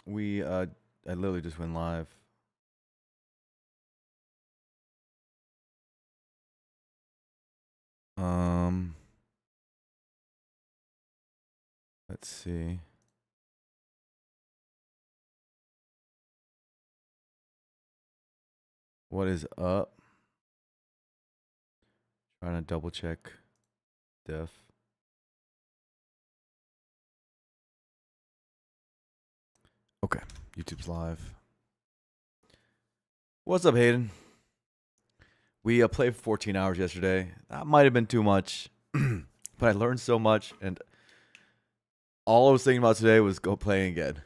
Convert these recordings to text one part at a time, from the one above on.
I literally just went live. Um, let's see. What is up? Trying to double check diff. Okay, YouTube's live. What's up, Hayden? We played for 14 hours yesterday. That might have been too much, but I learned so much, and all I was thinking about today was go playing again.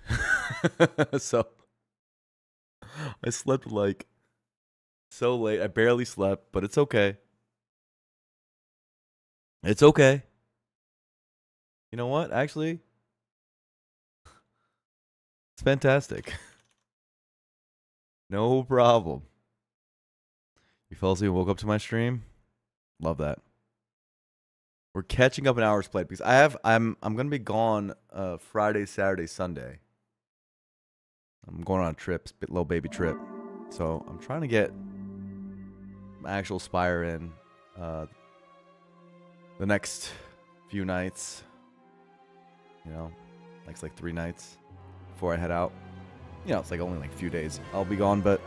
So I slept like so late. I barely slept, but it's okay. It's okay. You know what? Actually, it's fantastic. No problem. You fell asleep and woke up to my stream? Love that. We're catching up in hours played because I'm gonna be gone Friday, Saturday, Sunday. I'm going on a trip, little baby trip. So I'm trying to get my actual Spire in the next few nights. You know, next like 3 nights before I head out. You know, it's like only like a few days I'll be gone, but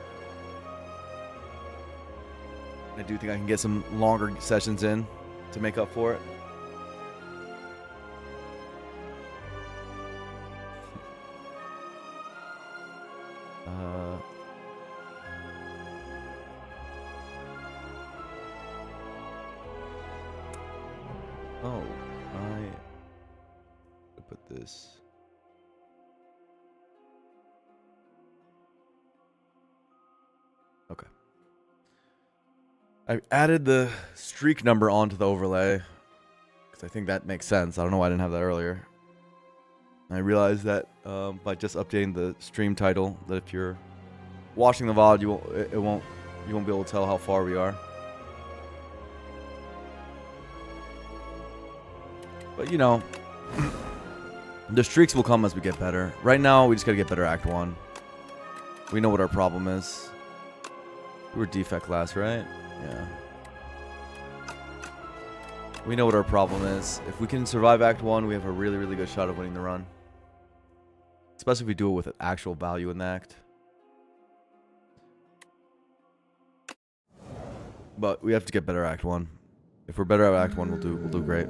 I do think I can get some longer sessions in to make up for it. Oh, I put this. Okay. I added the streak number onto the overlay because I think that makes sense. I don't know why I didn't have that earlier. I realized that by just updating the stream title, that if you're watching the VOD, you won't be able to tell how far we are. But you know, the streaks will come as we get better. Right now, we just gotta get better Act 1. We know what our problem is. We were defect last, right? Yeah. We know what our problem is. If we can survive Act 1, we have a really, really good shot of winning the run. Especially if we do it with an actual value in the act. But we have to get better at Act 1. If we're better at Act 1, we'll do great.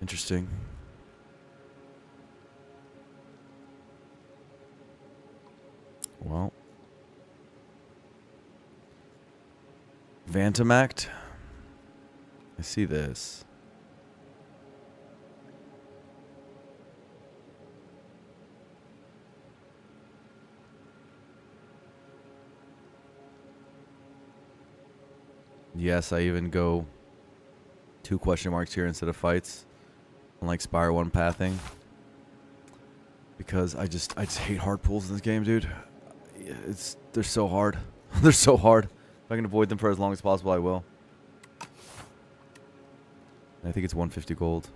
Interesting. Well. Vantamact. I see this. Yes, I even go 2 question marks here instead of fights. Unlike Spire 1 pathing. Because I just hate hard pulls in this game, dude. They're so hard. They're so hard. If I can avoid them for as long as possible, I will. I think it's 150 gold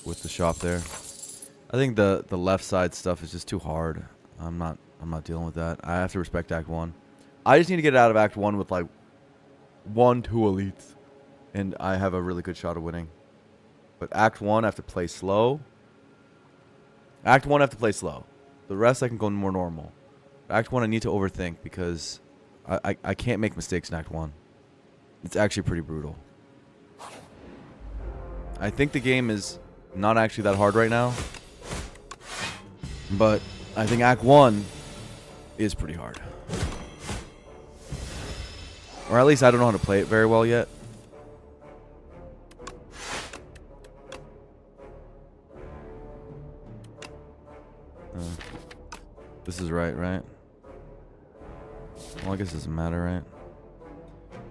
with the shop there. I think the left side stuff is just too hard. I'm not dealing with that. I have to respect Act 1. I just need to get out of Act 1 with like 1-2 elites, and I have a really good shot of winning. But Act 1 I have to play slow. Act 1 I have to play slow. The rest I can go more normal. Act 1 I need to overthink because I can't make mistakes in Act 1. It's actually pretty brutal. I think the game is not actually that hard right now. But I think Act 1 is pretty hard. Or at least I don't know how to play it very well yet. This is right? Well, I guess it doesn't matter, right?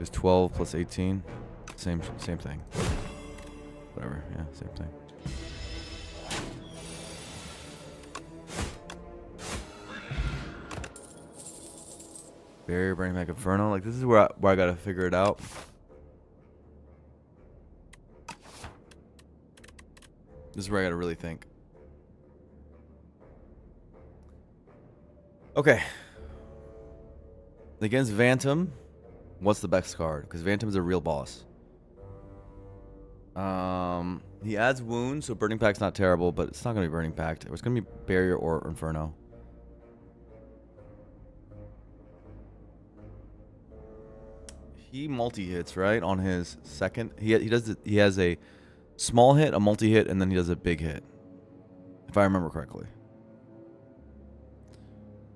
It's 12 plus 18. Same thing. Whatever, yeah, same thing. Barrier, bring back Inferno. Like, this is where I gotta figure it out. This is where I gotta really think. Okay. Against Vantum, what's the best card? Because Vantum is a real boss. He adds wounds, so Burning Pact's not terrible, but it's not gonna be Burning Pact. It's gonna be Barrier or Inferno. He multi-hits, right? On his second. He has a small hit, a multi-hit, and then he does a big hit. If I remember correctly.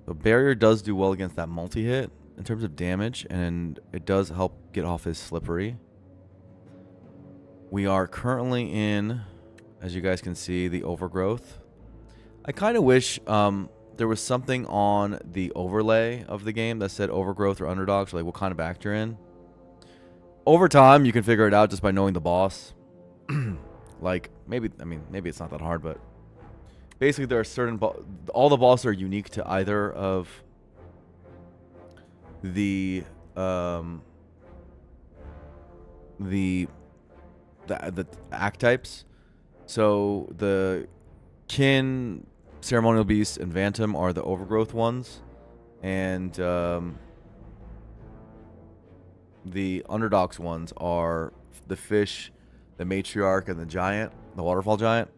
So Barrier does do well against that multi-hit in terms of damage, and it does help get off his Slippery. We are currently in, as you guys can see, the Overgrowth. I kind of wish there was something on the overlay of the game that said Overgrowth or Underdogs, like what kind of act you're in. Over time, you can figure it out just by knowing the boss. Like, maybe it's not that hard, but basically there are certain... all the bosses are unique to either of the act types. So the Kin, Ceremonial Beast, and Vantum are the Overgrowth ones. And the Underdogs ones are the Fish, the Matriarch, and the Giant, the Waterfall Giant,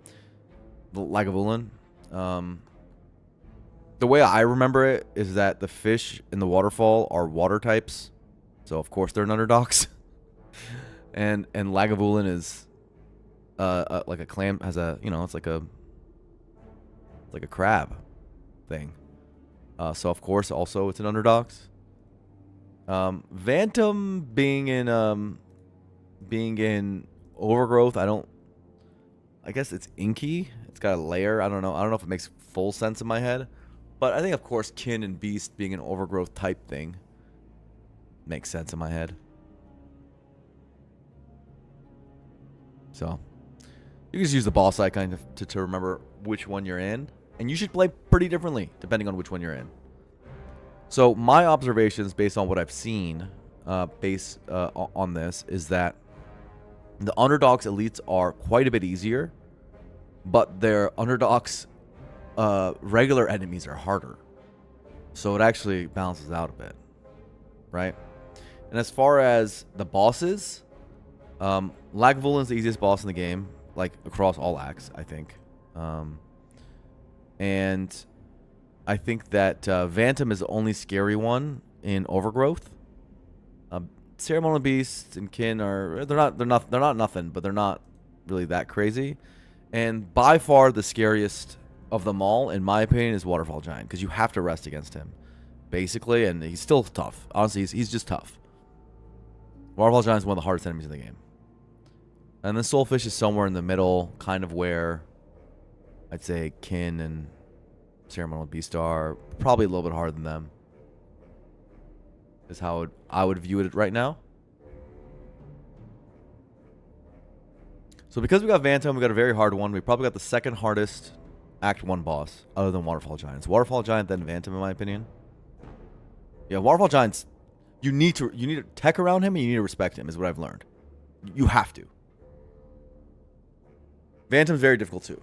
the Lagavulin. The way I remember it is that the Fish and the Waterfall are water types, so of course they're an Underdogs. and Lagavulin is like a clam, has a, you know, it's like a crab thing. So of course also it's an Underdogs. Vantum being in Overgrowth, I guess it's inky. It's got a layer. I don't know if it makes full sense in my head. But I think, of course, Kin and Beast being an Overgrowth type thing makes sense in my head. So, you can just use the boss icon to remember which one you're in. And you should play pretty differently depending on which one you're in. So, my observations based on what I've seen on this is that the Underdogs elites are quite a bit easier, but their Underdogs regular enemies are harder. So it actually balances out a bit, right? And as far as the bosses, Lagavulin is the easiest boss in the game, like across all acts, I think. And I think that Vantum is the only scary one in Overgrowth. Ceremonial Beasts and Kin are they're not nothing, but they're not really that crazy. And by far the scariest of them all, in my opinion, is Waterfall Giant, because you have to rest against him, basically, and he's still tough. Honestly, he's just tough. Waterfall Giant is one of the hardest enemies in the game. And then Soulfish is somewhere in the middle, kind of where I'd say Kin and Ceremonial Beast are, probably a little bit harder than them. Is how I would view it right now. So because we got Vantum, we got a very hard one. We probably got the second hardest Act 1 boss, other than Waterfall Giants. Waterfall Giant, then Vantum, in my opinion. Yeah, Waterfall Giants, you need to tech around him, and you need to respect him, is what I've learned. You have to. Vantum's very difficult too.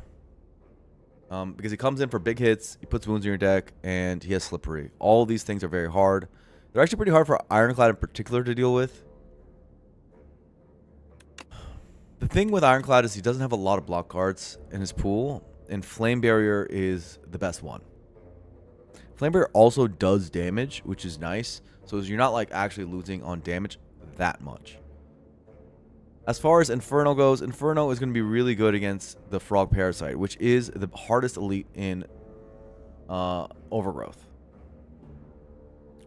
Because he comes in for big hits, he puts wounds in your deck, and he has Slippery. All of these things are very hard. They're actually pretty hard for Ironclad in particular to deal with. The thing with Ironclad is he doesn't have a lot of block cards in his pool, and Flame Barrier is the best one. Flame Barrier also does damage, which is nice, so you're not like actually losing on damage that much. As far as Inferno goes, Inferno is going to be really good against the Frog Parasite, which is the hardest elite in Overgrowth.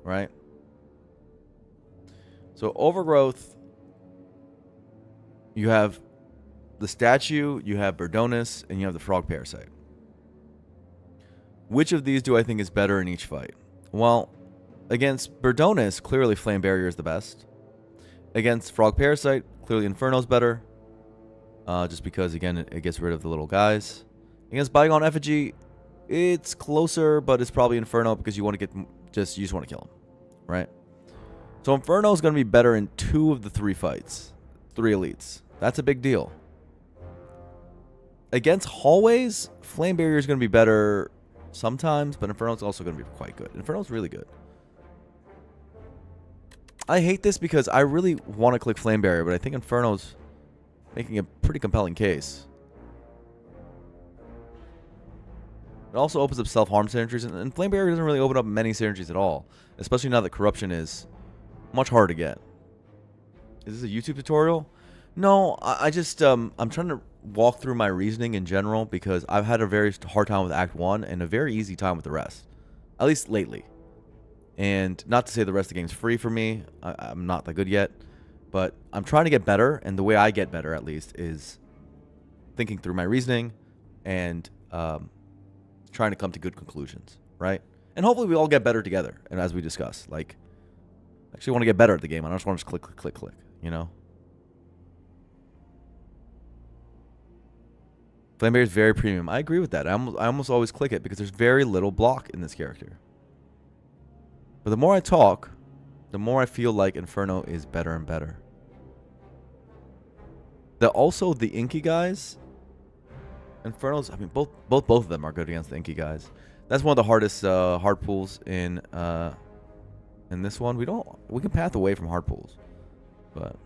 Right? So Overgrowth, you have the statue, you have Berdonis, and you have the Frog Parasite. Which of these do I think is better in each fight? Well, against Berdonis, clearly Flame Barrier is the best. Against Frog Parasite, clearly Inferno's better. Just because, again, it gets rid of the little guys. Against Bygone Effigy, it's closer, but it's probably Inferno because you want to you just want to kill him. Right? So Inferno is going to be better in 2 of the 3 fights. 3 elites. That's a big deal. against hallways, Flame Barrier is going to be better sometimes, but Inferno's also going to be quite good. Inferno's really good. I hate this because I really want to click Flame Barrier, but I think Inferno's making a pretty compelling case. It also opens up self-harm synergies, and Flame Barrier doesn't really open up many synergies at all, especially now that Corruption is much harder to get. Is this a YouTube tutorial? No, I just, I'm trying to walk through my reasoning in general because I've had a very hard time with Act 1 and a very easy time with the rest, at least lately. And not to say the rest of the game's free for me. I'm not that good yet, but I'm trying to get better, and the way I get better, at least, is thinking through my reasoning and trying to come to good conclusions, right? And hopefully we all get better together, and as we discuss, like, I actually want to get better at the game. I don't just want to just click, click, click, click, you know? Flame Barrier is very premium. I agree with that. I almost always click it because there's very little block in this character. But the more I talk, the more I feel like Inferno is better and better. Also, the Inky guys, Inferno's, I mean, both of them are good against the Inky guys. That's one of the hardest hard pulls in this one. We can path away from hard pulls, but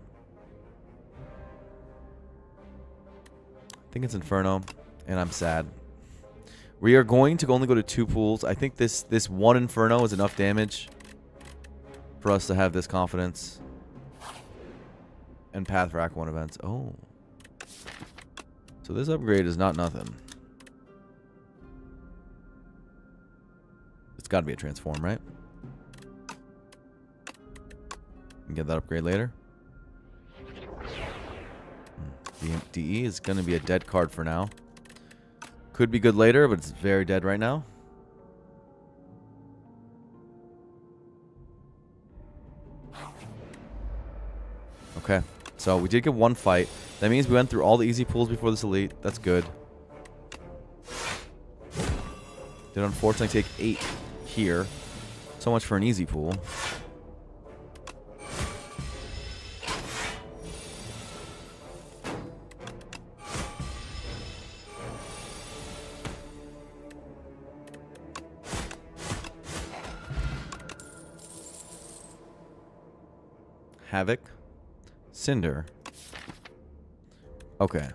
I think it's Inferno, and I'm sad. We are going to only go to 2 pools. I think this one Inferno is enough damage for us to have this confidence and path for Act 1 events. Oh. So this upgrade is not nothing. It's got to be a transform, right? Can get that upgrade later. DE is going to be a dead card for now. Could be good later, but it's very dead right now. Okay, so we did get 1 fight. That means we went through all the easy pools before this elite. That's good. Did unfortunately take 8 here. So much for an easy pool. Havoc. Cinder. Okay.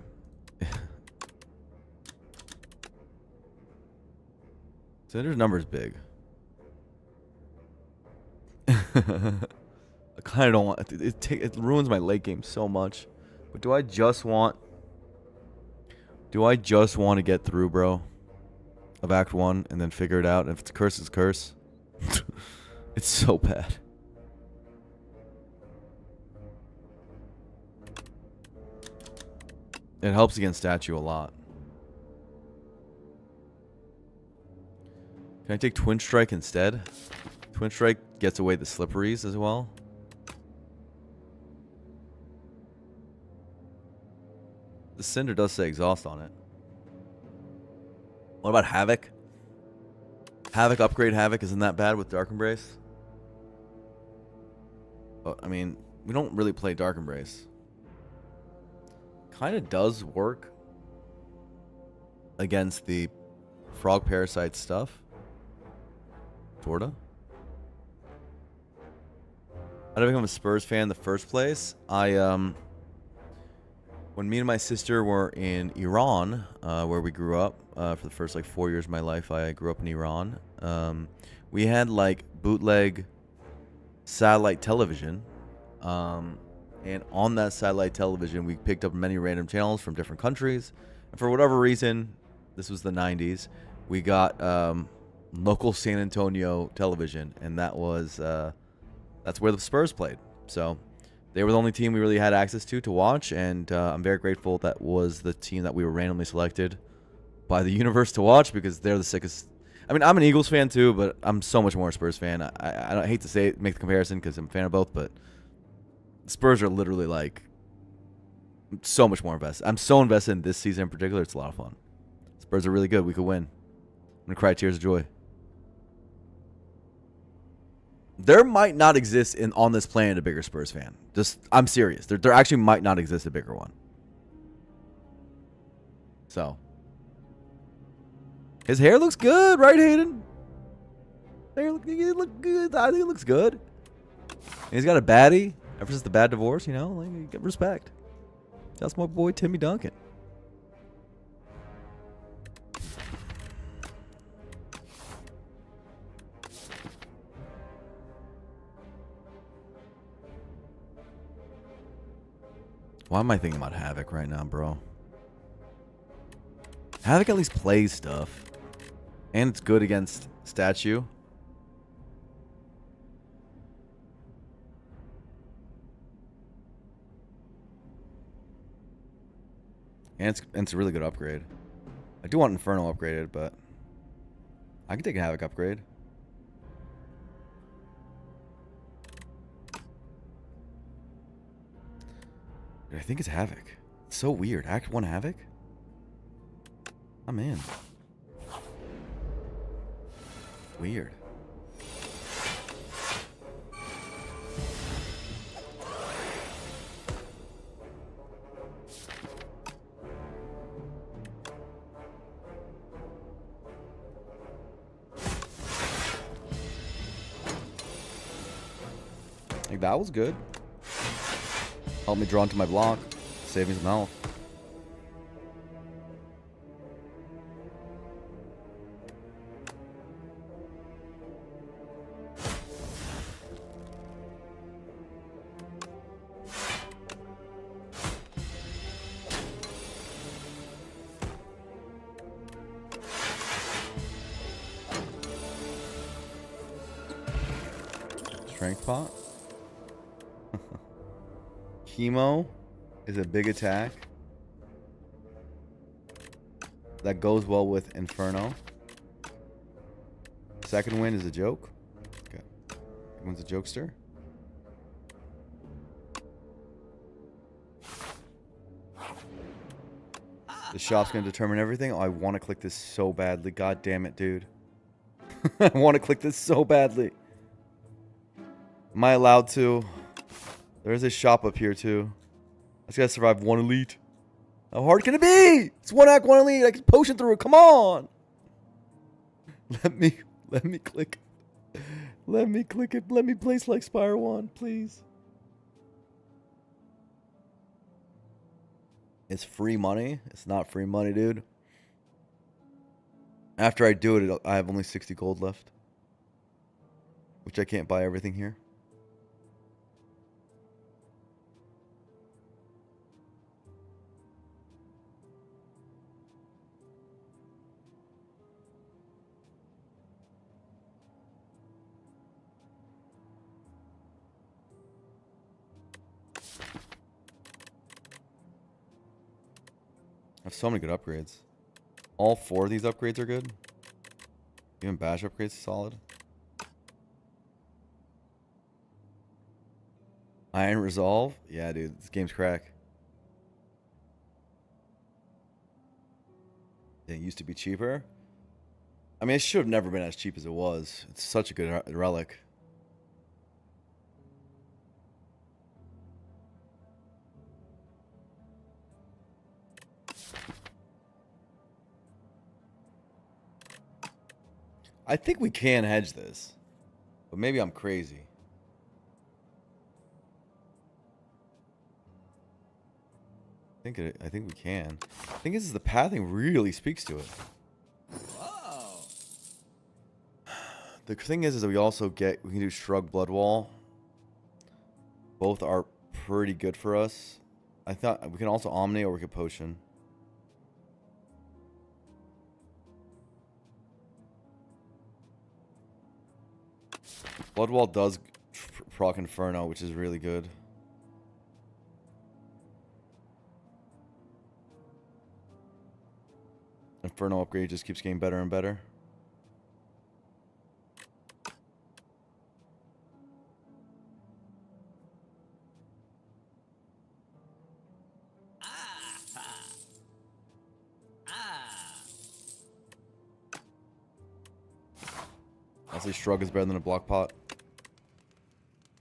Cinder's number's big. I kind of don't want it ruins my late game so much. But do I just want to get through, bro, of Act 1 and then figure it out? And if it's curse, it's curse. It's so bad. It helps against statue a lot. Can I take Twin Strike instead? Twin Strike gets away the slipperies as well. The Cinder does say exhaust on it. What about Havoc? Havoc, upgrade Havoc isn't that bad with Dark Embrace. But, I mean, we don't really play Dark Embrace. Kind of does work against the frog parasite stuff. Sorta. How did I become a Spurs fan in the first place? When me and my sister were in Iran, where we grew up, for the first like 4 years of my life, I grew up in Iran. We had like bootleg satellite television. And on that satellite television, we picked up many random channels from different countries. And for whatever reason, this was the 90s, we got local San Antonio television. And that was that's where the Spurs played. So they were the only team we really had access to watch. And I'm very grateful that was the team that we were randomly selected by the universe to watch, because they're the sickest. I mean, I'm an Eagles fan too, but I'm so much more a Spurs fan. I hate to say it, make the comparison, because I'm a fan of both, but Spurs are literally like so much more invested. I'm so invested in this season in particular. It's a lot of fun. Spurs are really good. We could win. I'm going to cry tears of joy. There might not exist on this planet a bigger Spurs fan. I'm serious. There actually might not exist a bigger one. So His hair looks good, right, Hayden? Hair look good. I think it looks good. And he's got a baddie. Ever since the bad divorce, you know, like, you get respect. That's my boy Timmy Duncan. Why am I thinking about Havoc right now, bro? Havoc at least plays stuff. And it's good against Statue. And it's a really good upgrade. I do want Inferno upgraded, but I can take a Havoc upgrade. Dude, I think it's Havoc. It's so weird. Act 1 Havoc? I'm in. Weird. Like, that was good. Help me draw into my block. Save me some health. Strength pot. Chemo is a big attack. That goes well with Inferno. Second win is a joke. Okay. Everyone's a jokester. The shop's going to determine everything. Oh, I want to click this so badly. God damn it, dude. I want to click this so badly. Am I allowed to? There's a shop up here, too. I just got to survive one elite. How hard can it be? It's one act, one elite. I can potion through it. Come on. Let me click. Let me click it. Let me place like Spire 1, please. It's free money. It's not free money, dude. After I do it, I have only 60 gold left. Which I can't buy everything here. I have so many good upgrades. All 4 of these upgrades are good. Even bash upgrades solid. Iron Resolve? Yeah, dude. This game's crack. It used to be cheaper. I mean, it should have never been as cheap as it was. It's such a good relic. I think we can hedge this. But maybe I'm crazy. I think we can. I think this is the pathing really speaks to it. Whoa. The thing is that we can do Shrug Blood Wall. Both are pretty good for us. I thought we can also Omni or we could Potion. Blood Wall does proc Inferno, which is really good. Inferno upgrade just keeps getting better and better. I'll say Shrug is better than a block pot.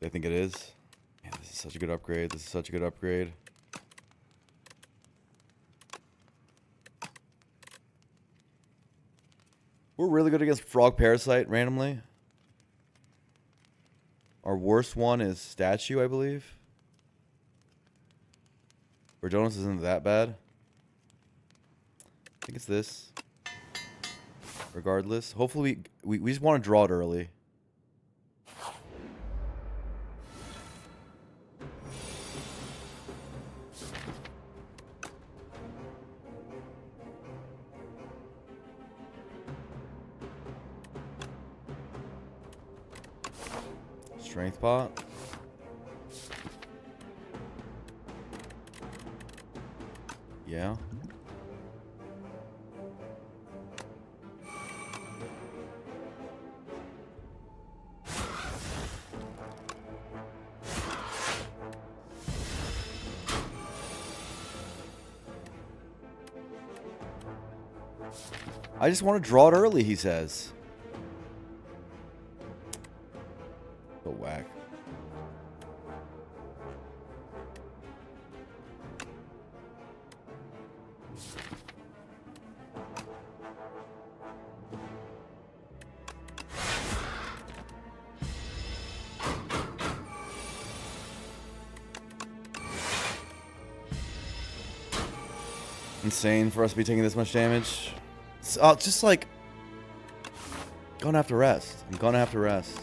I think it is. Man, this is such a good upgrade. This is such a good upgrade. We're really good against Frog Parasite randomly. Our worst one is Statue, I believe. Verdonis isn't that bad. I think it's this. Regardless. Hopefully we just want to draw it early. Strength pot. Yeah. I just want to draw it early, he says. So whack. Insane for us to be taking this much damage. So, just like, gonna have to rest. I'm gonna have to rest.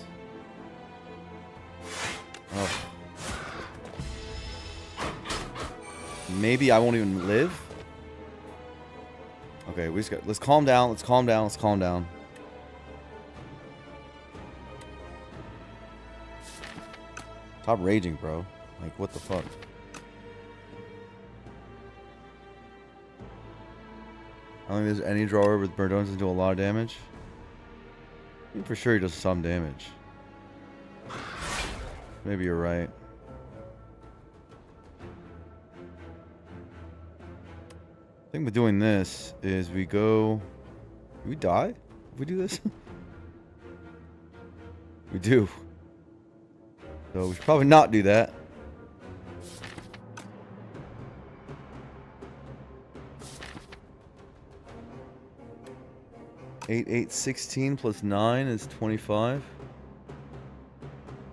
Oh. Maybe I won't even live. Okay, we just got. Let's calm down. Let's calm down. Let's calm down. Stop raging, bro. Like, what the fuck? I don't think there's any drawer with Verdonis do a lot of damage. I think for sure he does some damage. Maybe you're right. I think with doing this is we go... Do we die if we do this? We do. So we should probably not do that. 8, 8, 16 plus 9 is 25.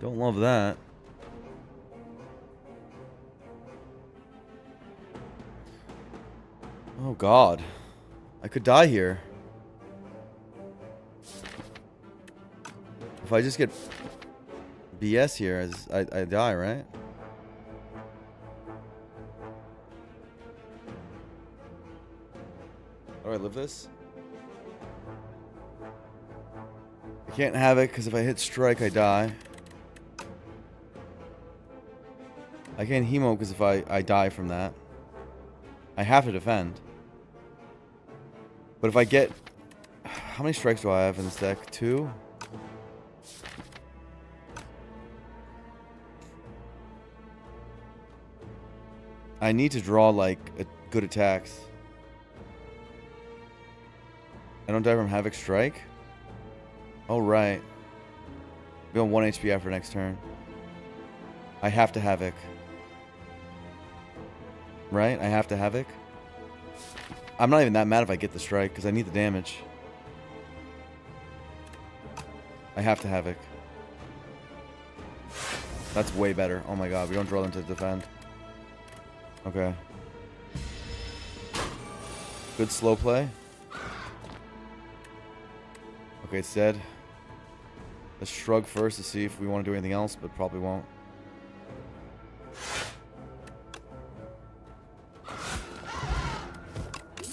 Don't love that. Oh god. I could die here. If I just get BS here, I die, right? How do I live this? I can't have it because if I hit strike, I die. I can't hemo because if I die from that. I have to defend. But if I get... How many strikes do I have in this deck? 2? I need to draw, like, good attacks. I don't die from Havoc Strike? Oh, right. Be on 1 HP after next turn. I have to Havoc. Right? I have to Havoc. I'm not even that mad if I get the strike, because I need the damage. I have to Havoc. That's way better. Oh my god, we don't draw them to defend. Okay. Good slow play. Okay, it's dead. Let's shrug first to see if we want to do anything else, but probably won't.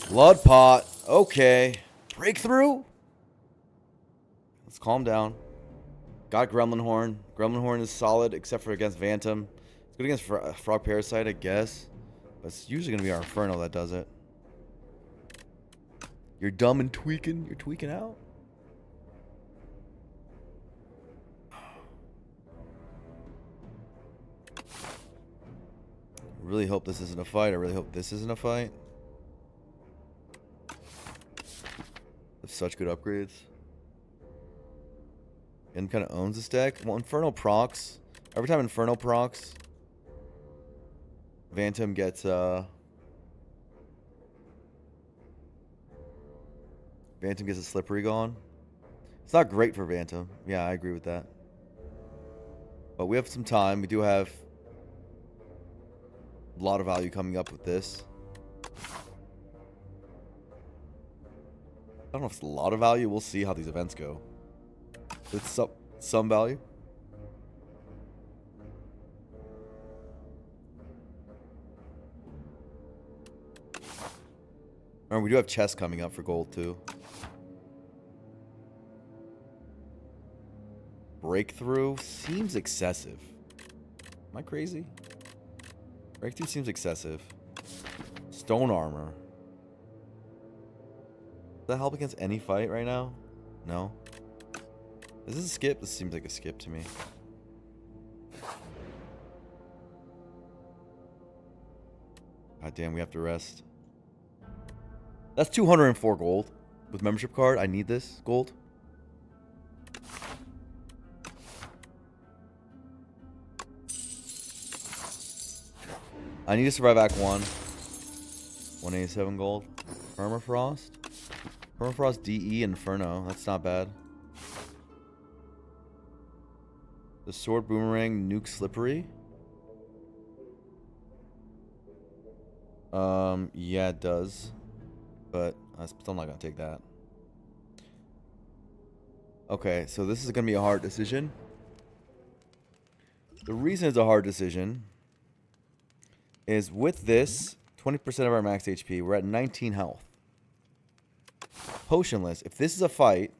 Blood pot. Okay. Breakthrough. Let's calm down. Got Gremlin Horn. Gremlin Horn is solid, except for against Phantom. It's good against Frog Parasite, I guess. But it's usually going to be our Inferno that does it. You're dumb and tweaking. You're tweaking out. Really hope this isn't a fight. I really hope this isn't a fight. That's such good upgrades. And kind of owns this deck. Well, Inferno procs. Every time Inferno procs, Phantom gets Phantom gets a slippery going. It's not great for Phantom. Yeah, I agree with that. But we have some time. We do have a lot of value coming up with this. I don't know if it's a lot of value. We'll see how these events go. It's some value. Remember, we do have chess coming up for gold, too. Breakthrough seems excessive. Am I crazy? Breakthrough seems excessive. Stone armor. Does that help against any fight right now? No. Is this a skip? This seems like a skip to me. God damn, we have to rest. That's 204 gold. With membership card, I need this gold. I need to survive Act 1. 187 gold. Permafrost. Permafrost DE Inferno. That's not bad. The sword boomerang nuke slippery. Yeah, it does. But I'm still not gonna take that. Okay, so this is gonna be a hard decision. The reason it's a hard decision is with this 20% of our max HP, we're at 19 health. Potionless. If this is a fight,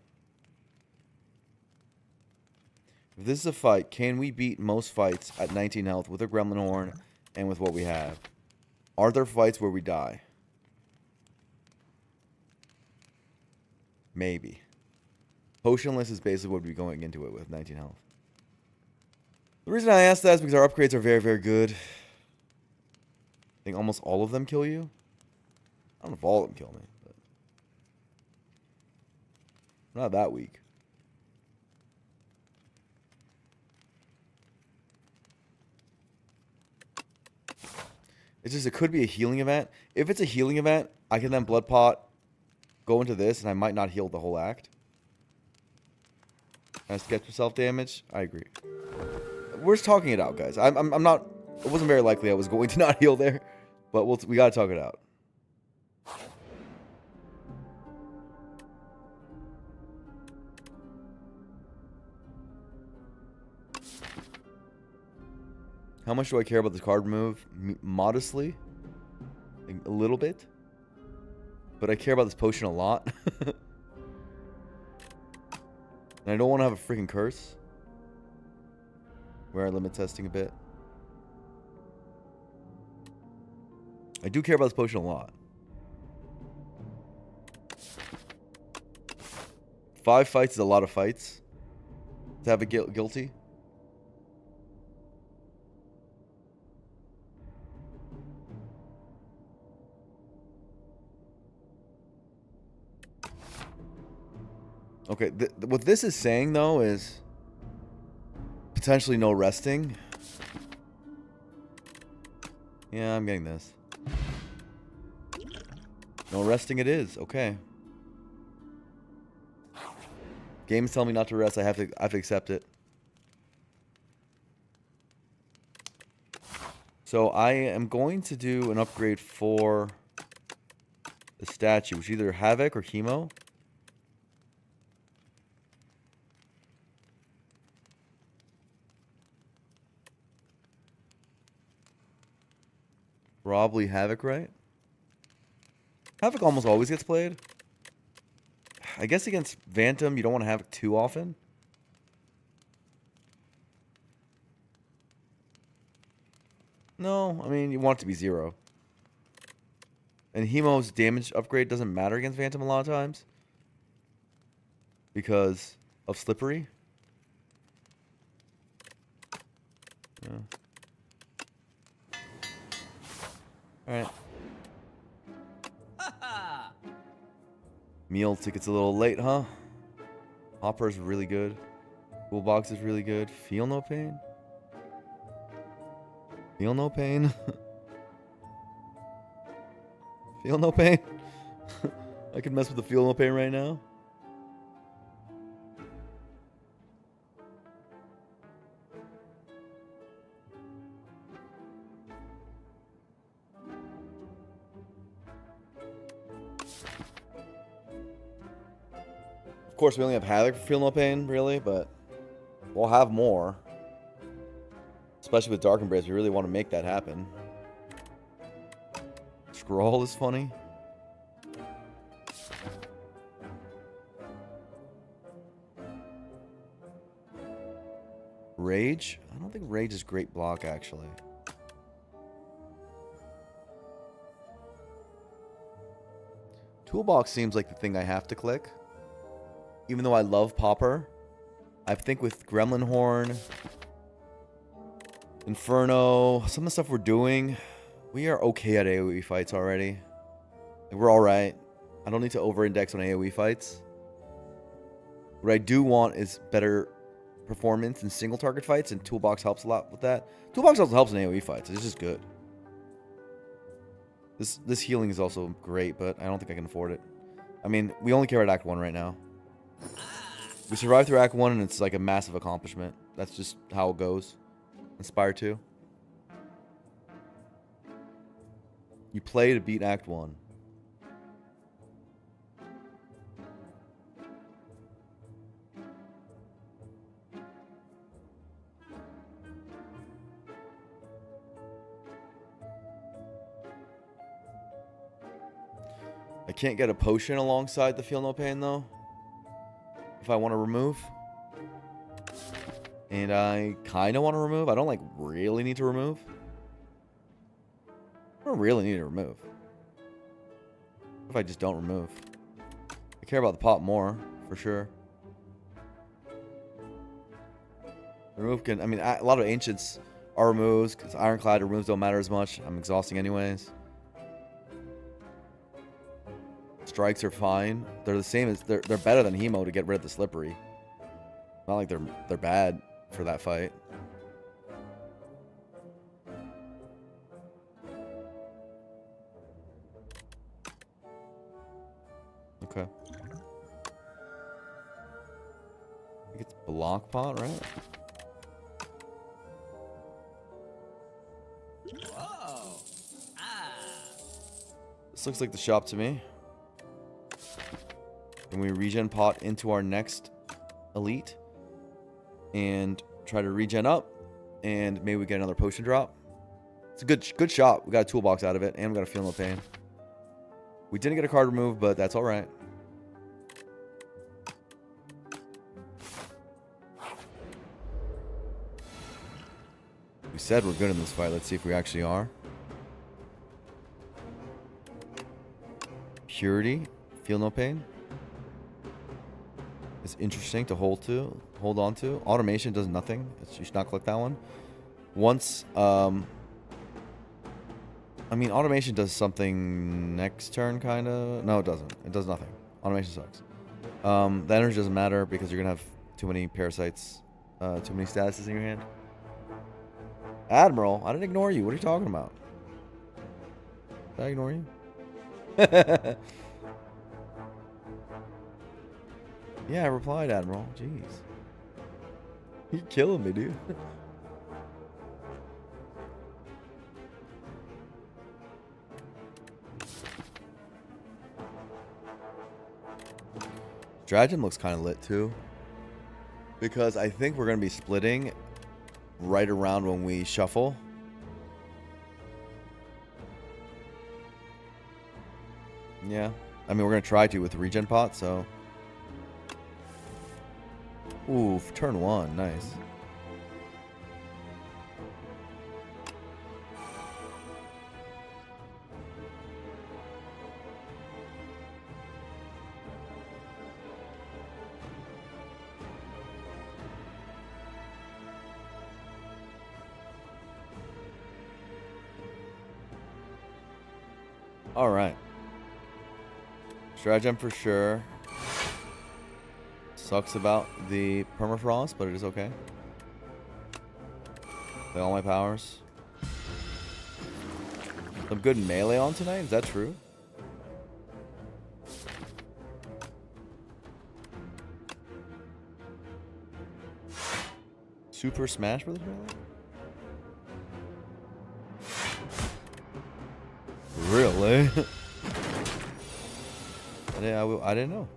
can we beat most fights at 19 health with a Gremlin Horn and with what we have? Are there fights where we die? Maybe. Potionless is basically what we'd be going into it with 19 health. The reason I asked that is because our upgrades are very, very good. I think almost all of them kill you. I don't know if all of them kill me, but I'm not that weak. It's just, it could be a healing event. If it's a healing event, I can then blood pot, go into this, and I might not heal the whole act. Can I sketch for self-damage? I agree. We're just talking it out, guys. I'm not... It wasn't very likely I was going to not heal there, but we gotta talk it out. How much do I care about this card move? Modestly. A little bit. But I care about this potion a lot. And I don't want to have a freaking curse. Where I limit testing a bit. I do care about this potion a lot. 5 fights is a lot of fights. To have a guilty. Okay, what this is saying, though, is potentially no resting. Yeah, I'm getting this. No resting it is. Okay. Game's telling me not to rest. I have to accept it. So I am going to do an upgrade for the statue, which is either Havoc or Chemo. Probably Havoc, right? Havoc almost always gets played. I guess against Phantom, you don't want to Havoc too often. No, I mean, you want it to be 0. And Hemo's damage upgrade doesn't matter against Phantom a lot of times. Because of Slippery. Yeah. Alright. Meal ticket's a little late, huh? Hopper's really good. Toolbox is really good. Feel no pain? Feel no pain? Feel no pain? I can mess with the feel no pain right now. Of course, we only have Havoc for feel no pain, really, but we'll have more. Especially with Dark Embrace, we really want to make that happen. Scroll is funny. Rage? I don't think Rage is great block, actually. Toolbox seems like the thing I have to click. Even though I love Popper. I think with Gremlin Horn, Inferno, some of the stuff we're doing, we are okay at AoE fights already. Like, we're alright. I don't need to over-index on AoE fights. What I do want is better performance in single target fights, and Toolbox helps a lot with that. Toolbox also helps in AoE fights. It's just good. This healing is also great, but I don't think I can afford it. I mean, we only care about Act 1 right now. We survived through Act 1, and it's like a massive accomplishment. That's just how it goes. Inspire 2. You play to beat Act 1. I can't get a potion alongside the Feel No Pain, though. If I want to remove. And I kind of want to remove. I don't, like, really need to remove. I don't really need to remove. What if I just don't remove? I care about the pop more, for sure. Remove can... I mean, a lot of Ancients are removes, because Ironclad removes don't matter as much. I'm exhausting anyways. Strikes are fine. They're the same as... They're better than Hemo to get rid of the Slippery. Not like they're bad for that fight. Okay. I think it's Block Pot, right? Whoa. This looks like the shop to me. And we regen pot into our next elite. And try to regen up. And maybe we get another potion drop. It's a good shot. We got a toolbox out of it. And we got a Feel No Pain. We didn't get a card removed, but that's alright. We said we're good in this fight. Let's see if we actually are. Purity. Feel No Pain. It's interesting to hold on to. Automation does nothing. You should not click that one. Once, I mean, automation does something next turn, kind of. No, it doesn't. It does nothing. Automation sucks. The energy doesn't matter because you're going to have too many parasites, too many statuses in your hand. Admiral, I didn't ignore you. What are you talking about? Did I ignore you? Yeah, I replied, Admiral. Jeez. You're killing me, dude. Stratagem looks kind of lit, too. Because I think we're going to be splitting right around when we shuffle. Yeah. I mean, we're going to try to with the regen pot, so... Ooh, turn 1. Nice. All right. Stratagem for sure. Sucks about the permafrost, but it is okay. Play all my powers. I'm good in melee on tonight. Is that true? Super Smash Bros. Really? I didn't know.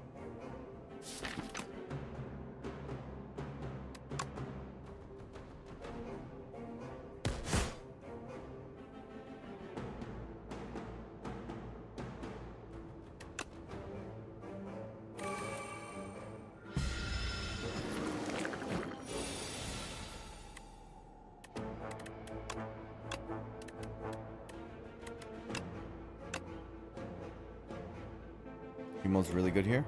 Emo's really good here.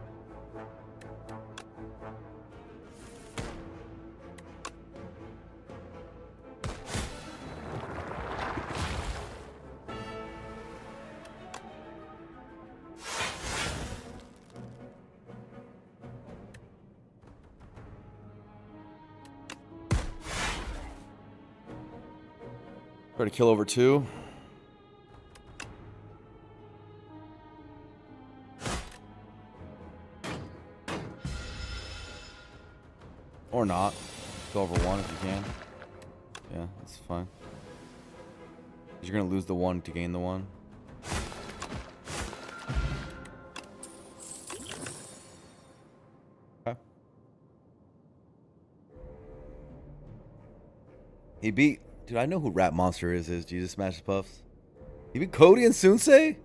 Try to kill over 2. Or not. Go over 1 if you can. Yeah, that's fine. You're going to lose the 1 to gain the 1. Okay. He beat... Dude, I know who Rat Monster is Jesus Smashes Puffs. He beat Cody and Sunsei?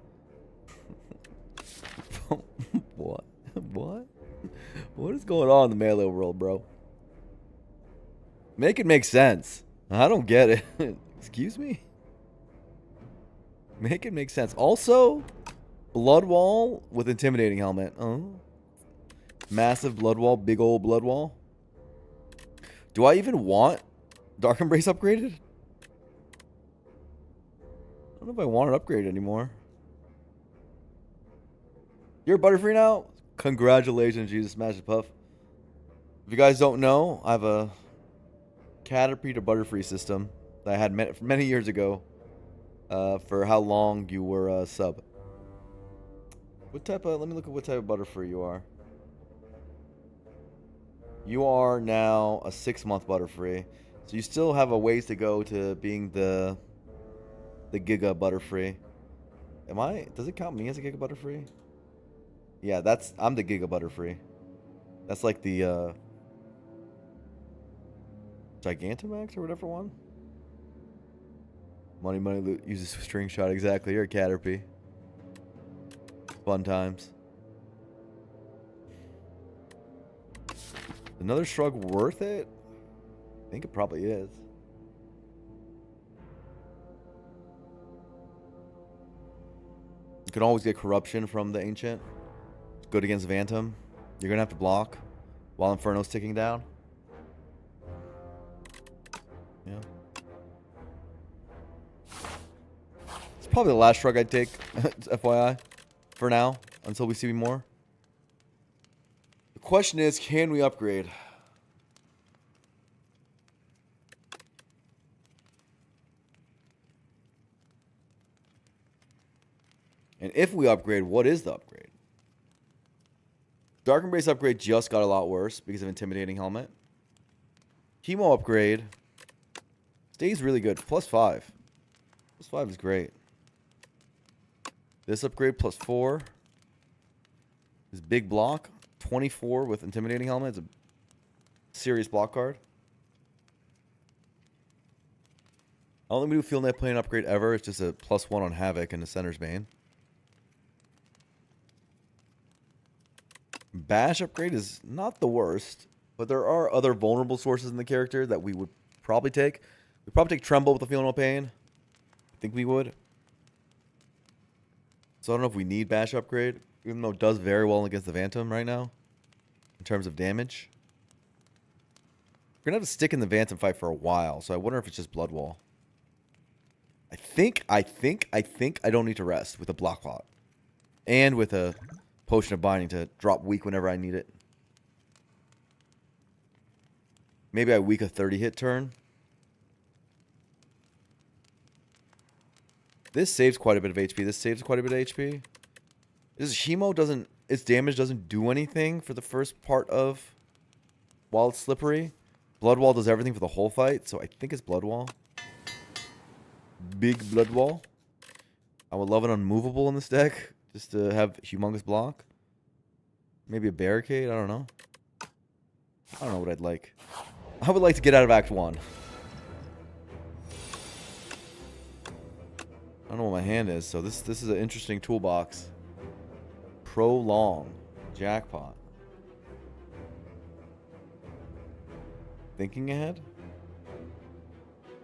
What? What? What is going on in the Melee world, bro? Make it make sense. I don't get it. Excuse me? Make it make sense. Also, Blood Wall with Intimidating Helmet. Oh. Massive Blood Wall. Big old Blood Wall. Do I even want Dark Embrace upgraded? I don't know if I want it upgraded anymore. You're Butterfree now? Congratulations, Jesus Smashes Puff. If you guys don't know, I have a Caterpie to Butterfree system that I had many years ago. For how long you were a sub. What type of... Let me look at what type of Butterfree you are. You are now a 6-month Butterfree. So you still have a ways to go to being the Giga Butterfree. Am I... Does it count me as a Giga Butterfree? Yeah, that's... I'm the Giga Butterfree. That's like the... Gigantamax or whatever one? Money, loot, uses a string shot. Exactly. You're a Caterpie. Fun times. Another shrug worth it? I think it probably is. You can always get corruption from the Ancient. It's good against Phantom. You're going to have to block while Inferno's ticking down. Yeah. It's probably the last shrug I'd take, FYI, for now, until we see more. The question is, can we upgrade? And if we upgrade, what is the upgrade? Dark Embrace upgrade just got a lot worse because of Intimidating Helmet. Chemo upgrade stays really good. +5. +5 is great. This upgrade +4. This big block. 24 with Intimidating Helmet. It's a serious block card. I don't think we do Field Net Plane upgrade ever. It's just a +1 on Havoc and the Center's Bane. Bash upgrade is not the worst, but there are other vulnerable sources in the character that we would probably take. We'd probably take Tremble with the Feel No Pain. I think we would. So I don't know if we need Bash upgrade, even though it does very well against the Phantom right now in terms of damage. We're going to have to stick in the Phantom fight for a while, so I wonder if it's just Blood Wall. I think I don't need to rest with a Block Lot. And with a Potion of Binding to drop weak whenever I need it. Maybe I weak a 30 hit turn. This saves quite a bit of HP. This saves quite a bit of HP. This Chemo doesn't... Its damage doesn't do anything for the first part of... While it's slippery. Blood Wall does everything for the whole fight, so I think it's Blood Wall. Big Blood Wall. I would love an unmovable in this deck, just to have humongous block. Maybe a barricade, I don't know. I don't know what I'd like. I would like to get out of Act 1. I don't know what my hand is, so this is an interesting toolbox. Prolong. Jackpot. Thinking ahead?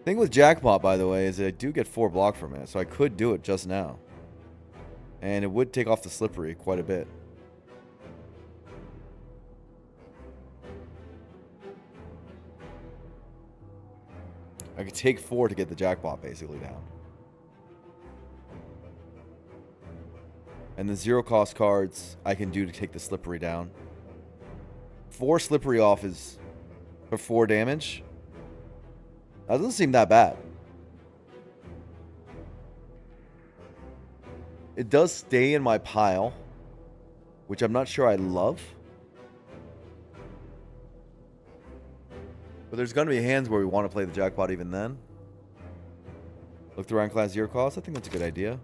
Thing with Jackpot, by the way, is that I do get 4 block from it, so I could do it just now. And it would take off the Slippery quite a bit. I could take 4 to get the Jackpot basically down. And the 0-cost cards I can do to take the Slippery down. 4 Slippery off is for 4 damage. That doesn't seem that bad. It does stay in my pile, which I'm not sure I love. But there's going to be hands where we want to play the Jackpot even then. Look through Iron Class 0 cost. I think that's a good idea.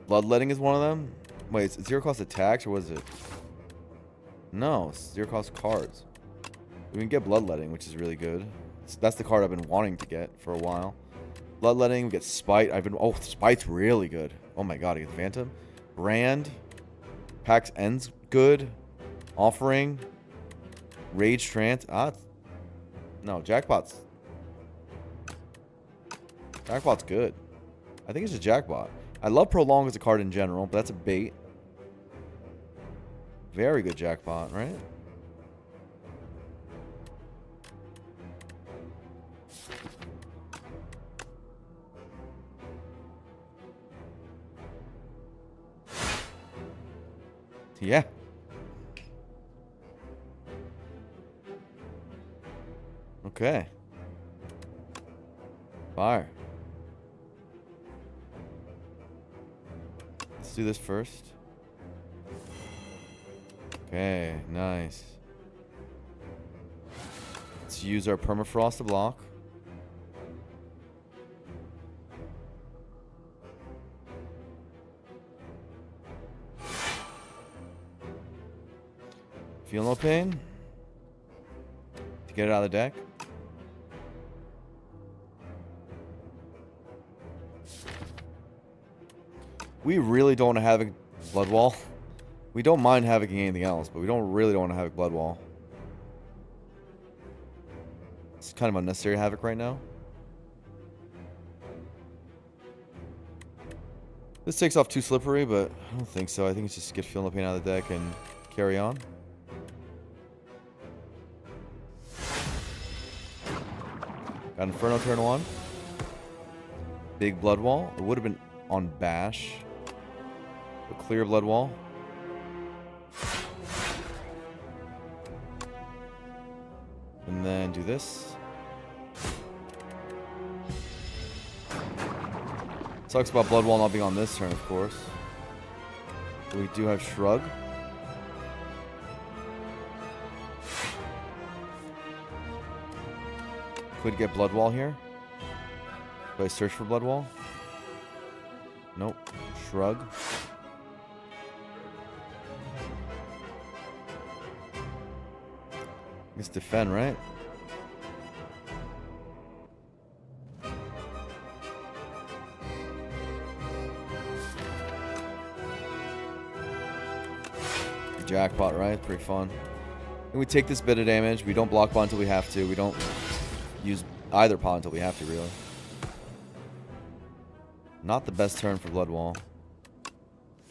Bloodletting is one of them. Wait, it's 0 cost attacks or was it? No, it's 0 cost cards. We can get Bloodletting, which is really good. That's the card I've been wanting to get for a while. Bloodletting, we get Spite. Oh, Spite's really good. Oh my god, I get Phantom. Brand. Pax Ends good. Offering. Rage Trance. No, Jackpot's good. I think it's just Jackpot. I love Prolong as a card in general, but that's a bait. Very good Jackpot, right? Yeah. Okay. Fire. Let's do this first. Okay, nice. Let's use our Permafrost to block. Feel no pain? To get it out of the deck? We really don't want to have a Blood Wall. We don't mind having anything else, but we really don't want to have a Blood Wall. It's kind of unnecessary Havoc right now. This takes off 2 Slippery, but I don't think so. I think it's just get Feel No Pain out of the deck and carry on. Got Inferno turn 1. Big Blood Wall. It would have been on Bash. But clear Blood Wall. And then do this. Sucks about Blood Wall not being on this turn, of course. But we do have Shrug. Could get Blood Wall here. Do I search for Blood Wall? Nope. Shrug. It's defend, right? Jackpot, right? Pretty fun. And we take this bit of damage. We don't block bot until we have to. We don't use either pot until we have to, really. Not the best turn for Blood Wall.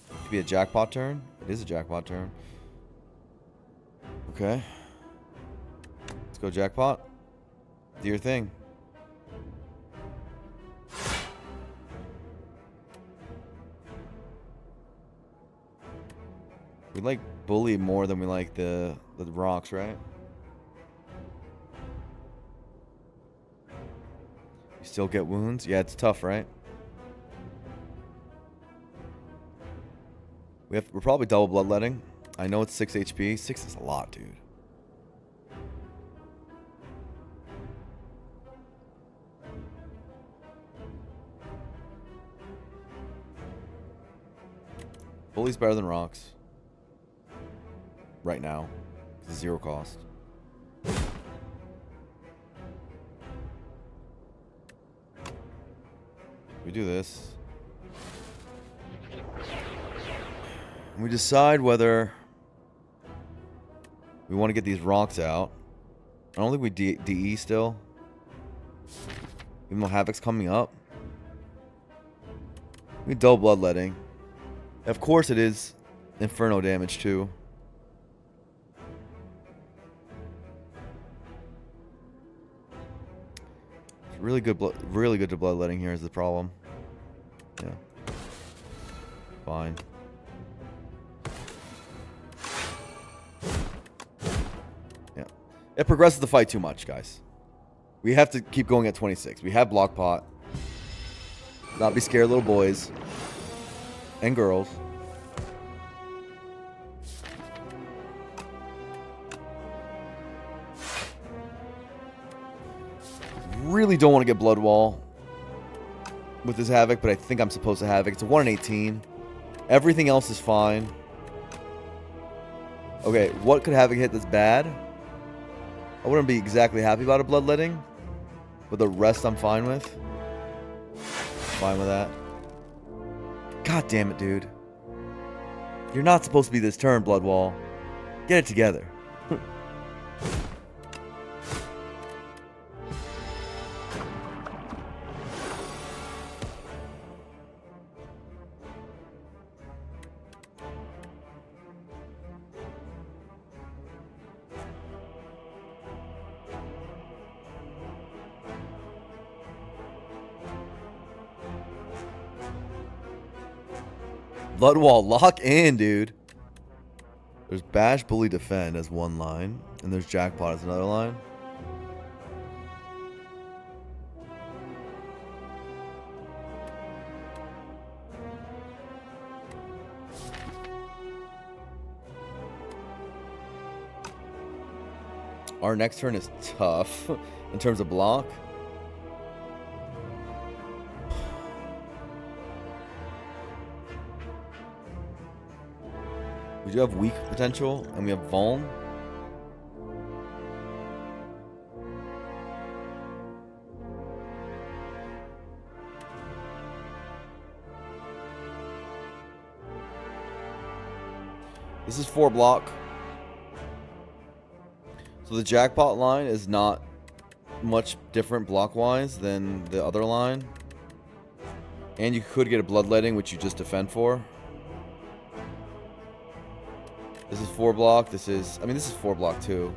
Could be a Jackpot turn. It is a Jackpot turn. Okay. Let's go Jackpot. Do your thing. We like Bully more than we like the rocks, right? You still get wounds? Yeah, it's tough, right? We're probably double bloodletting. I know it's 6 HP. 6 is a lot, dude. Bully's better than rocks. Right now. It's 0 cost. We do this. And we decide whether we want to get these rocks out. I don't think we DE still. Even though Havoc's coming up. We double bloodletting. Of course it is Inferno damage too. It's really good to bloodletting here is the problem. Yeah. Fine. Yeah. It progresses the fight too much, guys. We have to keep going at 26. We have block pot. Not be scared, little boys. And girls. Really don't want to get Blood Wall with this Havoc, but I think I'm supposed to Havoc. It's a 1 in 18. Everything else is fine. Okay, what could Havoc hit that's bad? I wouldn't be exactly happy about a Bloodletting, but the rest I'm fine with. Fine with that. God damn it, dude. You're not supposed to be this turn, Blood Wall. Get it together. Blood Wall, lock in, dude. There's Bash, Bully, Defend as one line. And there's Jackpot as another line. Our next turn is tough in terms of block. We do have weak potential, and we have vuln. This is 4 block. So the Jackpot line is not much different block-wise than the other line. And you could get a Bloodletting, which you just defend for. This is 4 block. This is 4 block too.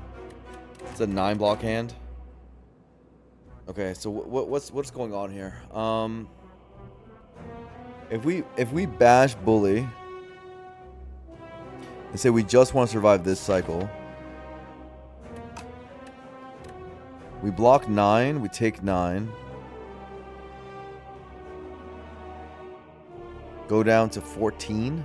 It's a 9 block hand. Okay, so what's going on here? If we bash Bully and say we just want to survive this cycle, we block 9. We take 9. Go down to 14.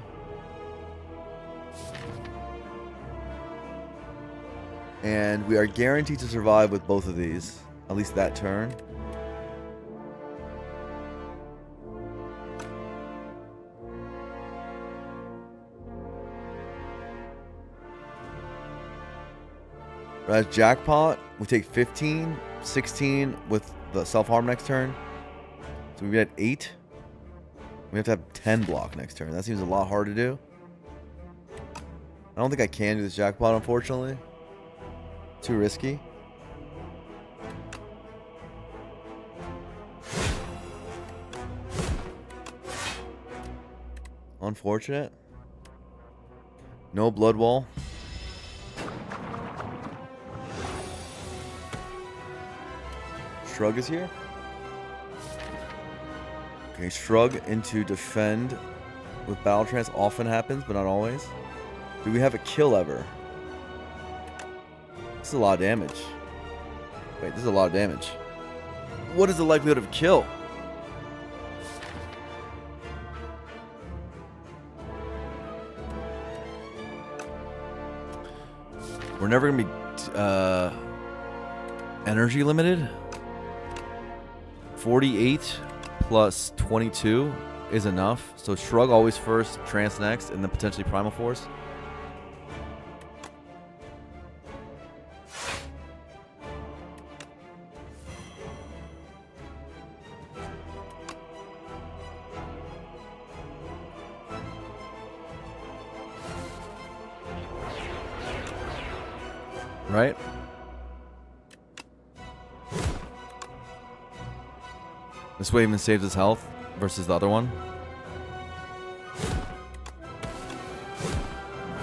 And we are guaranteed to survive with both of these. At least that turn. As Jackpot, we take 15, 16 with the self-harm next turn. So we get 8. We have to have 10 block next turn. That seems a lot hard to do. I don't think I can do this Jackpot, unfortunately. Too risky. Unfortunate. No Blood Wall. Shrug is here. Okay, Shrug into Defend with Battle Trance often happens, but not always. Do we have a kill ever? This is a lot of damage. Wait, this is a lot of damage. What is the likelihood of kill? We're never going to be energy limited. 48 plus 22 is enough. So Shrug always first, Trance next, and then potentially Primal Force. Right? This way even saves his health versus the other one.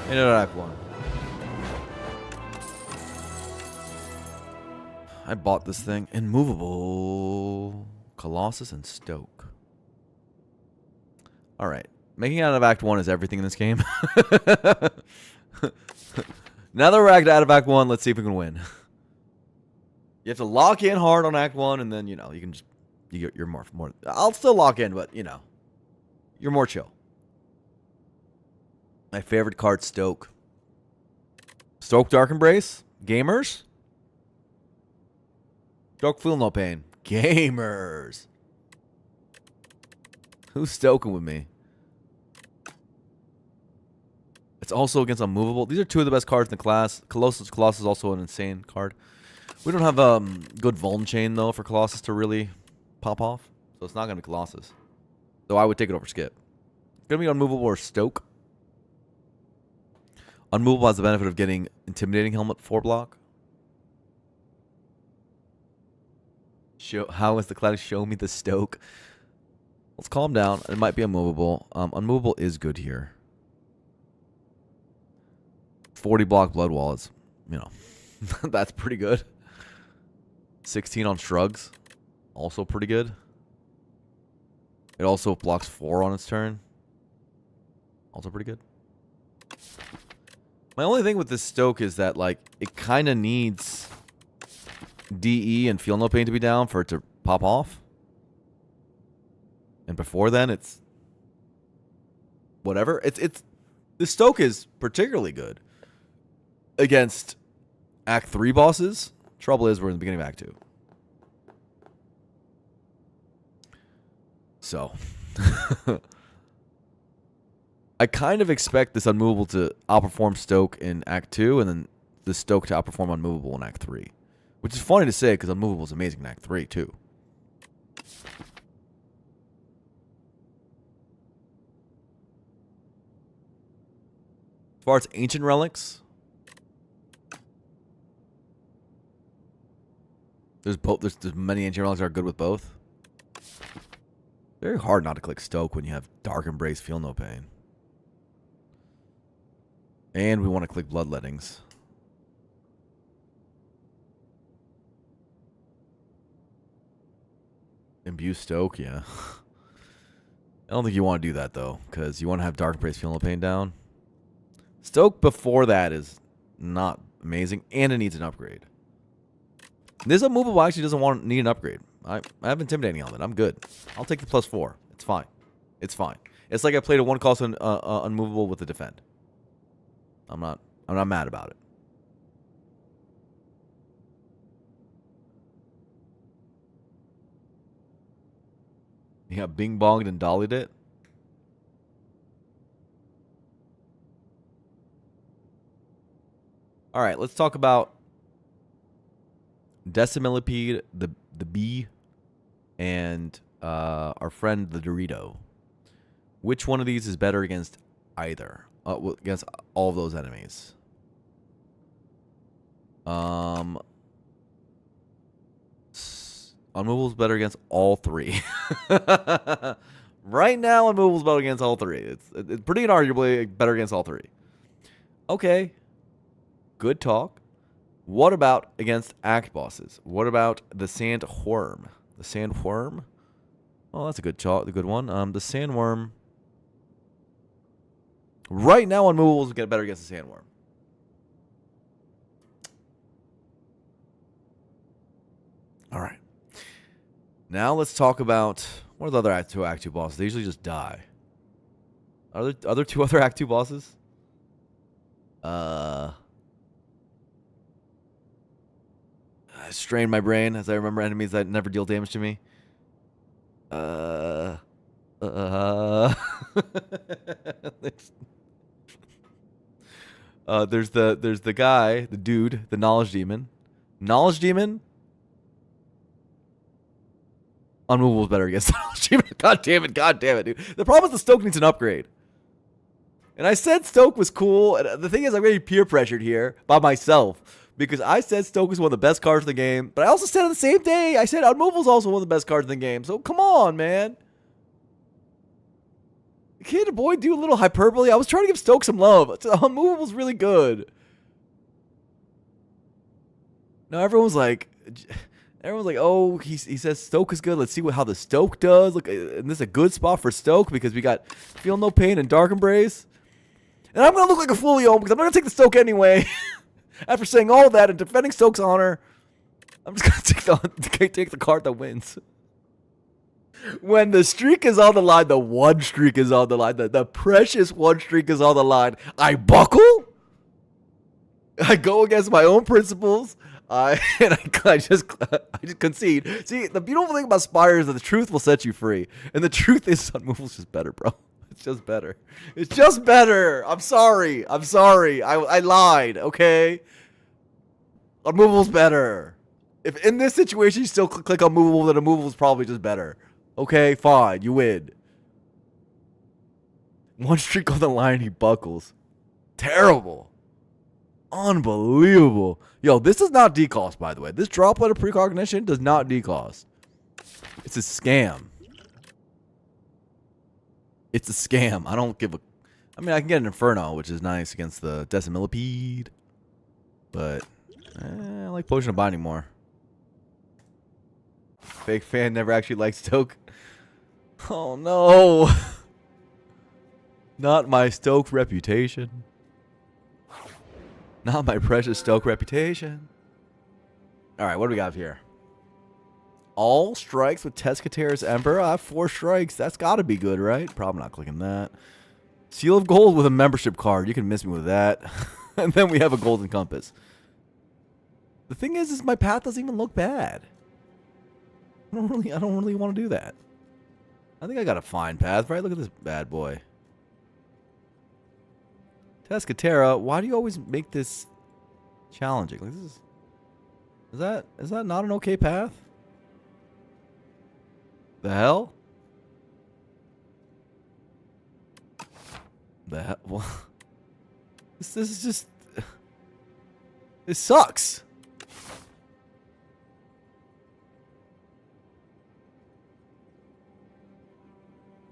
In Act 1. I bought this thing. Immovable. Colossus and Stoke. Alright. Making out of Act 1 is everything in this game. Now that we're out of Act 1, let's see if we can win. You have to lock in hard on Act 1, and then, you know, you can just... You're more... I'll still lock in, but, you know. You're more chill. My favorite card, Stoke. Stoke Dark Embrace. Gamers. Stoke Feel No Pain. Gamers. Who's stoking with me? It's also against Unmovable. These are two of the best cards in the class. Colossus is also an insane card. We don't have good Vuln Chain, though, for Colossus to really pop off. So it's not going to be Colossus. So I would take it over Skip. It's going to be Unmovable or Stoke. Unmovable has the benefit of getting Intimidating Helmet 4-block. How is the cloud? Show me the Stoke. Let's calm down. It might be Unmovable. Unmovable is good here. 40-block Blood Wall is, you know, that's pretty good. 16 on Shrugs. Also pretty good. It also blocks 4 on its turn. Also pretty good. My only thing with this Stoke is that, like, it kind of needs DE and Feel No Pain to be down for it to pop off. And before then, it's whatever. The Stoke is particularly good against Act 3 bosses. Trouble is, we're in the beginning of Act 2. So, I kind of expect this Unmovable to outperform Stoke in Act 2, and then the Stoke to outperform Unmovable in Act 3. Which is funny to say, because Unmovable is amazing in Act 3, too. As far as Ancient Relics, there's many Ancient Relics that are good with both. Very hard not to click Stoke when you have Dark Embrace, Feel No Pain. And we want to click Bloodlettings. Imbue Stoke, yeah. I don't think you want to do that, though, because you want to have Dark Embrace, Feel No Pain down. Stoke before that is not amazing, and it needs an upgrade. This Unmovable actually doesn't need an upgrade. I have Intimidating Helmet. I'm good. I'll take the +4. It's fine. It's fine. It's like I played a 1-cost Unmovable with the Defend. I'm not mad about it. You got Bing Bonged and Dollied it. All right, let's talk about Decimillipede, the bee, and our friend the Dorito. Which one of these is better against either? Against all of those enemies? Unmovable's better against all 3. Right now, Unmovable's better against all 3. It's pretty inarguably better against all 3. Okay. Good talk. What about against Act bosses? What about the Sandworm? The Sandworm? Oh, that's a good one. The Sandworm. Right now, Unmovable's get better against the Sandworm. All right. Now let's talk about what are the other Act 2 bosses. They usually just die. Are there two other Act 2 bosses? I strained my brain as I remember enemies that never deal damage to me. There's the guy, the dude, the knowledge demon. Knowledge demon? Unmovable is better against knowledge demon. God damn it, dude. The problem is the Stoke needs an upgrade. And I said Stoke was cool. And the thing is, I'm getting peer pressured here by myself. Because I said Stoke was one of the best cards in the game. But I also said on the same day, I said Unmovable is also one of the best cards in the game. So come on, man. Can't a boy do a little hyperbole? I was trying to give Stoke some love. Unmovable's really good. Now everyone's like, oh, he says Stoke is good. Let's see how the Stoke does. Look, and this is a good spot for Stoke because we got Feel No Pain and Dark Embrace. And I'm going to look like a foolio because I'm not going to take the Stoke anyway. After saying all that and defending Stoke's honor, I'm just going to take the card that wins. When the streak is on the line, the one streak is on the line, the precious one streak is on the line, I buckle? I go against my own principles. I just concede. See, the beautiful thing about Spire is that the truth will set you free. And the truth is Unmovable's just better, bro. It's just better. It's just better. I'm sorry. I lied, okay? Unmovable's better. If in this situation you still click Unmovable, then Unmovable's probably just better. Okay, fine. You win. One streak on the line, he buckles. Terrible. Unbelievable. Yo, this does not decost, by the way. This droplet of precognition does not decost. It's a scam. It's a scam. I don't give a... I mean, I can get an Inferno, which is nice against the Decimillipede. But, I like Potion of Binding more. Fake fan never actually liked Stoke. Oh, no. Not my Stoke reputation. Not my precious Stoke reputation. Alright, what do we got here? All strikes with Teskatera's Ember. I have 4 strikes. That's got to be good, right? Probably not clicking that. Seal of Gold with a membership card. You can miss me with that. And then we have a Golden Compass. The thing is my path doesn't even look bad. I don't really want to do that. I think I got a fine path, right? Look at this bad boy. Teskatera, why do you always make this challenging? Like this is that not an okay path? The hell? The hell? Well, this is just... This sucks.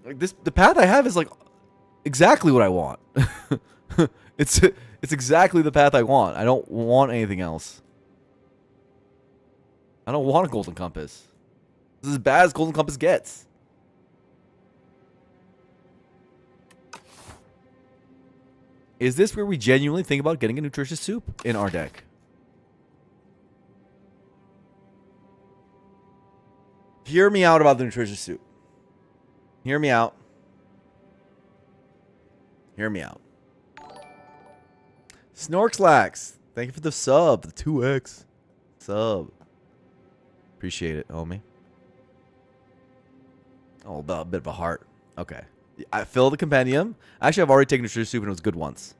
Like this, the path I have is like exactly what I want. It's exactly the path I want. I don't want anything else. I don't want a Golden Compass. This is as bad as Golden Compass gets. Is this where we genuinely think about getting a nutritious soup in our deck? Hear me out about the nutritious soup. Hear me out. Hear me out. Snorkslax, thank you for the sub, the 2x sub. Appreciate it, homie. Oh, a bit of a heart. Okay. I fill the compendium. Actually, I've already taken nutritious soup and it was good once.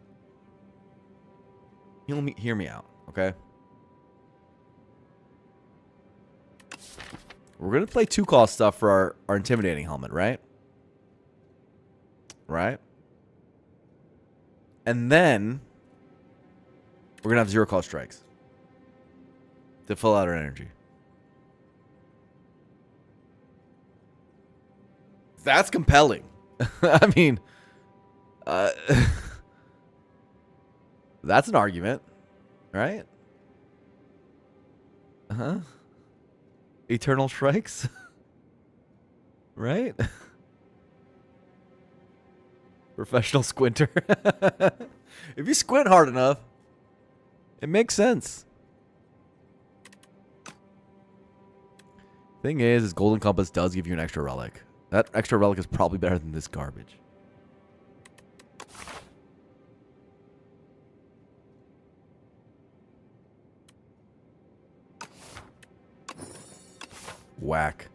Hear me out, okay? We're going to play 2-cost stuff for our intimidating helmet, right? Right? And then we're going to have 0-cost strikes to fill out our energy. That's compelling. I mean, that's an argument, right? Uh-huh. Eternal strikes, right? Professional squinter. If you squint hard enough, it makes sense. Thing is Golden Compass does give you an extra relic. That extra relic is probably better than this garbage. Whack.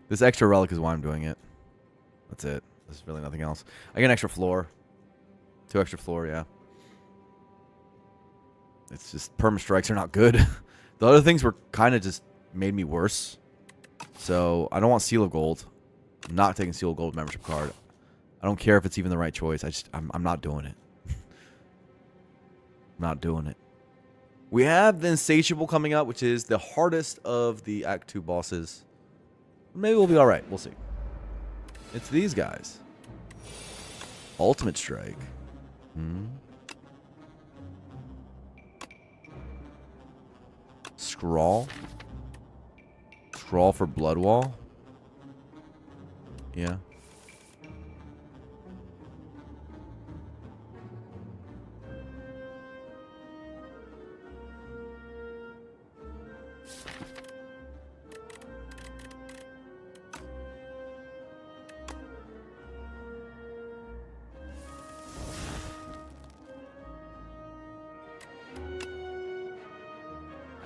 This extra relic is why I'm doing it. That's it. There's really nothing else. I get an extra floor. 2 extra floor, yeah. It's just perma strikes are not good. The other things were kind of just made me worse. So I don't want Seal of Gold. I'm not taking Seal of Gold membership card. I don't care if it's even the right choice. I'm not doing it. I'm not doing it. We have the Insatiable coming up, which is the hardest of the Act 2 bosses. Maybe we'll be alright. We'll see. It's these guys. Ultimate Strike. Scrawl. Scrawl for Blood Wall. Yeah.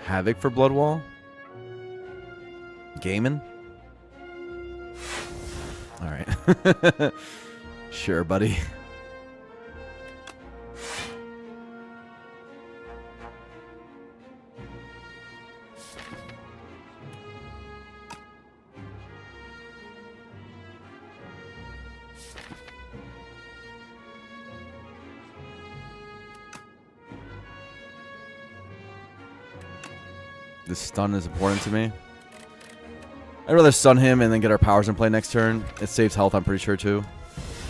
Havoc for Blood Wall. Gaiman. All right. Sure, buddy. This stun is important to me. I'd rather stun him and then get our powers in play next turn. It saves health, I'm pretty sure, too.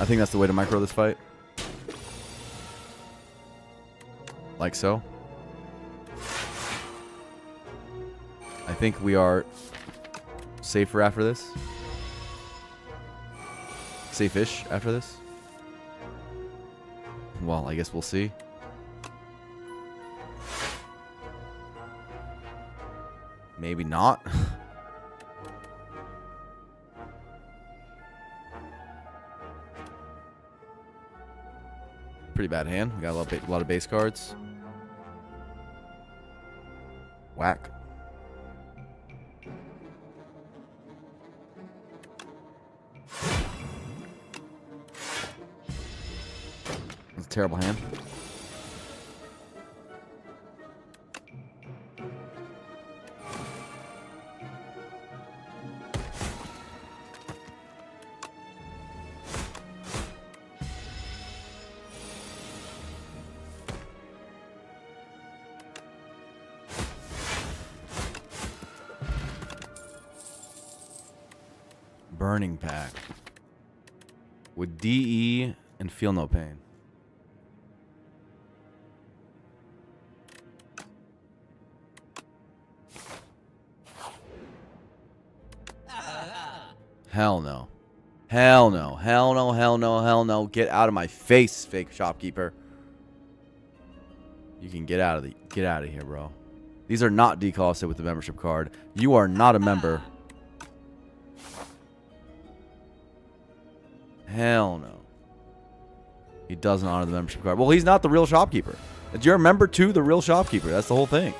I think that's the way to micro this fight. Like so. I think we are safer after this. Safe-ish after this. Well, I guess we'll see. Maybe not. Pretty bad hand. We got a lot of base cards. Whack. That's a terrible hand. Burning Pack. With DE and Feel No Pain. Hell no. Hell no. Hell no. Hell no. Hell no. Get out of my face, fake shopkeeper. You can get out of here, bro. These are not decosted with the membership card. You are not a member. Hell no. He doesn't honor the membership card. Well, he's not the real shopkeeper. You're a member to the real shopkeeper. That's the whole thing.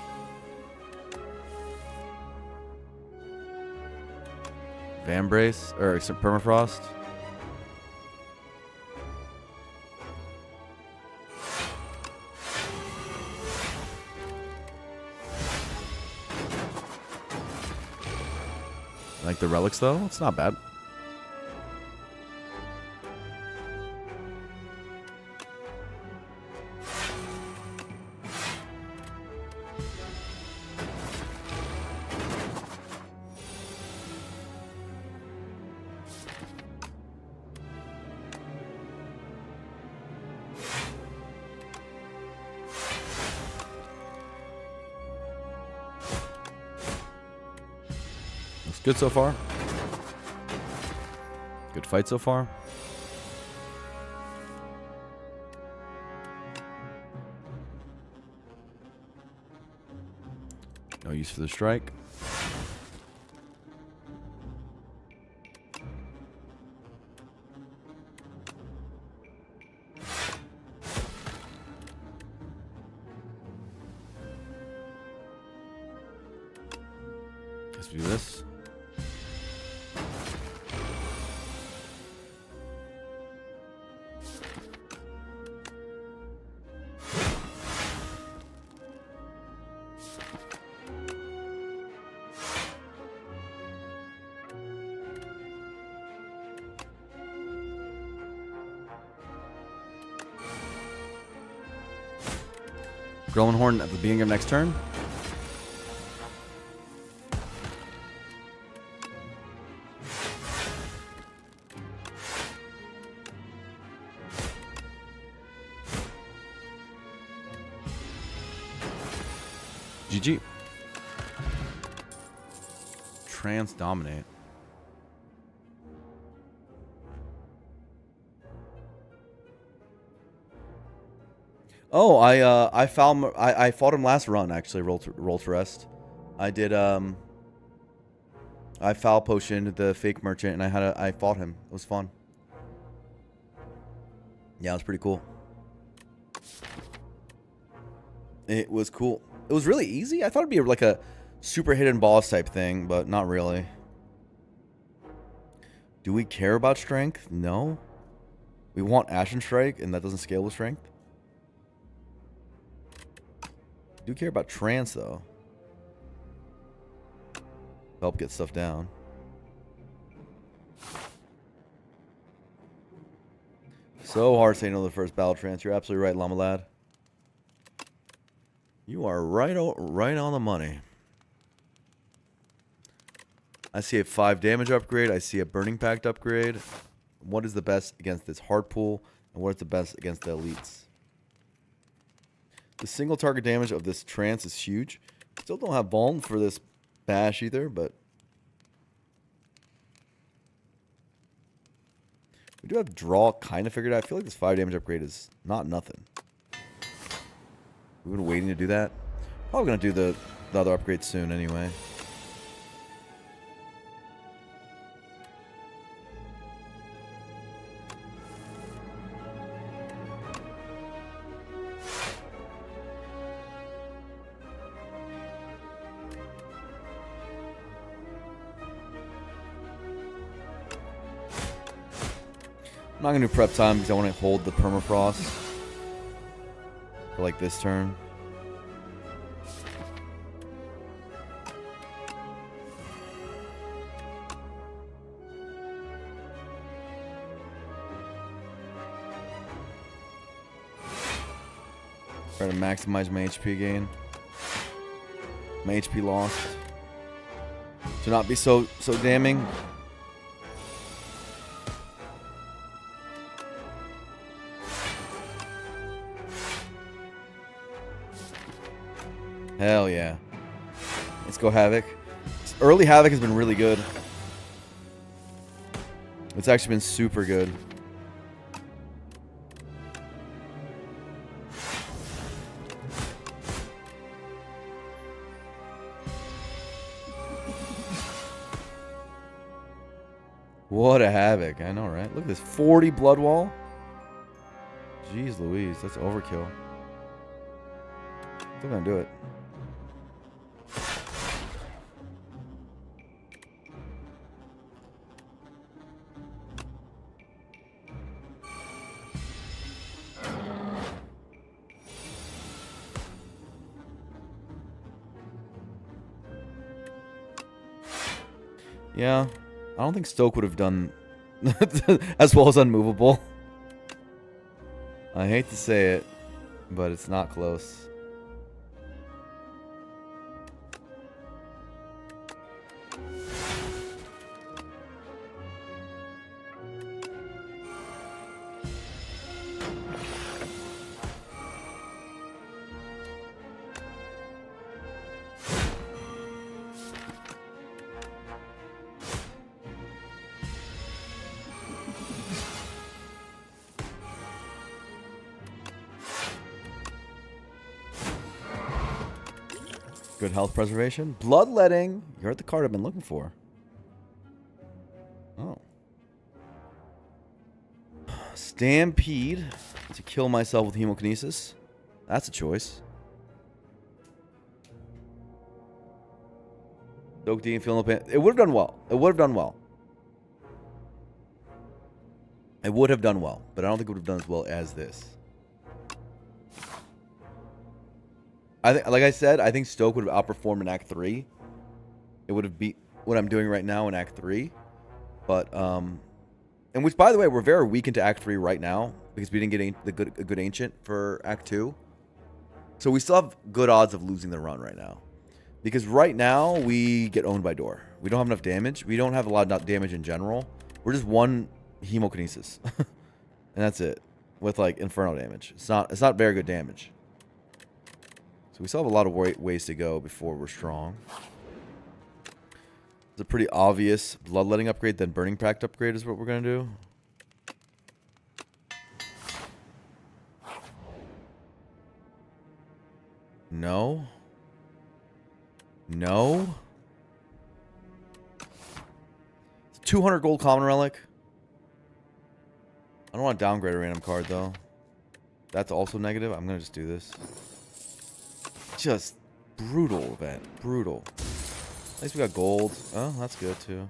Vambrace or Permafrost. Like the relics though? It's not bad. Good so far. Good fight so far. No use for the strike. Let's do this. Growling Horn at the beginning of next turn. GG. Trans dominate. Oh, I fought him last run actually. Roll to rest. I did I foul potioned the fake merchant and I fought him. It was fun. Yeah, it was pretty cool. It was cool. It was really easy. I thought it'd be like a super hidden boss type thing, but not really. Do we care about strength? No. We want Ashen Strike, and that doesn't scale with strength. Do care about trance though. Help get stuff down. So hard saying no to the first battle trance. You're absolutely right, Llama Lad. You are right on the money. I see a 5 damage upgrade. I see a Burning Pact upgrade. What is the best against this hard pool? And what is the best against the elites? The single target damage of this trance is huge. Still don't have Vuln for this bash either, but we do have draw kind of figured out. I feel like this 5 damage upgrade is not nothing. We've been waiting to do that. Probably going to do the other upgrade soon anyway. I'm not going to do prep time because I want to hold the permafrost for like this turn. Try to maximize my HP gain. My HP lost. To not be so damning. Hell yeah. Let's go Havoc. Early Havoc has been really good. It's actually been super good. What a Havoc. I know, right? Look at this. 40 blood wall. Jeez Louise. That's overkill. Still gonna do it. Yeah, I don't think Stoke would have done as well as Unmovable. I hate to say it, but it's not close. Good health preservation. Bloodletting. You're at the card I've been looking for. Oh. Stampede. To kill myself with hemokinesis. That's a choice. Stoke D and Feel No Pain. It would have done well. It would have done well. It would have done well, but I don't think it would have done as well as this. I think, like I said, I think Stoke would have outperformed in Act 3. It would have beat what I'm doing right now in Act 3. But, and which, by the way, we're very weak into Act 3 right now because we didn't get a good Ancient for Act 2. So we still have good odds of losing the run right now. Because right now, we get owned by Door. We don't have enough damage. We don't have a lot of damage in general. We're just one Hemokinesis. And that's it. With, like, Inferno damage. It's not very good damage. So we still have a lot of ways to go before we're strong. It's a pretty obvious Bloodletting upgrade, then Burning Pact upgrade is what we're going to do. No. No. It's 200 gold common relic. I don't want to downgrade a random card, though. That's also negative. I'm going to just do this. Just brutal event. Brutal. At least we got gold. Oh, that's good, too.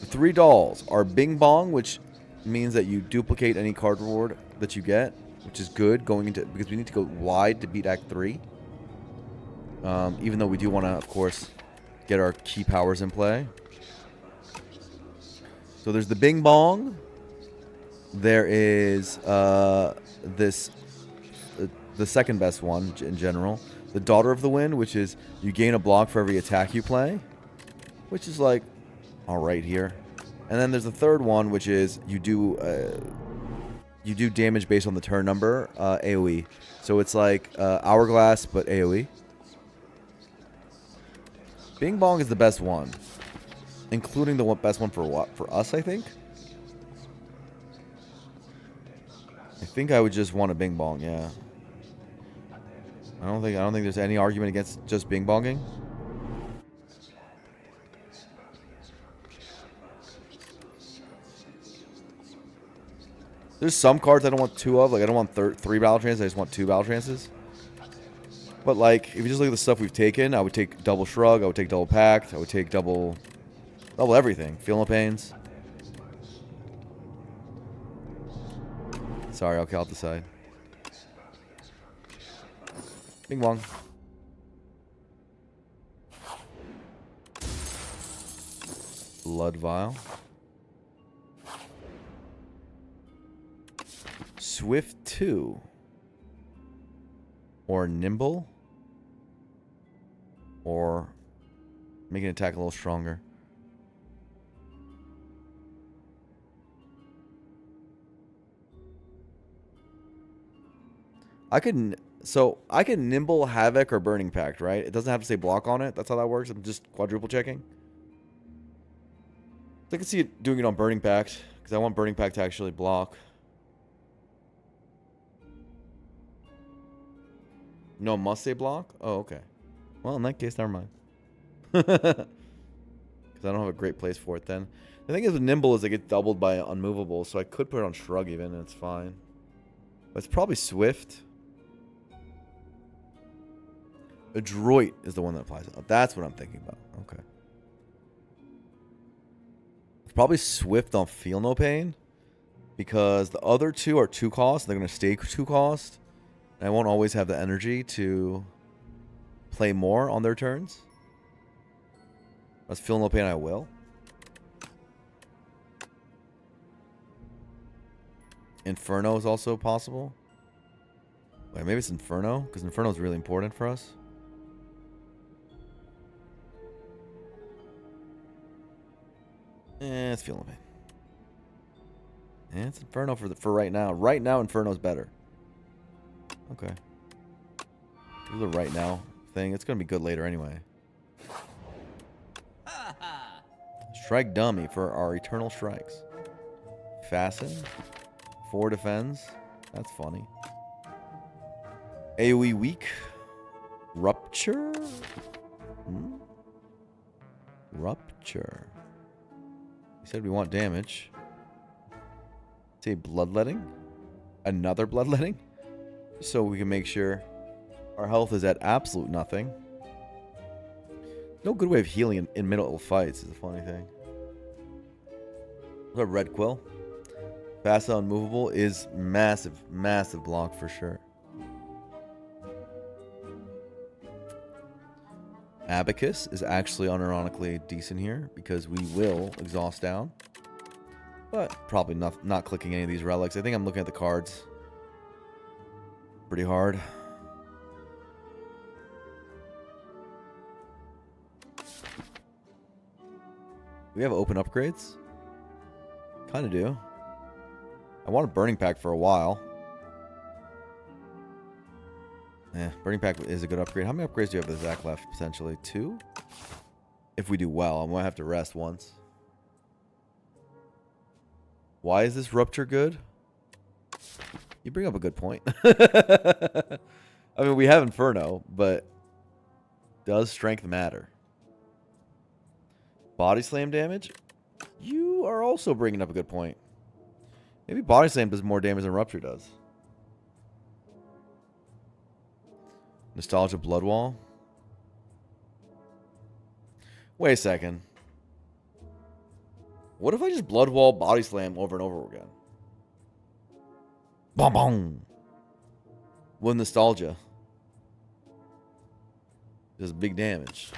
The 3 dolls are Bing Bong, which means that you duplicate any card reward that you get, which is good going into, because we need to go wide to beat Act 3. Even though we do want to, of course, get our key powers in play. So there's the Bing Bong. There is the second best one in general. The Daughter of the Wind, which is you gain a block for every attack you play. Which is like, alright here. And then there's the third one, which is you do damage based on the turn number, AoE. So it's like Hourglass, but AoE. Bing Bong is the best one. Including the best one for us, I think. I think I would just want a Bing Bong, yeah. I don't think there's any argument against just Bing Bonging. There's some cards I don't want 2 of. Like, I don't want 3 battle trances. I just want 2 battle trances. But, like, if you just look at the stuff we've taken, I would take double Shrug. I would take double Pact. I would take double everything. Feel No Pains. Sorry, okay, I'll decide. Bing Bong. Blood Vial. Swift 2. Or Nimble. Or make an attack a little stronger. I can Nimble, Havoc, or Burning Pact, right? It doesn't have to say block on it. That's how that works. I'm just quadruple checking. I can see it doing it on Burning Pact, because I want Burning Pact to actually block. No, must say block? Oh, okay. Well, in that case, never mind. Because I don't have a great place for it then. The thing is with Nimble is it gets doubled by Unmovable, so I could put it on Shrug even, and it's fine. But it's probably Swift. Adroit is the one that applies. Oh, that's what I'm thinking about. Okay. It's probably Swift on Feel No Pain. Because the other 2 are 2 cost. They're going to stay 2 cost. And I won't always have the energy to play more on their turns. That's Feel No Pain, I will. Inferno is also possible. Wait, maybe it's Inferno? Because Inferno is really important for us. It's Feel No Pain. It's Inferno for right now. Right now, Inferno's better. Okay. Do the right now thing. It's going to be good later anyway. Strike Dummy for our Eternal Strikes. Fasten. 4 defends. That's funny. AoE weak. Rupture? Rupture. We said we want damage. Say bloodletting? Another bloodletting? So we can make sure our health is at absolute nothing. No good way of healing in middle fights is a funny thing. A red quill. Fast and unmovable is massive, massive block for sure. Abacus is actually unironically decent here because we will exhaust down. But probably not clicking any of these relics. I think I'm looking at the cards pretty hard. We have open upgrades? Kind of do. I want a burning pack for a while. Yeah, burning pack is a good upgrade. How many upgrades do you have with Zach left? Potentially 2? If we do well, I'm going to have to rest once. Why is this rupture good? You bring up a good point. I mean, we have Inferno, but does strength matter? Body slam damage? You are also bringing up a good point. Maybe body slam does more damage than rupture does. Nostalgia blood wall? Wait a second. What if I just blood wall body slam over and over again? Boom, boom. With nostalgia. Does big damage.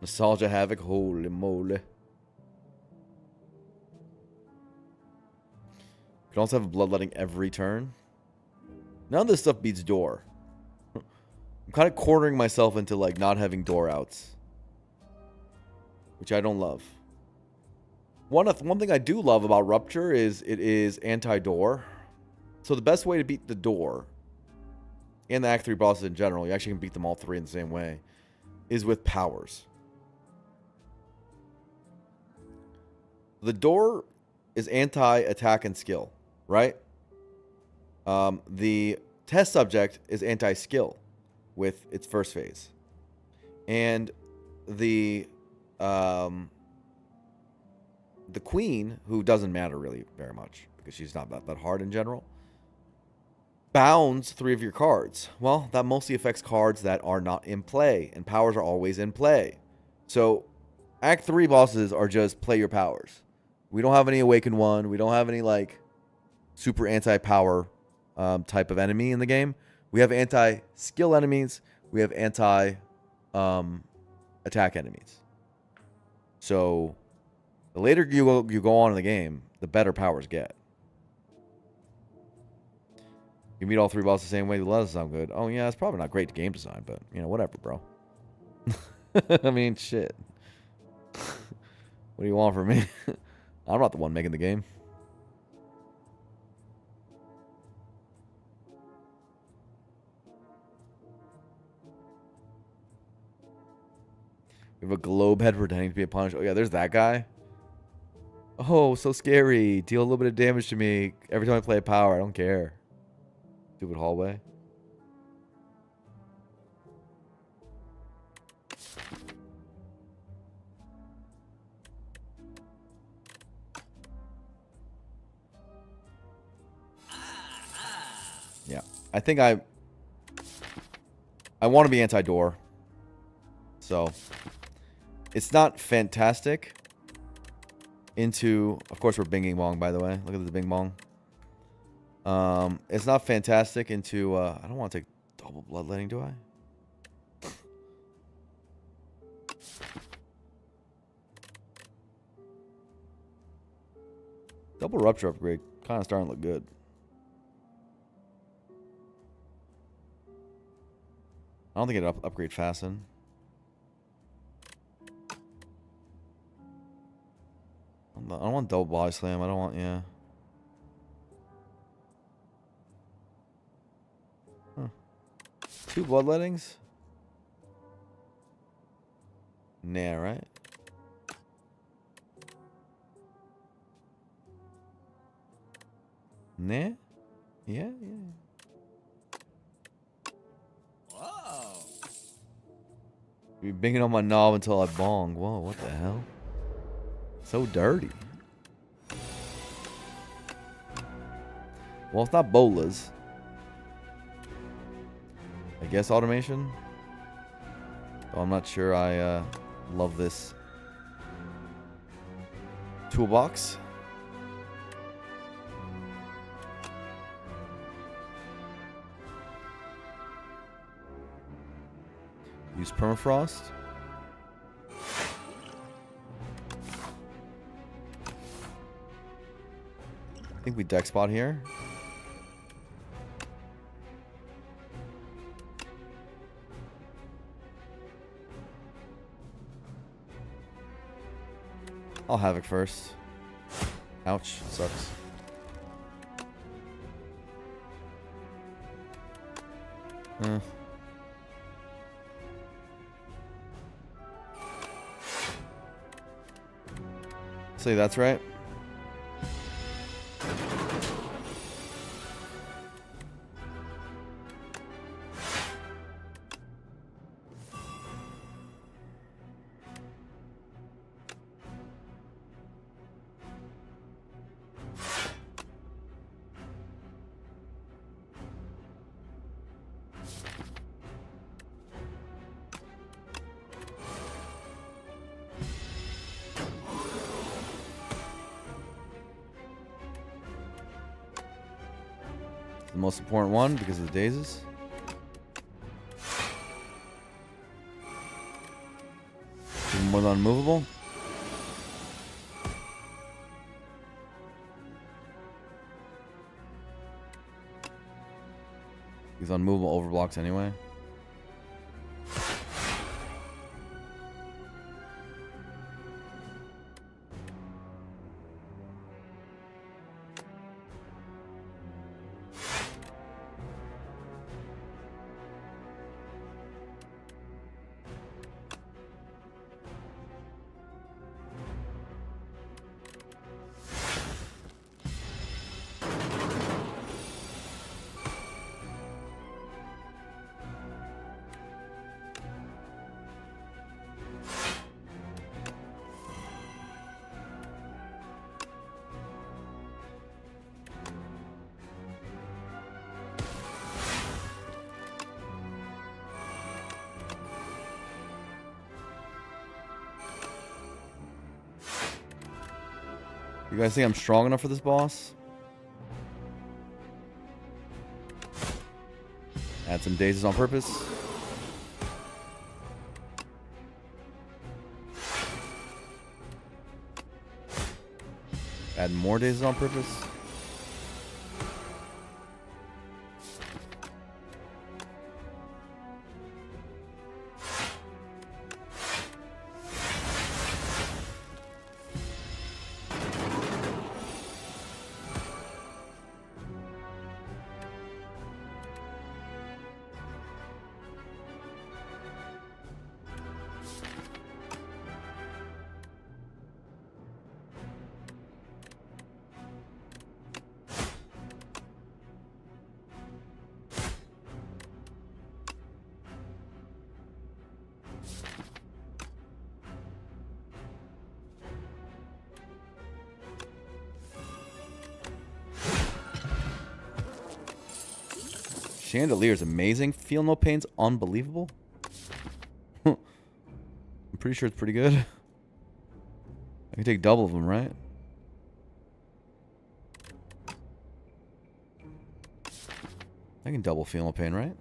Nostalgia havoc, holy moly. You can also have a bloodletting every turn. None of this stuff beats door. I'm kind of cornering myself into like not having door outs, which I don't love. One thing I do love about Rupture is it is anti-door. So the best way to beat the door, and the Act 3 bosses in general, you actually can beat them all three in the same way, is with powers. The door is anti-attack and skill, right? The test subject is anti-skill with its first phase. And the queen, who doesn't matter really very much because she's not that hard in general, bounds 3 of your cards. Well, that mostly affects cards that are not in play, and powers are always in play. So Act 3 bosses are just play your powers. We don't have any Awakened One. We don't have any like super anti-power type of enemy in the game. We have anti-skill enemies. We have anti-attack enemies. So the later you go on in the game, the better powers get. You meet all 3 bosses the same way. That doesn't sound good. Oh yeah, it's probably not great game design, but you know, whatever, bro. I mean, shit. What do you want from me? I'm not the one making the game. We have a globe head pretending to be a punch. Oh yeah, there's that guy. Oh, so scary. Deal a little bit of damage to me every time I play a power. I don't care. Stupid hallway. Yeah. I think I want to be anti-door. So it's not fantastic into, of course we're binging bong, by the way. Look at the bing bong. It's not fantastic into I don't want to take double bloodletting, do I? Double rupture upgrade kind of starting to look good. I don't think it upgrade fasten. I don't want double body slam. I don't want, yeah. Huh. 2 bloodlettings? Nah, right? Nah? Yeah, yeah. Be banging on my knob until I bong. Whoa, what the hell? So dirty. Well, it's not bolas. I guess automation. Though I'm not sure I love this toolbox. Use permafrost. I think we deck spot here. I'll Havoc first. Ouch, sucks. Say that's right. The most important one because of the dazes. Even more than unmovable. He's unmovable overblocks anyway. You guys think I'm strong enough for this boss? Add some dazes on purpose. Add more dazes on purpose. Chandelier is amazing. Feel no pain's unbelievable. I'm pretty sure it's pretty good. I can take double of them, right? I can double feel no pain, right?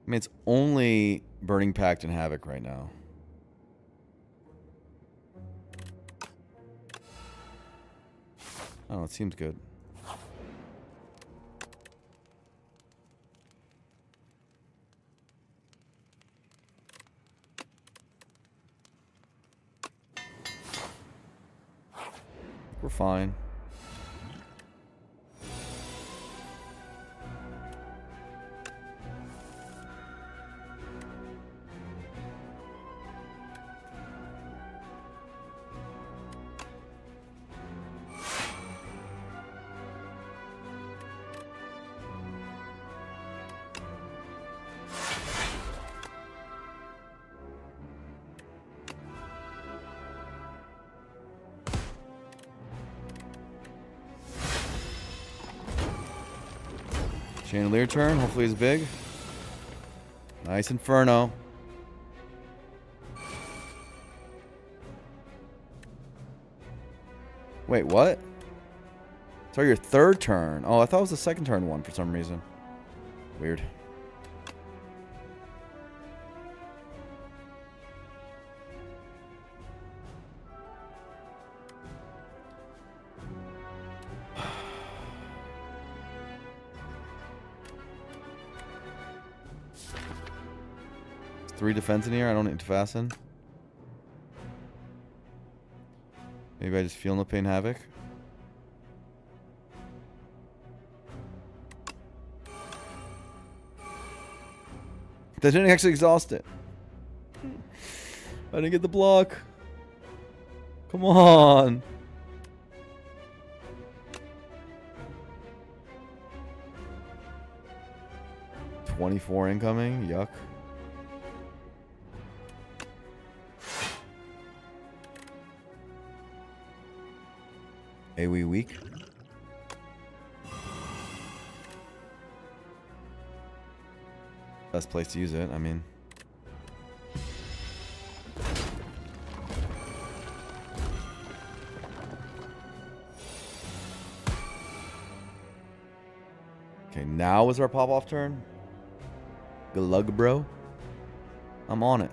I mean, it's only Burning Pact and Havoc right now. Oh, it seems good. We're fine. Chandelier turn. Hopefully it's big. Nice Inferno. Wait, what? Sorry, your third turn. Oh, I thought it was the second turn one for some reason. Weird. Three defense in here. I don't need to fasten. Maybe I just feel no pain havoc. That didn't actually exhaust it. I didn't get the block. Come on. $24 incoming. Yuck. AoE weak. Best place to use it, I mean. Okay, now is our pop-off turn. Glug, bro. I'm on it.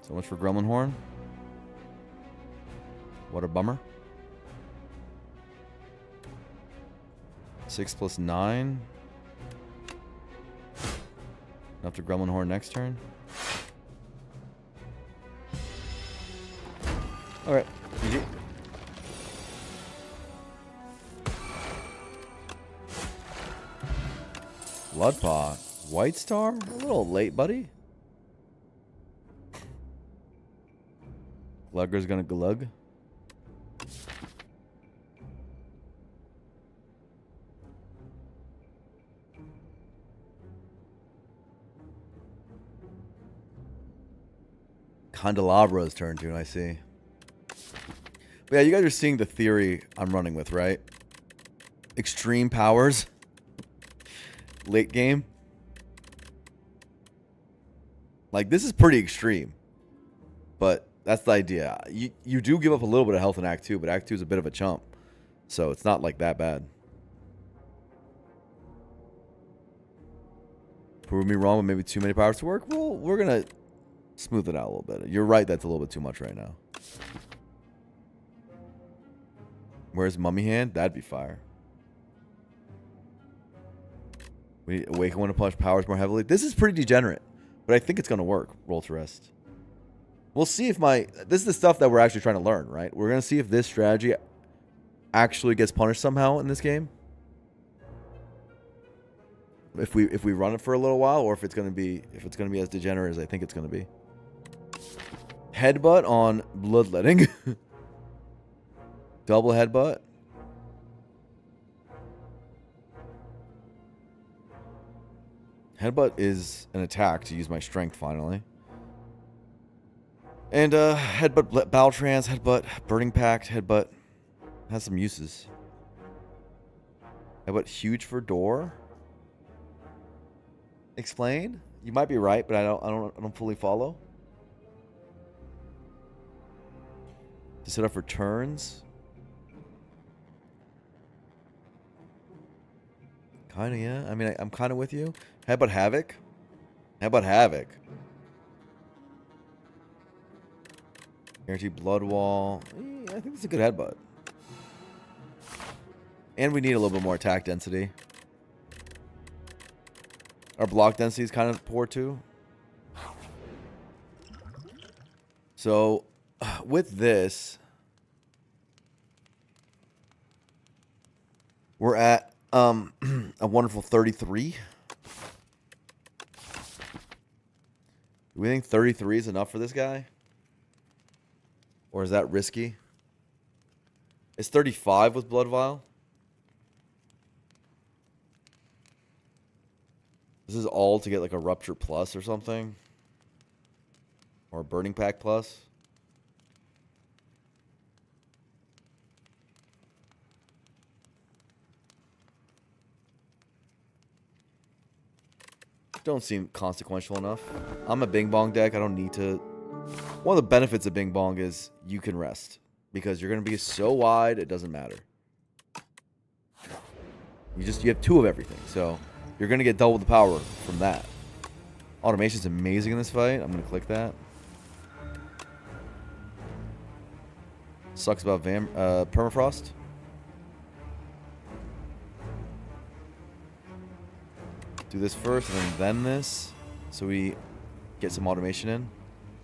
So much for Gremlin Horn. What a bummer. 6 plus 9. Enough to Gremlin Horn next turn. Alright, GG. Bloodpaw. White Star? A little late, buddy. Glugger's gonna glug. Candelabra's turn tune, I see. But yeah, you guys are seeing the theory I'm running with, right? Extreme powers. Late game. Like, this is pretty extreme. But that's the idea. You do give up a little bit of health in Act 2, but Act 2 is a bit of a chump. So it's not like that bad. Prove me wrong with maybe too many powers to work? Well, we're going to smooth it out a little bit. You're right, that's a little bit too much right now. Where's Mummy Hand? That'd be fire. We need Awaken when to punch powers more heavily. This is pretty degenerate, but I think it's going to work. Roll to rest. We'll see if this is the stuff that we're actually trying to learn, right? We're going to see if this strategy actually gets punished somehow in this game. If we run it for a little while, or if it's going to be as degenerate as I think it's going to be. Headbutt on bloodletting. Double headbutt. Headbutt is an attack to use my strength finally. And headbutt, battle trance, headbutt, burning pact, headbutt has some uses. Headbutt huge for door. Explain? You might be right, but I don't fully follow. To set up for turns. Kinda, yeah. I mean, I'm kind of with you. Headbutt havoc. Headbutt havoc. Guaranteed blood wall. I think it's a good headbutt. And we need a little bit more attack density. Our block density is kind of poor too. So, with this, we're at a wonderful 33. Do we think 33 is enough for this guy? Or is that risky? It's 35 with Blood Vial. This is all to get like a Rupture Plus or something. Or a Burning Pack Plus. Don't seem consequential enough. I'm a Bing Bong deck. I don't need to. One of the benefits of Bing Bong is you can rest. Because you're going to be so wide, it doesn't matter. You have 2 of everything. So you're going to get double the power from that. Automation's amazing in this fight. I'm going to click that. Sucks about Permafrost. Do this first and then this. So we get some automation in.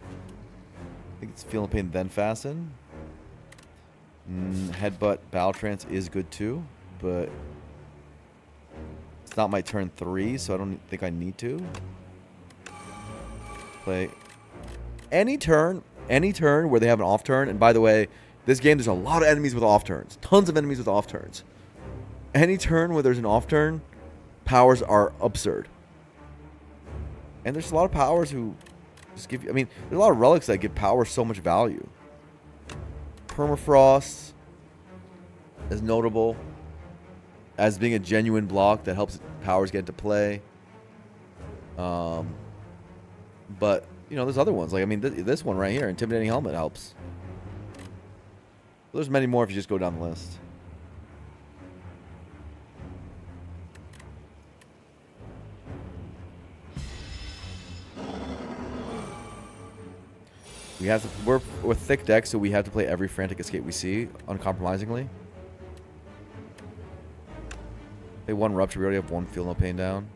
I think it's Feeling Pain, then Fasten. Headbutt Battle Trance is good too, but it's not my turn 3, so I don't think I need to. Play any turn where they have an off turn. And by the way, this game there's a lot of enemies with off turns. Tons of enemies with off turns. Any turn where there's an off turn, powers are absurd. And there's a lot of powers who just give you, I mean, there's a lot of relics that give power so much value. Permafrost is notable as being a genuine block that helps powers get into play. But, you know, there's other ones. Like, I mean, this one right here, Intimidating Helmet, helps. There's many more if you just go down the list. We have to, we're thick deck, so we have to play every Frantic Escape we see uncompromisingly. Play 1 Rupture. We already have 1 Feel No Pain down.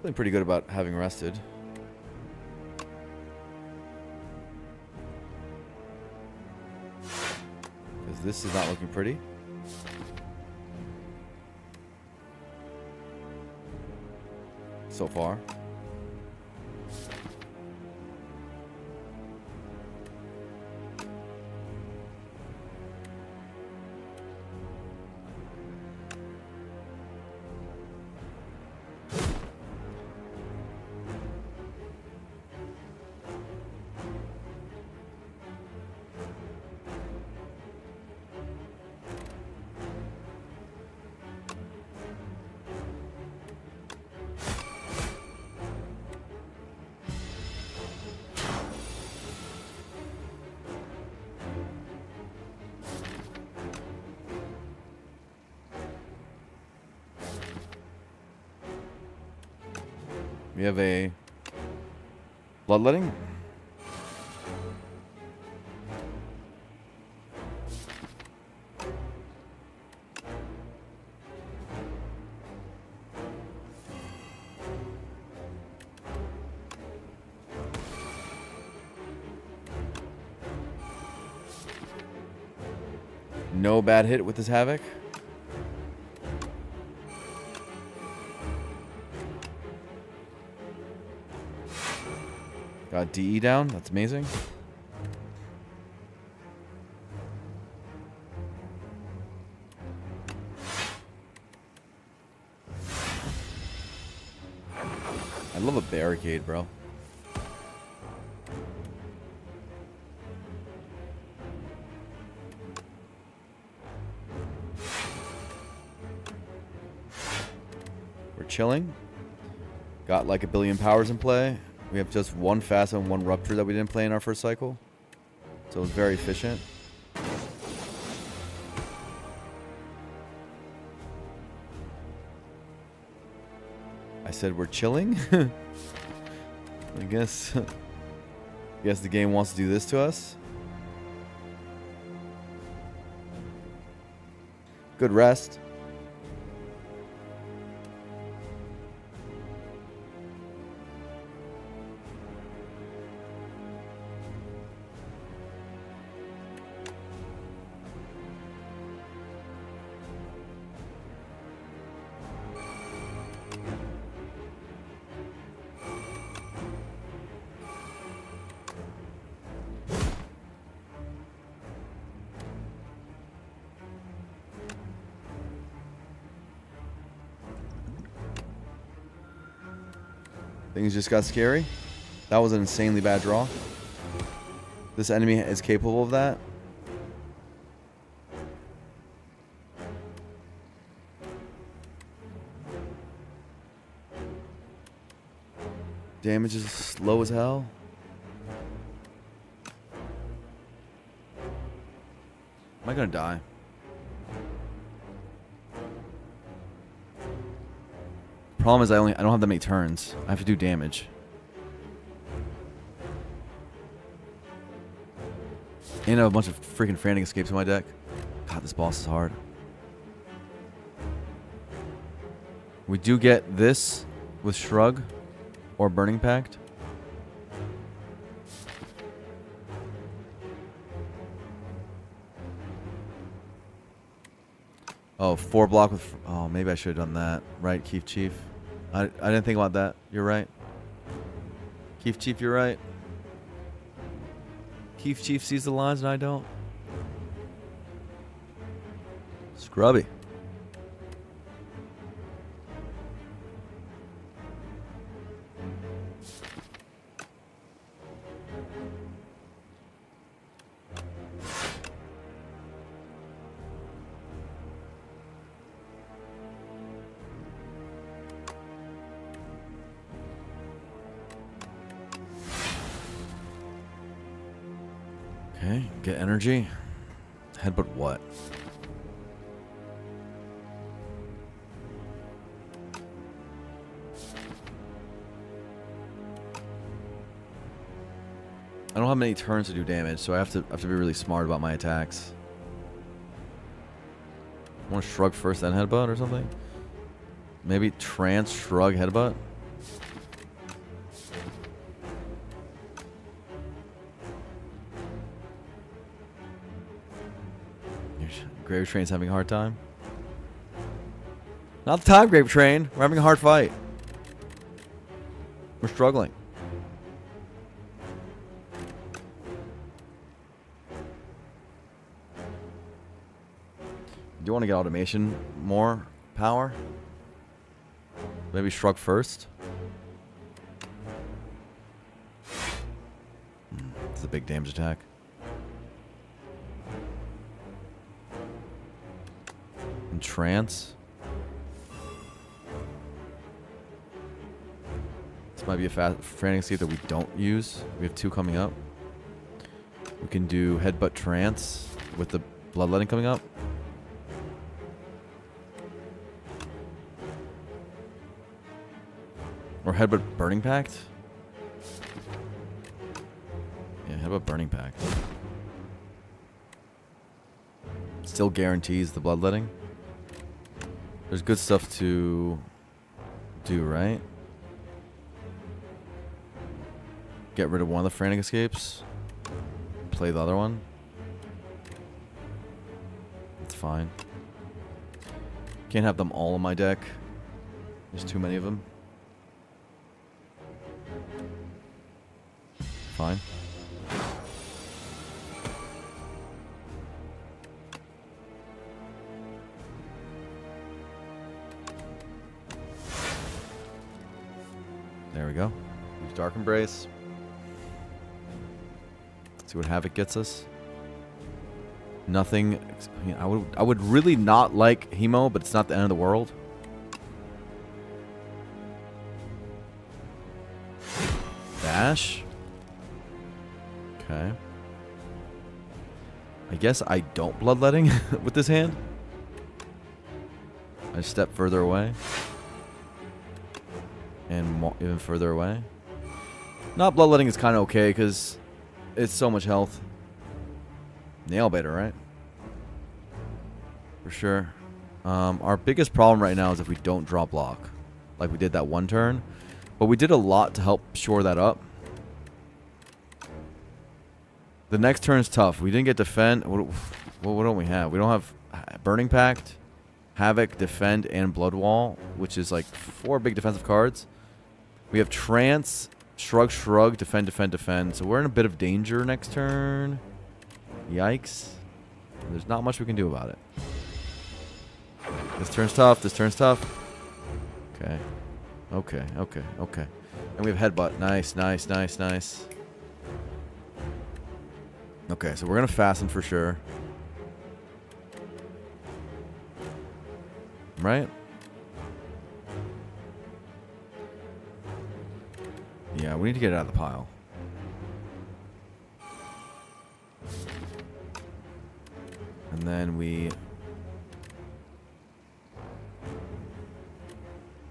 Feeling pretty good about having rested. Because this is not looking pretty. So far. We have a Bloodletting. No bad hit with this Havoc. Got DE down. That's amazing. I love a barricade, bro. We're chilling. Got like a billion powers in play. We have just 1 fast and 1 rupture that we didn't play in our first cycle. So it was very efficient. I said we're chilling. I guess the game wants to do this to us. Good rest. Things just got scary. That was an insanely bad draw. This enemy is capable of that. Damage is low as hell. Am I gonna die? Problem is I don't have that many turns. I have to do damage. And I have a bunch of freaking frantic escapes in my deck. God, this boss is hard. We do get this with Shrug or Burning Pact. Oh, 4 block with... Oh, maybe I should have done that. Right, Keef Chief. I didn't think about that. You're right. Keef Chief, you're right. Keef Chief sees the lines and I don't. Scrubby. Okay, get energy. Headbutt what? I don't have many turns to do damage, so I have to be really smart about my attacks. I want to shrug first, then headbutt or something. Maybe trance, shrug, headbutt. Grave Train's having a hard time. Not the time, Grave Train. We're having a hard fight. We're struggling. Do you want to get automation more power? Maybe Shrug first. It's a big damage attack. And trance. This might be a frantic escape that we don't use. We have 2 coming up. We can do headbutt trance with the bloodletting coming up. Or headbutt burning pact. Yeah, headbutt burning pact. Still guarantees the bloodletting. There's good stuff to do, right? Get rid of one of the frantic escapes. Play the other one. It's fine. Can't have them all in my deck. There's too many of them. Fine. There we go. Use Dark Embrace. See what Havoc gets us. Nothing. I would really not like Hemo, but it's not the end of the world. Dash. Okay. I guess I don't bloodletting with this hand. I step further away. And even further away. Not bloodletting is kind of okay because it's so much health. Nail biter, right? For sure. Our biggest problem right now is if we don't draw block. Like we did that one turn. But we did a lot to help shore that up. The next turn is tough. We didn't get defend. What don't we have? We don't have Burning Pact, Havoc, Defend, and Blood Wall, which is like 4 big defensive cards. We have Trance, Shrug, Shrug, Defend, Defend, Defend. So we're in a bit of danger next turn. Yikes. There's not much we can do about it. This turn's tough. This turn's tough. Okay. Okay. Okay. Okay. And we have headbutt. Nice, nice, nice, nice. Okay, so we're going to fasten for sure. Right? Yeah, we need to get it out of the pile. And then we...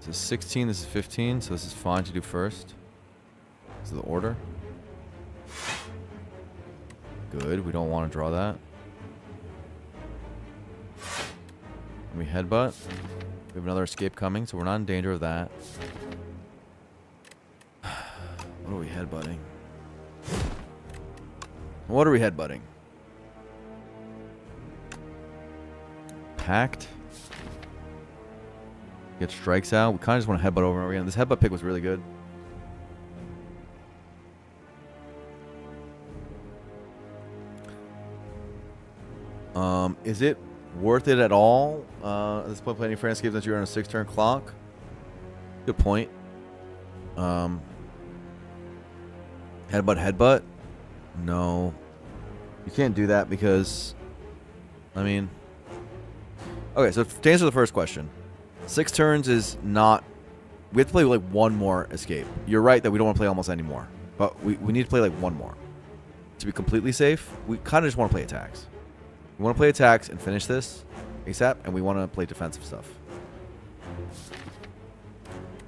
This is 16, this is 15, so this is fine to do first. This is the order. Good, we don't want to draw that. And we headbutt. We have another escape coming, so we're not in danger of that. What are we headbutting? What are we headbutting? Pact. Get strikes out. We kind of just want to headbutt over and over again. This headbutt pick was really good. Is it worth it at all? At this point, playing Friendscape that you're on a 6-turn clock? Good point. Headbutt, headbutt? No. You can't do that because... I mean... Okay, so to answer the first question. 6 turns is not... We have to play like one more escape. You're right that we don't want to play almost any more. But we need to play like one more. To be completely safe, we kind of just want to play attacks. We want to play attacks and finish this ASAP, and we want to play defensive stuff.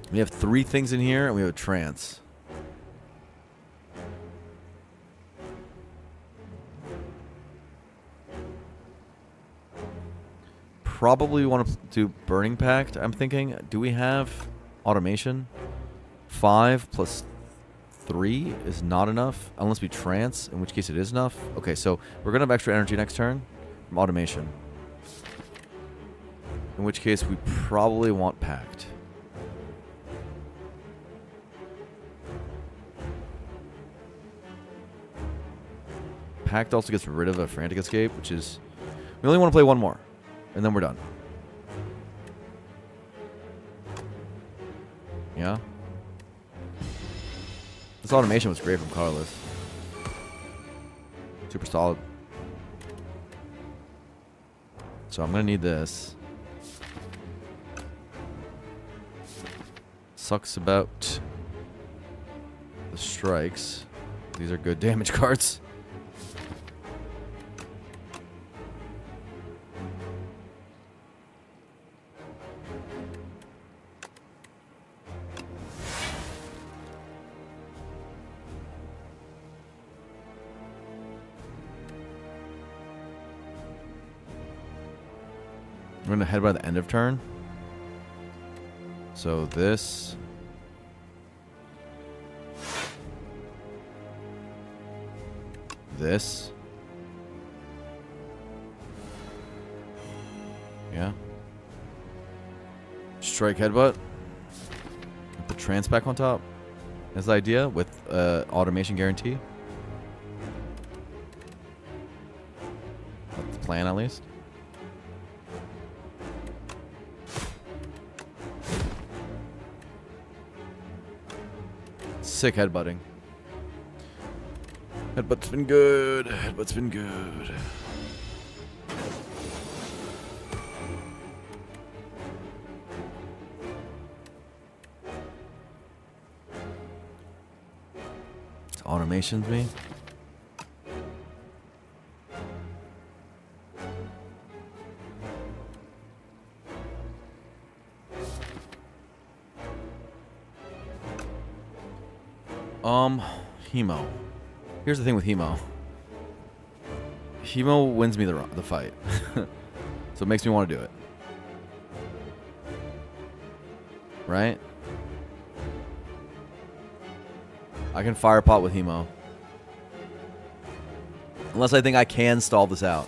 We have 3 things in here, and we have a trance. Probably want to do Burning Pact, I'm thinking. Do we have automation? 5 plus 3 is not enough, unless we trance, in which case it is enough. Okay, so we're going to have extra energy next turn from automation. In which case we probably want Pact. Pact also gets rid of a Frantic Escape, which is... We only want to play one more, and then we're done. Yeah? This automation was great from Carlos. Super solid. So I'm going to need this. Sucks about the strikes. These are good damage cards. I'm going to head by the end of turn. So this. This. Yeah. Strike headbutt. Put trance back on top. That's the idea with automation guarantee. That's the plan at least. Sick headbutting. Headbutt's been good. Headbutt's been good. It's automation's me. Hemo. Here's the thing with Hemo. Hemo wins me the fight. So it makes me want to do it. Right? I can fire pot with Hemo. Unless I think I can stall this out.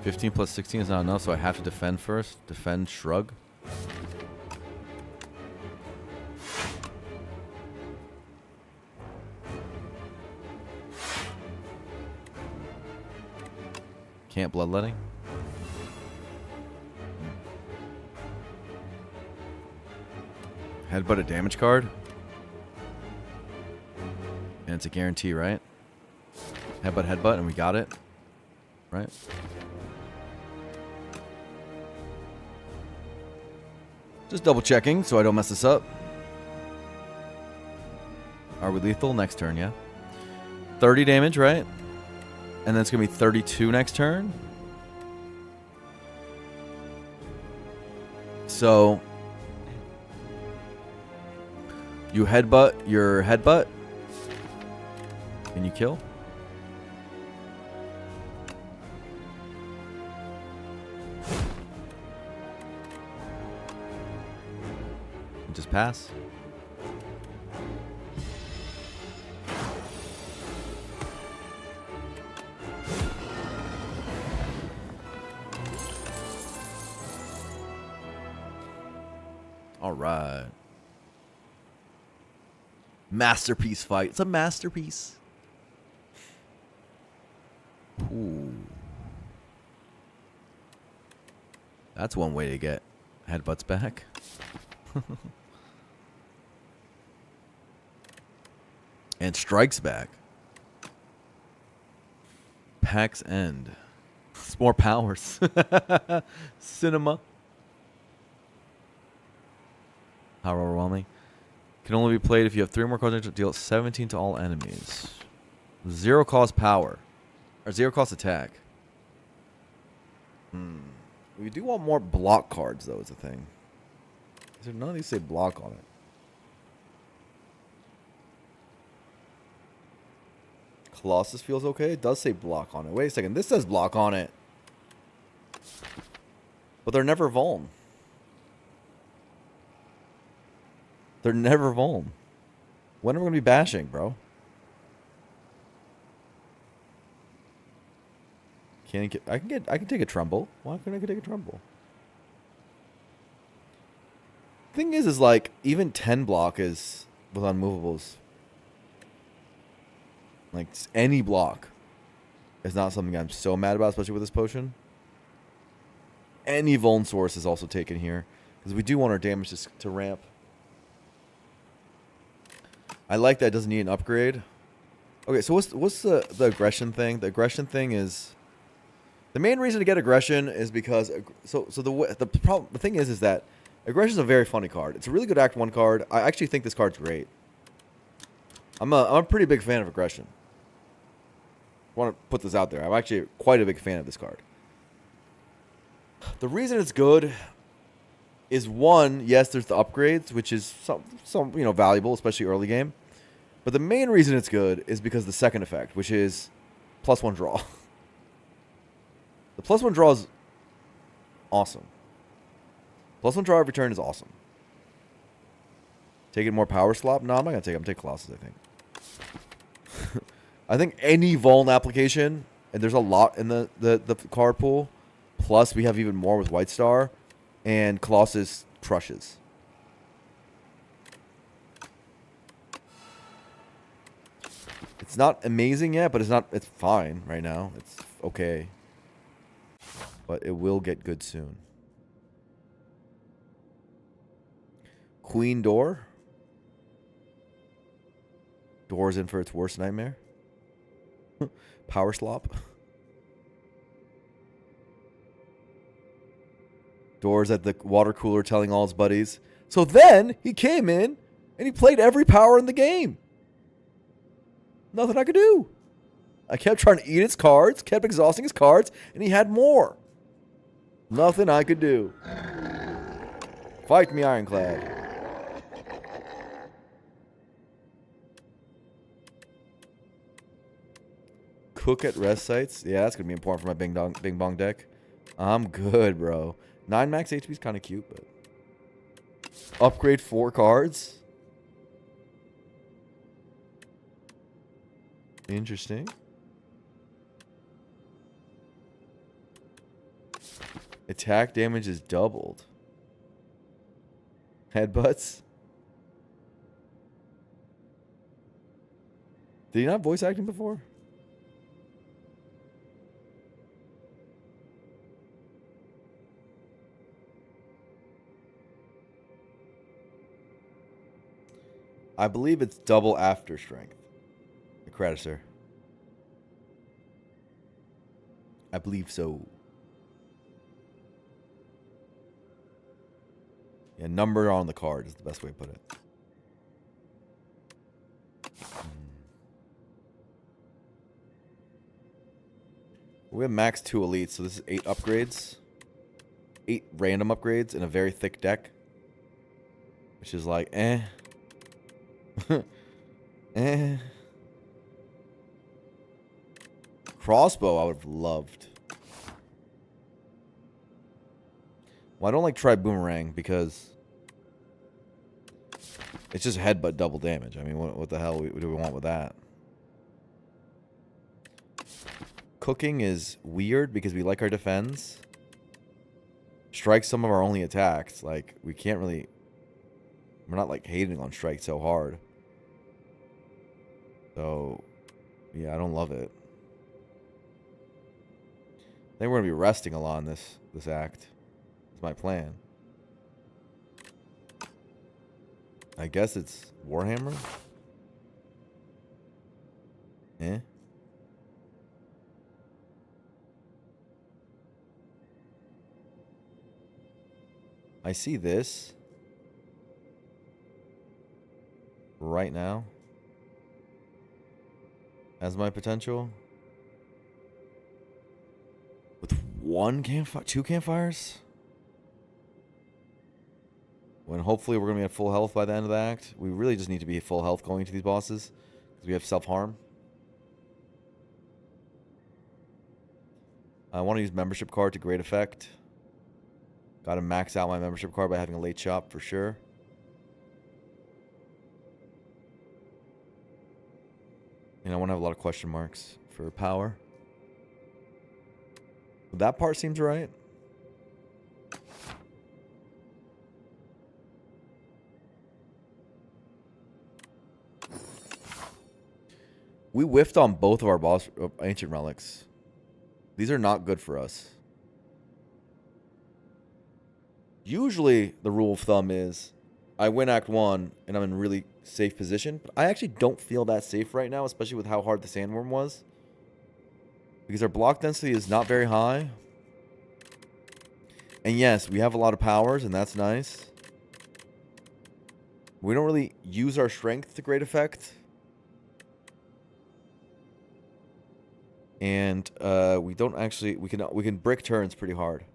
$15 plus 16 is not enough, so I have to defend first. Defend, shrug. Can't bloodletting. Headbutt a damage card. And it's a guarantee, right? Headbutt, headbutt, and we got it. Right? Just double checking so I don't mess this up. Are we lethal? Next turn, yeah. 30 damage, right? And then it's going to be 32 next turn. So you headbutt your headbutt and you kill. And just pass. All right. Masterpiece fight. It's a masterpiece. Ooh. That's one way to get headbutts back. And strikes back. Pack's end. It's more powers. Cinema. How overwhelming. Can only be played if you have 3 or more cards to deal 17 to all enemies. 0 cost power. Or 0 cost attack. We do want more block cards, though, is the thing. Is there none of these say block on it? Colossus feels okay. It does say block on it. Wait a second. This says block on it. But they're never vuln. They're never vuln. When are we going to be bashing, bro? I can take a tremble. Why couldn't I take a tremble? Thing is like even 10 block is with unmovables. Like any block is not something I'm so mad about, especially with this potion. Any vuln source is also taken here because we do want our damage to ramp. I like that it doesn't need an upgrade. Okay, so what's the aggression thing? The aggression thing is the main reason to get aggression is because the thing is that aggression is a very funny card. It's a really good Act 1 card. I actually think this card's great. I'm a pretty big fan of aggression. I want to put this out there. I'm actually quite a big fan of this card. The reason it's good is one, yes, there's the upgrades, which is some valuable, especially early game. But the main reason it's good is because of the second effect, which is +1 draw. The +1 draw is awesome. +1 draw every turn is awesome. Taking more power slop? No, I'm not gonna take. I'm gonna take Colossus, I think. I think any vuln application, and there's a lot in the card pool. Plus, we have even more with White Star, and Colossus crushes. It's not amazing yet, but it's fine right now. It's okay. But it will get good soon. Queen Door. Door's in for its worst nightmare. Power slop. Door's at the water cooler telling all his buddies. So then he came in and he played every power in the game. Nothing I could do. I kept trying to eat his cards, kept exhausting his cards, and he had more. Nothing I could do. Fight me, Ironclad. Cook at rest sites. Yeah, that's going to be important for my Bing Bong deck. I'm good, bro. 9 max HP is kind of cute, but... Upgrade 4 cards? Interesting. Attack damage is doubled. Headbutts? Did he not voice acting before? I believe it's double after strength. The Creditor. I believe so. Yeah, number on the card is the best way to put it. We have max 2 elites, so this is 8 upgrades. 8 random upgrades in a very thick deck. Which is like, eh. Eh. Crossbow I would have loved. Well, I don't like try boomerang because it's just headbutt double damage. I mean, what the hell do we want with that? Cooking is weird because we like our defense. Strike's some of our only attacks. Like, we can't really... We're not, like, hating on strike so hard. So, yeah, I don't love it. I think we're going to be resting a lot in this act. That's my plan. I guess it's Warhammer? Eh? I see this right now as my potential. With 1 campfire, 2 campfires? When hopefully we're going to be at full health by the end of the act. We really just need to be at full health going into these bosses because we have self-harm. I want to use membership card to great effect. Got to max out my membership card by having a late shop for sure. And I want to have a lot of question marks for power. That part seems right. We whiffed on both of our boss ancient relics. These are not good for us. Usually, the rule of thumb is I win Act 1 and I'm in really safe position. But I actually don't feel that safe right now, especially with how hard the sandworm was. Because our block density is not very high. And yes, we have a lot of powers, and that's nice. We don't really use our strength to great effect. And we don't actually... We can brick turns pretty hard.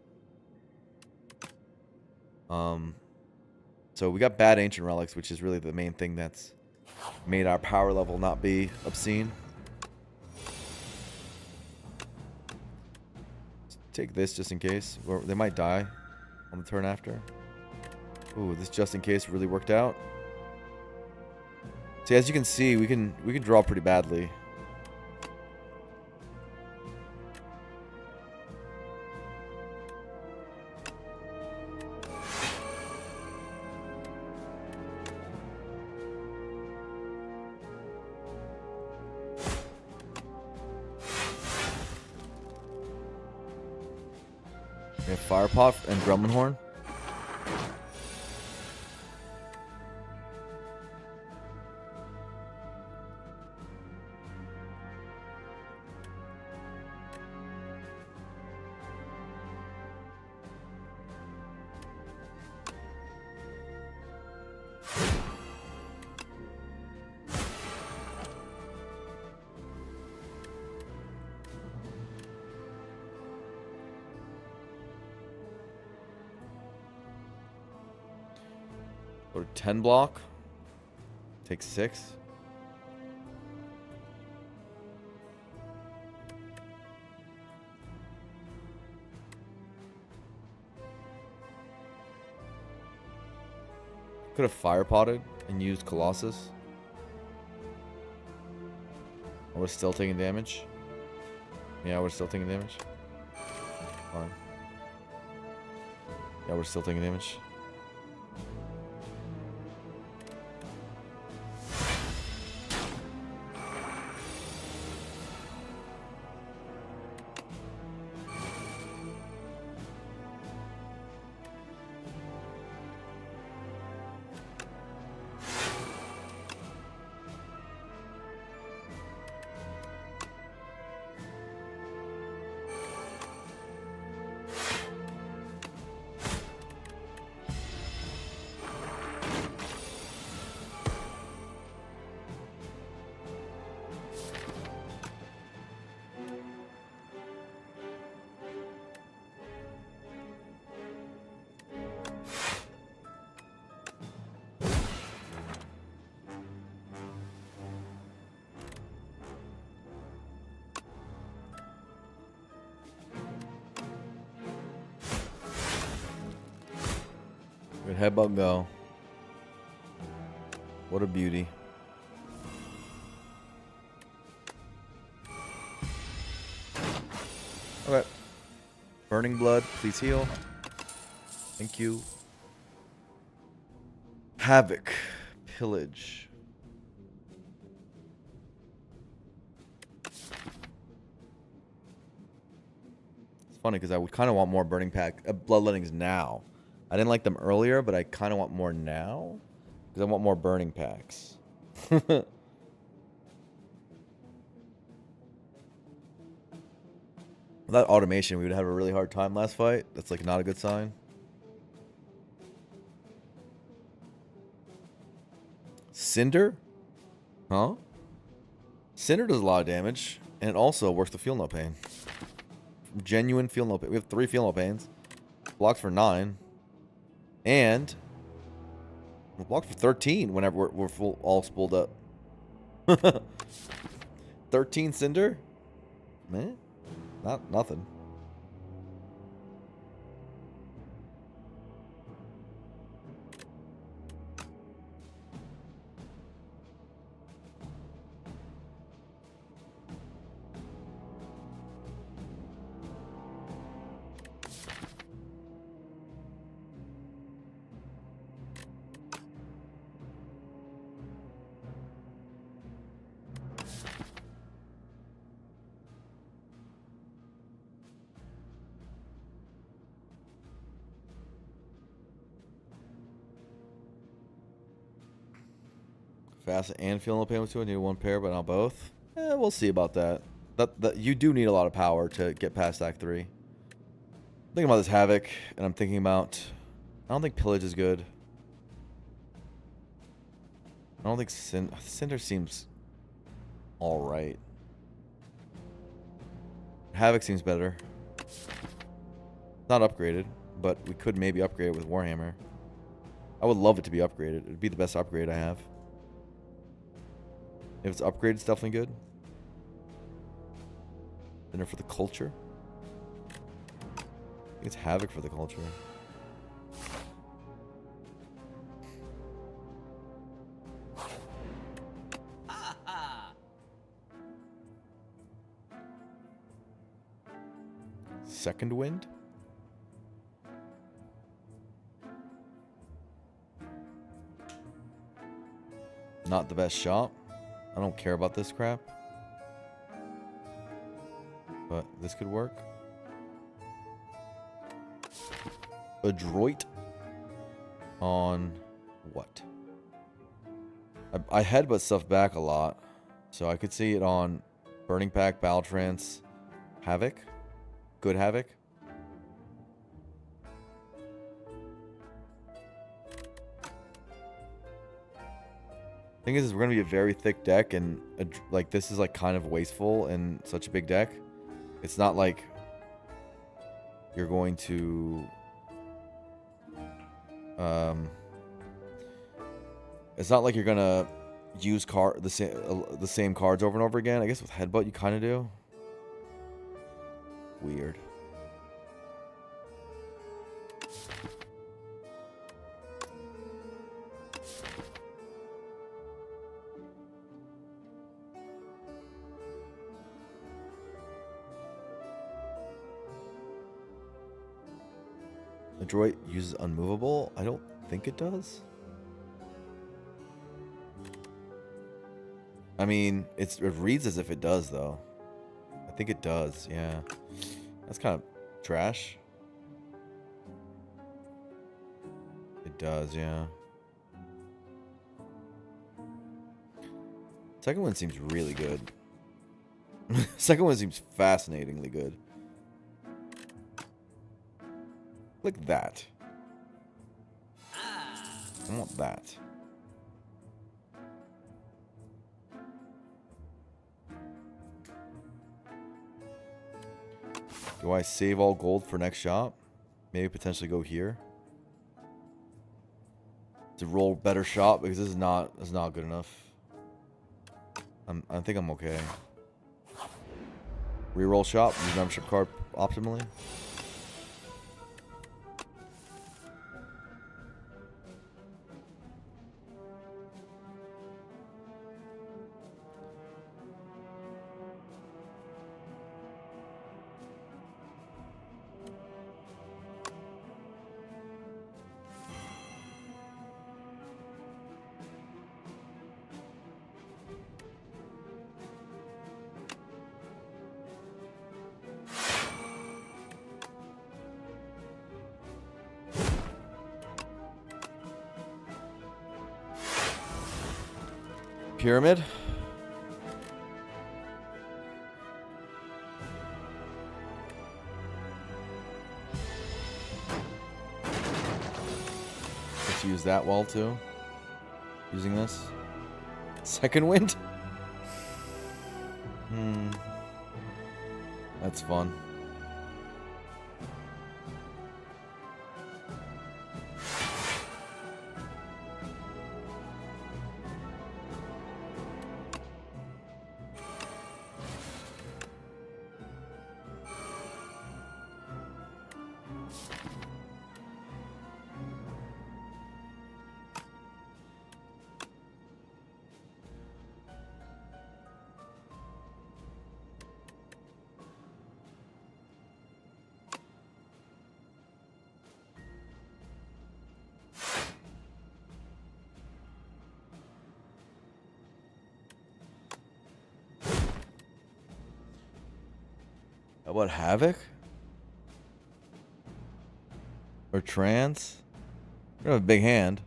So we got bad ancient relics, which is really the main thing that's made our power level not be obscene. Let's take this just in case. They might die on the turn after. Ooh, this just in case really worked out. See, as you can see, we can draw pretty badly. We have Fire Pot and Gremlin Horn. Go to 10 block. Take 6. Could have fire potted and used Colossus. I was still taking damage. Yeah, we're still taking damage. Fine. Yeah, we're still taking damage. Good headbutt go. What a beauty. Okay. Burning blood, please heal. Thank you. Havoc. Pillage. It's funny because I would kind of want more burning pack bloodlettings now. I didn't like them earlier, but I kind of want more now because I want more burning packs. Without automation, we would have a really hard time last fight. That's like not a good sign. Cinder? Huh? Cinder does a lot of damage, and it also works to feel no pain. Genuine feel no pain. We have 3 feel no pains. Blocks for 9. And we're blocked for 13 whenever we're full, all spooled up. 13 Cinder? Man, nothing. Fast and feel no pain with 2. I need 1 pair, but not both. We'll see about that. That you do need a lot of power to get past Act 3. I'm thinking about this Havoc, and I'm thinking about... I don't think Pillage is good. I don't think Cinder seems alright. Havoc seems better. Not upgraded, but we could maybe upgrade it with Warhammer. I would love it to be upgraded. It would be the best upgrade I have. If it's upgraded, it's definitely good. Dinner for the culture. I think it's Havoc for the culture. Second Wind. Not the best shot. I don't care about this crap. But this could work. Adroit on what? I headbutt stuff back a lot. So I could see it on Burning Pack, Battle Trance, Havoc. Good Havoc. Thing is we're gonna be a very thick deck, and like this is like kind of wasteful in such a big deck. It's not like you're going to it's not like you're gonna use the same cards over and over again. I guess with Headbutt you kind of do. Weird. Adroit uses unmovable? I don't think it does. I mean, it reads as if it does, though. I think it does, yeah. That's kind of trash. It does, yeah. Second one seems really good. Second one seems fascinatingly good. Like that. I want that. Do I save all gold for next shop? Maybe potentially go here. To roll better shop because this is not good enough. I think I'm okay. Reroll shop, use membership card optimally. pyramid. Let's use that wall too. Using this. Second wind? That's fun. How about Havoc? Or Trance? I don't have a big hand.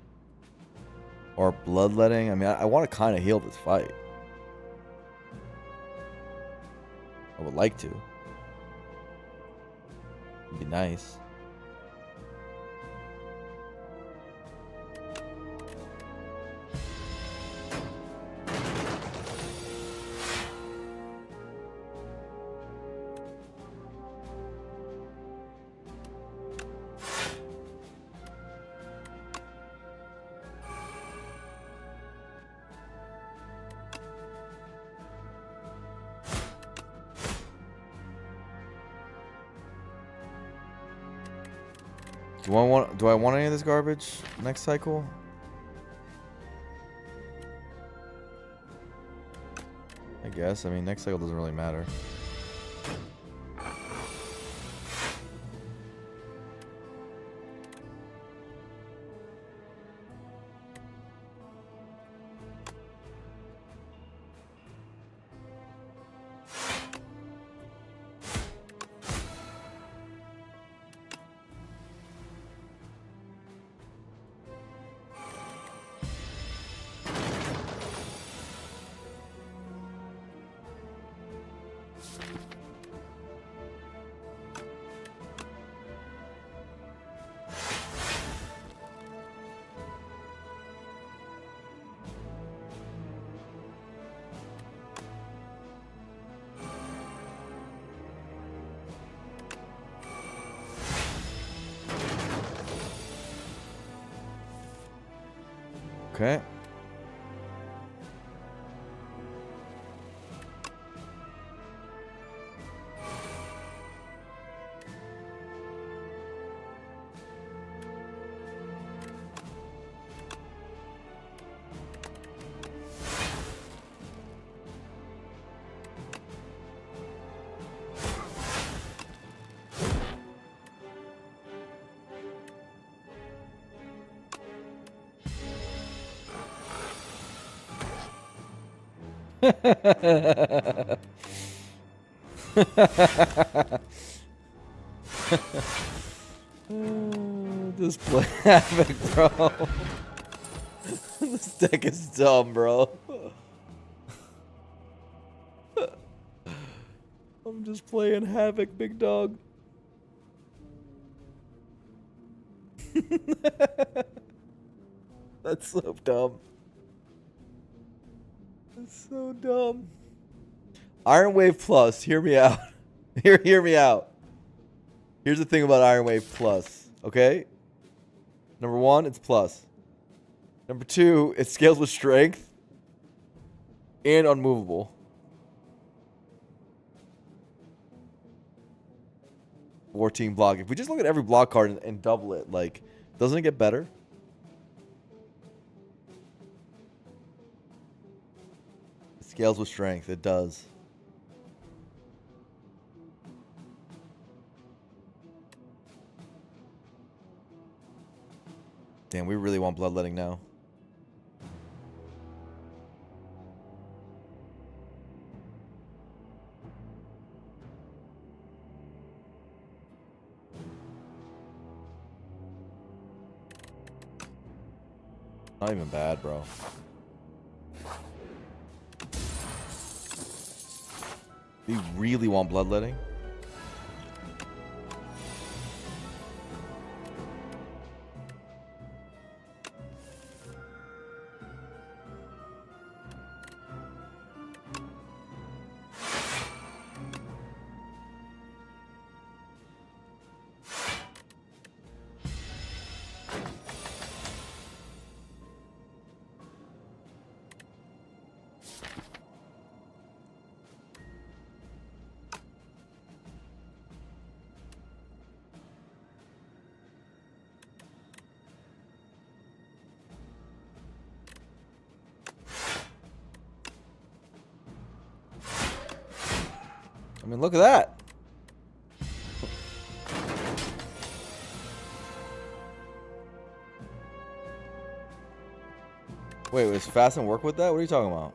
Or Bloodletting. I mean, I want to kind of heal this fight. I would like to. It'd be nice. Do I want any of this garbage next cycle? I guess. I mean, next cycle doesn't really matter. Okay. Just play Havoc, bro. This deck is dumb, bro. I'm just playing Havoc, big dog. That's so dumb. That's so dumb. Iron Wave Plus, hear me out. Hear me out. Here's the thing about Iron Wave Plus, okay? Number one, it's plus. Number two, it scales with strength and unmovable. 14 block. If we just look at every block card and double it, like, doesn't it get better? It scales with strength. It does. Damn, we really want Bloodletting now. Not even bad, bro. You really want bloodletting? I mean, look at that. Wait, does Fasten work with that? What are you talking about?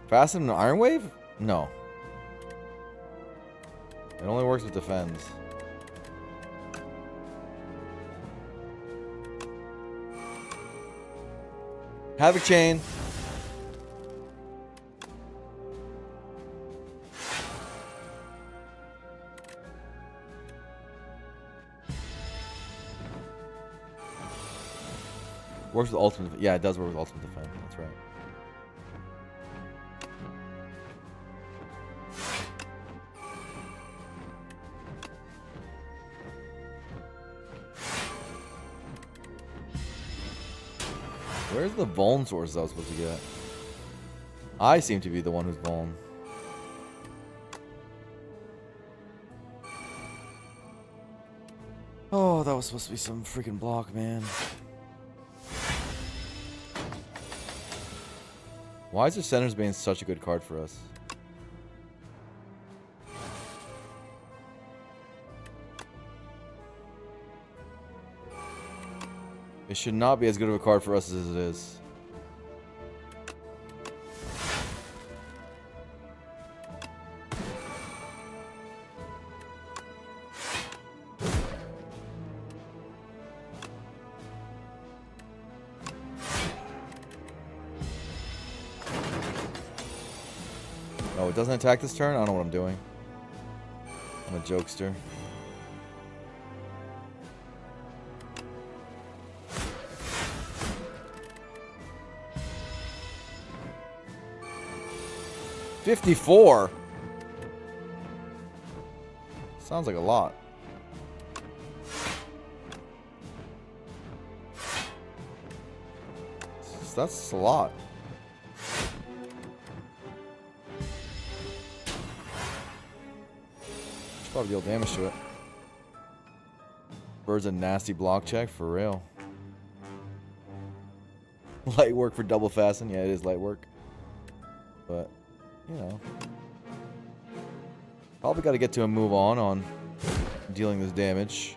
Fasten and Iron Wave? No. It only works with Defends. Havoc Chain. Works with Ultimate. Yeah, it does work with Ultimate Defense. That's right. Where's the Vuln source I was supposed to get? I seem to be the one who's Vuln. Oh, that was supposed to be some freaking block, man. Why is the Center's Bane such a good card for us? It should not be as good of a card for us as it is. Oh, it doesn't attack this turn? I don't know what I'm doing. I'm a jokester. $54? Sounds like a lot. That's a lot. Should probably deal damage to it. Bird's a nasty block check, for real. Light work for double fasten. Yeah, it is light work. But, you know. Probably got to get to a move on dealing this damage.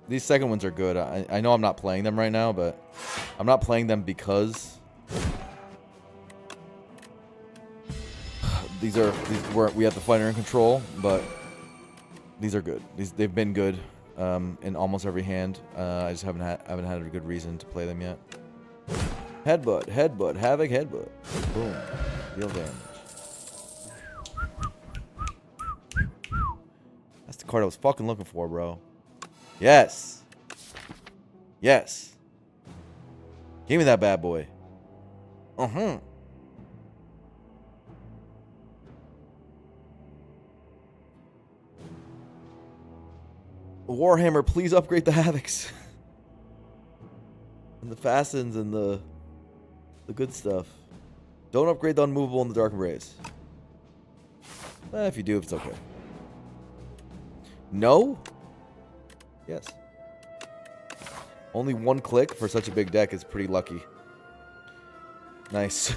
These second ones are good. I know I'm not playing them right now, but I'm not playing them because we have the fighter in control, but these are good. They've been good in almost every hand. I just haven't had a good reason to play them yet. Headbutt, havoc, headbutt. Boom. Deal damage. That's the card I was fucking looking for, bro. Yes. Yes. Give me that bad boy. Uh-huh. Warhammer, please upgrade the Havocs. And the Fastens and the good stuff. Don't upgrade the Unmovable and the Dark Embrace. If you do, it's okay. No? Yes. Only one click for such a big deck is pretty lucky. Nice.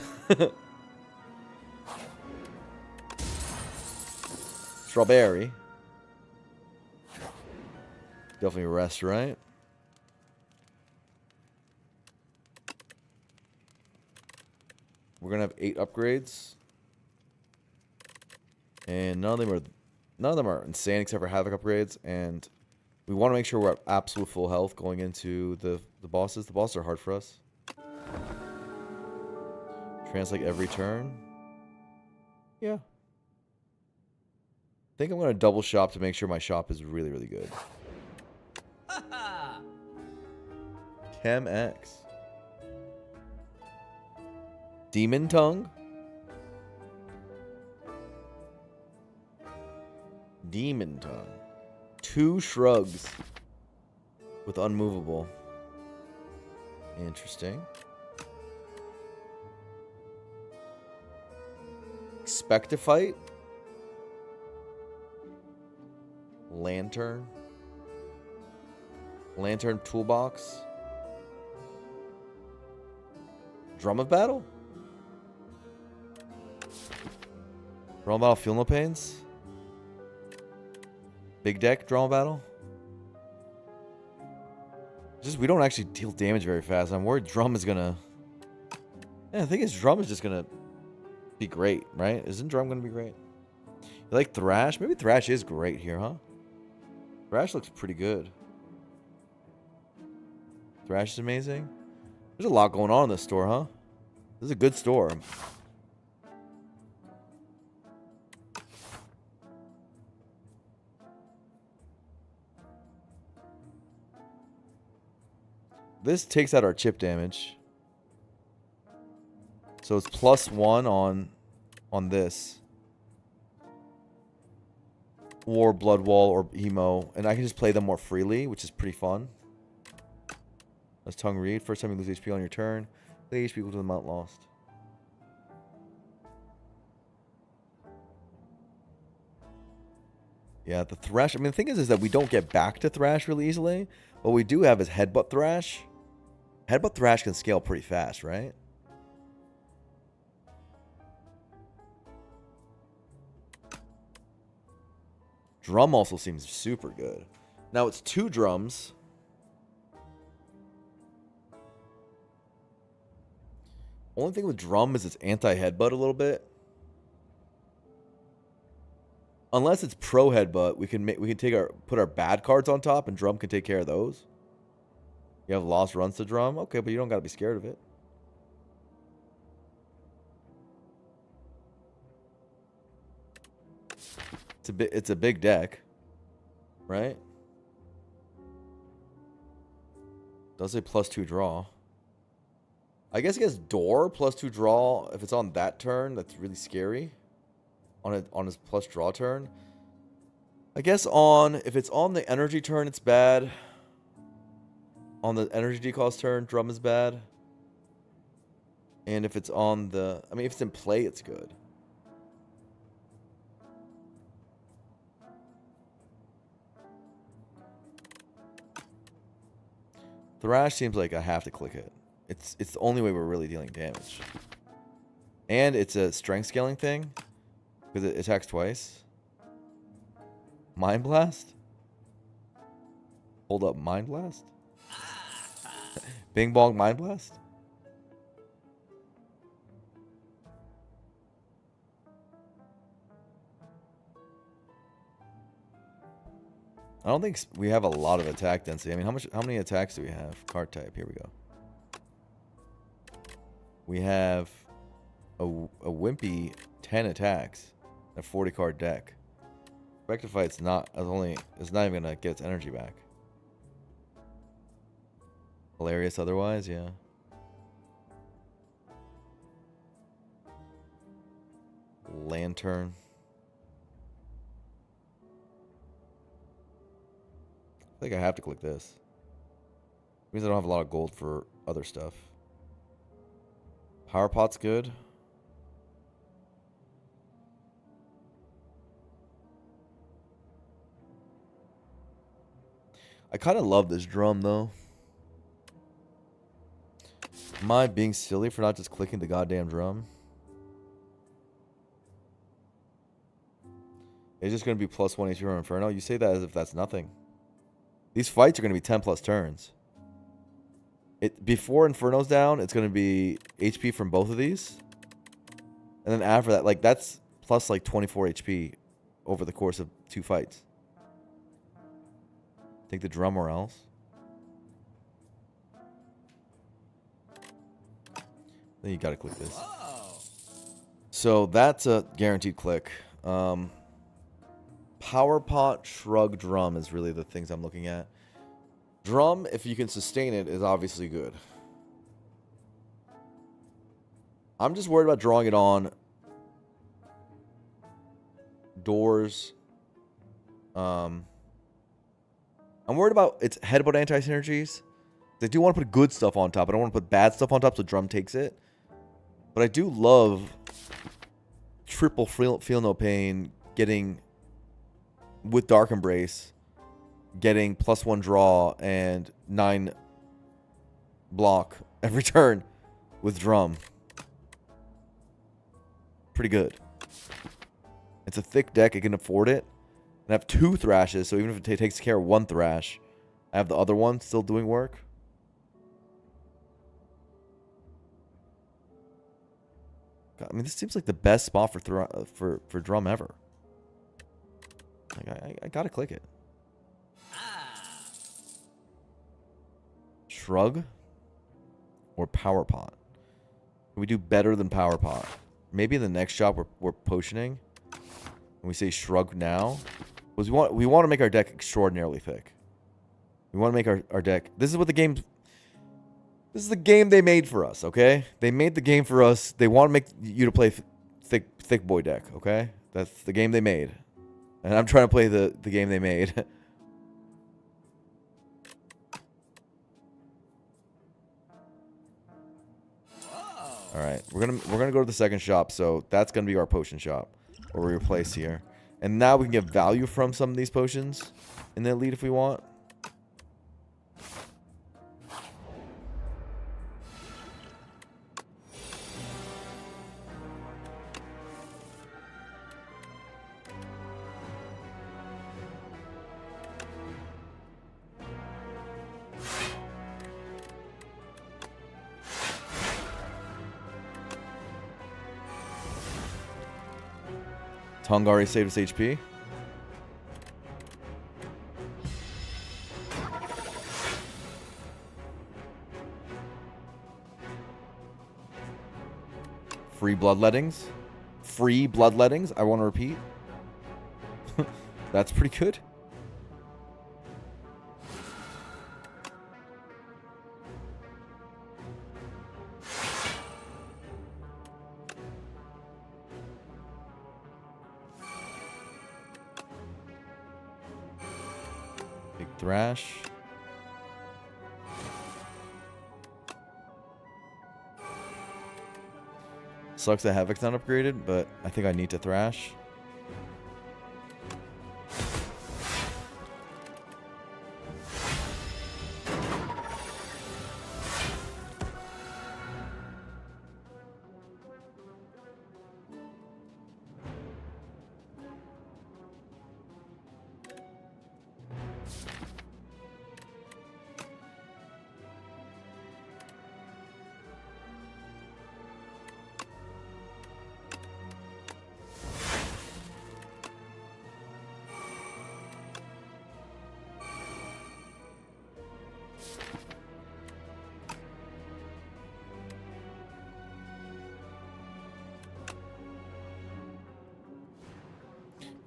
Strawberry. Definitely rest, right? We're gonna have 8 upgrades, and none of them are insane except for Havoc upgrades. And we want to make sure we're at absolute full health going into the bosses. The bosses are hard for us. Translate every turn. Yeah. I think I'm gonna double shop to make sure my shop is really, really good. Chem X. Demon Tongue. Demon Tongue. 2 shrugs with unmovable. Interesting. Expect to fight. Lantern. Lantern toolbox. Drum of battle. Drum of battle, feel no pains. Big deck, drum battle. Just we don't actually deal damage very fast. I'm worried drum is gonna. Yeah, I think his drum is just gonna be great, right? Isn't drum gonna be great? You like thrash? Maybe thrash is great here, huh? Thrash looks pretty good. Thrash is amazing. There's a lot going on in this store, huh? This is a good store. This takes out our chip damage. So it's +1 on this. Or Blood Wall or Emo. And I can just play them more freely, which is pretty fun. That's Tongue Read. First time you lose HP on your turn. Play HP equal to the amount lost. Yeah, the Thrash. I mean, the thing is that we don't get back to Thrash really easily. What we do have is Headbutt Thrash. Headbutt Thrash can scale pretty fast, right? Drum also seems super good. Now it's 2 drums. Only thing with drum is it's anti-headbutt a little bit. Unless it's pro headbutt, we can put our bad cards on top and drum can take care of those. You have lost runs to drum? Okay, but you don't gotta be scared of it. It's a big deck, right? Does say +2 draw. I guess he has door +2 draw. If it's on that turn, that's really scary. On his plus draw turn. I guess if it's on the energy turn, it's bad. On the energy decost turn, drum is bad. And if it's on the... I mean, if it's in play, it's good. Thrash seems like I have to click it. It's the only way we're really dealing damage. And it's a strength scaling thing. Because it attacks twice. Mind Blast? Hold up, Mind Blast? Bing Bong Mind Blast? I don't think we have a lot of attack density. I mean, how many attacks do we have? Card type, here we go. We have a wimpy 10 attacks. A 40 card deck. Rectify it's not even gonna get its energy back. Hilarious otherwise, yeah. Lantern. I think I have to click this. It means I don't have a lot of gold for other stuff. Power Pot's good. I kind of love this drum, though. Am I being silly for not just clicking the goddamn drum? It's just going to be +1 HP from Inferno? You say that as if that's nothing. These fights are going to be 10 plus turns. Before Inferno's down, it's going to be HP from both of these. And then after that, like, that's plus like 24 HP over the course of 2 fights. Take the drum or else. Then you got to click this. So that's a guaranteed click. Power pot, shrug, drum is really the things I'm looking at. Drum, if you can sustain it, is obviously good. I'm just worried about drawing it on doors. I'm worried about its headbutt anti-synergies. I do want to put good stuff on top. I don't want to put bad stuff on top so drum takes it. But I do love triple feel no pain getting with Dark Embrace, getting +1 draw and 9 block every turn with drum. Pretty good. It's a thick deck. I can afford it. And I have 2 thrashes, so even if it takes care of 1 thrash, I have the other one still doing work. God, I mean, this seems like the best spot for drum ever. Like, I gotta click it. Shrug or power pot? Can we do better than power pot? Maybe in the next shop we're potioning, and we say shrug now, because we want to make our deck extraordinarily thick. We want to make our deck. This is what the game. This is the game they made for us. Okay, they made the game for us. They want to make you to play thick boy deck. Okay, that's the game they made. And I'm trying to play the game they made. All right, we're gonna go to the second shop. So that's gonna be our potion shop, where we replace here. And now we can get value from some of these potions in the elite if we want. Tongue already saved us HP. Free bloodlettings. Free bloodlettings. I want to repeat. That's pretty good. Big thrash. Sucks that Havoc's not upgraded, but I think I need to thrash.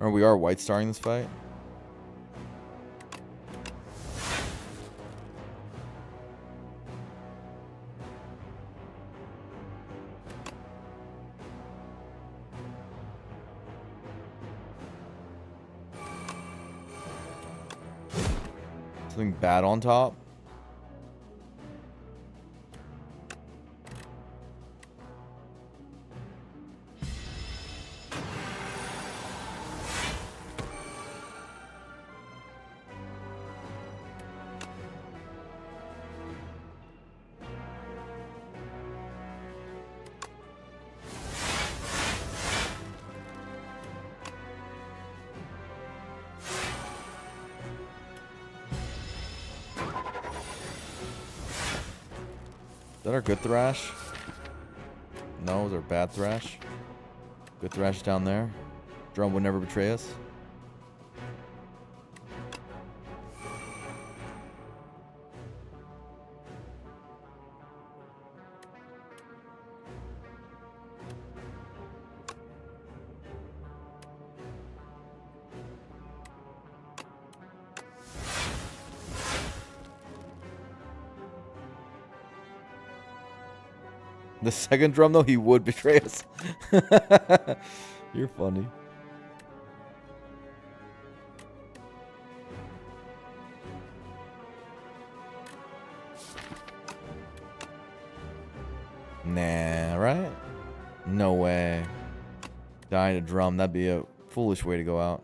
Or we are white starring this fight. Something bad on top. that our good thrash? No, is our bad thrash? Good thrash is down there. Drum would never betray us. The second drum, though, he would betray us. You're funny. Nah, right? No way. Dying to drum, that'd be a foolish way to go out.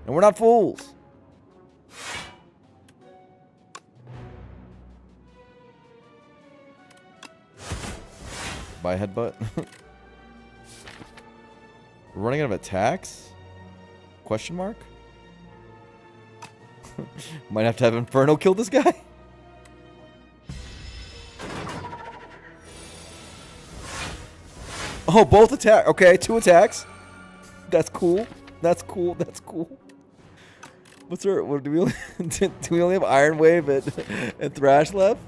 And we're not fools. By headbutt. We're running out of attacks? Question mark? Might have to have Inferno kill this guy. Oh, both attack. Okay, 2 attacks. That's cool. That's cool. That's cool. What's our? What do we only? Do we only have Iron Wave and Thrash left?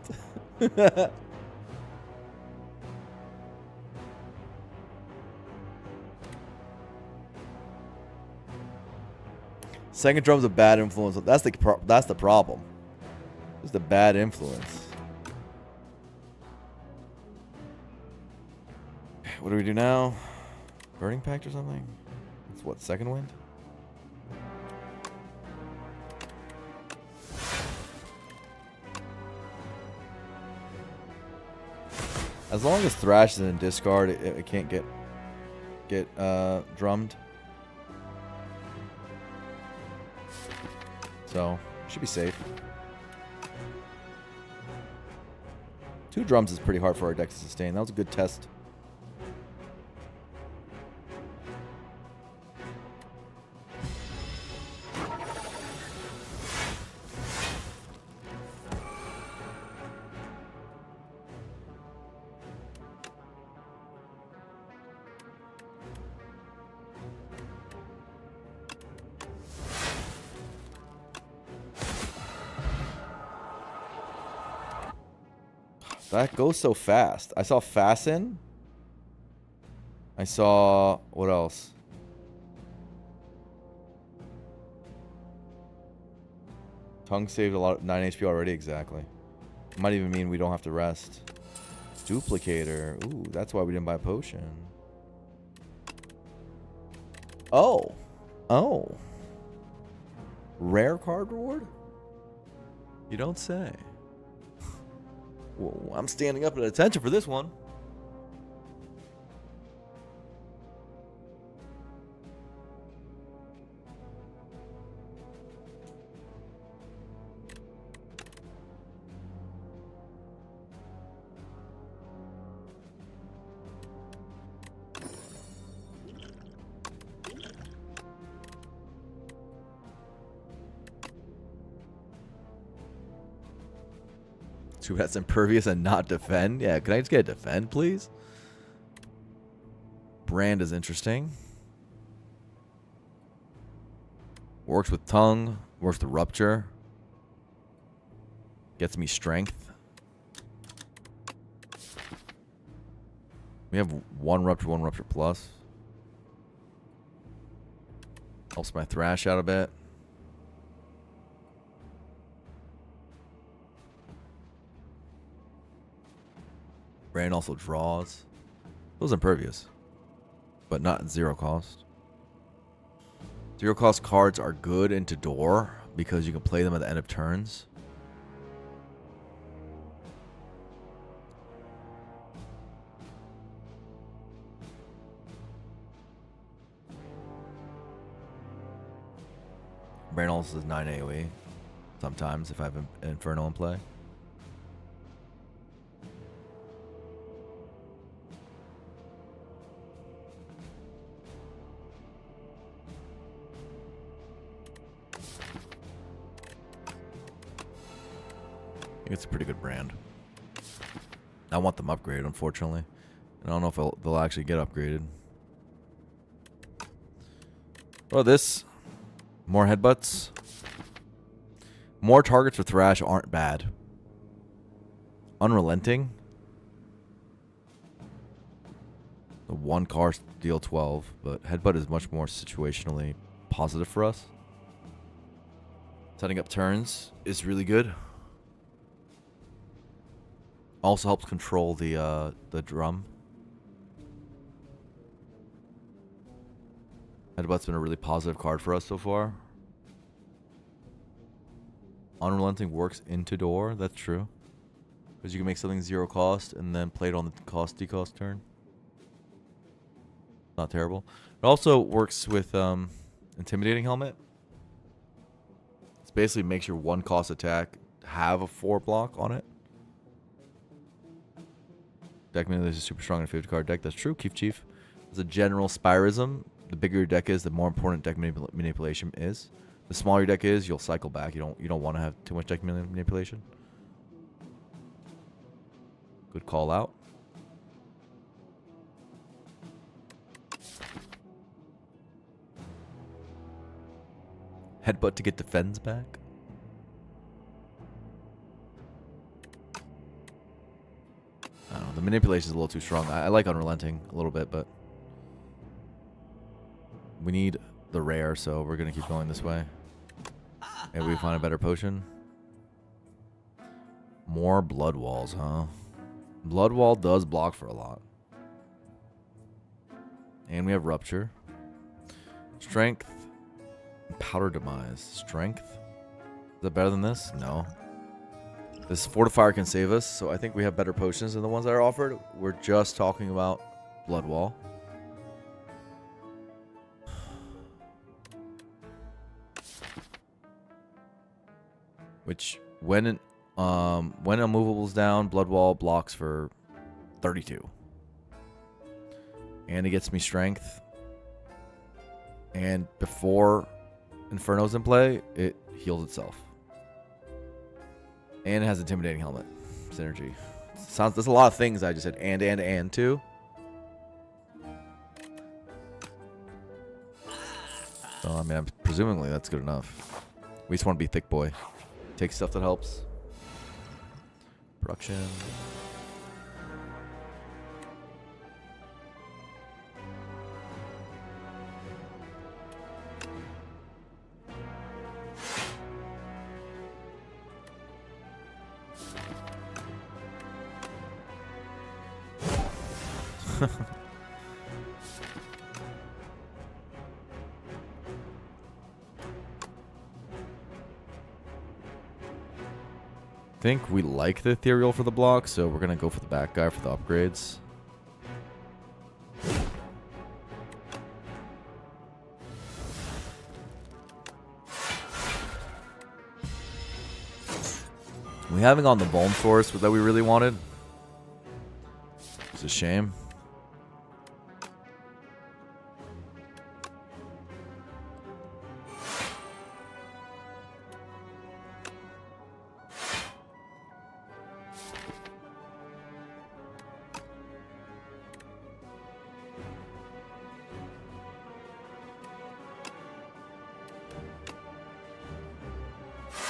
Second drum's a bad influence. That's the problem. It's the bad influence. What do we do now? Burning Pact or something? It's what, second wind? As long as Thrash is in discard, it can't get drummed. So, should be safe. 2 drums is pretty hard for our deck to sustain. That was a good test. That goes so fast. I saw Fasten. I saw... What else? Tongue saved a lot of 9 HP already, exactly. Might even mean we don't have to rest. Duplicator. Ooh, that's why we didn't buy a potion. Oh. Oh. Rare card reward? You don't say. Well, I'm standing up at attention for this one. Who has impervious and not defend? Yeah, can I just get a defend, please? Brand is interesting. Works with tongue. Works with rupture. Gets me strength. We have 1 rupture plus. Helps my thrash out a bit. Brand also draws. Those impervious, but not at 0 cost. 0 cost cards are good into door because you can play them at the end of turns. Brand also does 9 AoE sometimes if I have an Inferno in play. It's a pretty good brand. I want them upgraded, unfortunately. I don't know if they'll actually get upgraded. Oh, this. More headbutts. More targets for Thrash aren't bad. Unrelenting. The one car deal 12, but headbutt is much more situationally positive for us. Setting up turns is really good. Also helps control the drum. Headbutt's been a really positive card for us so far. Unrelenting works into door. That's true. Because you can make something 0 cost and then play it on the cost decost turn. Not terrible. It also works with Intimidating Helmet. It basically makes your 1 cost attack have a 4 block on it. Deck manipulation is super strong in a 50 card deck. That's true, Chief. As a general Spyrism, the bigger your deck is, the more important deck manipulation is. The smaller your deck is, you'll cycle back. You don't want to have too much deck manipulation. Good call out. Headbutt to get defends back. I don't know. The manipulation is a little too strong. I like Unrelenting a little bit, but we need the rare, so we're going to keep going this way. Maybe we find a better potion. More Blood Walls, huh? Blood Wall does block for a lot. And we have Rupture. Strength. Powder Demise. Strength. Is that better than this? No. This Fortifier can save us, so I think we have better potions than the ones that are offered. We're just talking about Blood Wall. Which, when Unmovable's down, Blood Wall blocks for 32. And it gets me Strength. And before Inferno's in play, it heals itself. And it has Intimidating Helmet. Synergy. There's a lot of things I just said. And too. So, I mean, presumably that's good enough. We just want to be thick boy. Take stuff that helps. Production. Think we like the ethereal for the block, so we're gonna go for the back guy for the upgrades. We haven't gotten the Bone Force that we really wanted. It's a shame.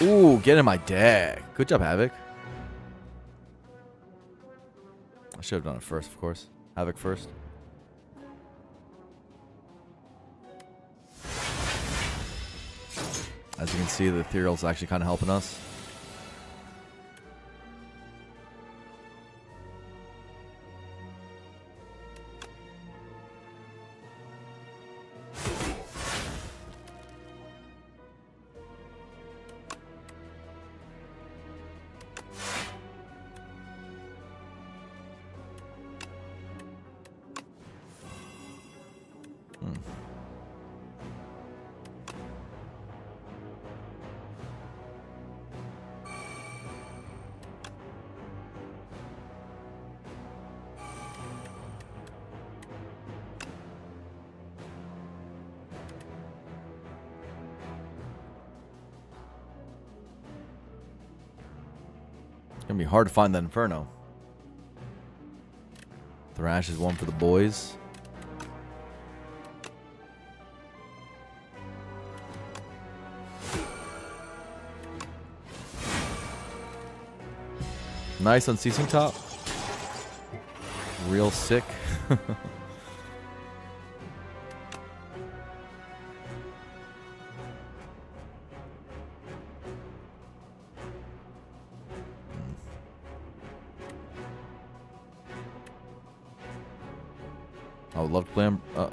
Ooh, get in my deck. Good job, Havoc. I should have done it first, of course. Havoc first. As you can see, the ethereal's actually kind of helping us. It's gonna be hard to find that Inferno. Thrash is one for the boys. Nice unceasing top. Real sick. I would love to play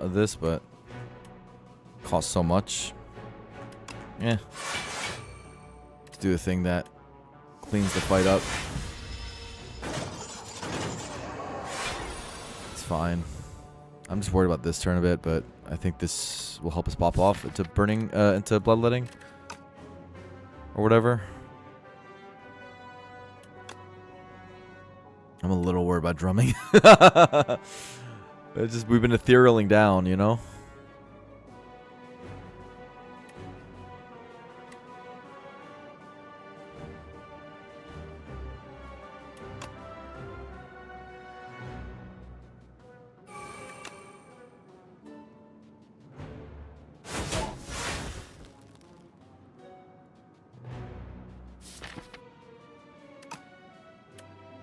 this, but it costs so much. Yeah. Let's do a thing that cleans the fight up. It's fine. I'm just worried about this turn a bit, but I think this will help us pop off into burning, into bloodletting. Or whatever. I'm a little worried about drumming. It's just, we've been etherealing down, you know?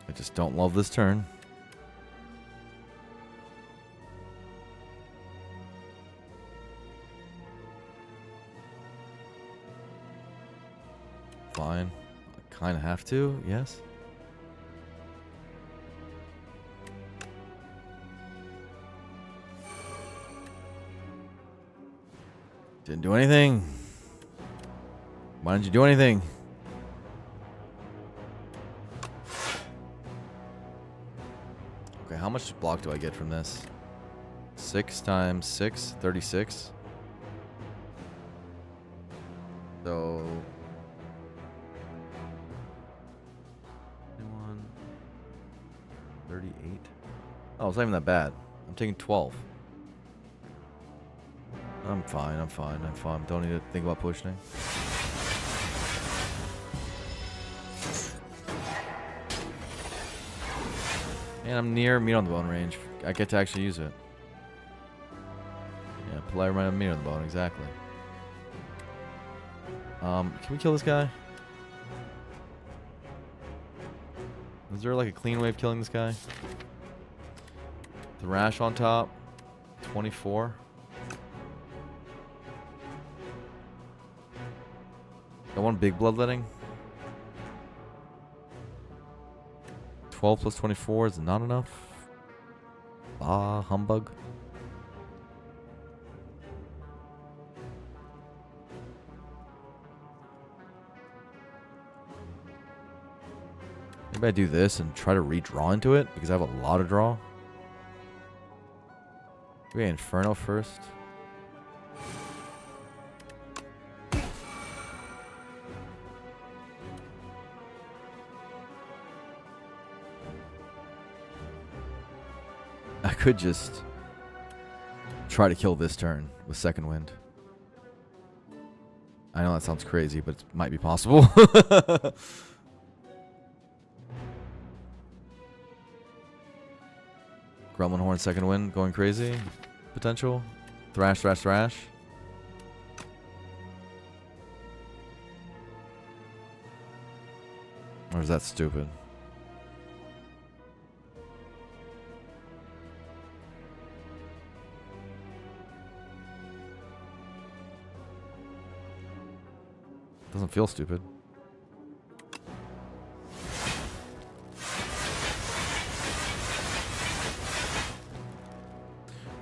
I just don't love this turn. Fine. I kind of have to, yes. Didn't do anything. Why didn't you do anything? Okay, how much block do I get from this? 6 times 6, 36. So 38. Oh, it's not even that bad. I'm taking 12. I'm fine. I'm fine. I'm fine. Don't need to think about pushing. And I'm near meat on the bone range. I get to actually use it. Yeah, polite reminder of meat on the bone. Exactly. Can we kill this guy? Is there like a clean way of killing this guy? Thrash on top. 24. Got one big bloodletting. 12 plus 24 is not enough. Ah, humbug. Maybe I do this and try to redraw into it because I have a lot of draw. Maybe Inferno first. I could just try to kill this turn with second wind. I know that sounds crazy, but it might be possible. Gremlin Horn second wind going crazy. Potential. Thrash, thrash, thrash. Or is that stupid? Doesn't feel stupid.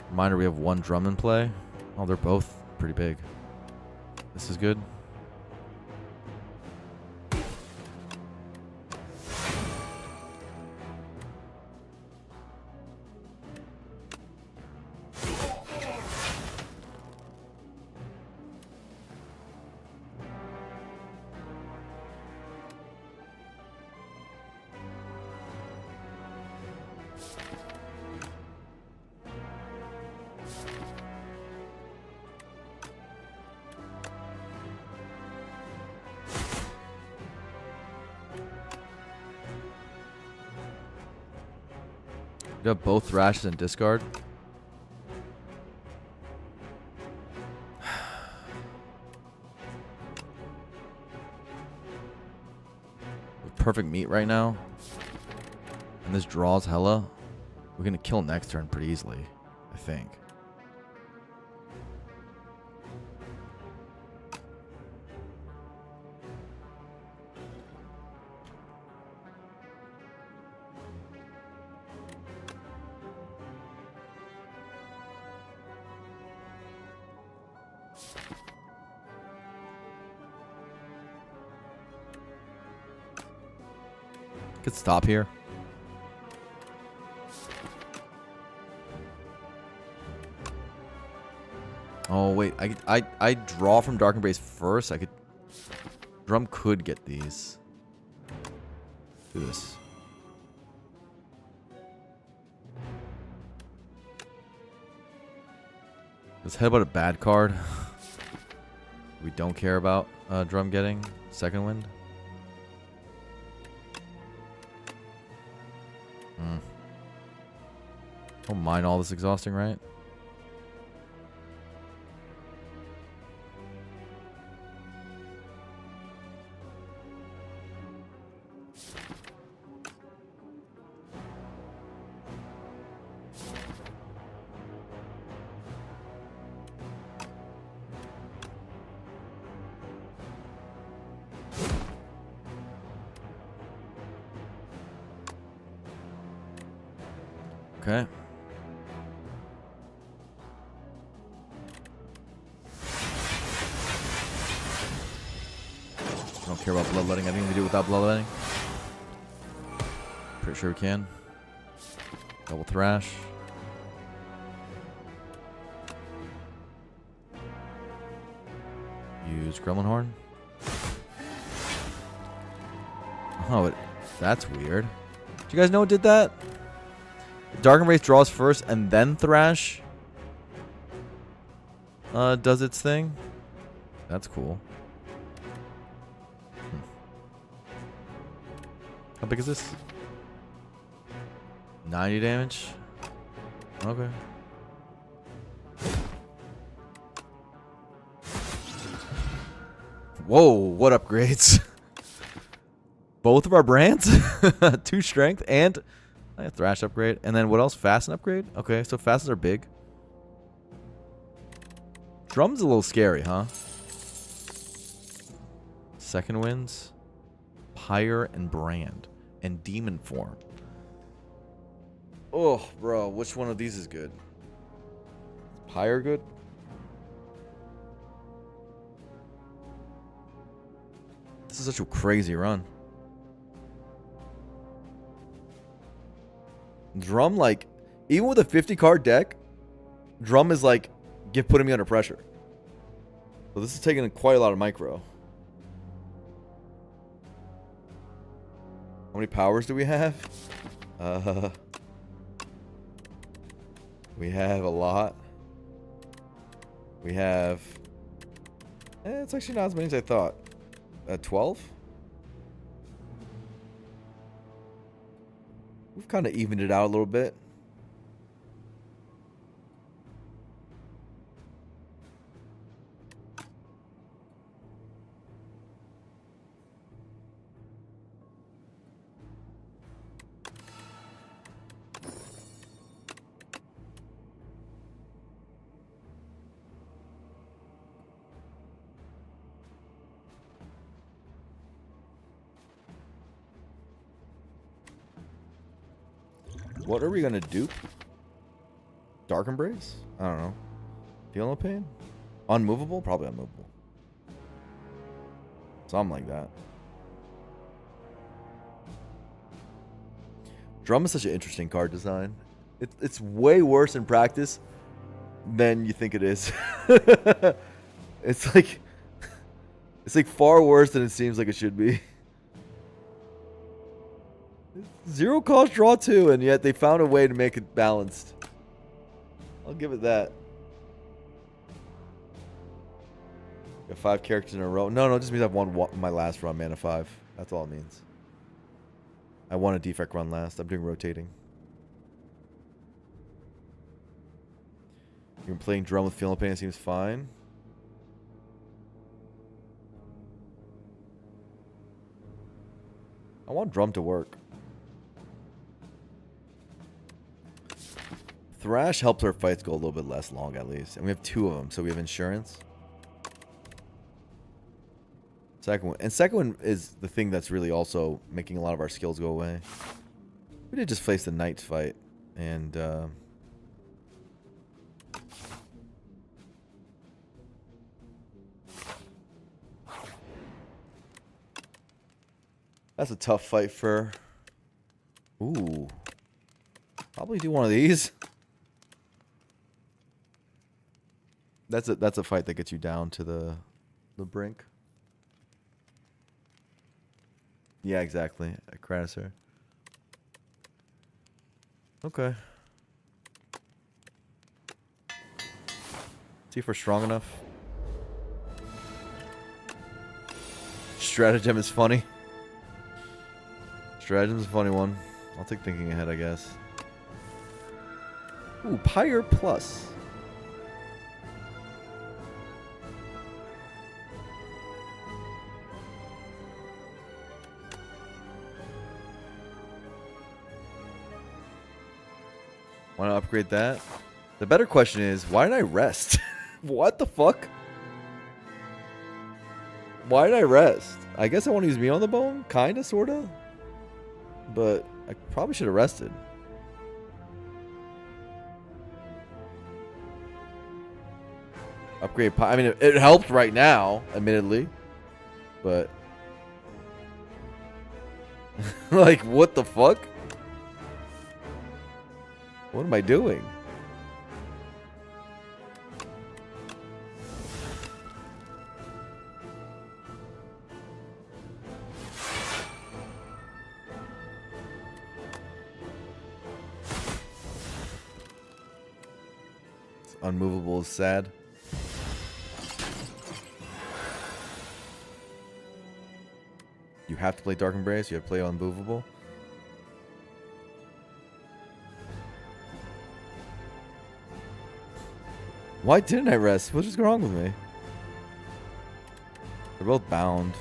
Reminder, we have one drum in play. Oh, they're both pretty big. This is good. You have both thrashes and discard. Perfect meat right now. And this draws hella. We're gonna kill next turn pretty easily, I think. Could stop here. Oh wait, I draw from Dark Embrace first. I could Drum could get these. Do this. Let's head about a bad card. We don't care about Drum getting second wind. Don't mind all this exhausting, right? Okay. I don't care about bloodletting. I think we can do it without bloodletting. Pretty sure we can. Double thrash. Use Gremlin Horn. Oh, that's weird. Do you guys know what did that? Dark Embrace draws first and then Thrash does its thing. That's cool. How big is this? 90 damage. Okay. Whoa, what upgrades? Both of our brands? 2 strength and a thrash upgrade. And then what else? Fasten upgrade? Okay, so fastens are big. Drum's a little scary, huh? Second winds. Pyre and Brand. And Demon Form. Oh, bro. Which one of these is good? Is Pyre good? This is such a crazy run. Drum, like, even with a 50 card deck, Drum is like putting me under pressure. So this is taking quite a lot of micro. How many powers do we have? We have a lot. We have... it's actually not as many as I thought. 12? We've kind of evened it out a little bit. What are we gonna do? Dark Embrace? I don't know. Deal no pain? Unmovable? Probably unmovable. Something like that. Drum is such an interesting card design. It's way worse in practice than you think it is. It's like far worse than it seems like it should be. 0 cost draw 2, and yet they found a way to make it balanced. I'll give it that. Got 5 characters in a row. No, it just means I've won my last run, mana 5. That's all it means. I won a defect run last. I'm doing rotating. You're playing drum with Feel No Pain, it seems fine. I want drum to work. Thrash helps our fights go a little bit less long, at least. And we have 2 of them, so we have insurance. Second one is the thing that's really also making a lot of our skills go away. We did just face the Knights fight, and that's a tough fight for. Ooh, probably do one of these. That's a fight that gets you down to the brink. Yeah, exactly. A Crasser. Okay. See if we're strong enough. Stratagem is funny. Stratagem's a funny one. I'll take thinking ahead, I guess. Ooh, Pyre Plus. Want to upgrade that? The better question is, why did I rest? What the fuck? Why did I rest? I guess I want to use me on the bone, kinda, sorta. But I probably should have rested. Upgrade. I mean, it helped right now, admittedly, but like, what the fuck? What am I doing? It's unmovable is sad. You have to play Dark Embrace, you have to play Unmovable. Why didn't I rest? What's just wrong with me? They're both bound.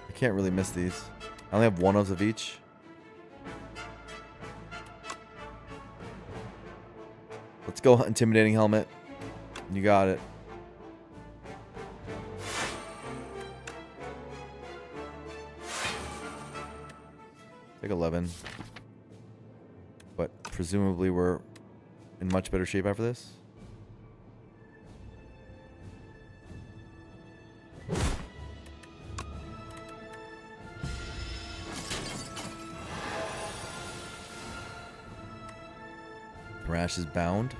I can't really miss these. I only have 1-ofs of each. Let's go Intimidating Helmet. You got it. Take 11. But presumably we're in much better shape after this. Thrash is bound.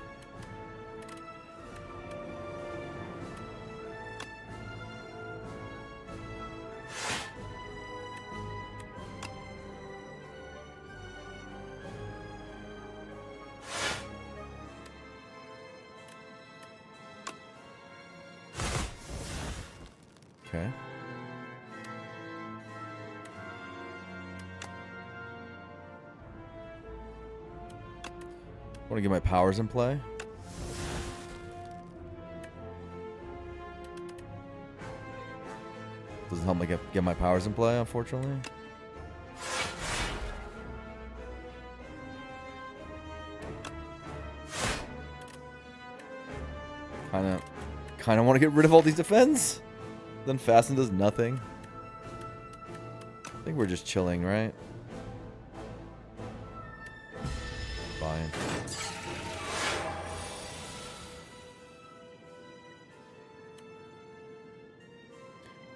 Okay. I want to get my powers in play. Doesn't help me get my powers in play, unfortunately. Kind of want to get rid of all these defense. Then Fasten does nothing. I think we're just chilling, right? Fine.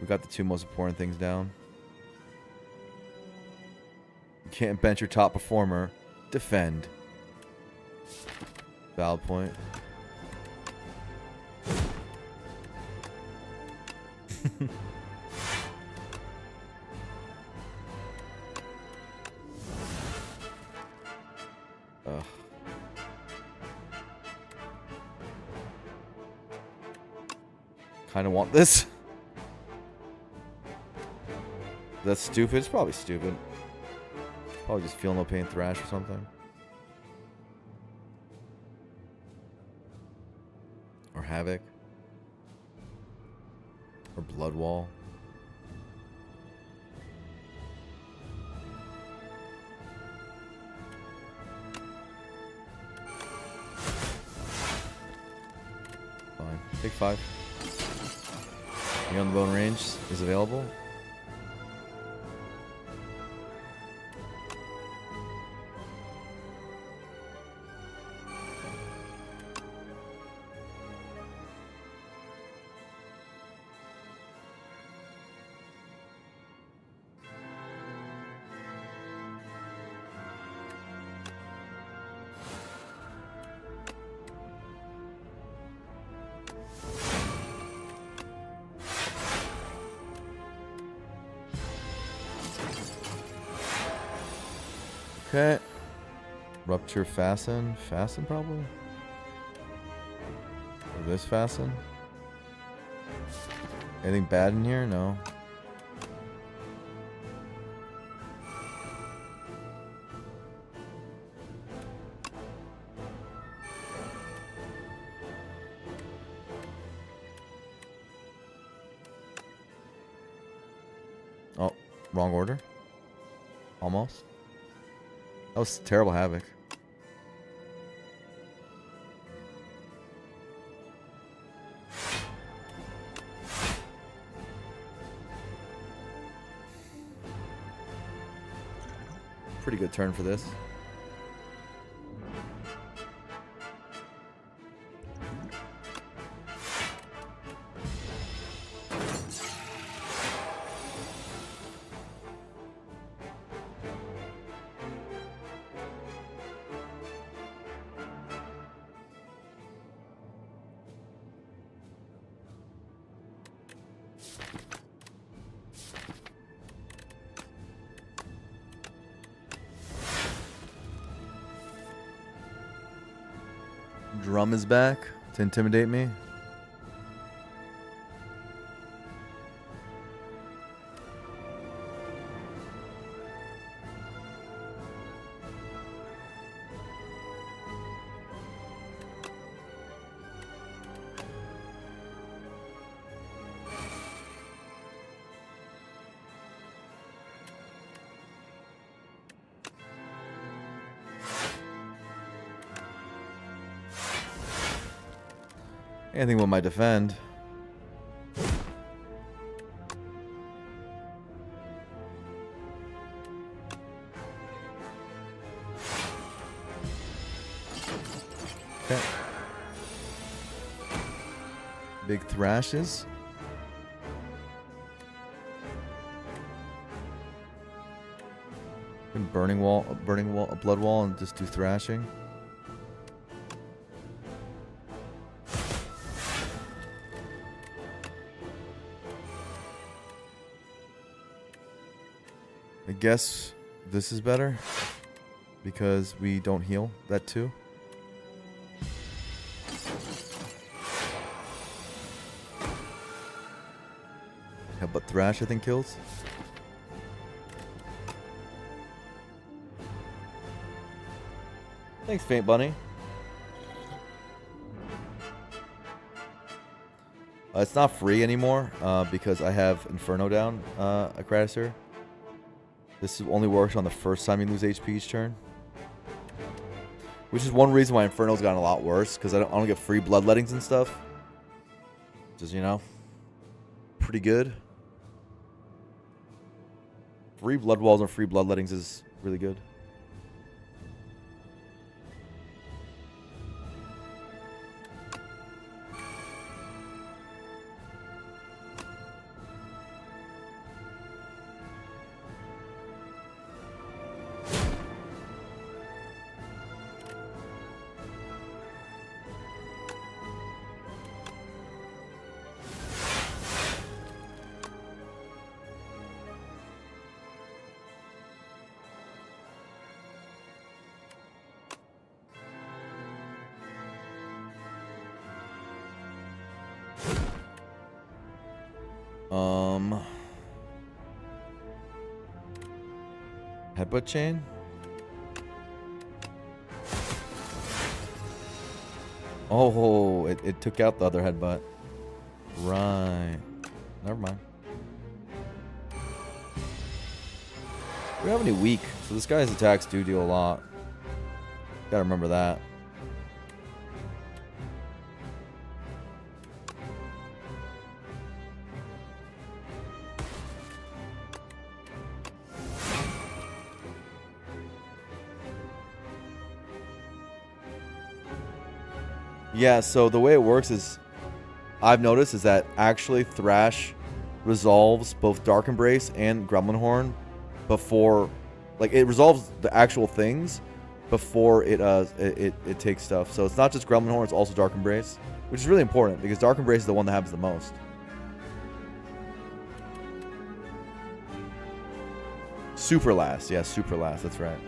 We got the 2 most important things down. You can't bench your top performer. Defend. Valid point. Ugh. Kind of want this. That's stupid. It's probably stupid. Probably just Feel No Pain Thrash or something. Havoc. Or Blood Wall. Fine. Take 5. Beyond the Bone range is available. Okay. Rupture Fasten. Fasten probably? Or this Fasten? Anything bad in here? No. Oh, wrong order? Almost. That was terrible Havoc. Pretty good turn for this. Drum is back to intimidate me. Anything with my defend. Okay. Big thrashes. And burning wall, a blood wall, and just do thrashing. I guess this is better because we don't heal that too. Yeah, but Thrash I think kills. Thanks, Faint Bunny. It's not free anymore because I have Inferno down a Creditor. This only works on the first time you lose HP each turn. Which is one reason why Inferno's gotten a lot worse, because I don't get free bloodlettings and stuff. Just, you know, pretty good. Free blood walls and free bloodlettings is really good. Headbutt chain? Oh, it took out the other headbutt. Right. Never mind. We don't have any weak, so this guy's attacks do deal a lot. Gotta remember that. Yeah, so the way it works is, I've noticed, is that actually Thrash resolves both Dark Embrace and Gremlin Horn before, like, it resolves the actual things before it takes stuff. So it's not just Gremlin Horn, it's also Dark Embrace, which is really important because Dark Embrace is the one that happens the most. Super last, yeah, super last, that's right.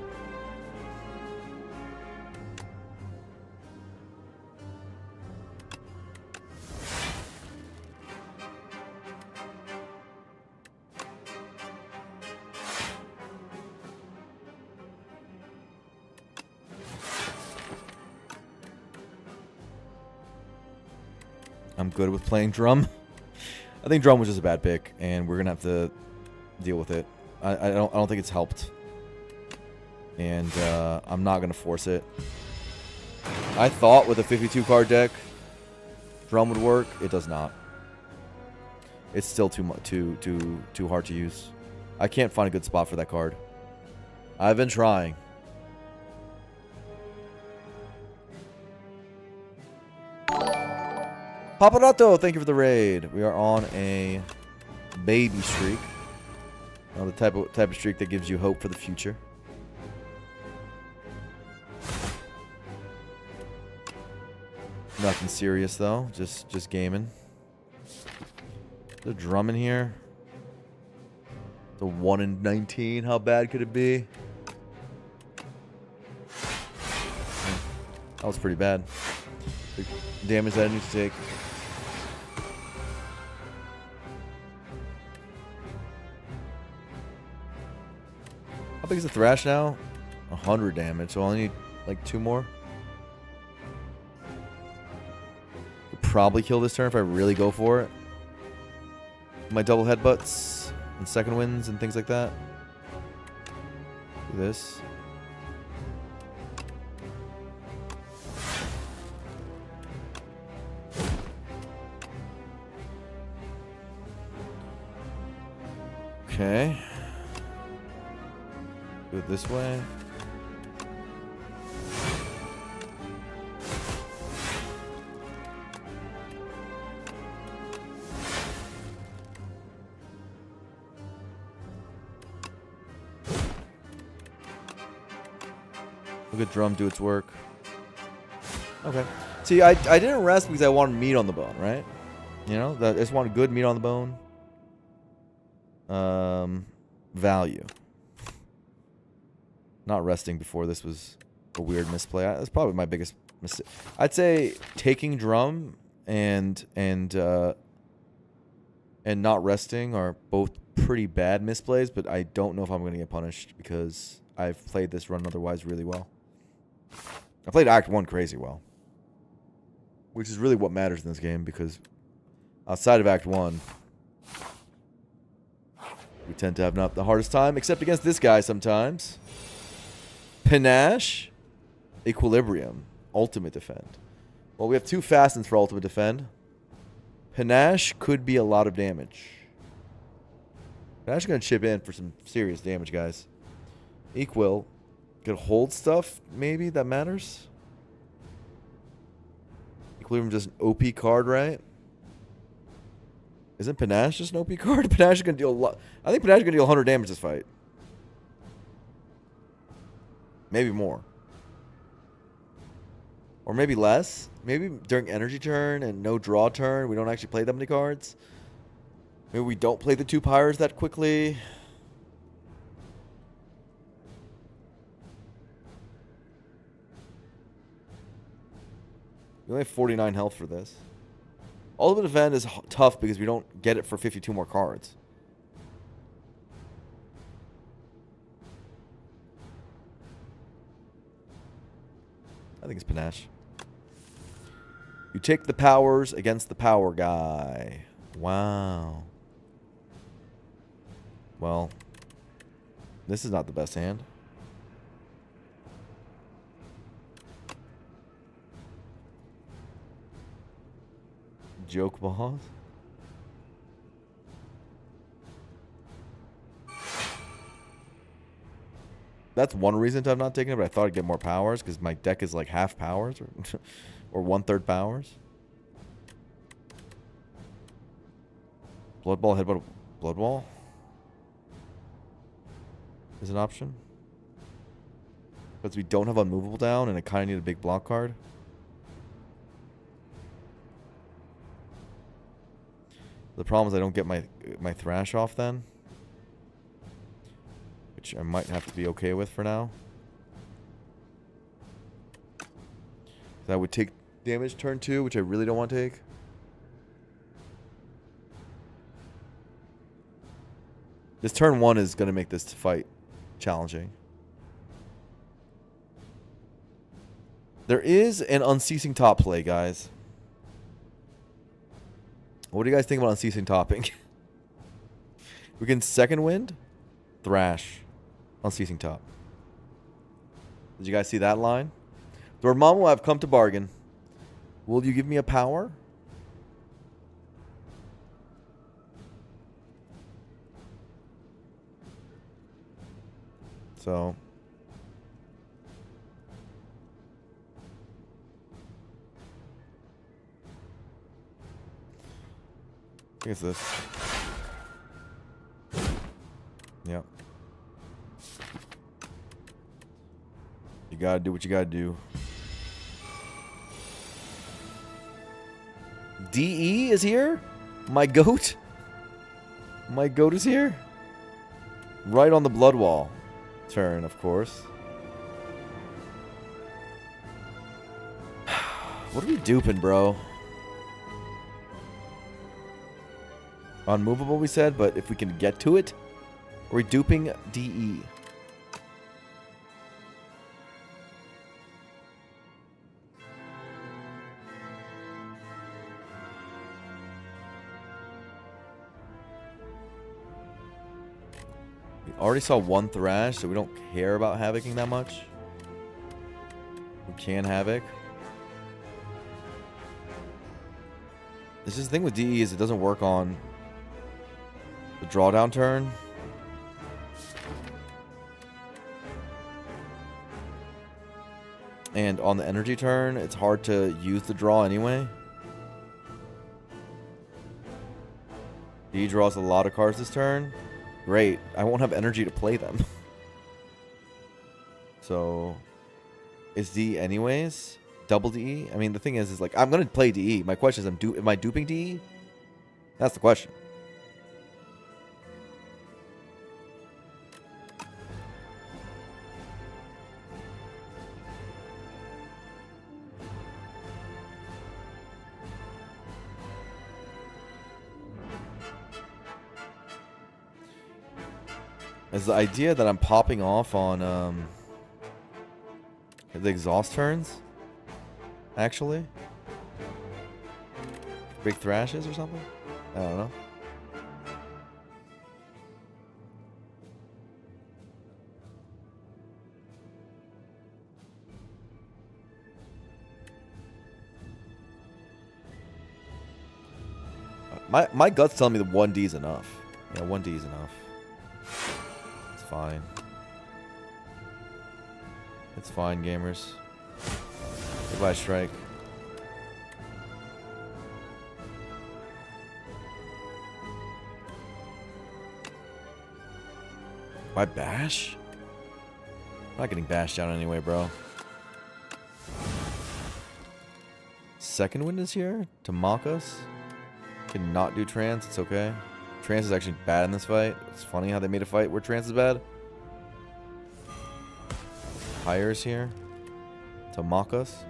I'm good with playing Drum. I think Drum was just a bad pick, and we're gonna have to deal with it. I don't think it's helped, and I'm not gonna force it. I thought with a 52 card deck, Drum would work. It does not. It's still too hard to use. I can't find a good spot for that card. I've been trying. Paparato, thank you for the raid. We are on a baby streak. The type of streak that gives you hope for the future. Nothing serious though, just gaming. The drum in here. The 1 in 19. How bad could it be? That was pretty bad. The damage that I need to take. How big is the Thrash now? 100 damage, so I only need like 2 more. Could probably kill this turn if I really go for it. My double headbutts and second wins and things like that. Do this. Okay. Do it this way. Look at Drum do its work. Okay. See, I didn't rest because I wanted meat on the bone, right? You know, I just wanted good meat on the bone. Value. Not resting before this was a weird misplay. That's probably my biggest mistake. I'd say taking Drum and not resting are both pretty bad misplays, but I don't know if I'm going to get punished because I've played this run otherwise really well. I played Act 1 crazy well, which is really what matters in this game because outside of Act 1, we tend to have not the hardest time, except against this guy sometimes. Panache, Equilibrium, Ultimate Defend. Well, we have 2 Fastens for Ultimate Defend. Panache could be a lot of damage. Panache is going to chip in for some serious damage, guys. Equil could hold stuff, maybe, that matters. Equilibrium just an OP card, right? Isn't Panache just an OP card? Panache is going to deal a lot. I think Panache is going to deal 100 damage this fight. Maybe more. Or maybe less. Maybe during energy turn and no draw turn, we don't actually play that many cards. Maybe we don't play the 2 pyres that quickly. We only have 49 health for this. Ultimate Defend is tough because we don't get it for 52 more cards. I think it's Panache. You take the powers against the power guy. Wow. Well, this is not the best hand. Joke boss. That's one reason to have not taken it, but I thought I'd get more powers because my deck is like half powers or 1/3 powers. Blood Ball, Headbutt, Blood Ball is an option. Because we don't have Unmovable down and I kind of need a big block card. The problem is I don't get my Thrash off then. Which I might have to be okay with for now. I would take damage turn 2, which I really don't want to take. This turn 1 is going to make this fight challenging. There is an Unceasing Top play, guys. What do you guys think about Unceasing Topping? We can Second Wind, Thrash, Unceasing Top. Did you guys see that line? Dormammu, I've come to bargain. Will you give me a power? So I think it's this. Yep. You gotta do what you gotta do. DE is here? My goat? My goat is here? Right on the blood wall turn, of course. What are we duping, bro? Unmovable, we said, but if we can get to it, are we duping DE? We already saw one Thrash, so we don't care about Havocing that much. We can Havoc. This is the thing with DE is it doesn't work on the drawdown turn. And on the energy turn, it's hard to use the draw anyway. DE draws a lot of cards this turn. Great. I won't have energy to play them. So, is DE anyways? Double DE? I mean, the thing is like, I'm going to play DE. My question is, am I duping DE? That's the question. Is the idea that I'm popping off on the exhaust turns? Actually? Big Thrashes or something? I don't know. My gut's telling me that 1D is enough. Yeah, 1D is enough. It's fine. It's fine, gamers. Goodbye, Strike. Why bash? I'm not getting bashed down anyway, bro. Second Wind is here to mock us. Can not do trance, it's okay. Trance is actually bad in this fight. It's funny how they made a fight where trance is bad. Higher is here to mock us.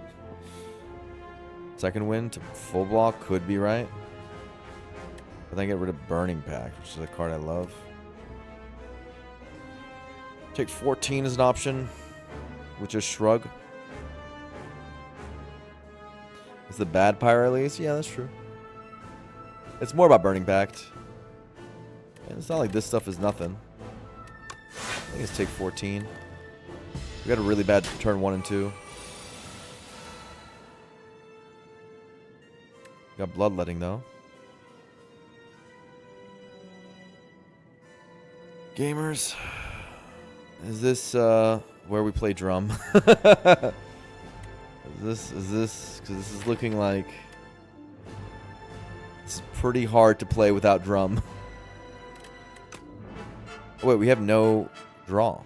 Second Wind to full block could be right. But then get rid of Burning Pact, which is a card I love. Take 14 as an option, which is Shrug. the bad Pyro release. Yeah, that's true. It's more about Burning Pact. And it's not like this stuff is nothing. I think it's take 14. We got a really bad turn 1 and 2. Got Bloodletting, though. Gamers. Is this where we play drum? Is this because this is looking like it's pretty hard to play without drum. Wait, we have no draw.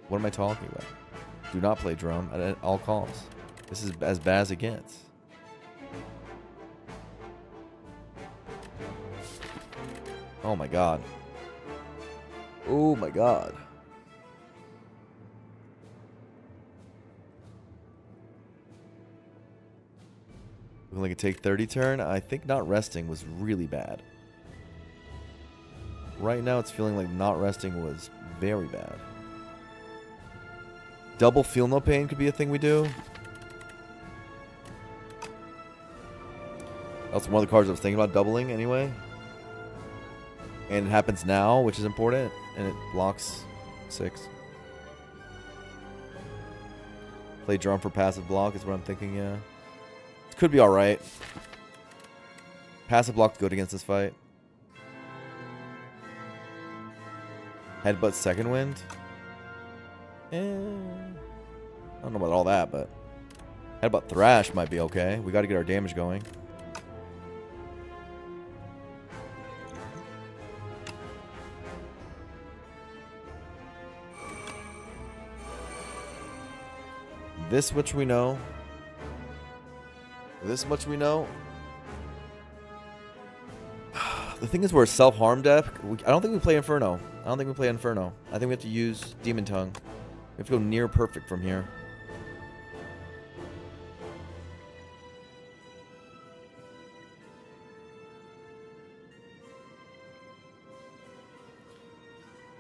What am I talking about? Do not play drum at all costs. This is as bad as it gets. Oh my god. Oh my god. Looking like a take 30 turn. I think not resting was really bad. Right now it's feeling like not resting was very bad. Double Feel No Pain could be a thing we do. That's one of the cards I was thinking about doubling anyway. And it happens now, which is important. And it blocks 6. Play drum for passive block is what I'm thinking, yeah. Could be alright. Passive block's good against this fight. Headbutt second wind. I don't know about all that, but Headbutt Thrash might be okay. We got to get our damage going. This much we know. This much we know. The thing is, we're a self-harm deck. I don't think we play Inferno. I don't think we play Inferno. I think we have to use Demon Tongue. We have to go near perfect from here.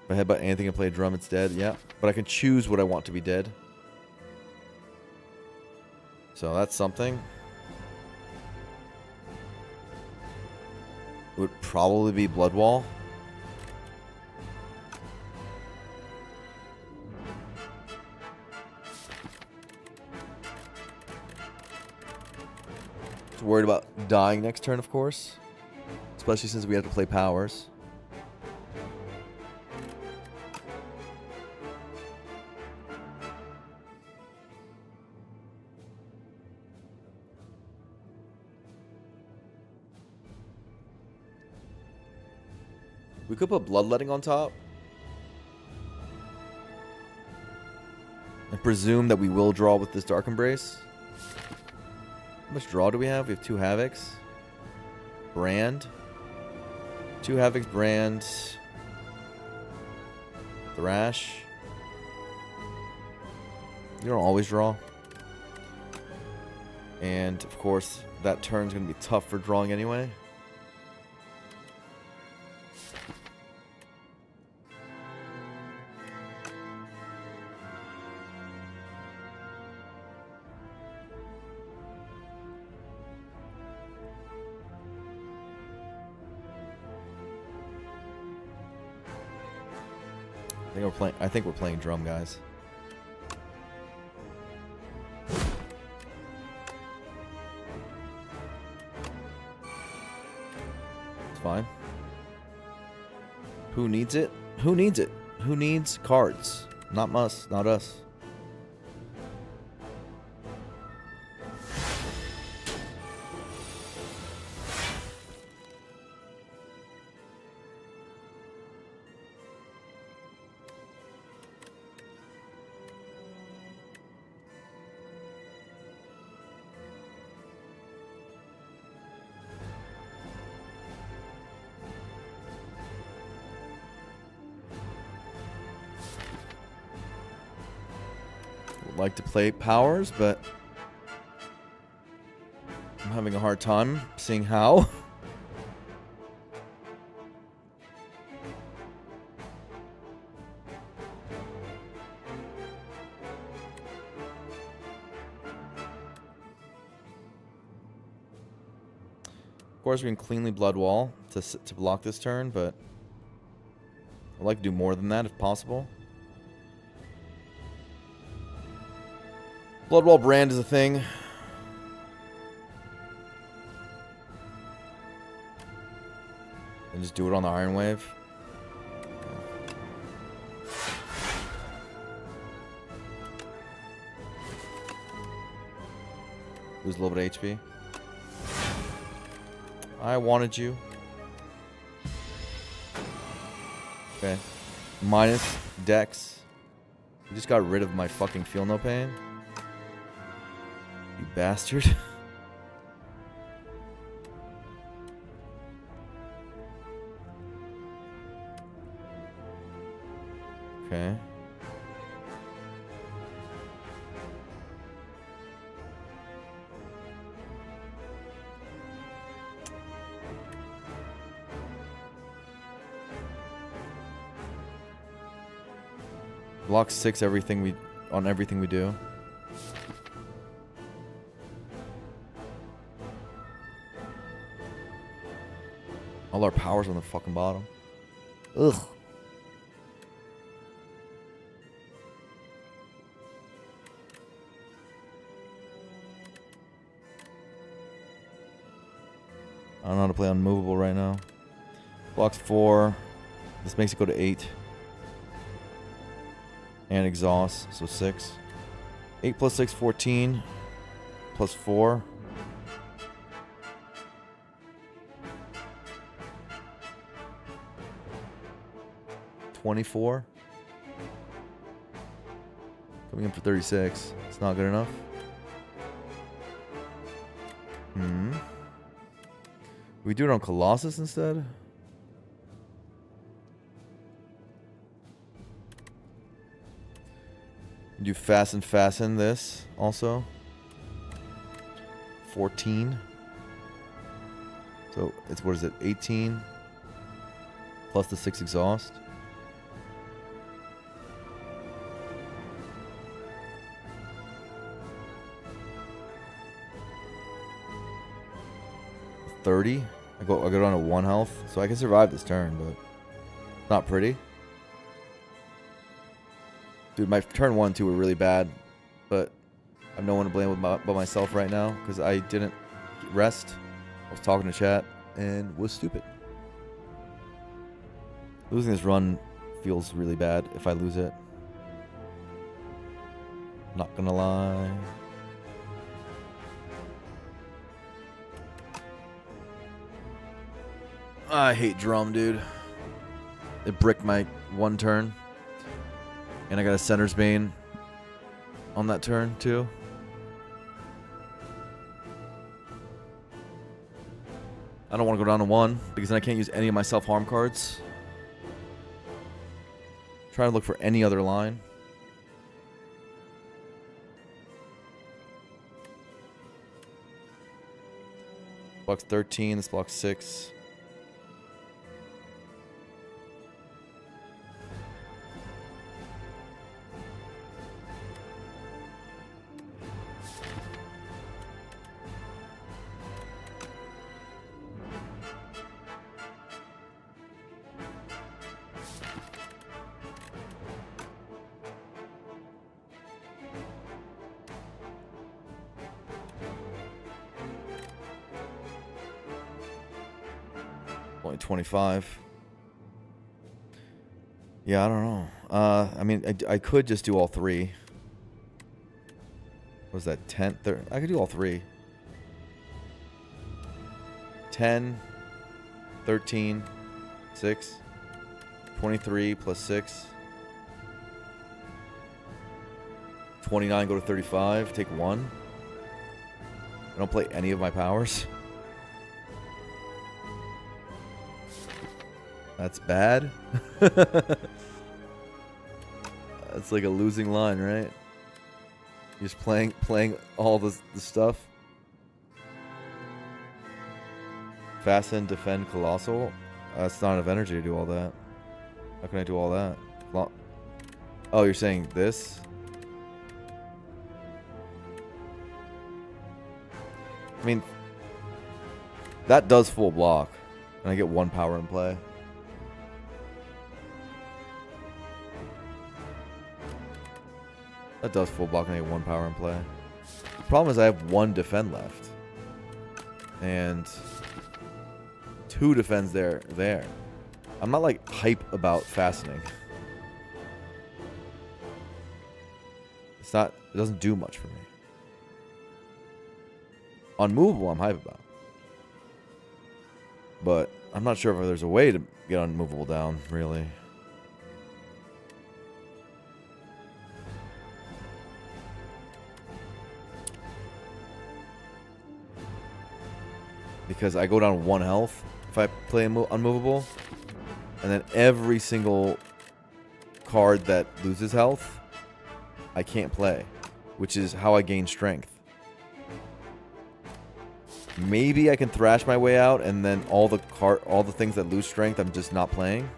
If I headbutt anything and play a drum, it's dead. Yeah, but I can choose what I want to be dead. So that's something. It would probably be Bloodwall. Just worried about dying next turn, of course. Especially since we have to play powers. We could put Bloodletting on top. And presume that we will draw with this Dark Embrace. How much draw do we have? We have 2 Havocs. Brand. 2 Havocs, Brand. Thrash. You don't always draw. And, of course, that turn's going to be tough for drawing anyway. I think we're playing drum, guys. It's fine. Who needs it? Who needs it? Who needs cards? Not us, not us. Like to play powers, but I'm having a hard time seeing how. Of course, we can cleanly blood wall to block this turn, but I'd like to do more than that if possible. Blood wall brand is a thing. And just do it on the Iron Wave. Lose a little bit of HP. I wanted you. Okay. Minus Dex. You just got rid of my fucking Feel No Pain. You bastard. Okay. Block 6 everything we do. All our powers on the fucking bottom. Ugh. I don't know how to play unmovable right now. Blocks 4. This makes it go to 8. And exhaust, so 6. 8 plus 6, 14. Plus 4. $24. Coming in for 36. It's not good enough. We do it on Colossus instead? Do fasten this also. 14. So it's, what is it, 18 plus the 6 exhaust. $30. I go down to 1 health, so I can survive this turn, but not pretty. Dude, my turn 1 and 2 were really bad, but I have no one to blame but myself right now because I didn't rest. I was talking to chat and was stupid. Losing this run feels really bad if I lose it. Not gonna lie. I hate drum, dude. It bricked my 1 turn. And I got a Center's Bane on that turn, too. I don't want to go down to 1, because then I can't use any of my self-harm cards. Trying to look for any other line. Blocks 13, this blocks 6. Only 25. Yeah, I don't know. I mean, I could just do all 3. What was that, 10? I could do all 3. 10, 13, 6, 23 plus 6. 29, go to 35, take 1. I don't play any of my powers. That's bad. That's like a losing line, right? You're just playing all the stuff. Fasten, defend, colossal. That's not enough energy to do all that. How can I do all that? Oh, you're saying this? I mean, That does full block. And I get 1 power in play. That does full block and I get 1 power in play. The problem is I have 1 defend left. And 2 defends there. I'm not like hype about fastening. It's not, it doesn't do much for me. Unmovable I'm hype about. But I'm not sure if there's a way to get unmovable down, really. Because I go down 1 health if I play unmovable. And then every single card that loses health, I can't play. Which is how I gain strength. Maybe I can thrash my way out, and then all the things that lose strength, I'm just not playing.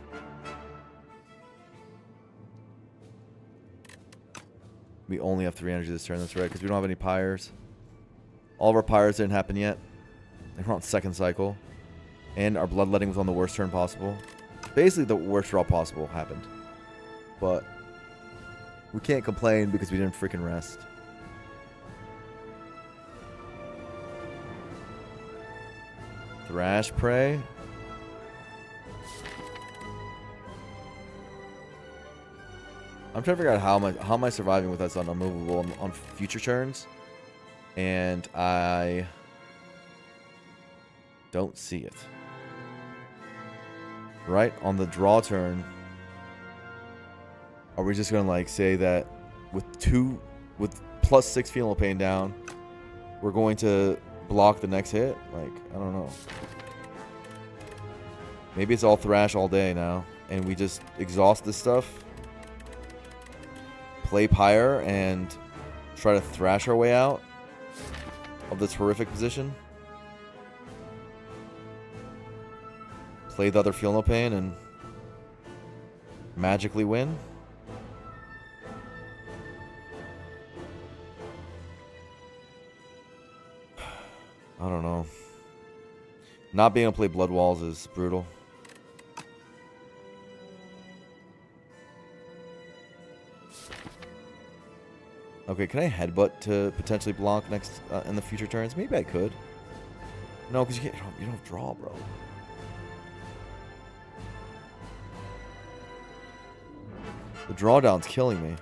We only have 3 energy this turn. That's right, because we don't have any pyres. All of our pyres didn't happen yet. We're on 2nd cycle, and our bloodletting was on the worst turn possible. Basically, the worst draw possible happened, but we can't complain because we didn't freaking rest. Thrash Prey. I'm trying to figure out how am I surviving with that on unmovable on future turns, and I don't see it. Right on the draw turn, are we just gonna like say that with +6 Feeling Pain down, we're going to block the next hit? Like, I don't know. Maybe it's all thrash all day now, and we just exhaust this stuff, play Pyre, and try to thrash our way out of this horrific position. Play the other Feel No Pain and magically win. I don't know. Not being able to play Blood Walls is brutal. Okay, can I headbutt to potentially block next in the future turns? Maybe I could. No, because you don't draw, bro. The drawdown's killing me.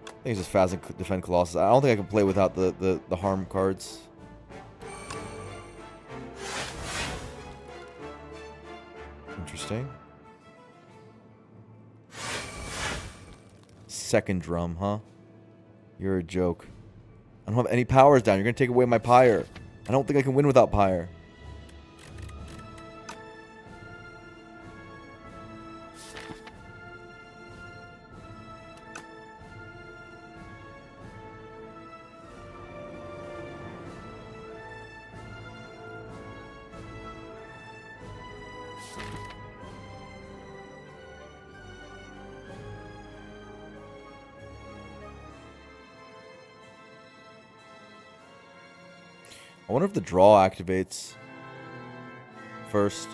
I think it's just fast and defend Colossus. I don't think I can play without the harm cards. Interesting. Second drum, huh? You're a joke. I don't have any powers down. You're gonna take away my Pyre. I don't think I can win without Pyre. I wonder if the draw activates first.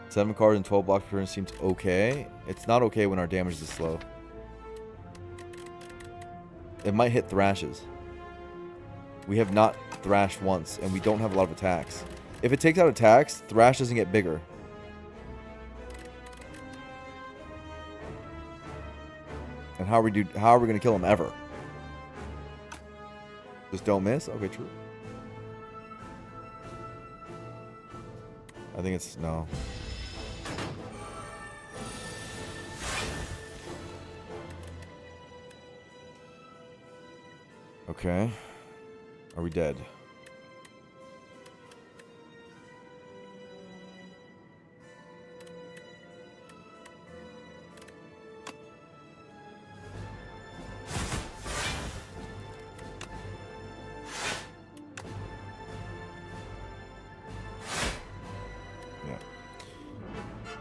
7 cards and 12 blocks per turn seems okay. It's not okay when our damage is slow. It might hit thrashes. We have not thrashed once, and we don't have a lot of attacks. If it takes out attacks, thrash doesn't get bigger. And how are we gonna kill him ever? Just don't miss? Okay, true. I think it's no. Okay. Are we dead?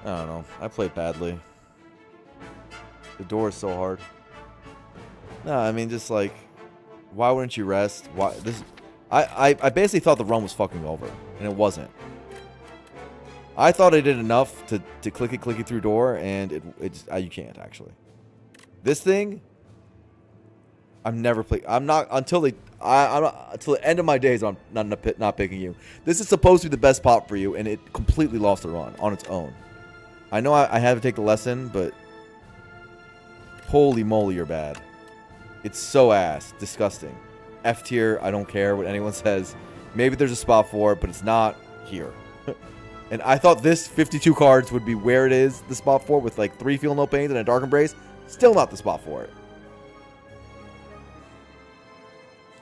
I don't know. I played badly. The door is so hard. No, I mean, just like, why wouldn't you rest? Why this? I basically thought the run was fucking over, and it wasn't. I thought I did enough to click it through door, and it just, you can't actually. This thing, I've never played. I'm not until I'm not, until the end of my days. I'm not picking you. This is supposed to be the best spot for you, and it completely lost the run on its own. I know I had to take the lesson, but holy moly, you're bad. It's so ass, disgusting. F tier. I don't care what anyone says. Maybe there's a spot for it, but it's not here. And I thought this 52 cards would be where it is, the spot for it, with like 3 Feel No Pains and a Dark Embrace. Still not the spot for it.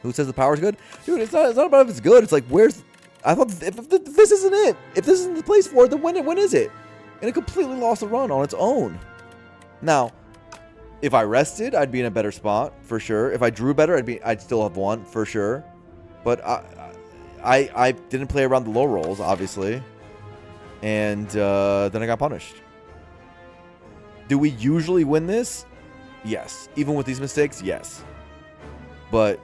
Who says the power's good? Dude, it's not about if it's good. It's like, where's... I thought, if this isn't it, if this isn't the place for it, then when is it? And it completely lost the run on its own. Now, if I rested, I'd be in a better spot, for sure. If I drew better, I'd still have won, for sure. But I didn't play around the low rolls, obviously. And then I got punished. Do we usually win this? Yes. Even with these mistakes? Yes. But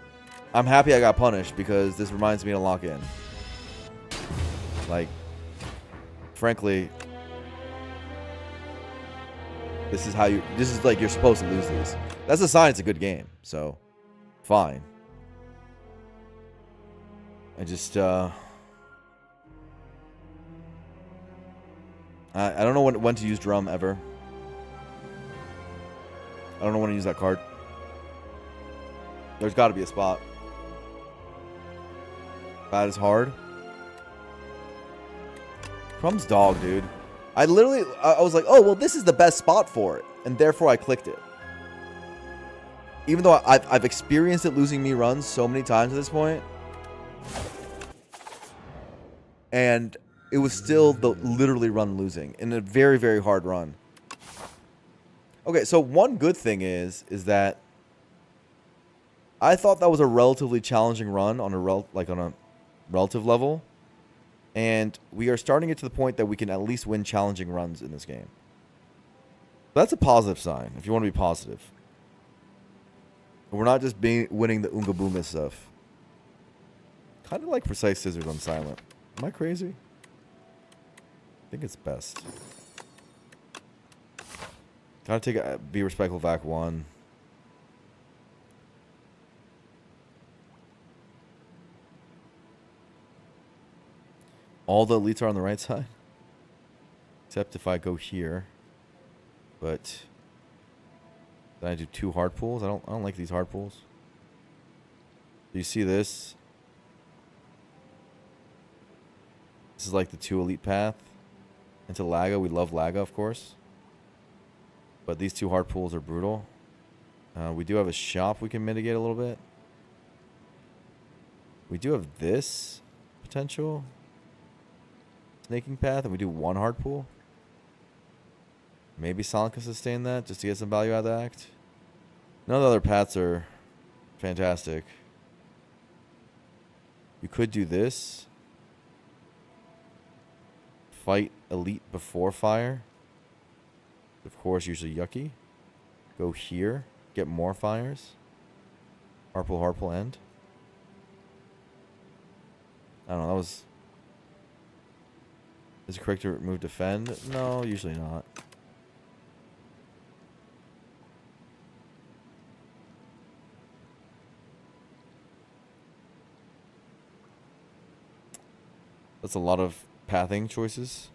I'm happy I got punished because this reminds me to lock in. Like, frankly, this is like you're supposed to lose these. That's a sign it's a good game. So, fine. I just, I don't know when to use drum ever. I don't know when to use that card. There's got to be a spot. That is hard. Drum's dog, dude. I was like, oh, well, this is the best spot for it. And therefore, I clicked it. Even though I've experienced it losing me runs so many times at this point. And it was still the literally run losing in a very, very hard run. Okay, so one good thing is that I thought that was a relatively challenging run on a relative level, and we are starting it to the point that we can at least win challenging runs in this game. That's a positive sign if you want to be positive. We're not just winning the Oonga Boomba stuff. Kind of like Precise Scissors on silent. Am I crazy? I think it's best. Gotta be respectful of Act 1. All the elites are on the right side. Except if I go here. But then I do 2 hard pulls. I don't like these hard pulls. Do you see this? This is like the 2 elite path. Into Laga. We love Laga, of course. But these 2 hard pulls are brutal. We do have a shop we can mitigate a little bit. We do have this potential snaking path, and we do 1 hard pull. Maybe Sonic can sustain that just to get some value out of the act. None of the other paths are fantastic. You could do this. Fight elite before fire. Of course, usually yucky. Go here. Get more fires. Harple, end. I don't know. That was... Is it correct to remove defend? No, usually not. That's a lot of pathing choices.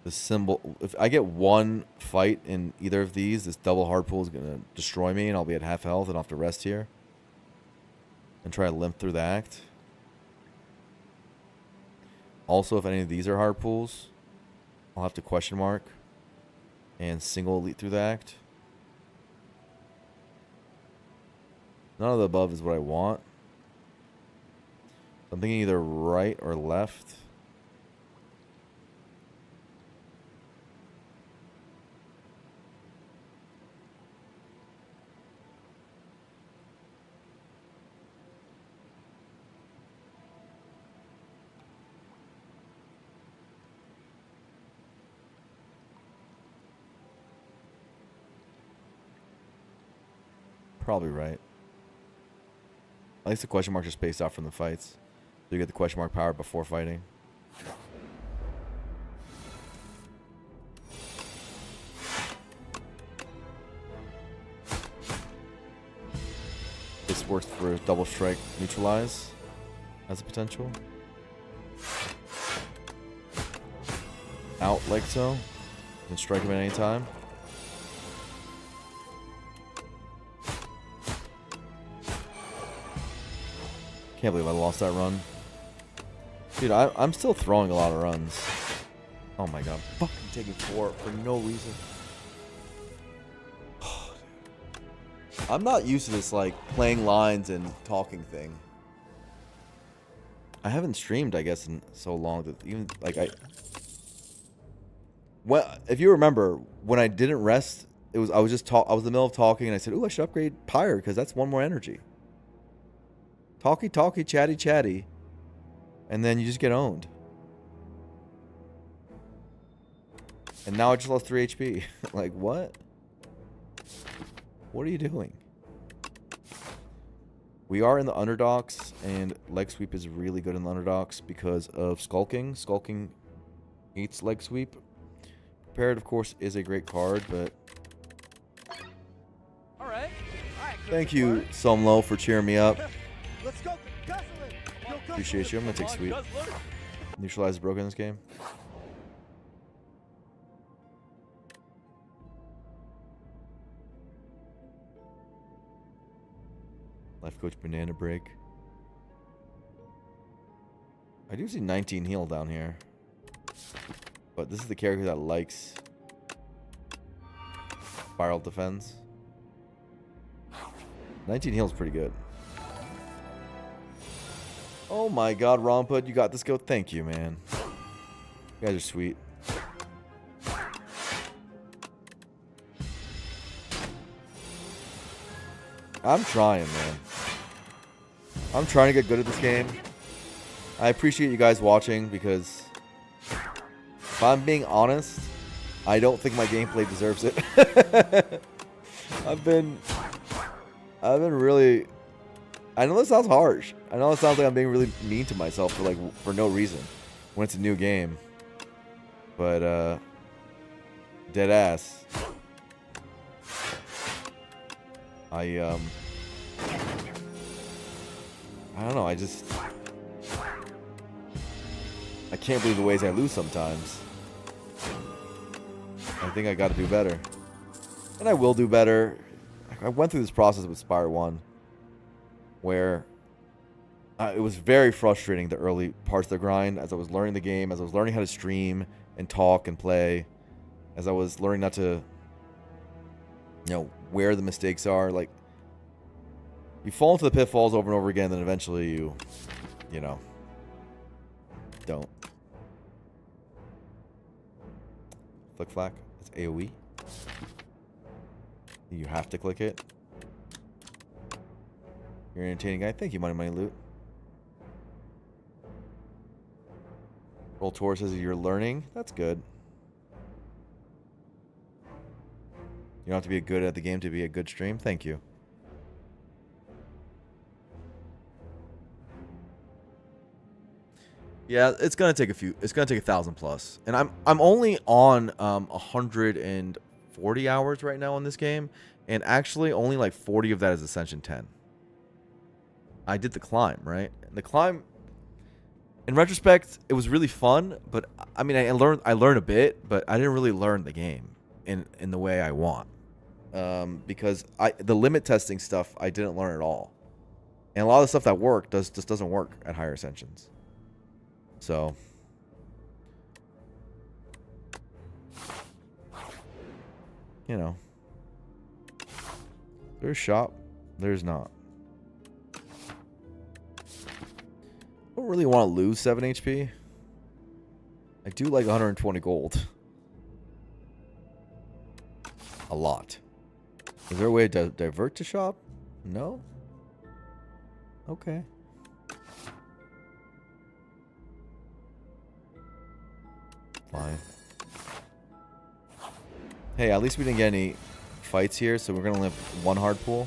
The symbol, if I get 1 fight in either of these, this double hard pull is going to destroy me, and I'll be at half health and I'll have to rest here. And try to limp through the act. Also, if any of these are hard pulls, I'll have to question mark and single elite through the act. None of the above is what I want. I'm thinking either right or left. Probably right. At least the question marks are spaced out from the fights. So you get the question mark power before fighting. This works for double strike neutralize as a potential. Out like so. You can strike him at any time. Can't believe I lost that run. Dude, I'm still throwing a lot of runs. Oh my god. Fucking taking 4 for no reason. I'm not used to this, like, playing lines and talking thing. I haven't streamed, I guess, in so long that even, like, well, if you remember, when I didn't rest, I was in the middle of talking and I said, "Ooh, I should upgrade Pyre because that's 1 more energy." Talky, chatty. And then you just get owned. And now I just lost 3 HP. Like, what? What are you doing? We are in the underdogs, and leg sweep is really good in the underdogs because of skulking. Skulking eats leg sweep. Prepared, of course, is a great card, but... All right. Thank you, Somlo, for cheering me up. Let's go. Appreciate you. I'm going to take sweep. Neutralize is broken in this game. Life coach banana break. I do see 19 heal down here. But this is the character that likes spiral defense. 19 heal is pretty good. Oh my god, Rompud, you got this go. Thank you, man. You guys are sweet. I'm trying, man. I'm trying to get good at this game. I appreciate you guys watching because if I'm being honest, I don't think my gameplay deserves it. I've been really... I know this sounds harsh. I know it sounds like I'm being really mean to myself for no reason when it's a new game. But dead ass. I don't know, I can't believe the ways I lose sometimes. I think I gotta do better. And I will do better. I went through this process with Spire 1 where it was very frustrating, the early parts of the grind, as I was learning the game, as I was learning how to stream and talk and play, as I was learning not to, where the mistakes are. Like, you fall into the pitfalls over and over again, then eventually you don't. Flick flack. It's AoE. You have to click it. You're an entertaining guy. Thank you, Money Loot. Roll Tour says you're learning. That's good. You don't have to be good at the game to be a good stream. Thank you. Yeah, it's gonna take it's gonna take 1,000 plus, and I'm only on 140 hours right now on this game, and actually only like 40 of that is Ascension 10. I did the climb, right? The climb, in retrospect, it was really fun, but I mean, I learned a bit, but I didn't really learn the game in the way I want, because the limit testing stuff I didn't learn at all, and a lot of the stuff that worked just doesn't work at higher ascensions. So, there's shop, there's not. I don't really want to lose 7 HP. I do like 120 gold. A lot. Is there a way to divert to shop? No? Okay. Fine. Hey, at least we didn't get any fights here, so we're going to only have 1 hard pull.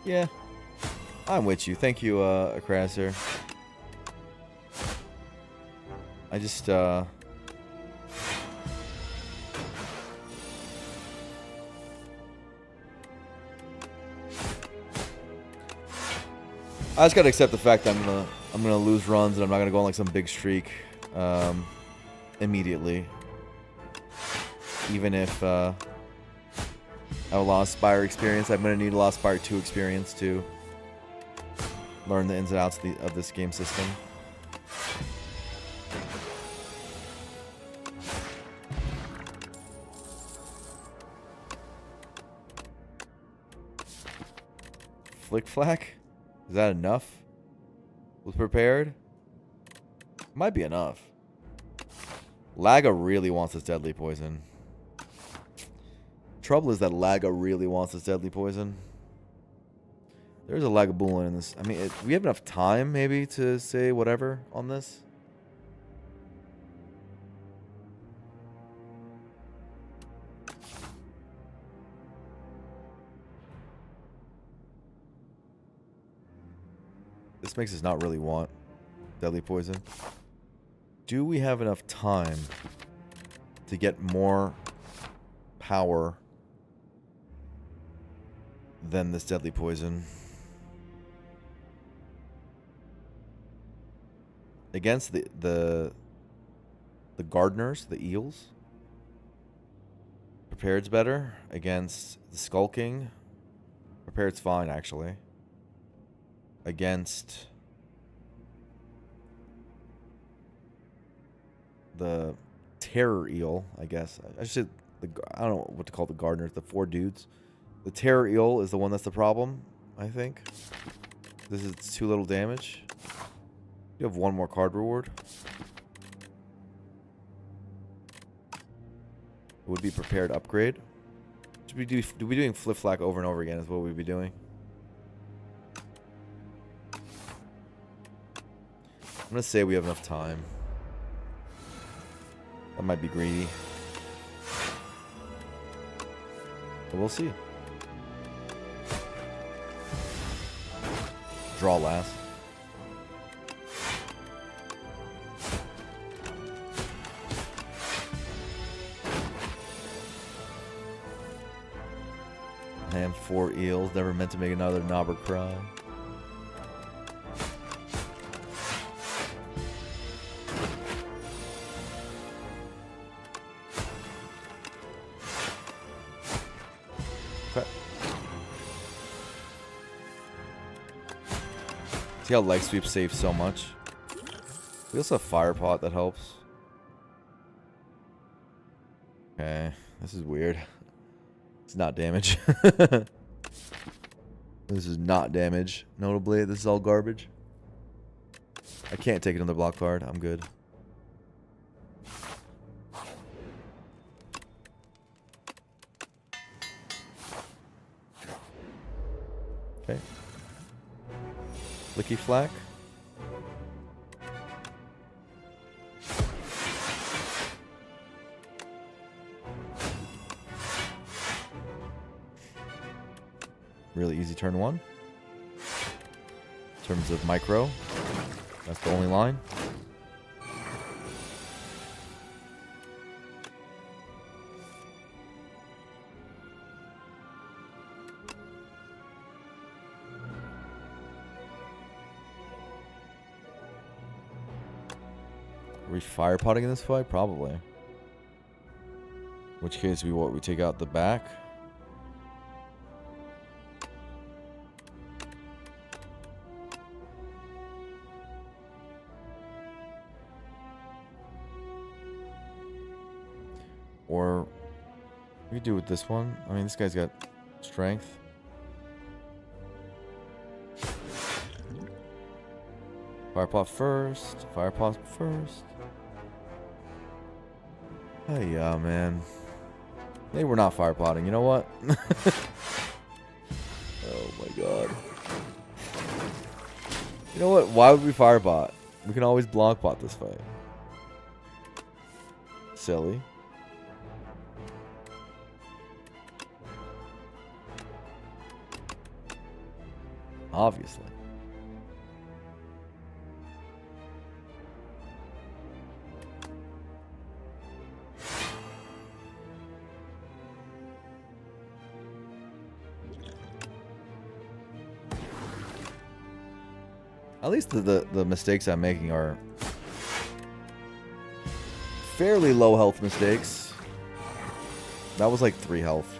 Yeah. I'm with you. Thank you, Crasser. I just, I just gotta accept the fact that I'm gonna lose runs and I'm not gonna go on like some big streak immediately. Even if I have a Lost Spire experience, I'm gonna need a Lost Spire 2 experience to learn the ins and outs of this game system. Flick Flack? Is that enough? Was prepared? Might be enough. Laga really wants this deadly poison. Trouble is that Laga really wants this deadly poison. There's a Lagavulin in this. I mean, we have enough time maybe to say whatever on this. This makes us not really want deadly poison. Do we have enough time to get more power than this deadly poison? Against the gardeners, the eels. Prepared's better. Against the skulking. Prepared's fine, actually. Against the terror eel, I guess. I should. I don't know what to call the gardeners. The 4 dudes. The terror eel is the one that's the problem, I think. This is too little damage. You have 1 more card reward. It would be prepared upgrade. Should we do we doing Flip Flack over and over again is what we'd be doing. I'm gonna say we have enough time. That might be greedy. But we'll see. Draw last. I am 4 eels, never meant to make another knobber cry. Okay. See how leg sweep saves so much? We also have fire pot that helps. Okay, this is weird. It's not damage. This is not damage. Notably, this is all garbage. I can't take another block card. I'm good. Okay. Licky Flack. Really easy turn 1. In terms of micro, that's the only line. Are we fire potting in this fight? Probably. In which case we take out the back. Or we could do with this one. I mean, this guy's got strength. Fire pot first. Fire pot first. Hey, yeah, man. Maybe we're not fire potting. You know what? Oh my god. You know what? Why would we fire pot? We can always block pot this fight. Silly. Obviously. At least the mistakes I'm making are fairly low health mistakes. That was like 3 health.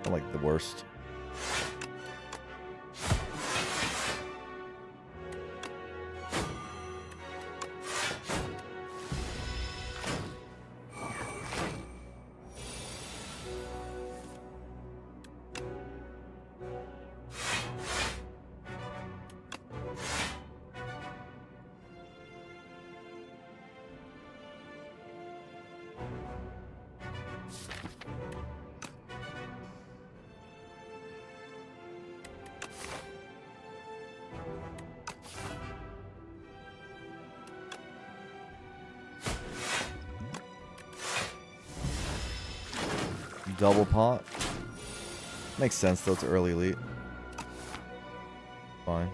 Not like the worst. Double pot. Makes sense though, it's early elite. Fine.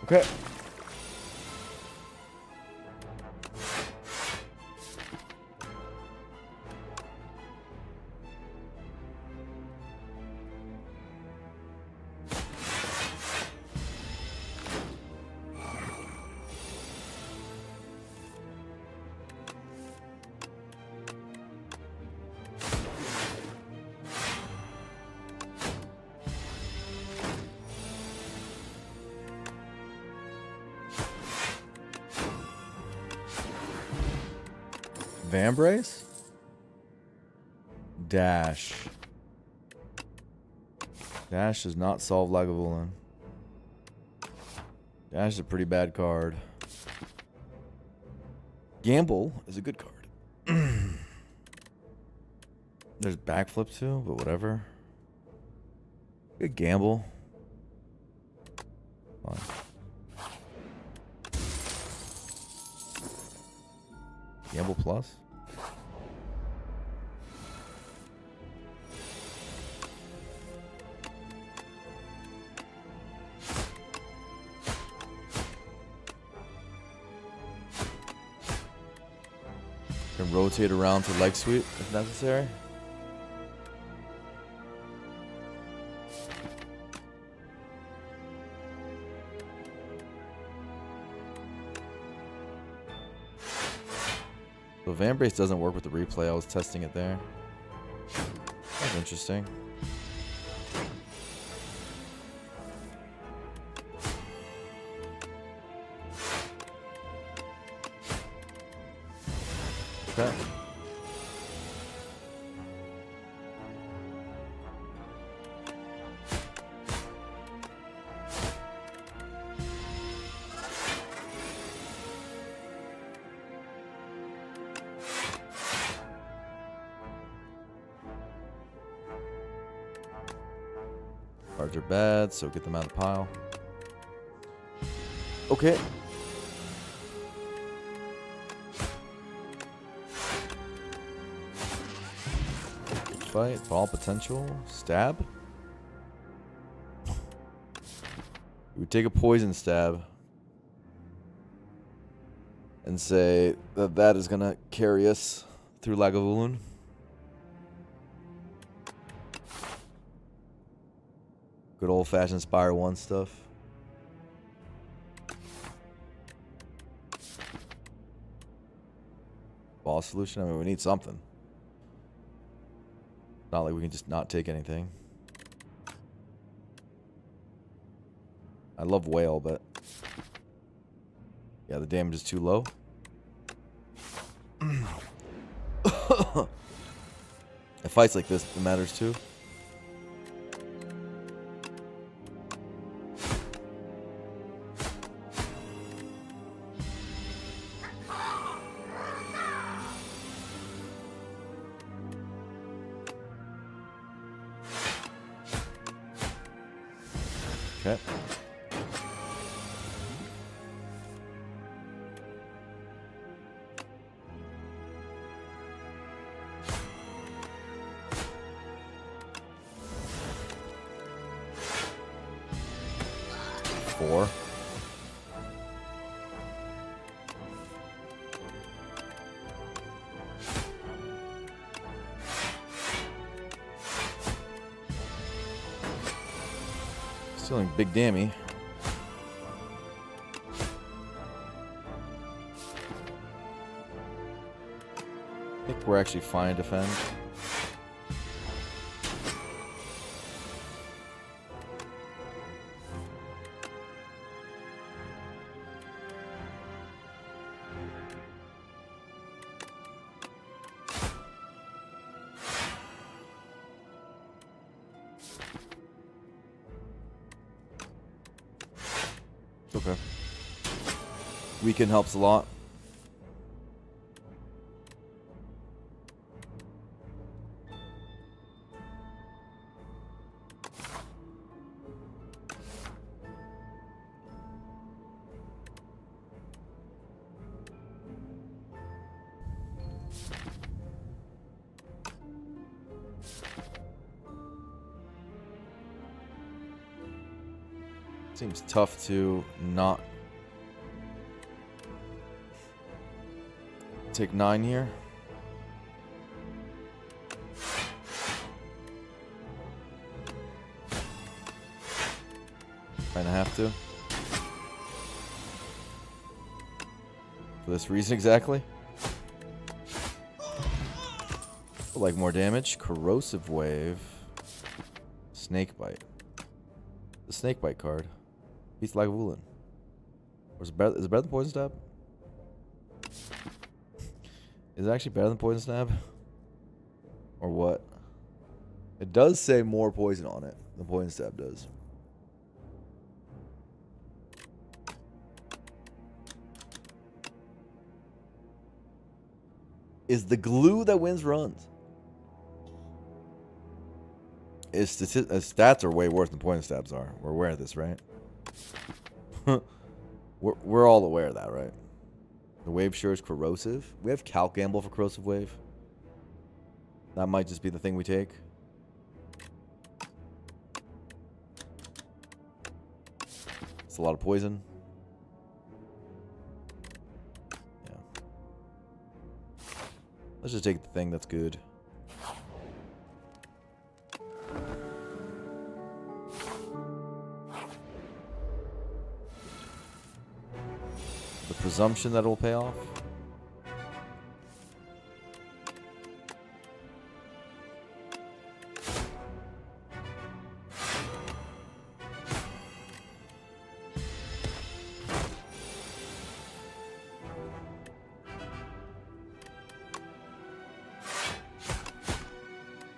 Okay. Vambrace? Dash. Dash does not solve Lagavulin. Dash is a pretty bad card. Gamble is a good card. There's backflip too, but whatever. Good gamble. Fine. Gamble plus. Can rotate around to leg sweep if necessary. So Vambrace doesn't work with the replay. I was testing it there. That's interesting. Okay. Cards are bad, so get them out of the pile. Okay. Fight, ball potential, stab. We would take a poison stab and say that that is gonna carry us through Lagavulin. Good old-fashioned Spire 1 stuff. Ball solution? I mean, we need something. Not like we can just not take anything. I love whale, but yeah, the damage is too low. It fights like this, it matters too. Okay. Four. Still in big dammy. I think we're actually fine to defend. Okay. Weaken helps a lot. Seems tough to not take 9 here. Kinda have to. For this reason exactly. Would like more damage. Corrosive wave. Snake bite. The snake bite card. Beats like Woolen. Or is it better than poison stab? Is it actually better than poison stab? Or what? It does say more poison on it than poison stab does. Is the glue that wins runs. Stats are way worse than poison stabs are. We're aware of this, right? we're all aware of that, right? The wave sure is corrosive. We have calc gamble for corrosive wave. That might just be the thing we take. It's a lot of poison. Yeah. Let's just take the thing that's good. Presumption that it'll pay off.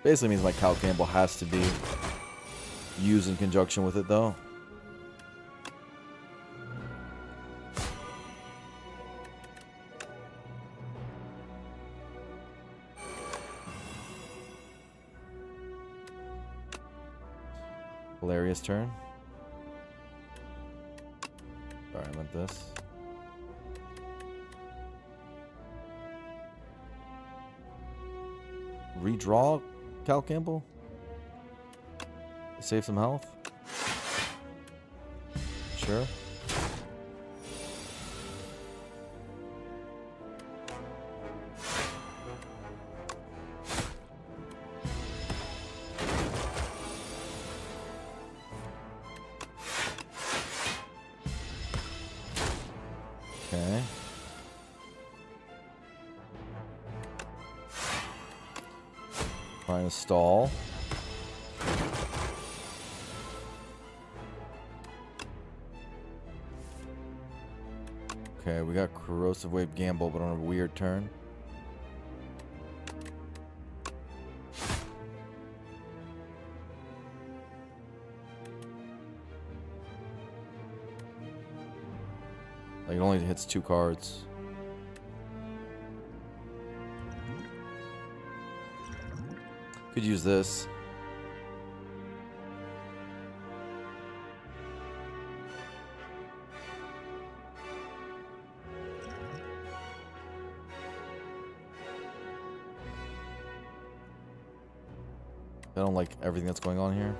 Basically means my Cal Campbell has to be used in conjunction with it though. Hilarious turn. Sorry, I meant this. Redraw Cal Campbell? Save some health? Sure. Okay. Trying to stall. Okay, we got Corrosive Wave Gamble, but on a weird turn. Like, it only hits 2 cards. Could use this. I don't like everything that's going on here.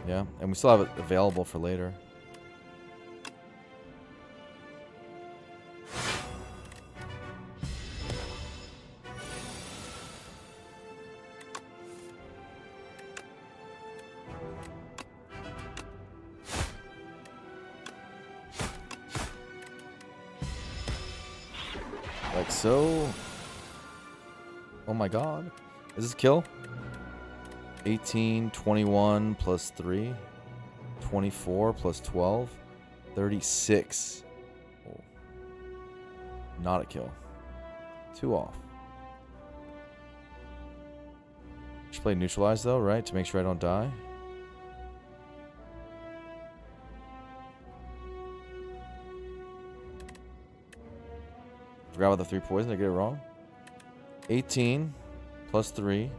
Yeah, and we still have it available for later. Like so. Oh my god. Is this a kill? 18, 21 plus 3. 24 plus 12. 36. Oh. Not a kill. 2 off. Should play neutralize though, right? To make sure I don't die. Forgot about the 3 poison. Did I get it wrong? 18 plus 3.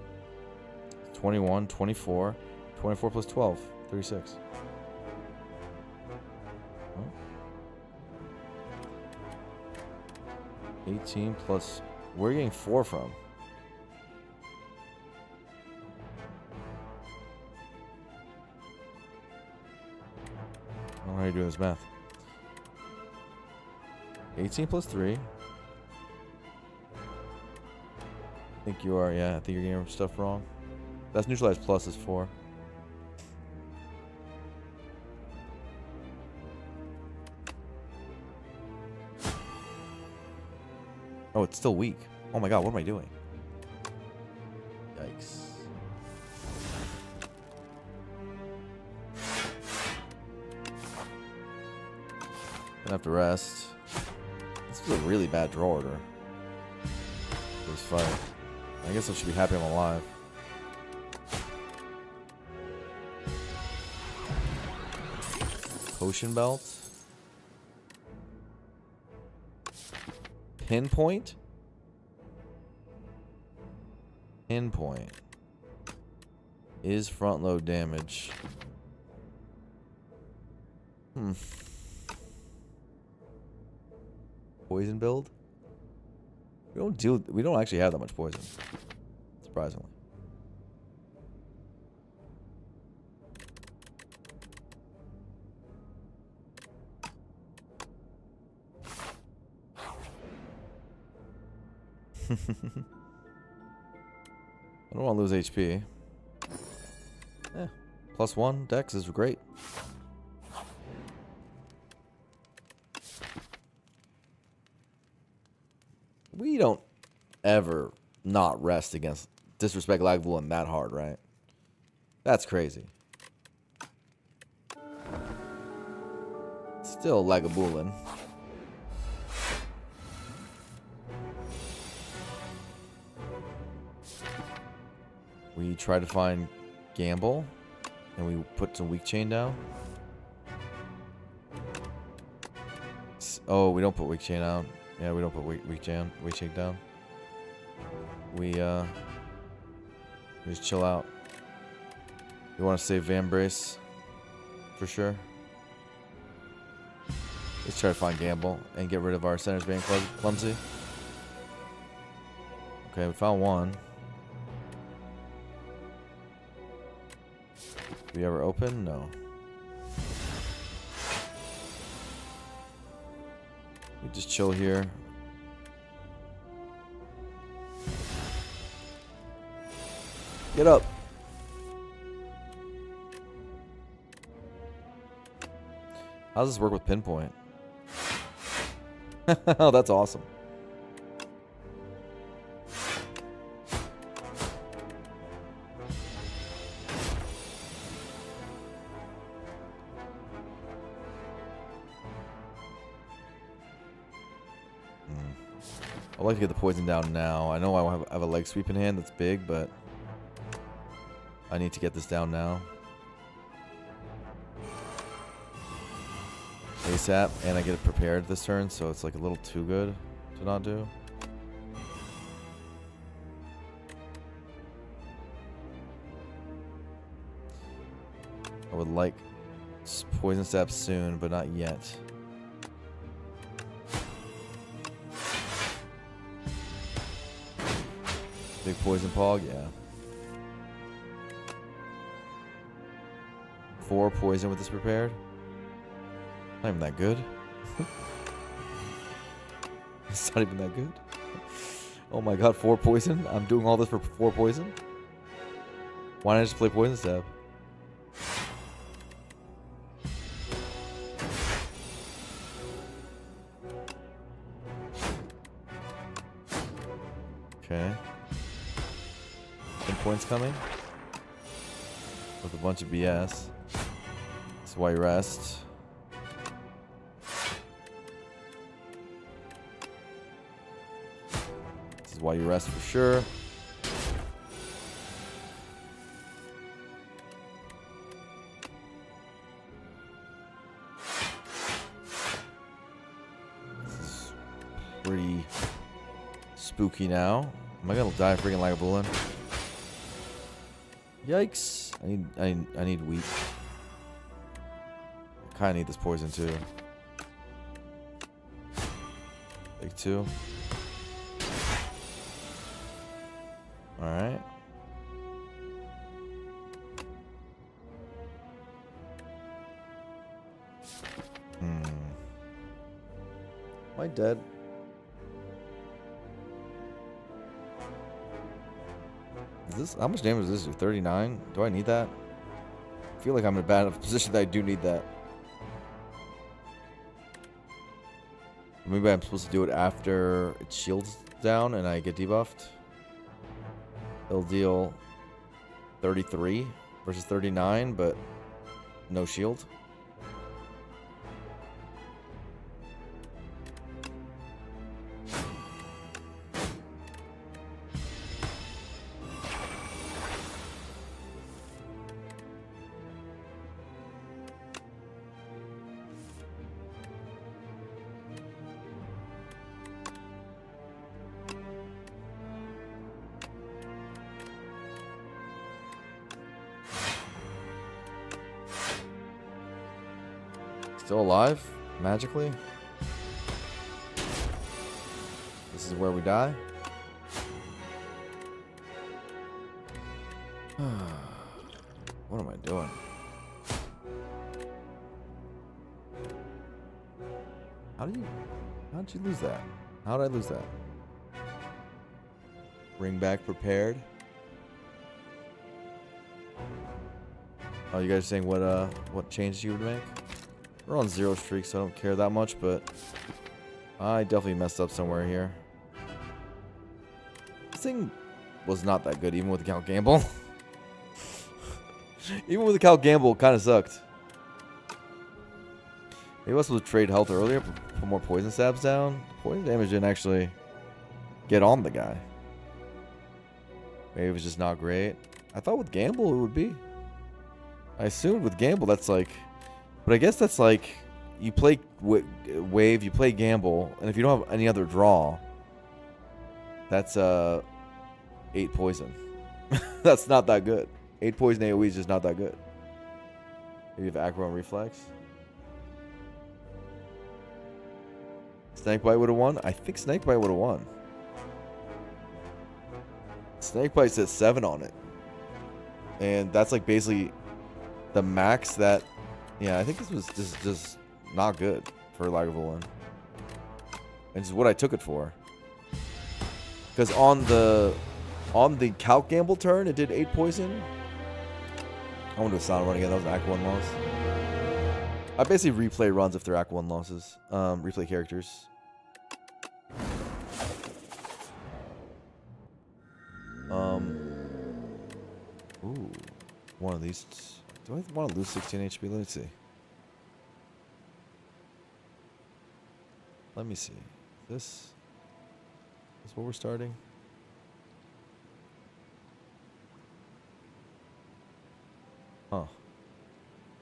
21, 24. 24 plus 12. 36. Oh. 18 plus... Where are you getting 4 from? I don't know how you're doing this math. 18 plus 3. I think you are, yeah. I think you're getting stuff wrong. That's neutralized plus is 4. Oh, it's still weak. Oh my god, what am I doing? Yikes. Gonna have to rest. This is a really bad draw order. This fight. I guess I should be happy I'm alive. Potion belt. Pinpoint. Pinpoint. Is front load damage. Poison build? We don't actually have that much poison. Surprisingly. I don't want to lose HP. Yeah. +1 dex is great. We don't ever not rest against Disrespect Lagavulin that hard, right? That's crazy. Still Lagavulin. We try to find Gamble, and we put some weak chain down. Oh, we don't put weak chain down. Yeah, we don't put weak chain down. We just chill out. We want to save Vambrace for sure. Let's try to find Gamble and get rid of our centers being clumsy. Okay, we found one. Did we ever open? No. We just chill here. Get up. How does this work with pinpoint? Oh, that's awesome. I'd like to get the poison down now. I know I have a leg sweep in hand that's big, but I need to get this down now. ASAP, and I get it prepared this turn, so it's like a little too good to not do. I would like poison stab soon, but not yet. Big poison pog, yeah. 4 poison with this prepared. Not even that good. It's not even that good. Oh my god, 4 poison? I'm doing all this for 4 poison? Why not just play poison stab? Okay. 10 points coming. With a bunch of BS. That's why you rest. This is why you rest for sure. This is pretty spooky now. Am I gonna die freaking like a bullet? Yikes! I need wheat. I kinda need this poison too. Big 2. Alright. Am I dead? Is this, how much damage does this do? 39? Do I need that? I feel like I'm in a bad enough position that I do need that. Maybe I'm supposed to do it after it shields down and I get debuffed. It'll deal 33 versus 39, but no shield. Still alive? Magically? This is where we die? What am I doing? How did you lose that? How did I lose that? Bring back prepared. Oh, you guys are saying what changes you would make? We're on 0 streak, so I don't care that much, but I definitely messed up somewhere here. This thing was not that good, even with the Count Gamble. Even with the Count Gamble, it kind of sucked. Maybe I was supposed to trade health earlier, put more poison stabs down. Poison damage didn't actually get on the guy. Maybe it was just not great. I thought with Gamble it would be. I assumed with Gamble that's like... But I guess that's like, you play Wave, you play Gamble, and if you don't have any other draw, that's 8 poison. That's not that good. 8 poison AoE is just not that good. Maybe you have Acro and Reflex. Snakebite would have won? I think Snakebite would have won. Snakebite says 7 on it. And that's like basically the max that... Yeah, I think this was just not good for Lagavulin. And it's what I took it for. Because on the Calc Gamble turn, it did 8 poison. I want to do a sound run again. That was an Act 1 loss. I basically replay runs if they're Act 1 losses. Replay characters. Ooh. One of these... Do I want to lose 16 HP? Let me see. Let me see. This... Is what we're starting? Huh.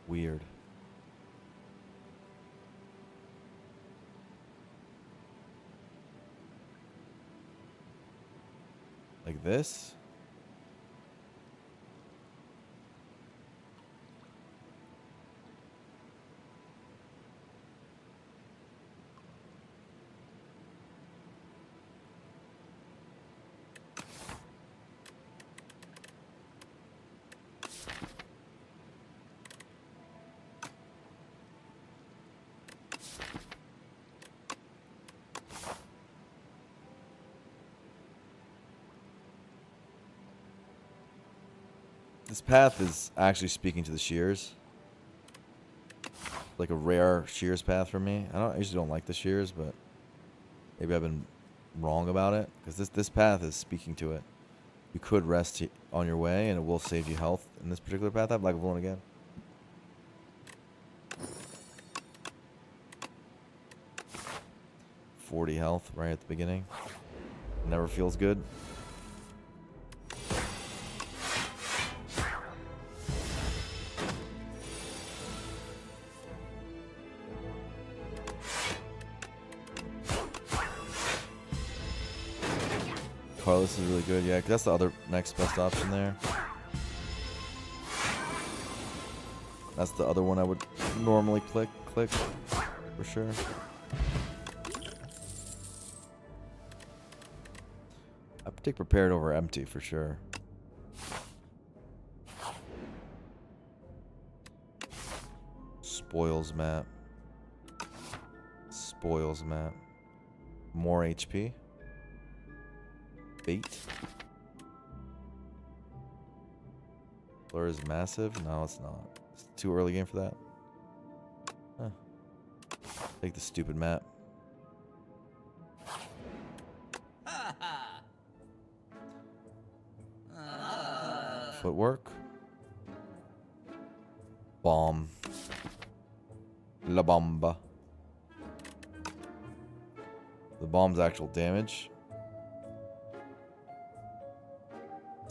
Weird. Like this? This path is actually speaking to the shears. Like a rare shears path for me. I usually don't like the shears, but maybe I've been wrong about it. Because this path is speaking to it. You could rest on your way, and it will save you health in this particular path. I have Black Balloon again. $40 health right at the beginning. Never feels good. Carlos is really good, yeah, 'cause that's the other next best option there. That's the other one I would normally click for sure. I'd take prepared over empty for sure. Spoils map. Spoils map. More HP. Bait. Blur is massive? No, it's not. It's too early game for that. Huh. Take the stupid map. Footwork. Bomb. La Bomba. The bomb's actual damage.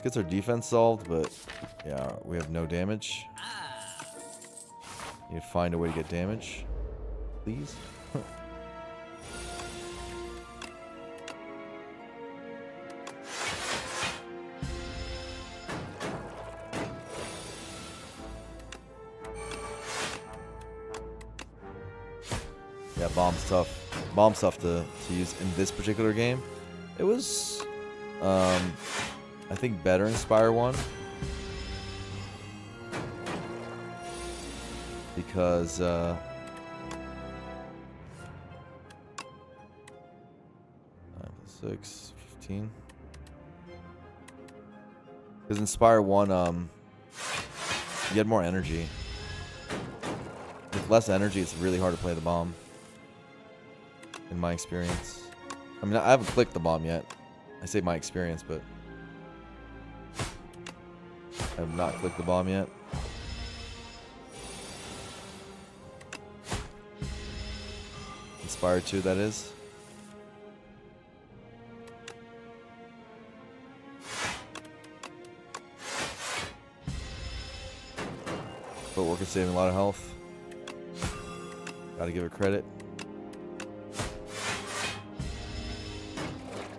Gets our defense solved, but yeah, we have no damage. Need to find a way to get damage, please. Yeah, bomb's tough. Bomb's tough to use in this particular game. It was, I think better in Spire 1 because 6, 15. Because in Spire 1, you had more energy. With less energy, it's really hard to play the bomb. In my experience. I mean, I haven't clicked the bomb yet. I say my experience, but I have not clicked the bomb yet. Inspire 2, that is. Footwork is saving a lot of health. Gotta give it credit.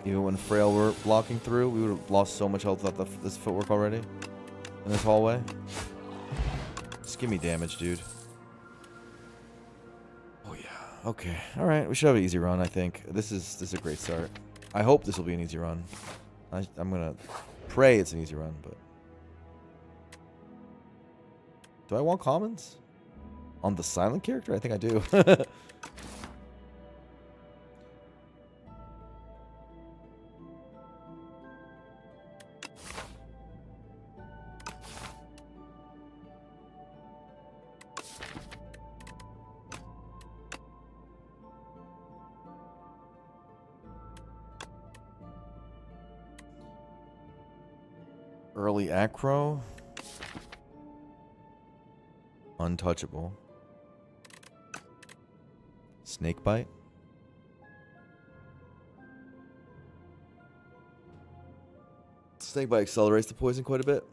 Even when Frail were blocking through, we would have lost so much health without this footwork already. In this hallway. Just give me damage, dude. Oh yeah. Okay. Alright, we should have an easy run, I think. This is a great start. I hope this will be an easy run. I'm gonna pray it's an easy run, but do I want commons? On the silent character? I think I do. Early acro. Untouchable. Snake bite. Snakebite accelerates the poison quite a bit.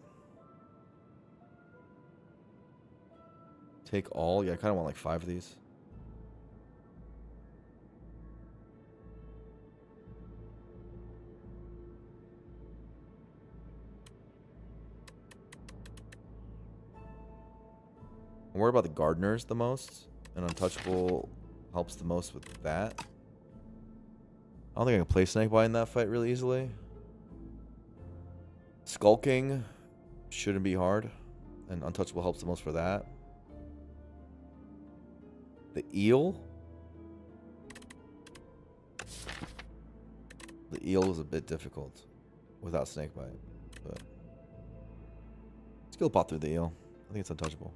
Take all. Yeah, I kind of want like 5 of these. I'm worried about the gardeners the most. And untouchable helps the most with that. I don't think I can play Snakebite in that fight really easily. Skulking shouldn't be hard. And untouchable helps the most for that. The eel. The eel is a bit difficult without Snakebite. But skill pot through the eel. I think it's untouchable.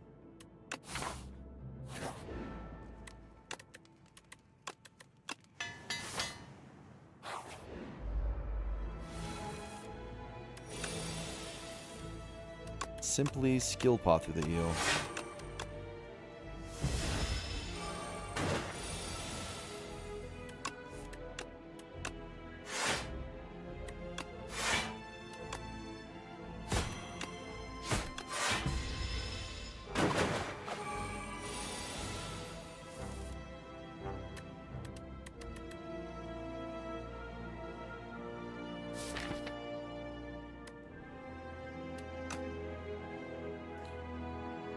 Simply skill pot through the eel.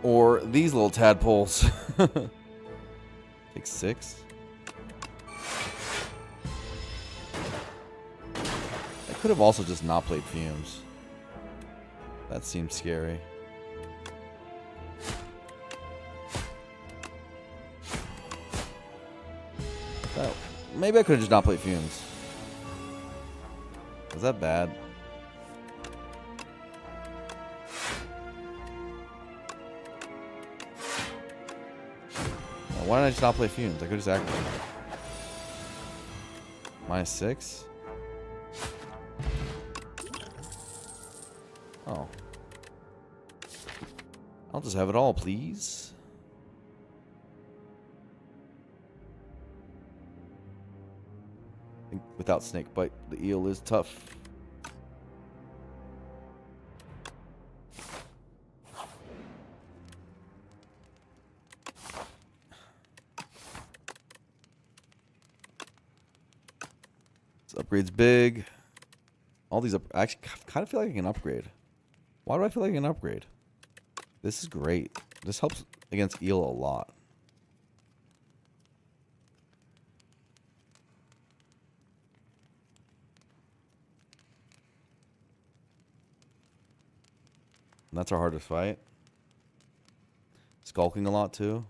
Or these little tadpoles. Take 6. I could have also just not played fumes. That seems scary. Maybe I could have just not played fumes. Was that bad? Why didn't I just not play fumes? I could just activate it. -6? Oh. I'll just have it all, please. I think without Snakebite, the eel is tough. Upgrade's big. All these I actually kind of feel like I can upgrade. Why do I feel like I can upgrade? This is great. This helps against eel a lot. And that's our hardest fight. Skulking a lot too.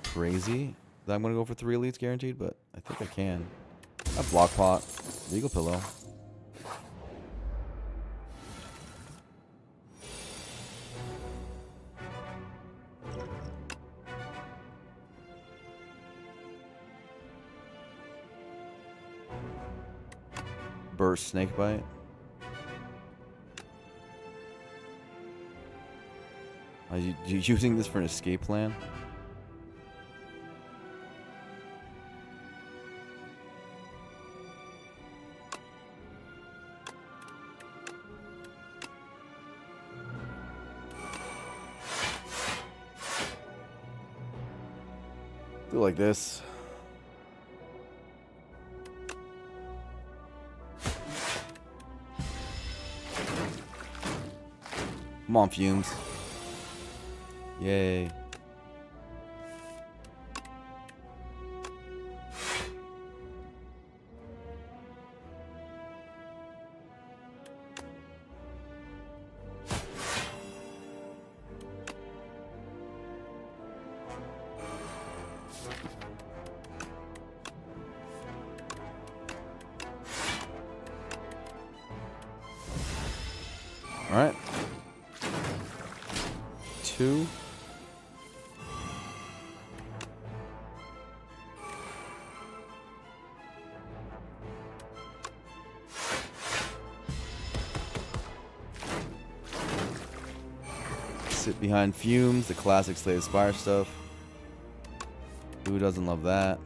Crazy that I'm going to go for 3 elites guaranteed, but I think I can. A block pot. Legal pillow. Burst Snakebite. Are you using this for an escape plan? Do like this. Come on, fumes. Yay. All right. 2. Sit behind fumes, the classic Slay the Spire stuff. Who doesn't love that?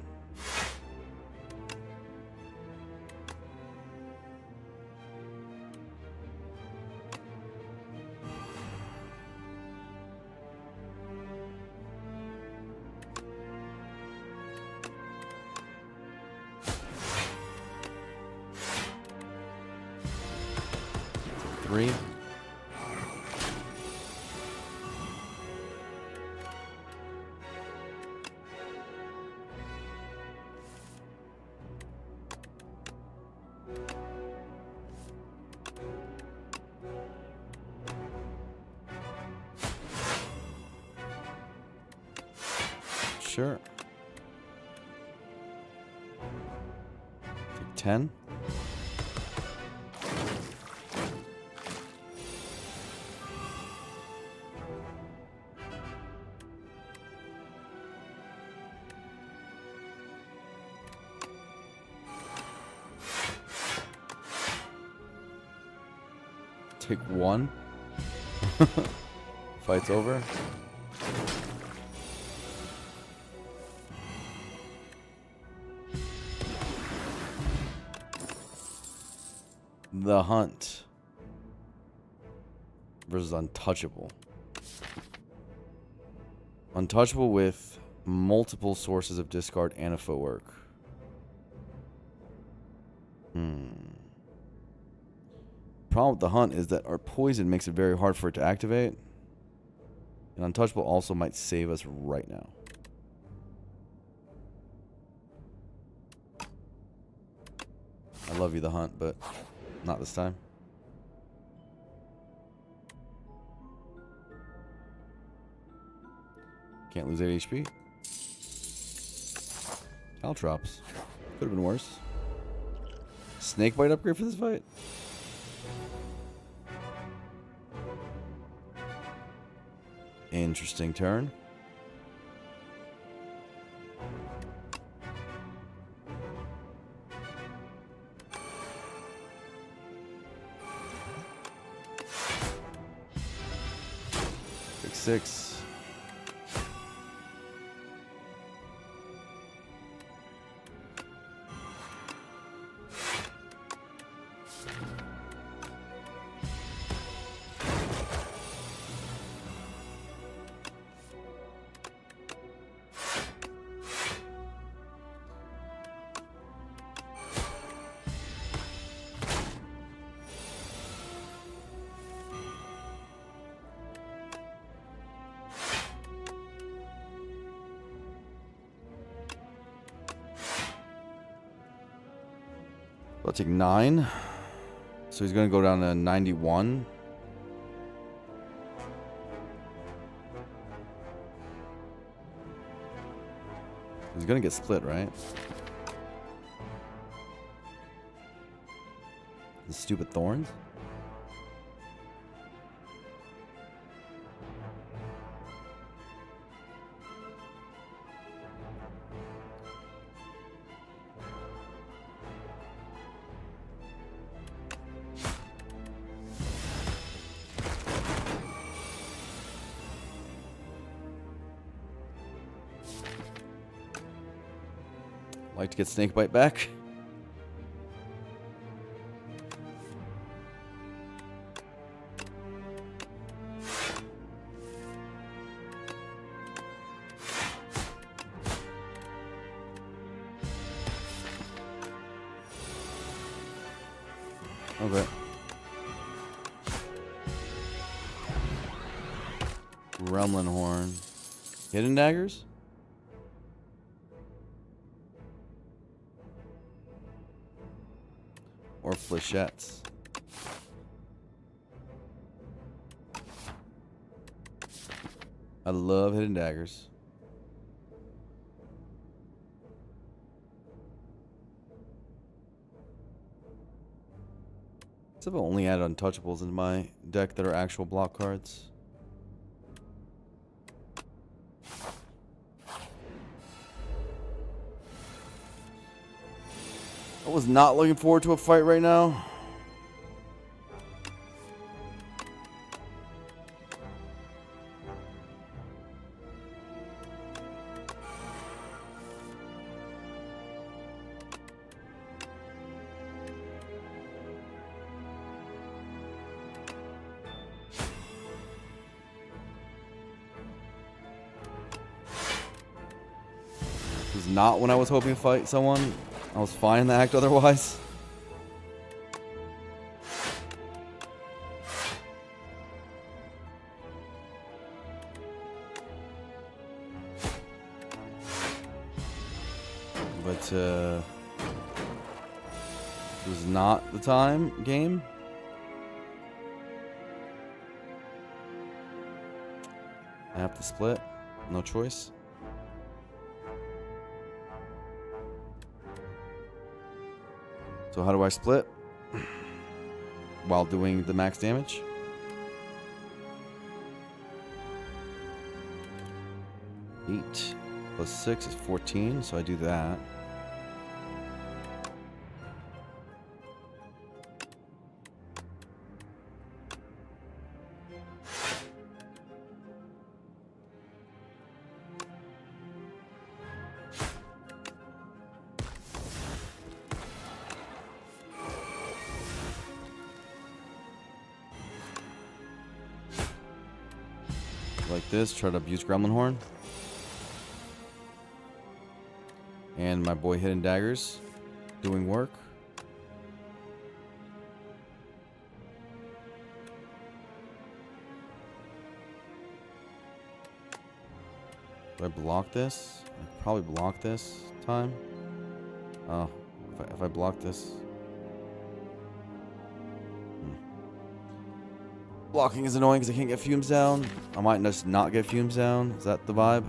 3. Sure. Take 10. Take 1. Fight's over. The Hunt versus Untouchable. Untouchable with multiple sources of discard and a footwork. Problem with the Hunt is that our poison makes it very hard for it to activate. And Untouchable also might save us right now. I love you, the Hunt, but not this time. Can't lose 8 HP. Caltrops. Could have been worse. Snakebite upgrade for this fight? Interesting turn. Pick 6. I'll take 9. So he's going to go down to 91. He's going to get split, right? The stupid thorns. Like to get Snakebite back. Okay. Gremlin Horn. Hidden Daggers? Or flechettes. I love Hidden Daggers. Except I've only added Untouchables in my deck that are actual block cards. I was not looking forward to a fight right now. This is not when I was hoping to fight someone. I was fine in the act otherwise. But this was not the time game. I have to split. No choice. So how do I split? While doing the max damage? Eight plus 6 is 14, so I do that. Like this, try to abuse Gremlin Horn. And my boy Hidden Daggers doing work. Do I block this? I probably block this time. Oh, if I block this. Blocking is annoying because I can't get fumes down. I might just not get fumes down. Is that the vibe?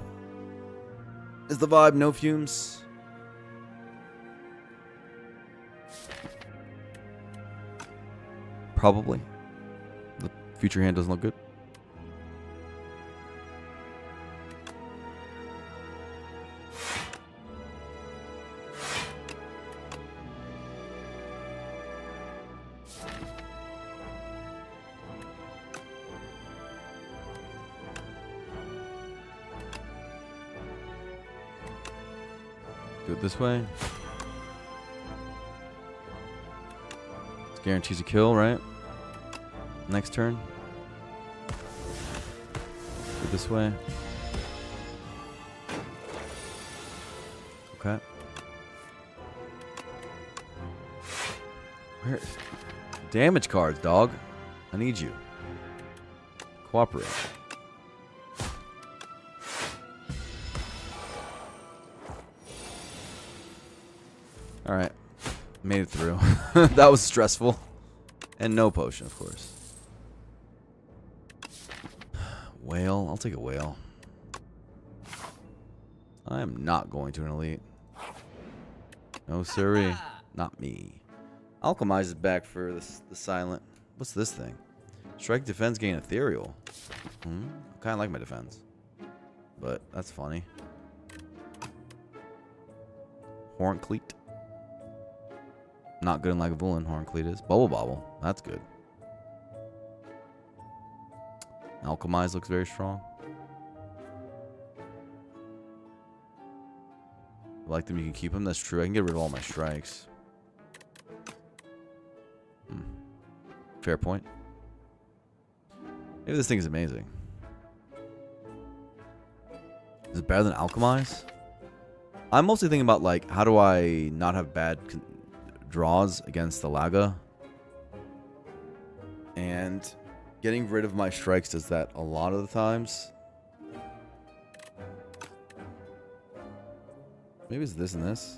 Is the vibe no fumes? Probably. The future hand doesn't look good. Do it this way. This guarantees a kill, right? Next turn. Do it this way. Okay. Where? Damage cards, dog. I need you. Cooperate. Alright. Made it through. That was stressful. And no potion, of course. Whale. I'll take a whale. I am not going to an elite. No siree. Not me. Alchemize is back for the silent. What's this thing? Strike defense gain ethereal. I kind of like my defense. But that's funny. Horn cleat. Not good in Lagavulin, Horn Cleat is. Bubble Bobble. That's good. Alchemize looks very strong. I like them. You can keep them. That's true. I can get rid of all my strikes. Fair point. Maybe this thing is amazing. Is it better than Alchemize? I'm mostly thinking about, like, how do I not have bad draws against the Laga, and getting rid of my strikes does that a lot of the times. Maybe it's this and this.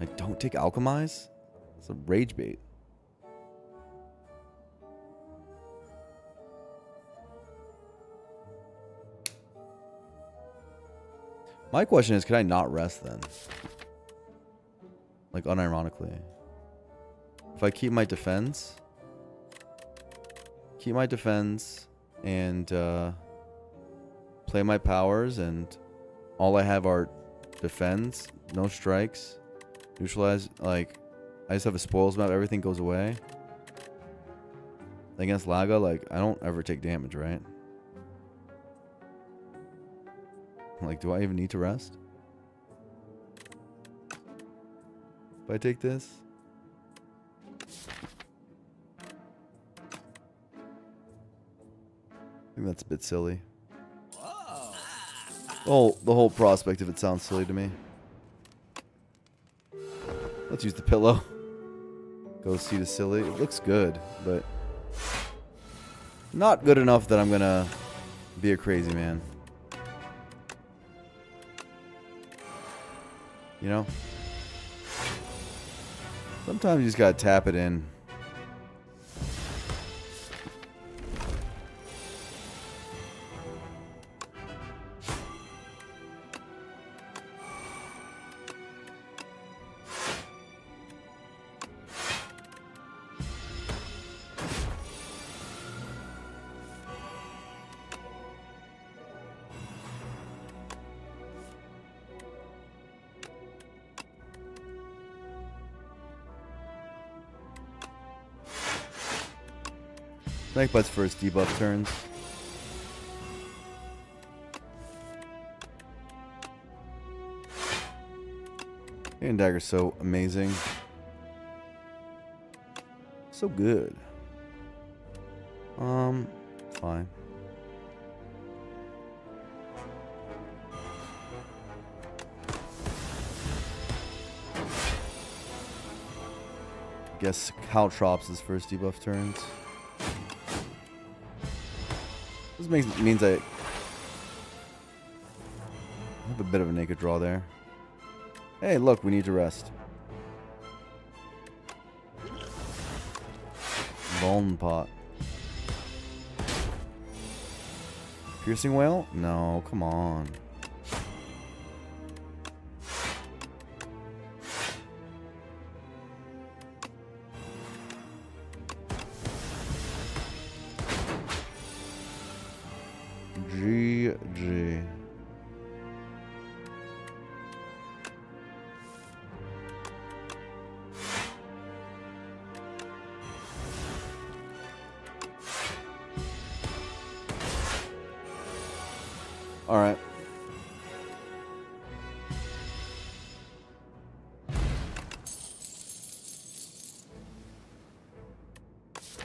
I don't take Alchemize. It's a rage bait. My question is, can I not rest then? Like, unironically. If I keep my defense. And play my powers, and all I have are defense, no strikes, neutralize, like, I just have a spoils map, everything goes away. Against Laga, like, I don't ever take damage, right? Like, do I even need to rest? If I take this? I think that's a bit silly. The whole prospect of it sounds silly to me. Let's use the pillow. Go see the silly. It looks good, but not good enough that I'm gonna be a crazy man. You know? Sometimes you just gotta tap it in. Snake Bite's first debuff turns. And Dagger's so amazing. So good. Fine. Guess Caltrops' first debuff turns. This means I have a bit of a naked draw there. Hey, look, we need to rest. Bone Pot. Piercing Whale? No, come on. GG. All right.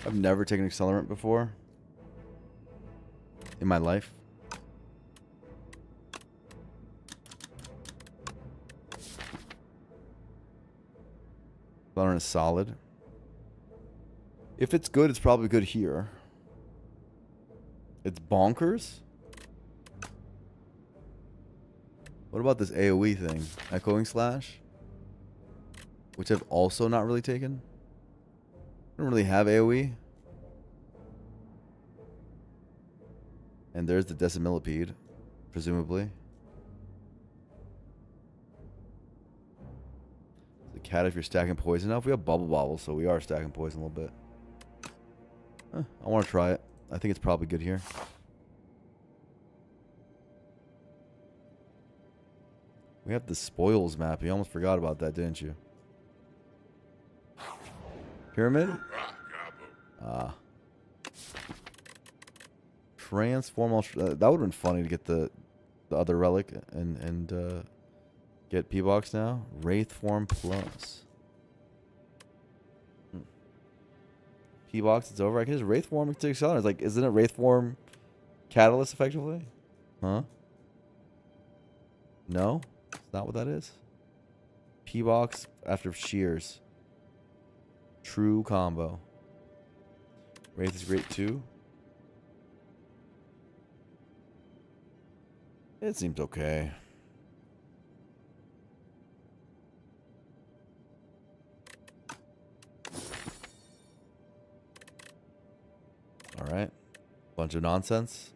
I've never taken accelerant before in my life. Accelerant is solid. If it's good, it's probably good here. It's bonkers. What about this AoE thing? Echoing Slash? Which I've also not really taken. I don't really have AoE. And there's the Decimillipede, presumably. The cat if you're stacking poison. Now if we have Bubble Bobble, so we are stacking poison a little bit. I want to try it. I think it's probably good here. We have the spoils map. You almost forgot about that, didn't you? Pyramid? Ah. Transform all... that would have been funny to get the other relic and get P-Box now. Wraith Form Plus. P-Box, it's over. I can just Wraith Form to Accelerate. It's like, isn't it Wraith Form Catalyst effectively? Huh? No? That's not what that is. P-Box after Shears. True combo. Wraith is great too. It seems okay. Alright. Bunch of nonsense.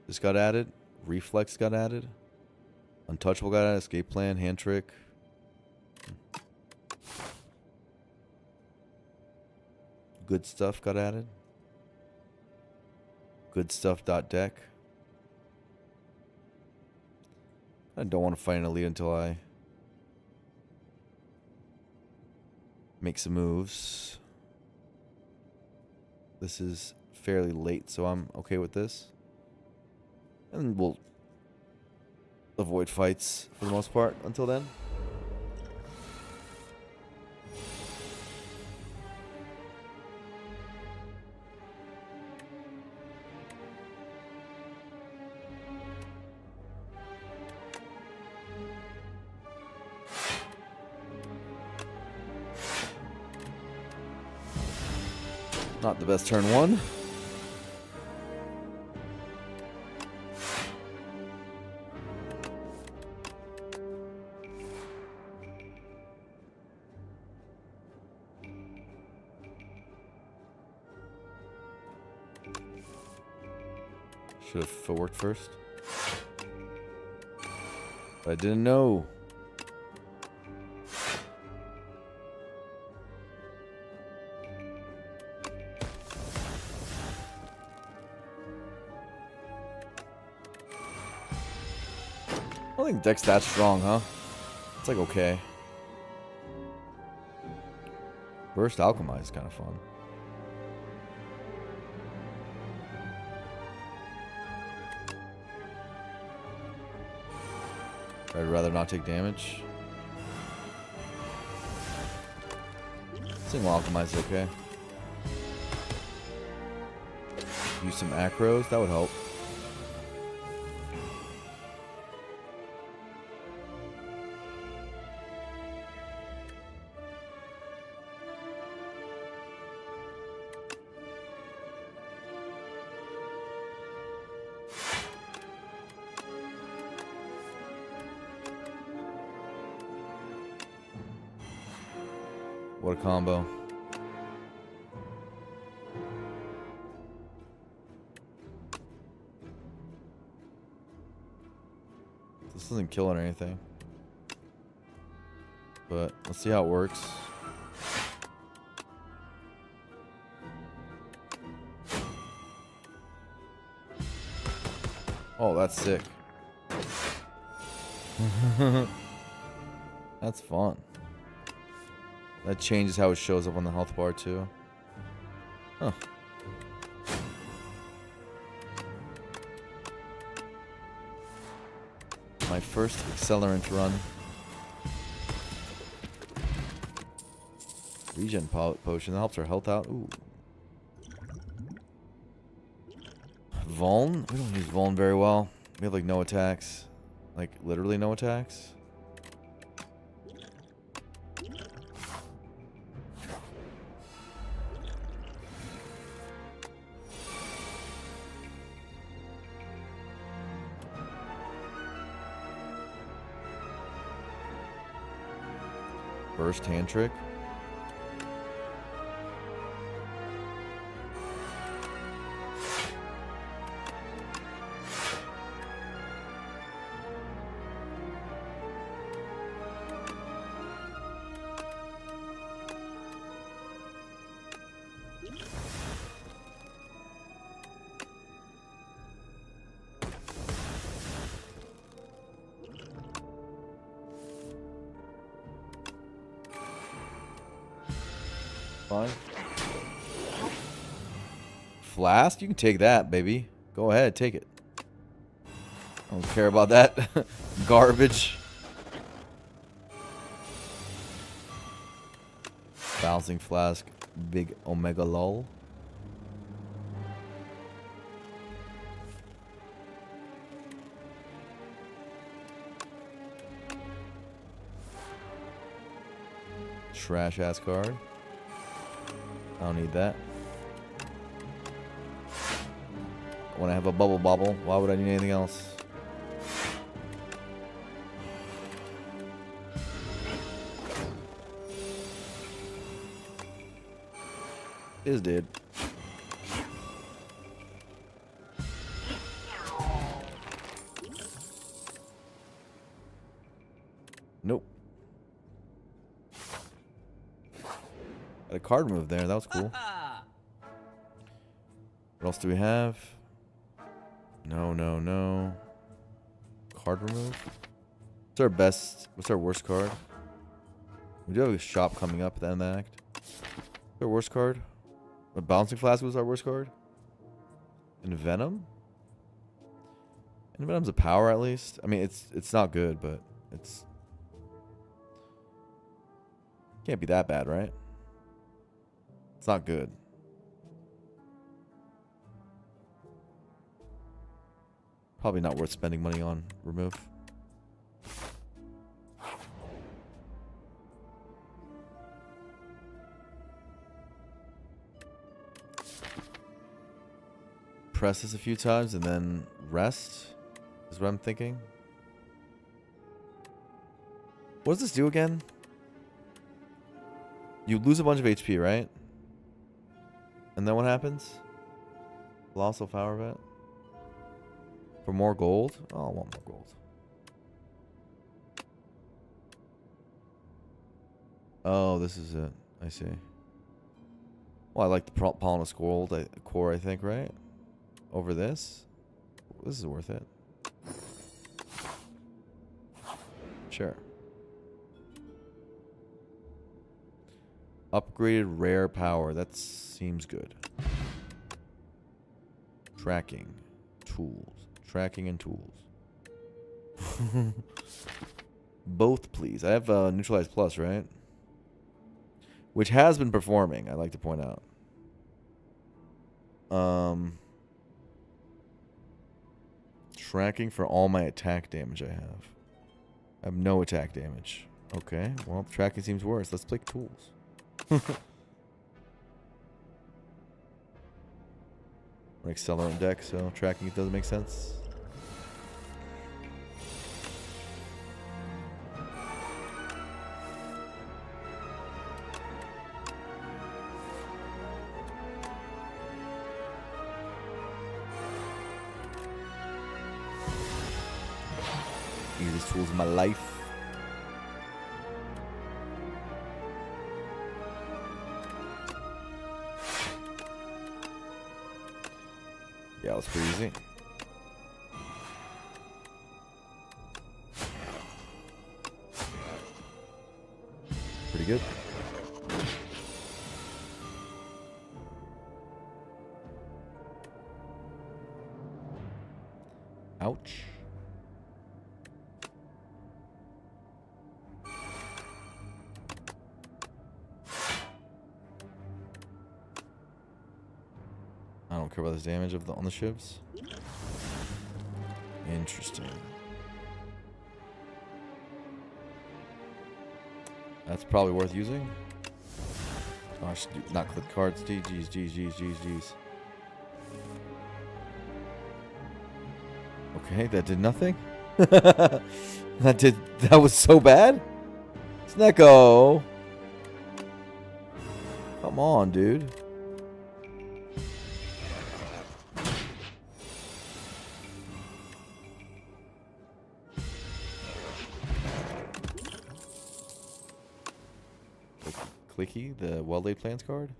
This got added. Reflex got added. Untouchable got added. Escape plan. Hand trick. Good stuff got added. Good stuff .deck. I don't want to fight an elite until I make some moves. This is fairly late, so I'm okay with this. And we'll avoid fights for the most part until then. Not the best turn one. Should have footworked first. But I didn't know. I don't think deck's that strong, huh? It's like okay. Burst Alchemize is kind of fun. I'd rather not take damage. Single Alchemize is okay. Use some acros, that would help. What a combo. This doesn't kill it or anything. But let's see how it works. Oh, that's sick. That's fun. That changes how it shows up on the health bar too. Huh. My first accelerant run. Regen potion. That helps our health out. Ooh. Vuln? We don't use Vuln very well. We have like no attacks. Like literally no attacks. Burst hand trick. Fine. Flask? You can take that, baby. Go ahead, take it. I don't care about that garbage. Bouncing flask, big omega lol. Trash ass card. I don't need that. When I have a bubble bobble, why would I need anything else? Is dead. Nope. Got a card move there. That was cool. What else do we have? No, no, no. Card remove. What's our best? What's our worst card? We do have a shop coming up at the end of the act. What's our worst card? A bouncing flask was our worst card. And Venom. And Venom's a power at least. I mean, it's not good, but it's can't be that bad, right? It's not good. Probably not worth spending money on remove. Press this a few times and then rest is what I'm thinking. What does this do again? You lose a bunch of HP, right? And then what happens? Loss of power vet. For more gold? Oh, I want more gold. Oh, this is it. I see. Well, I like the Polynos gold core, I think, right? Over this? This is worth it. Sure. Upgraded rare power. That seems good. Tracking. Tools. Tracking and tools. Both, please. I have Neutralize Plus, right? Which has been performing, I'd like to point out. Tracking for all my attack damage I have. I have no attack damage. Okay, well, tracking seems worse. Let's click tools. An accelerant deck, so tracking it doesn't make sense. Easiest tools in my life. Yeah, it was pretty easy. Pretty good. Ouch. I don't care about this damage on the ships. Interesting. That's probably worth using. Oh, I should not click cards. Jeez. Okay, that did nothing. That was so bad. Snecko. Come on, dude. Clicky, the well-laid plans card.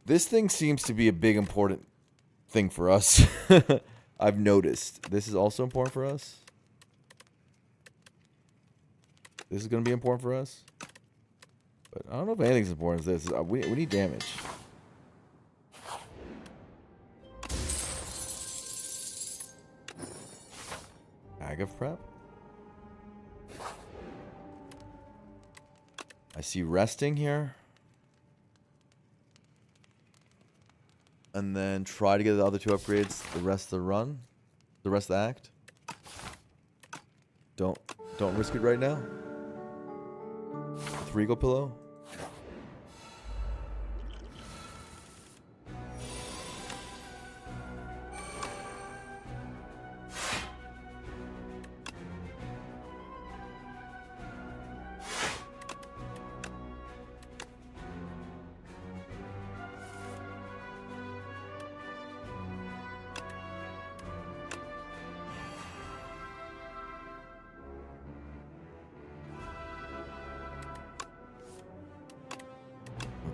This thing seems to be a big important thing for us. I've noticed. This is also important for us. This is going to be important for us. But I don't know if anything's important as this. We need damage. Bag of prep. I see resting here. And then try to get the other two upgrades the rest of the run. The rest of the act. Don't risk it right now. 3 gold pillow.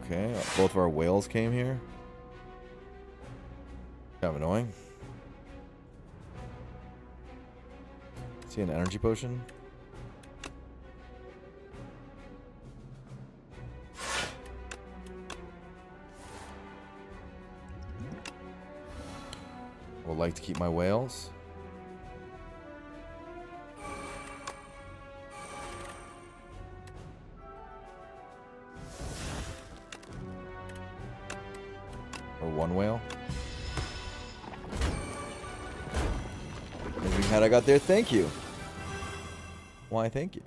Okay, both of our whales came here. Kind of annoying. See an energy potion? Would like to keep my whales. Or one whale. Amazing how I got there. Thank you. Why, thank you.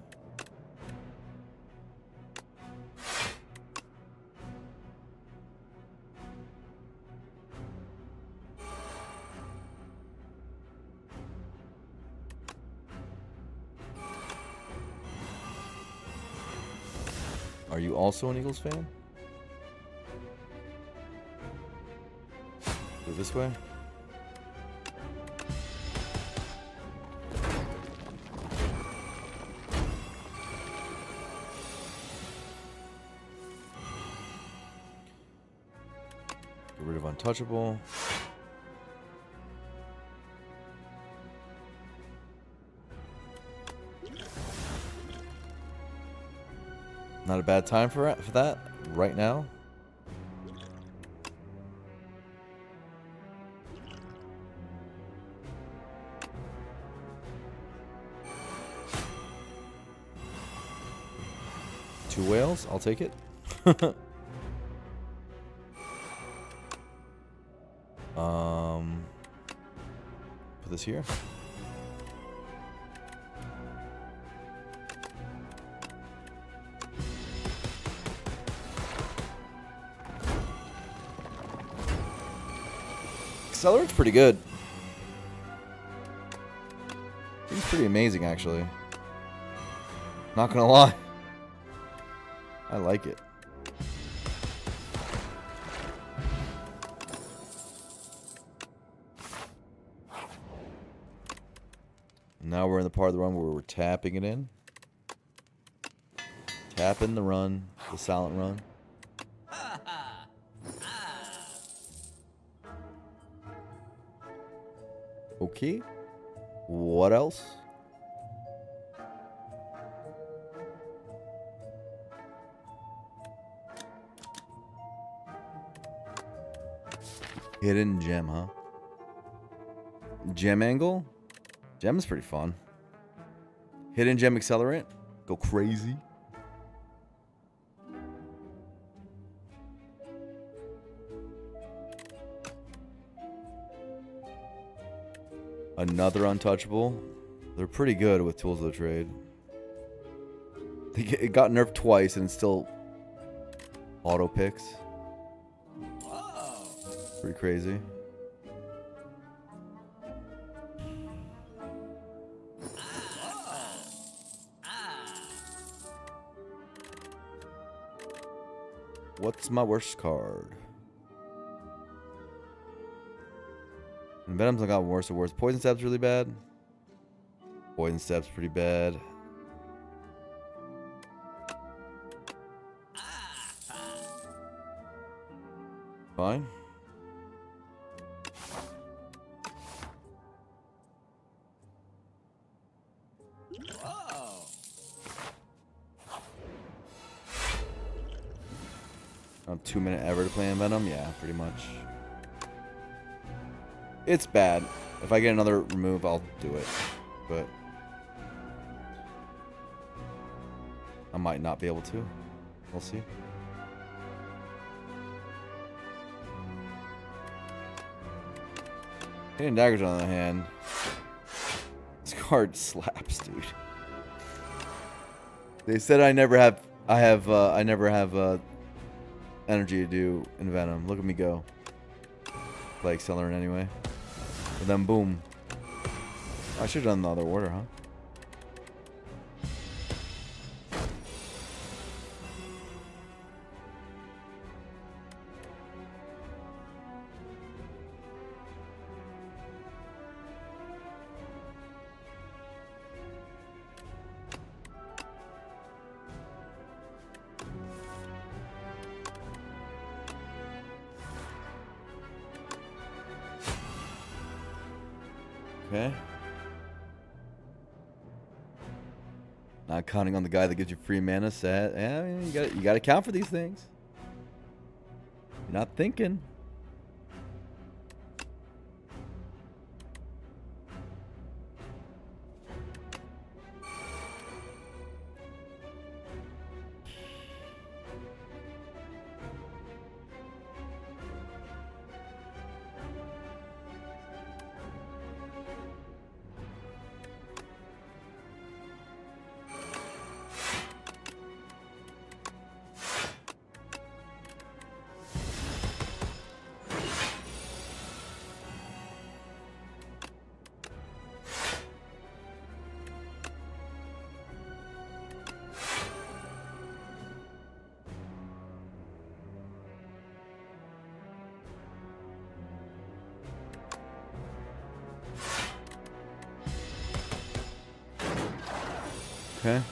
Are you also an Eagles fan? Go this way. Get rid of untouchable. Not a bad time for that right now. Two whales, I'll take it. Put this here. Accelerate's pretty good. He's pretty amazing, actually. Not gonna lie. I like it. Now we're in the part of the run where we're tapping it in. Tapping the run, the silent run. Okay. What else? Hidden gem, huh? Gem angle? Gem is pretty fun. Hidden gem accelerant? Go crazy. Another untouchable. They're pretty good with tools of the trade. It got nerfed twice and it still auto picks. Pretty crazy. What's my worst card? And Venom's got worse and worse. Poison Step's really bad. Poison Step's pretty bad. Fine. Around 2 minute ever to play in Venom? Yeah, pretty much. It's bad. If I get another remove, I'll do it. But I might not be able to. We'll see. Hidden Daggers, on the other hand. This card slaps, dude. They said I never have energy to do in Venom. Look at me go. Play Accelerant anyway. And then boom. I should have done the other order, huh? Okay. Not counting on the guy that gives you free mana set. Yeah, I mean, you gotta count for these things. You're not thinking. Okay.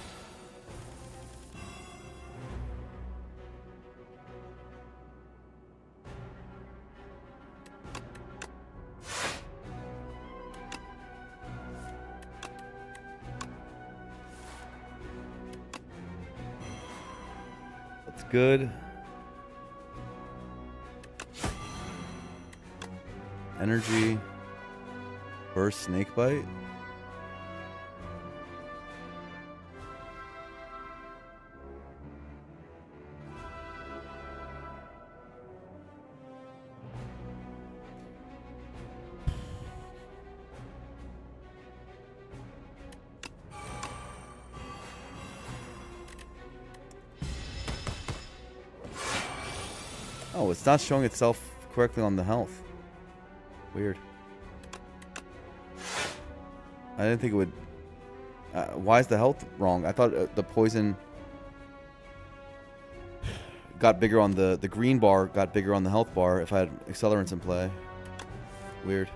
That's good. Energy. Burst snake bite. Oh, it's not showing itself correctly on the health. Weird. I didn't think it would. Why is the health wrong? I thought the poison got bigger on the green bar, got bigger on the health bar if I had accelerants in play. Weird.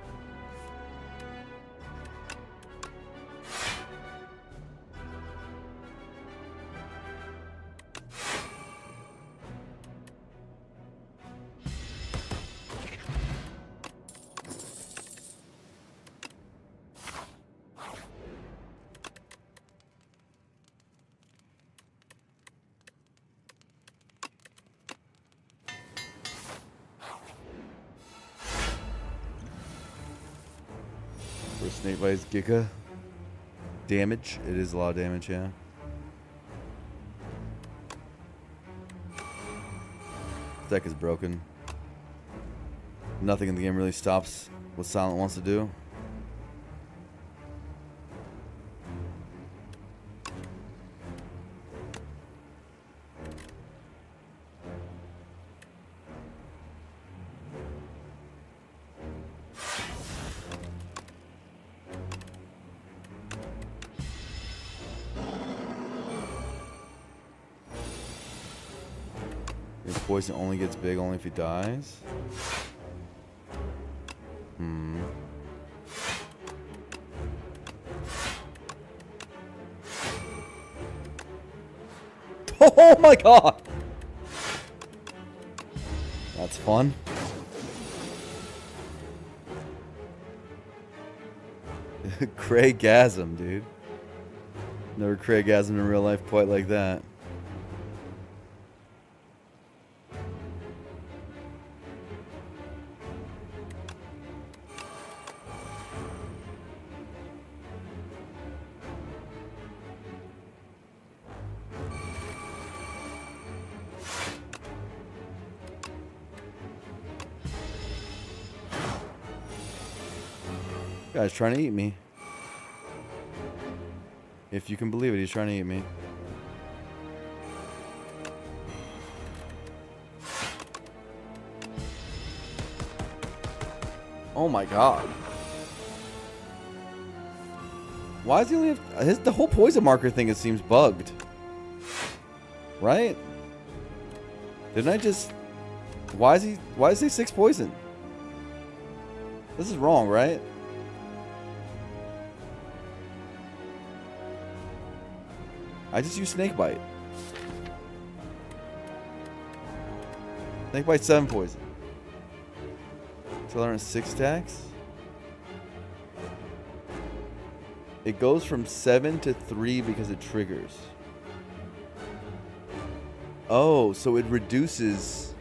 First snake bites Giga. Damage. It is a lot of damage, yeah. This deck is broken. Nothing in the game really stops what Silent wants to do. Poison only gets big only if he dies. Oh my god! That's fun. Craigasm, dude. Never Craigasm in real life quite like that. Guy's trying to eat me. If you can believe it, he's trying to eat me. Oh my god. Why does he only have the whole poison marker thing? It seems bugged. Right? Didn't I just... Why is he 6 poison? This is wrong, right? I just used snake bite. Snake bite 7 poison. Tolerance 6 stacks. It goes from 7 to 3 because it triggers. Oh, so it reduces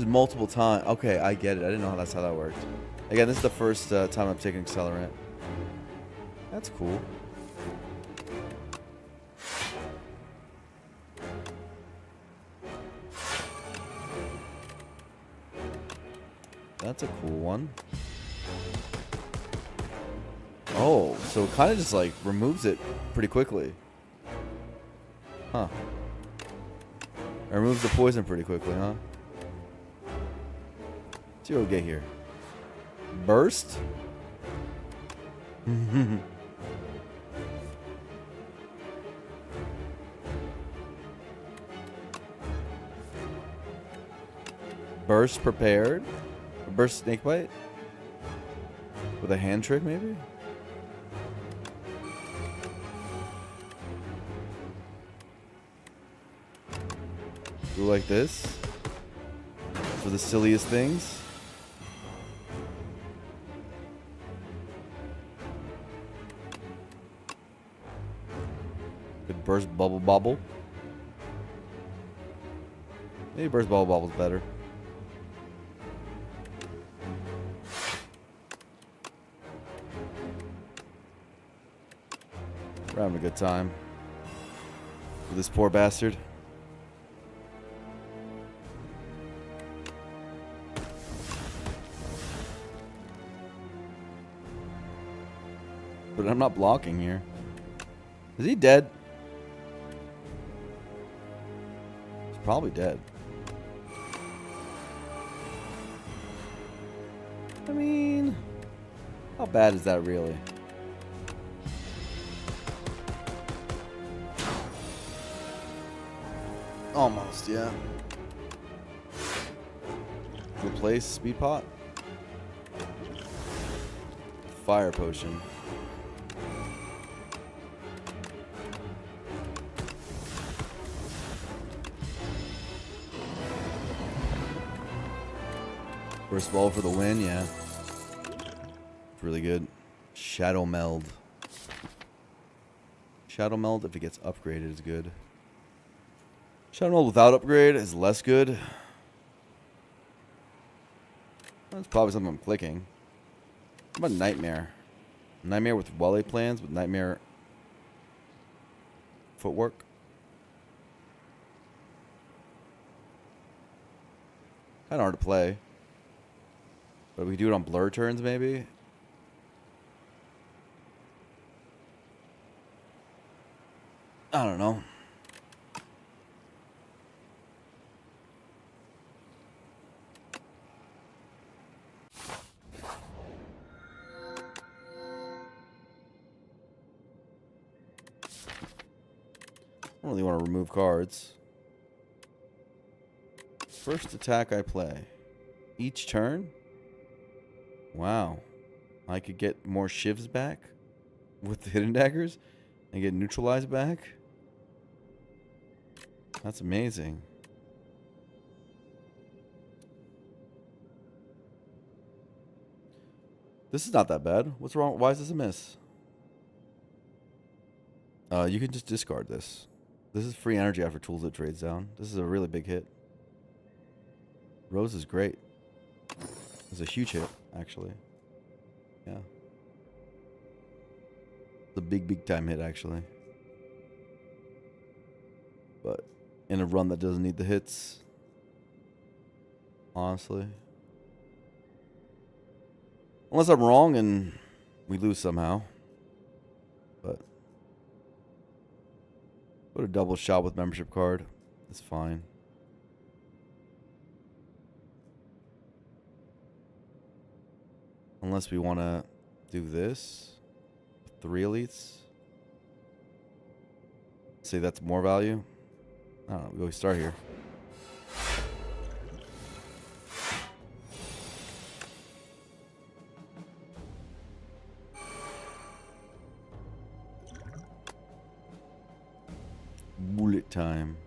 multiple times. Okay, I get it. I didn't know that's how that worked. Again, this is the first time I'm taking accelerant. That's cool. That's a cool one. Oh, so it kind of just like removes it pretty quickly. Huh. It removes the poison pretty quickly, huh? Let's see what we get here. Burst? Burst prepared? Burst snakebite? With a hand trick, maybe? Do like this. For the silliest things. Good burst bubble bobble. Maybe burst bubble bobble's better. We're having a good time with this poor bastard. But I'm not blocking here. Is he dead? He's probably dead. I mean, how bad is that really? Almost, yeah. Replace speed pot. Fire potion. Burst ball for the win, yeah. It's really good. Shadow meld. Shadow meld, if it gets upgraded, is good. Shadow meld without upgrade is less good. That's probably something I'm clicking. How about Nightmare? Nightmare with Wale plans, with Nightmare footwork. Kind of hard to play. But we do it on blur turns, maybe? I don't know. I don't really want to remove cards. First attack I play. Each turn? Wow. I could get more shivs back with the hidden daggers and get neutralized back. That's amazing. This is not that bad. What's wrong? Why is this a miss? You can just discard this. This is free energy after tools it trades down. This is a really big hit. Rose is great. It's a huge hit, actually. Yeah. It's a big, big time hit, actually. But in a run that doesn't need the hits. Honestly. Unless I'm wrong and we lose somehow. But put a double shot with membership card. It's fine. Unless we want to do this. 3 elites. Say that's more value. I don't know. We start here. Bullet time.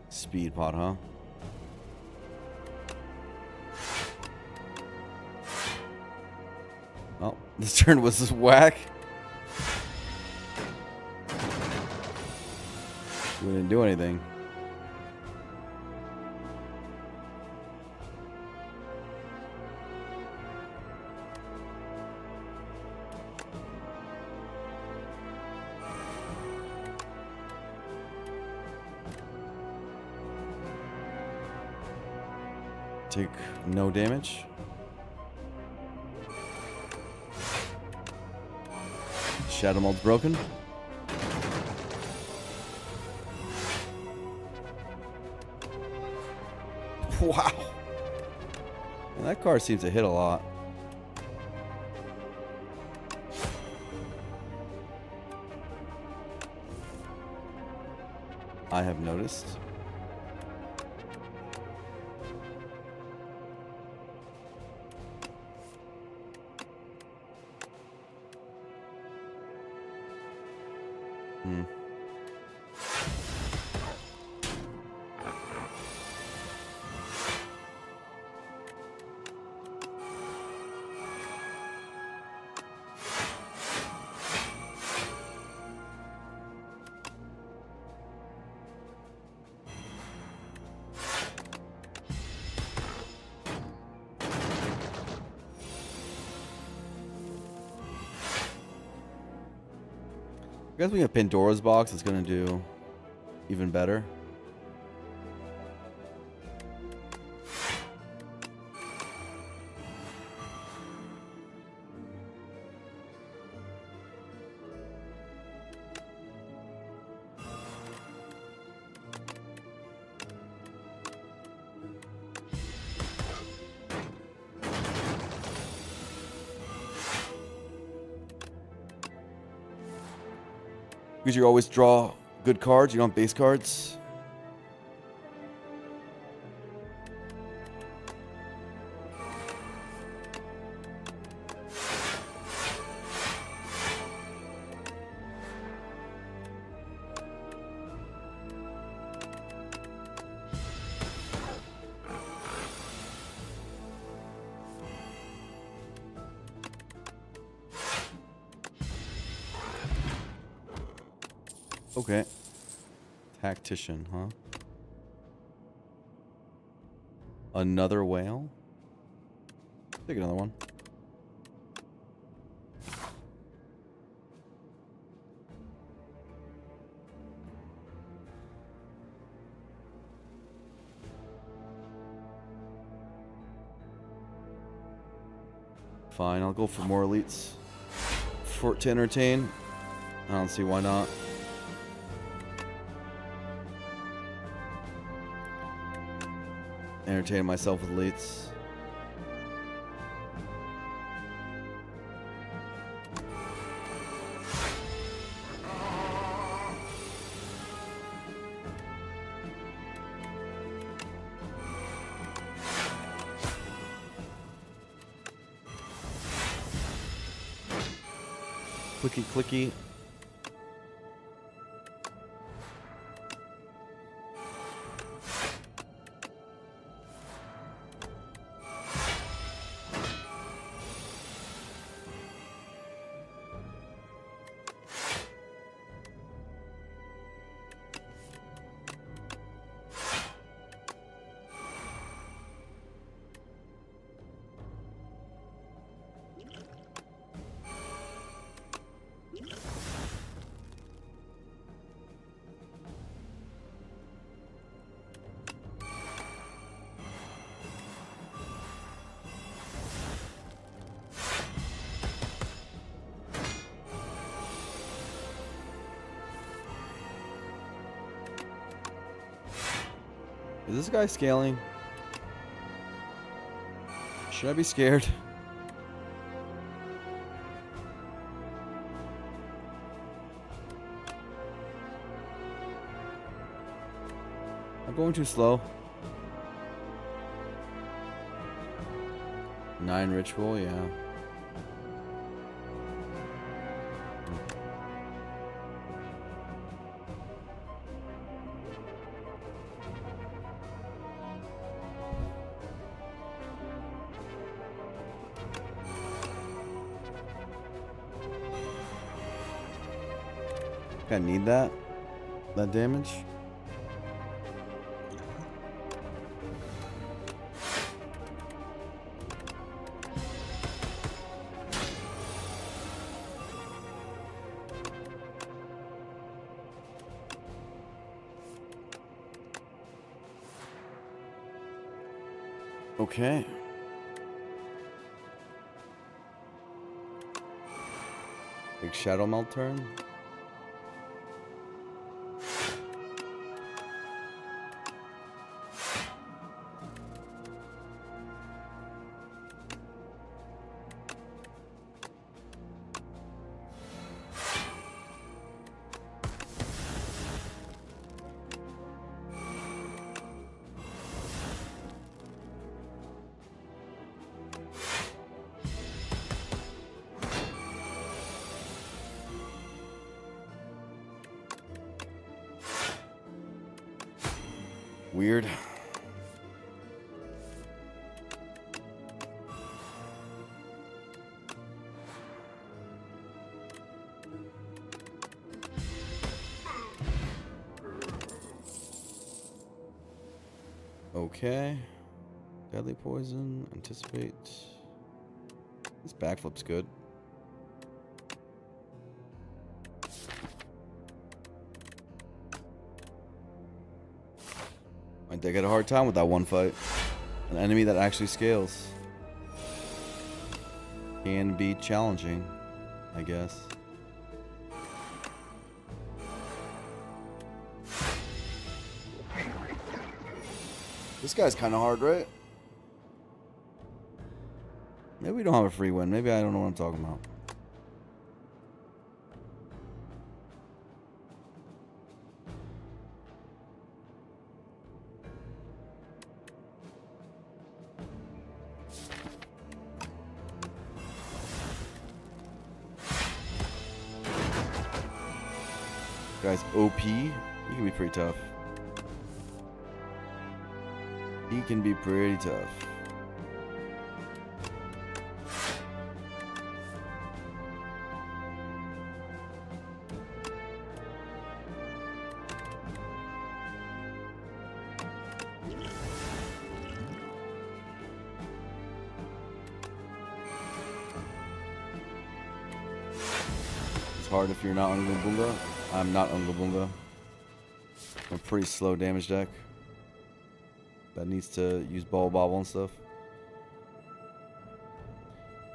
Speed pot, huh? Oh, this turn was just whack. We didn't do anything. Take no damage. Shadow mold's broken. Wow. And that card seems to hit a lot. I have noticed. Hmm. I guess we have Pandora's box. It's gonna do even better. Because you always draw good cards. You don't have base cards. Okay. Tactician, huh? Another whale? Take another one. Fine, I'll go for more elites. To entertain. I don't see why not. Entertain myself with elites. Clicky clicky. Is this guy scaling? Should I be scared? I'm going too slow. 9 ritual, yeah. I need that damage. Okay. Big Shadow Melt turn. Weird. Okay. Deadly poison. Anticipate. This backflip's good. I did get a hard time with that one fight. An enemy that actually scales can be challenging, I guess. This guy's kind of hard, right? Maybe we don't have a free win. Maybe I don't know what I'm talking about. Guy's OP. He can be pretty tough. He can be pretty tough. It's hard if you're not on Bunga. I'm not on Bunga. I'm a pretty slow damage deck that needs to use Bubble Bobble and stuff.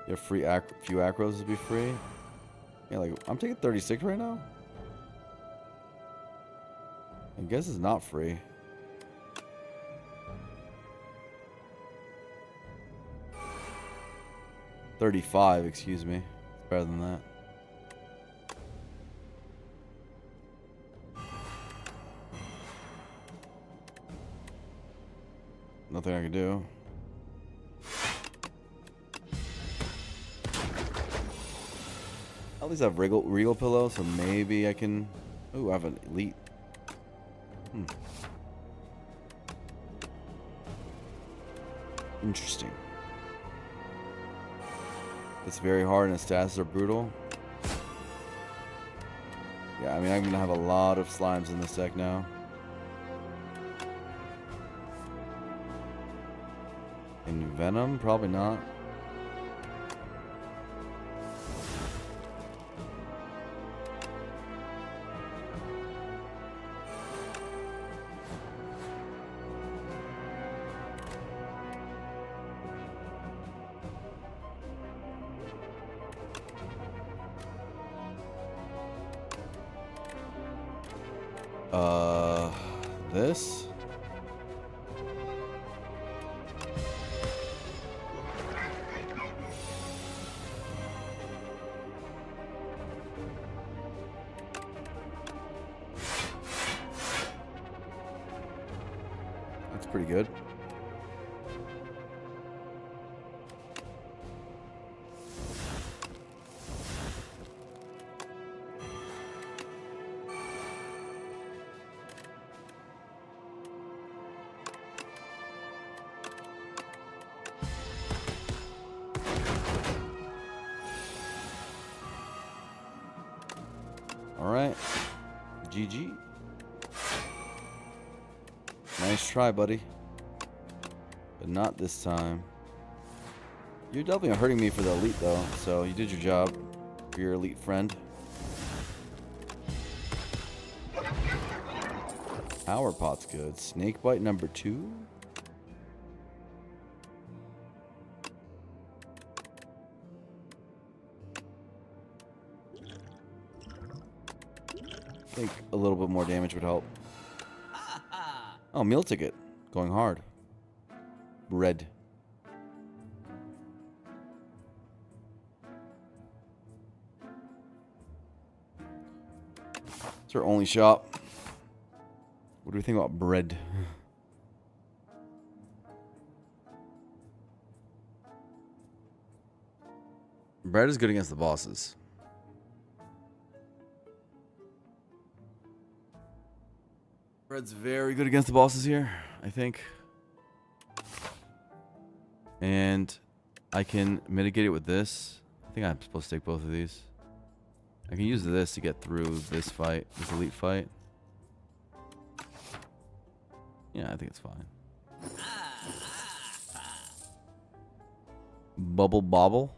You have free few acros to be free. Yeah, like I'm taking 36 right now. I guess it's not free. $35, excuse me. It's better than that. Nothing I can do. At least I have Regal Pillow, so maybe I can... Ooh, I have an Elite. Interesting. It's very hard and its stats are brutal. Yeah, I mean, I'm going to have a lot of slimes in this deck now. In Venom? Probably not. This? That's pretty good. Alright. GG. Nice try, buddy. But not this time. You're definitely hurting me for the elite, though. So you did your job for your elite friend. Power Pot's good. Snake Bite number 2. I think a little bit more damage would help. Oh, meal ticket. Going hard. Red. It's our only shop. What do we think about bread? Bread is good against the bosses. Bread's very good against the bosses here. I think. And I can mitigate it with this. I think I'm supposed to take both of these. I can use this to get through this fight, this elite fight. Yeah, I think it's fine. Bubble bobble.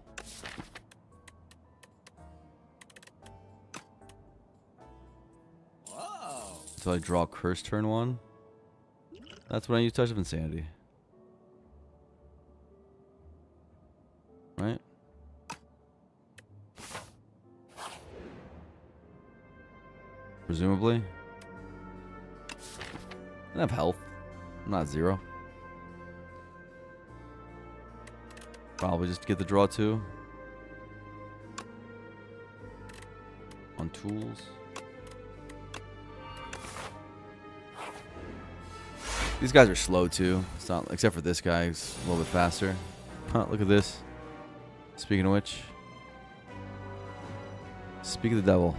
So I draw curse turn 1. That's when I use Touch of Insanity. Right? Presumably. I have health. I'm not 0. Probably just get the draw 2. On tools. These guys are slow too. It's not, except for this guy who's a little bit faster. Huh, look at this. Speaking of which. Speak of the devil.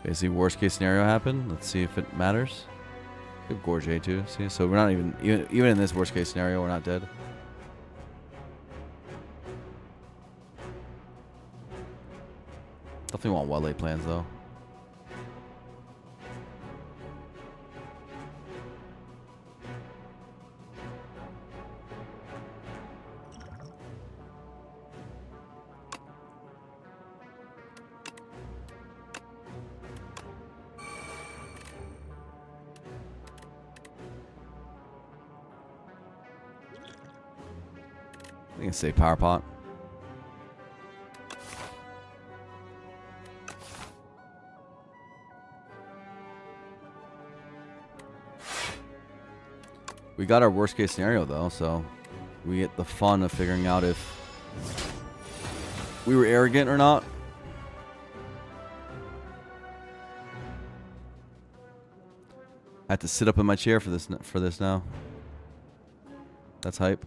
Okay, see worst case scenario happen. Let's see if it matters. We have Gorge A2. See, so we're not even in this worst case scenario, we're not dead. Definitely want well laid plans though. I can say power pot. We got our worst case scenario though, so we get the fun of figuring out if we were arrogant or not. I have to sit up in my chair for this now. That's hype.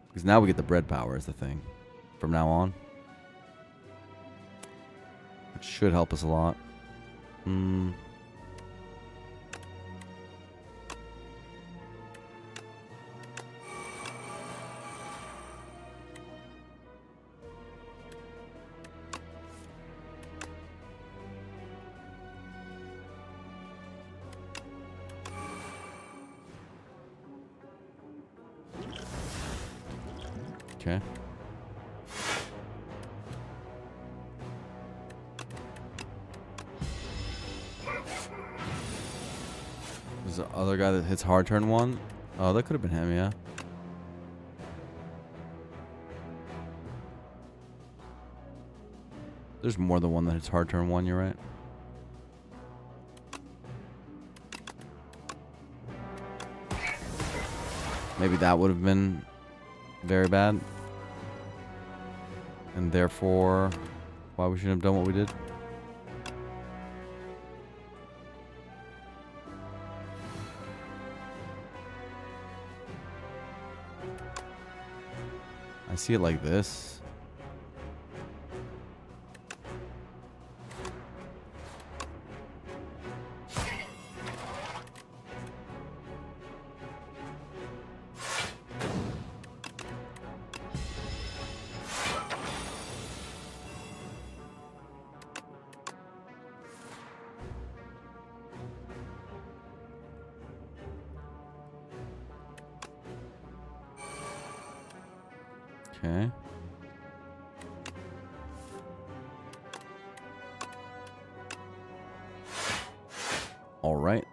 Because now we get the bread power is the thing from now on. Which should help us a lot. Okay. There's the other guy that hits hard turn 1. Oh, that could have been him, yeah. There's more than one that hits hard turn 1, you're right. Maybe that would have been very bad. And therefore, why we shouldn't have done what we did. I see it like this. Okay. All right.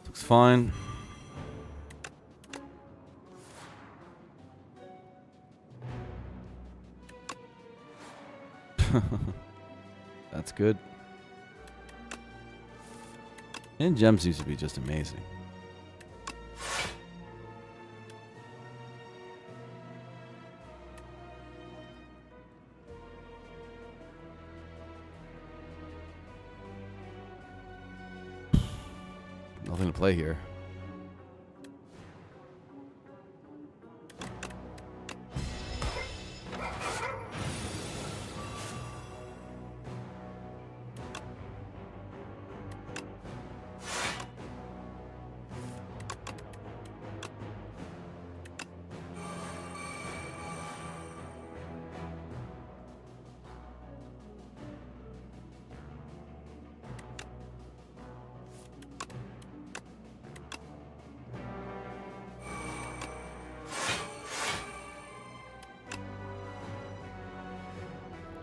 Looks fine. That's good. And gems used to be just amazing. nothing to play here.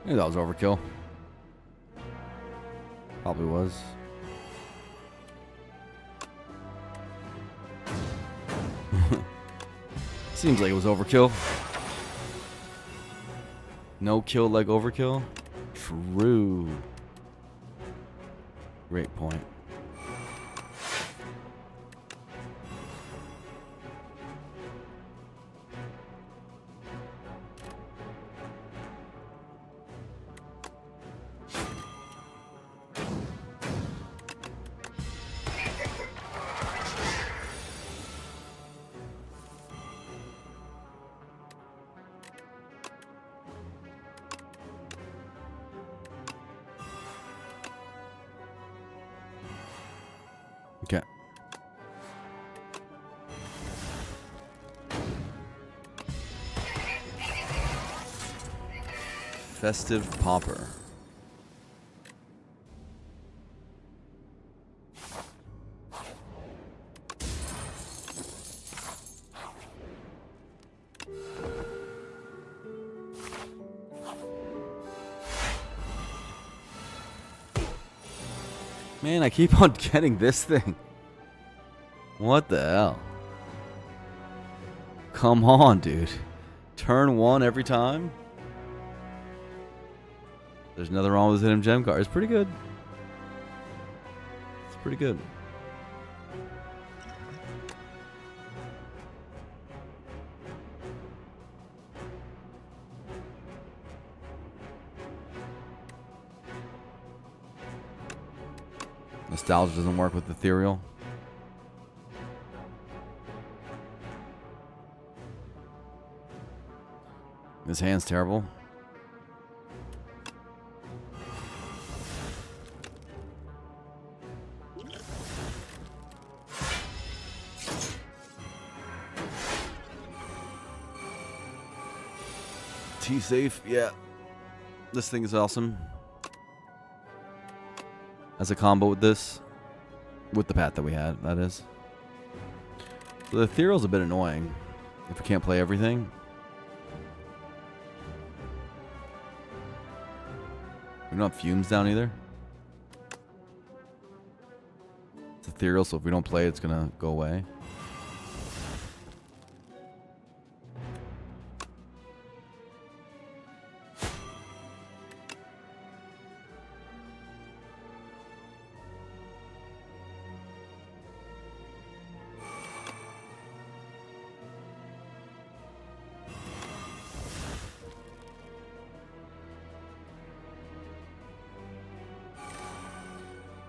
Maybe that was overkill. Probably was. Seems like it was overkill. No kill like overkill? True. Great point. Okay. Festive Popper. Man, I keep on getting this thing. What the hell? Come on, dude. Turn one every time? There's nothing wrong with hitting gem card. It's pretty good. It's pretty good. Nostalgia doesn't work with ethereal. This hand's terrible. T-safe, yeah. This thing is awesome. As a combo with this. With the path that we had, that is. So the ethereal's a bit annoying. If we can't play everything. We don't have fumes down either. It's ethereal, so if we don't play, it's gonna go away.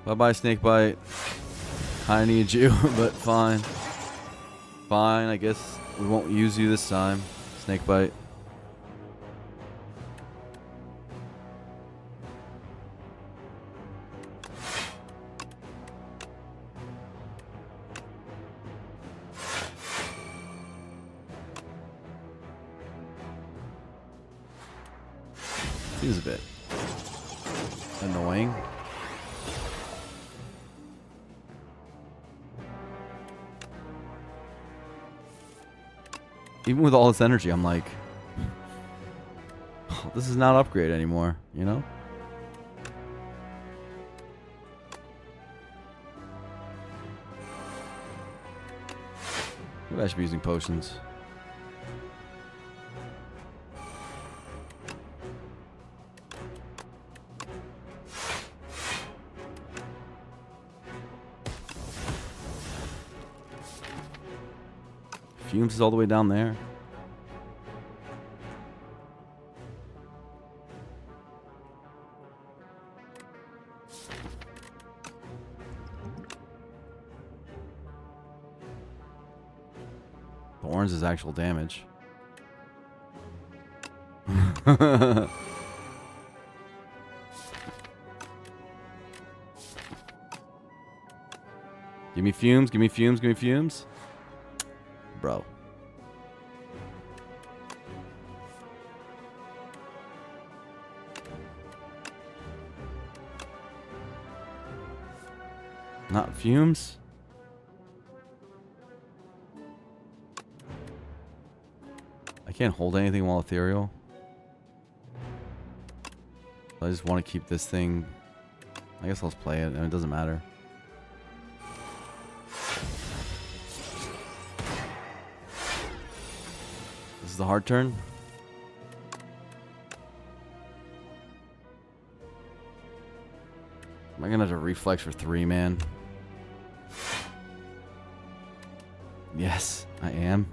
Bye-bye, Snakebite. I need you, but fine. Fine, I guess we won't use you this time, Snakebite. Seems a bit annoying. Even with all this energy, I'm like, oh, this is not upgrade anymore, you know? Maybe I should be using potions. Fumes is all the way down there. Thorns is actual damage. Give me fumes, give me fumes, give me fumes. Bro. Not fumes? I can't hold anything while ethereal. I just want to keep this thing. I guess I'll just play it, and it doesn't matter. This is the hard turn. Am I gonna have to reflex for 3, man? Yes, I am.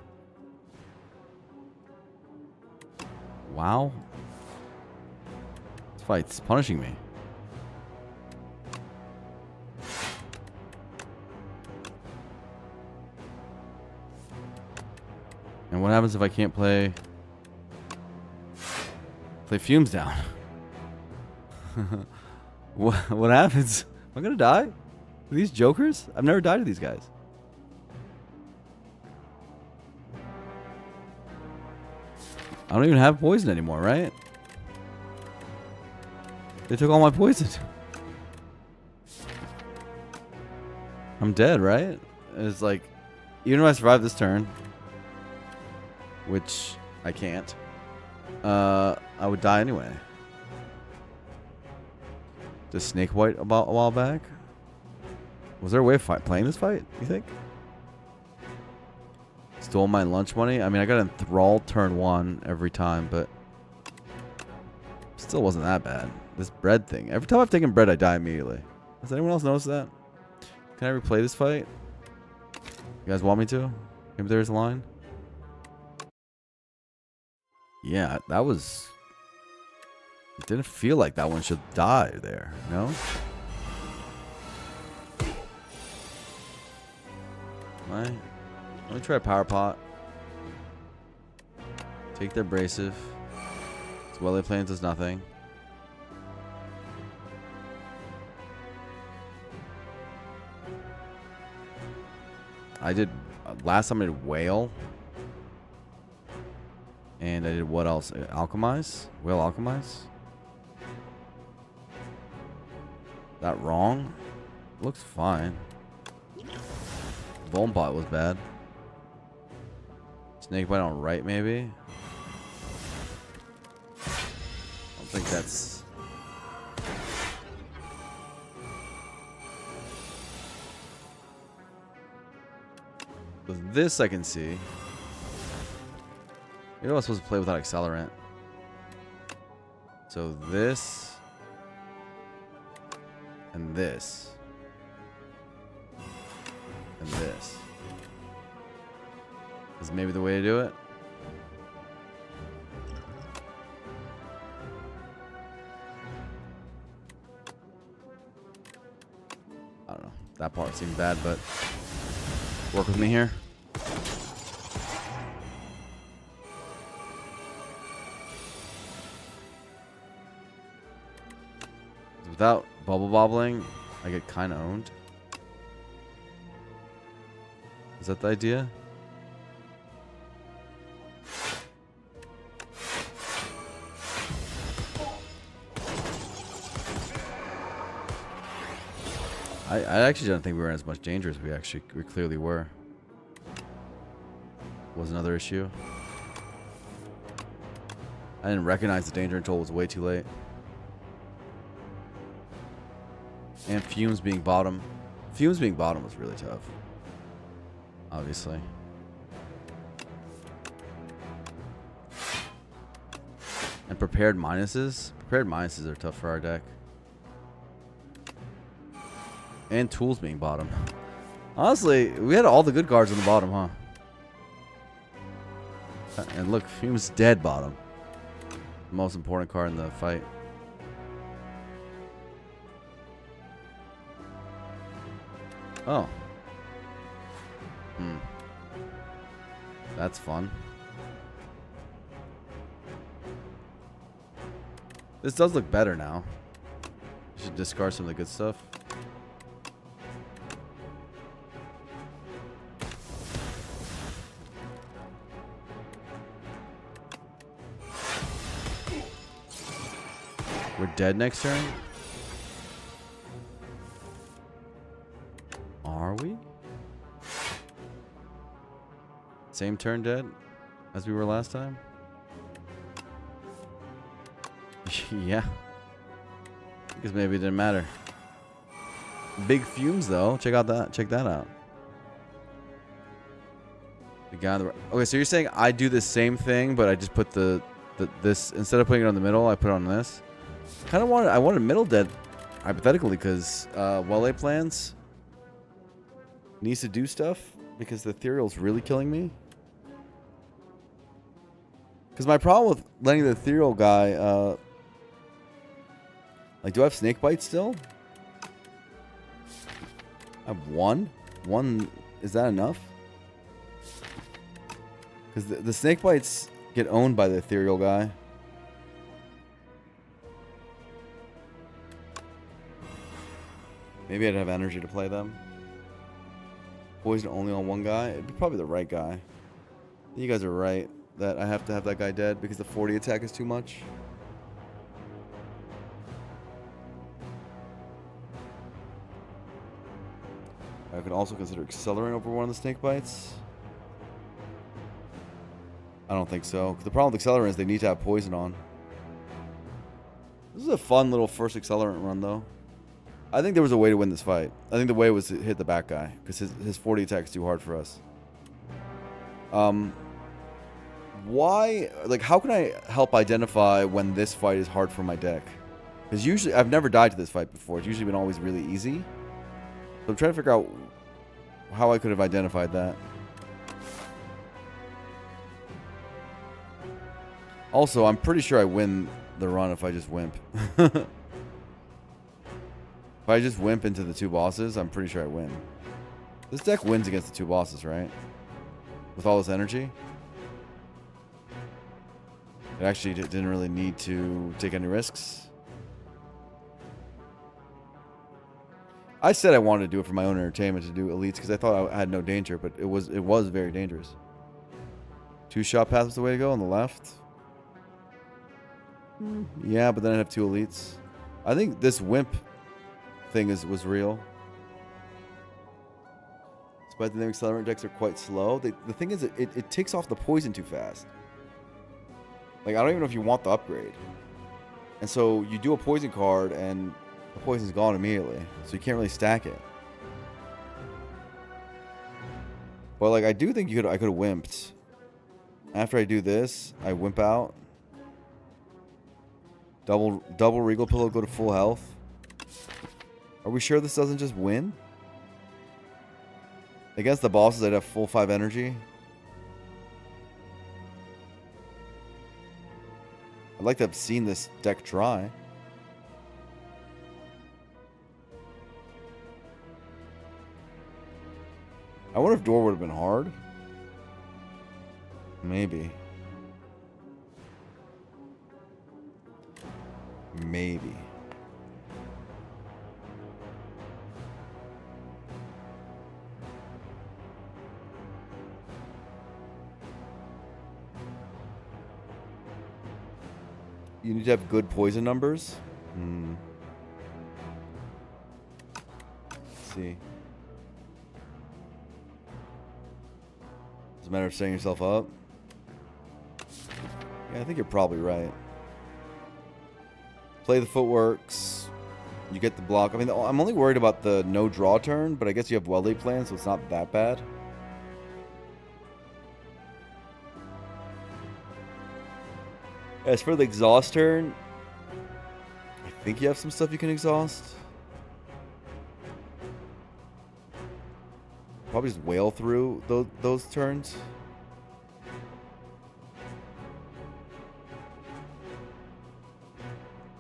Wow. This fight's punishing me. And what happens if I can't play fumes down? What happens? Am I gonna die? Are these jokers? I've never died to these guys. I don't even have poison anymore, right? They took all my poison. I'm dead, right? It's like, even if I survive this turn, which I can't, I would die anyway. Did Snake White about a while back? Was there a way of playing this fight, you think? Stole my lunch money? I mean, I got enthralled turn 1 every time, but still wasn't that bad. This bread thing. Every time I've taken bread, I die immediately. Has anyone else noticed that? Can I replay this fight? You guys want me to? Maybe there's a line? Yeah, that was... It didn't feel like that one should die there, no? Let me try Power Pot. Take their Abrasive. Swelly Plains does nothing. I did... last time I did Whale. And I did what else? Alchemize? Whale Alchemize? That wrong? Looks fine. Bone Pot was bad. Snake Bite on right, maybe? I don't think that's... With this I can see. You know I'm supposed to play without Accelerant. So this... and this. And this. Is maybe the way to do it? I don't know. That part seemed bad, but work with me here. Without bubble bobbling, I get kind of owned. Is that the idea? I actually don't think we were in as much danger as we clearly were. Was another issue. I didn't recognize the danger until it was way too late. And Fumes being bottom. Fumes being bottom was really tough. Obviously. And prepared minuses. Prepared minuses are tough for our deck. And tools being bottom. Honestly, we had all the good cards on the bottom, huh? And look, Fumes dead bottom. The most important card in the fight. Oh. That's fun. This does look better now. You should discard some of the good stuff. We're dead next turn? Are we? Same turn dead as we were last time? Yeah. Because maybe it didn't matter. Big fumes though. Check out that. Check that out. The guy on the right. Okay, so you're saying I do the same thing, but I just put this instead of putting it on the middle, I put it on this. I wanted middle dead, hypothetically, because well-laid plans needs to do stuff because the ethereal's really killing me. Because my problem with letting the ethereal guy, like, do I have snake bite still? I have one. One, is that enough? Because the snake bites get owned by the ethereal guy. Maybe I'd have energy to play them. Poison only on one guy. It'd be probably the right guy. You guys are right that I have to have that guy dead because the 40 attack is too much. I could also consider accelerating over one of the snake bites. I don't think so. The problem with accelerant is they need to have poison on. This is a fun little first accelerant run, though. I think there was a way to win this fight. I think the way was to hit the back guy because his 40 attack is too hard for us. Why? Like, how can I help identify when this fight is hard for my deck? Because usually I've never died to this fight before. It's usually been always really easy. So I'm trying to figure out how I could have identified that. Also, I'm pretty sure I win the run if I just wimp. If I just wimp into the two bosses, I'm pretty sure I win. This deck wins against the two bosses, right? With all this energy. It actually didn't really need to take any risks. I said I wanted to do it for my own entertainment to do elites because I thought I had no danger, but it was very dangerous. Two-shot path was the way to go on the left. Yeah, but then I'd have two elites. I think this wimp thing was real. Despite the name accelerant decks are quite slow. The thing is, it takes off the poison too fast. Like, I don't even know if you want the upgrade. And so you do a poison card and the poison's gone immediately. So you can't really stack it. But like, I do think I could have wimped. After I do this, I wimp out. Double Regal Pillow, go to full health. Are we sure this doesn't just win? Against the bosses, I'd have full 5 energy. I'd like to have seen this deck try. I wonder if door would have been hard. Maybe. Maybe. You need to have good poison numbers. Let's see. It's a matter of setting yourself up. Yeah, I think you're probably right. Play the footworks. You get the block. I mean, I'm only worried about the no draw turn, but I guess you have well-laid plans, so it's not that bad. As for the exhaust turn, I think you have some stuff you can exhaust. Probably just whale through those turns.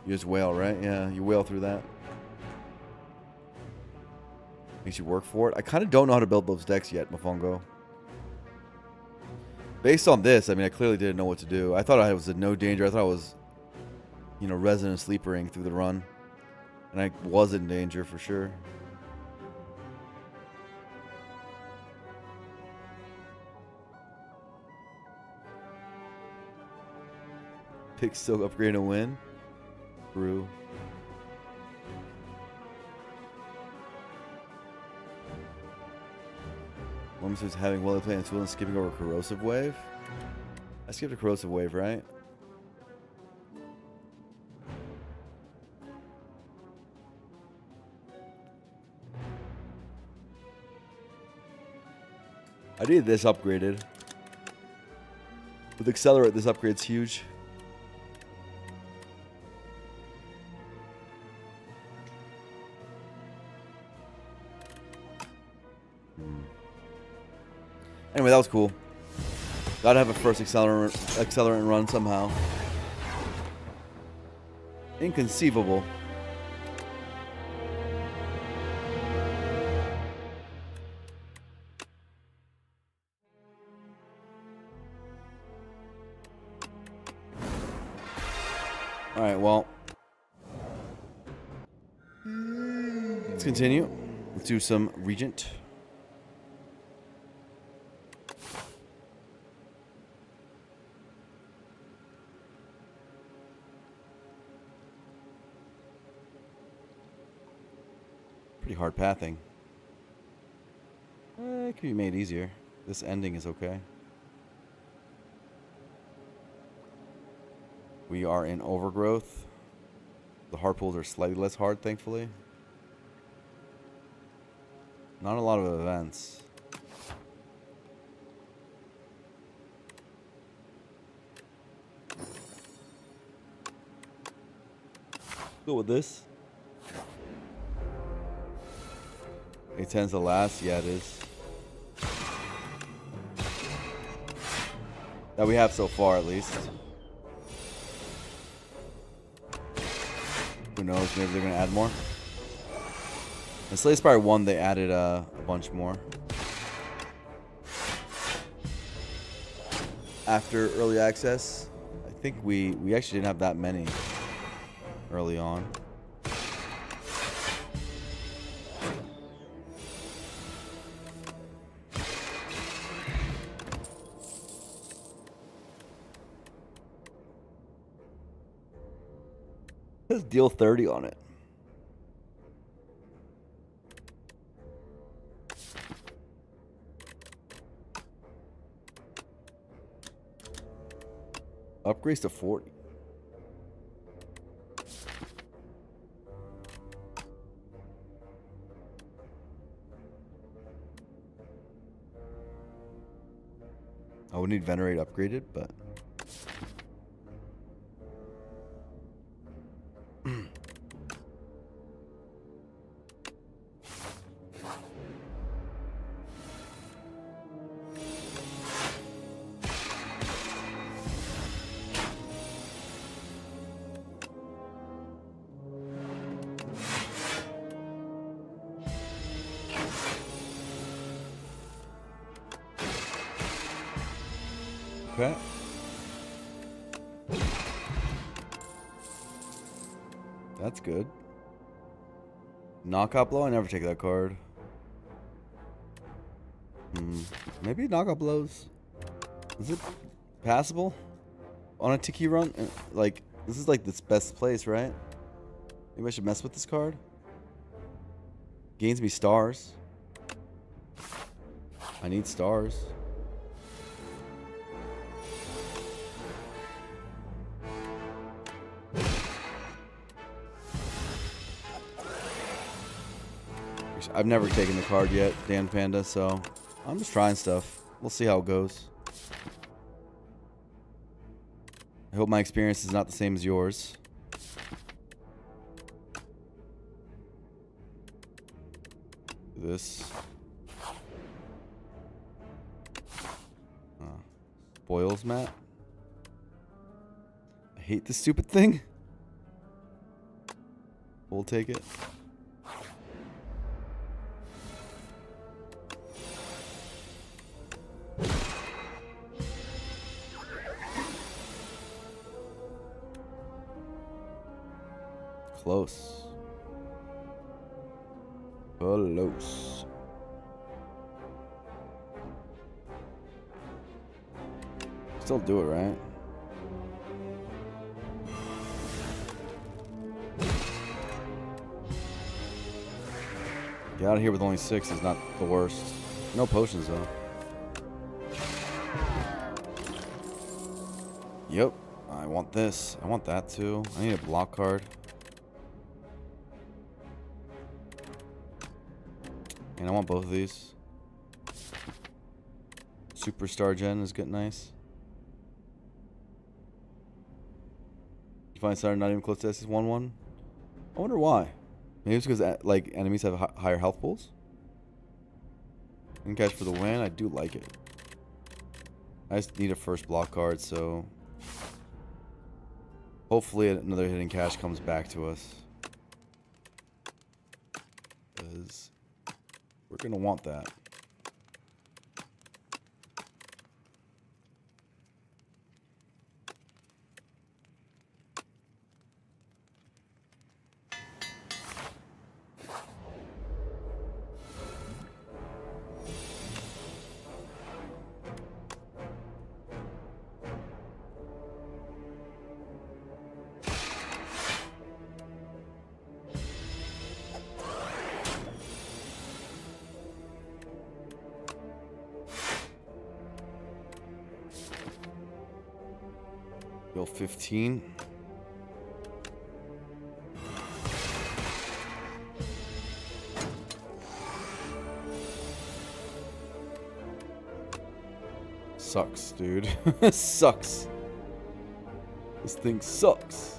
You just whale, right? Yeah, you whale through that. Makes you work for it. I kind of don't know how to build those decks yet, Mofongo. Based on this, I mean, I clearly didn't know what to do. I thought I was in no danger. I thought I was, you know, resident sleepering through the run. And I was in danger for sure. Pick still upgrade and win. Brew. One was having well playing tool and skipping over corrosive wave. I skipped a corrosive wave, right? I need this upgraded. With accelerate, this upgrade's huge. Anyway, that was cool. Gotta have a first accelerant run somehow. Inconceivable. Alright, well. Let's continue. Let's do some Regent. Pretty hard pathing. It could be made easier. This ending is okay. We are in overgrowth. The hard pulls are slightly less hard, thankfully. Not a lot of events. Go with this. A10's the last? Yeah, it is. That we have so far, at least. Who knows? Maybe they're going to add more. In Slay Spire 1, they added a bunch more. After early access, I think we actually didn't have that many early on. Let's deal 30 on it. Upgrades to 40. I would need Venerate upgraded, but okay. That's good. Knockout blow? I never take that card. Maybe knockout blows. Is it passable on a Tiki run? Like, this is like this best place, right? Maybe I should mess with this card. Gains me stars. I need stars. I've never taken the card yet, Dan Panda, so I'm just trying stuff. We'll see how it goes. I hope my experience is not the same as yours. This. Spoils mat. I hate this stupid thing. We'll take it. close. Close. Still do it, right? Get out of here with only 6 is not the worst. No potions, though. Yep. I want this. I want that, too. I need a block card. And I want both of these. Superstar Gen is getting nice. You find Saturn not even close to SS 1-1? I wonder why. Maybe it's because like enemies have higher health pools. And cash for the win. I do like it. I just need a first block card, so hopefully another hidden cache comes back to us. Because we're gonna want that. Bill 15. Sucks, dude. Sucks. This thing sucks.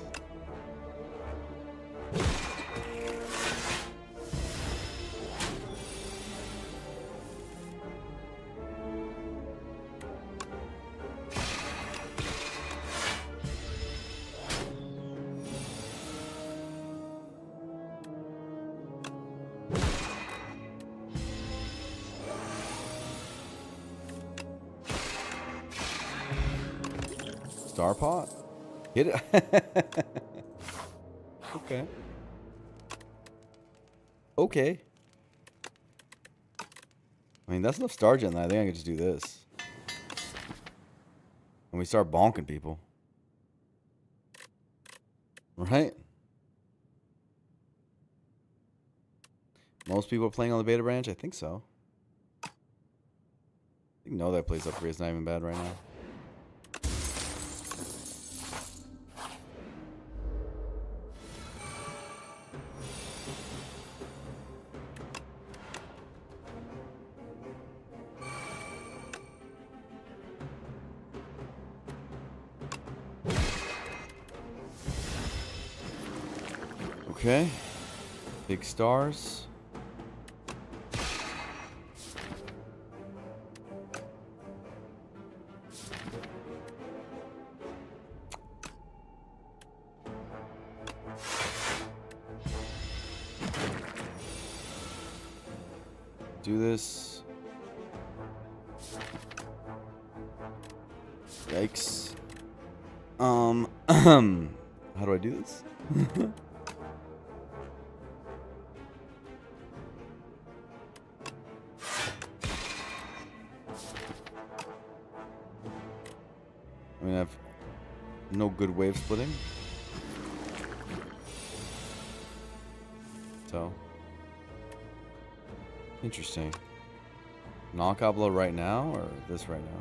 Star pot? Hit it. Okay. Okay. I mean, that's enough star gen that I think I can just do this. And we start bonking people. Right? Most people are playing on the beta branch? I think so. I think no, that plays upgrade is not even bad right now. Okay. Big stars. Do this. Yikes. How do I do this? I mean, I have no good wave splitting. So, interesting. Knockout blow right now, or this right now?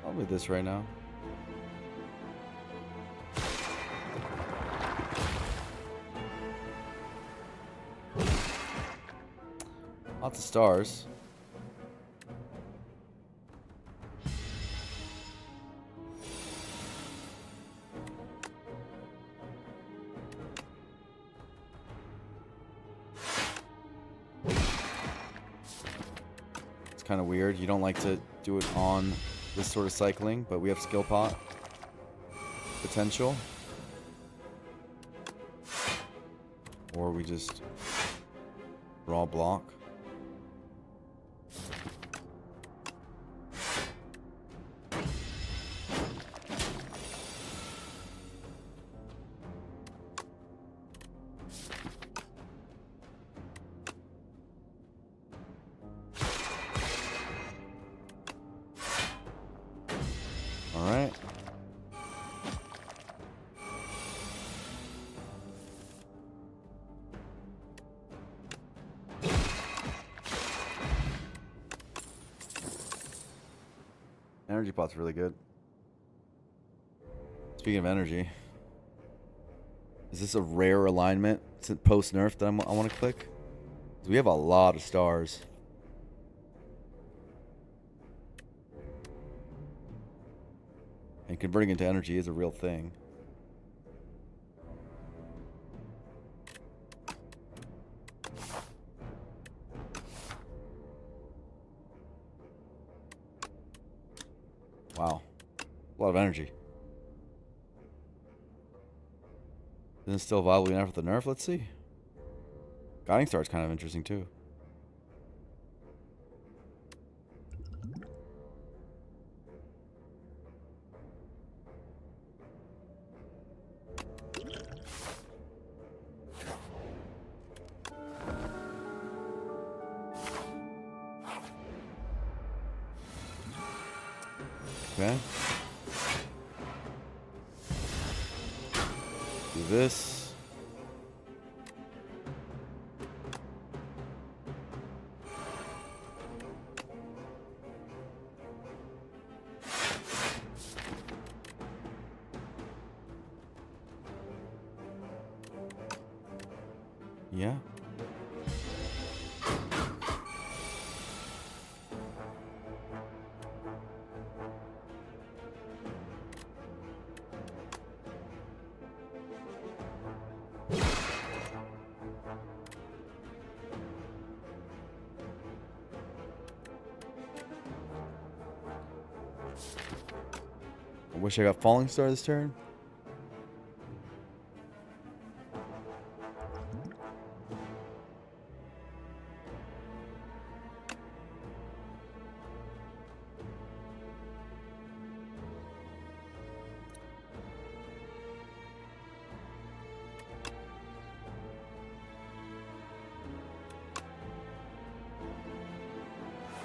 Probably this right now. Lots of stars. Kind of weird. You don't like to do it on this sort of cycling, but we have skill pot potential. Or we just raw block. Energy pot's really good. Speaking of energy, is this a rare alignment post nerf that I want to click? We have a lot of stars. And converting into energy is a real thing. Wow. A lot of energy. Isn't it still viable enough with the nerf? Let's see. Guiding Star is kind of interesting too. Okay. Do this. Yeah. I wish I got Falling Star this turn.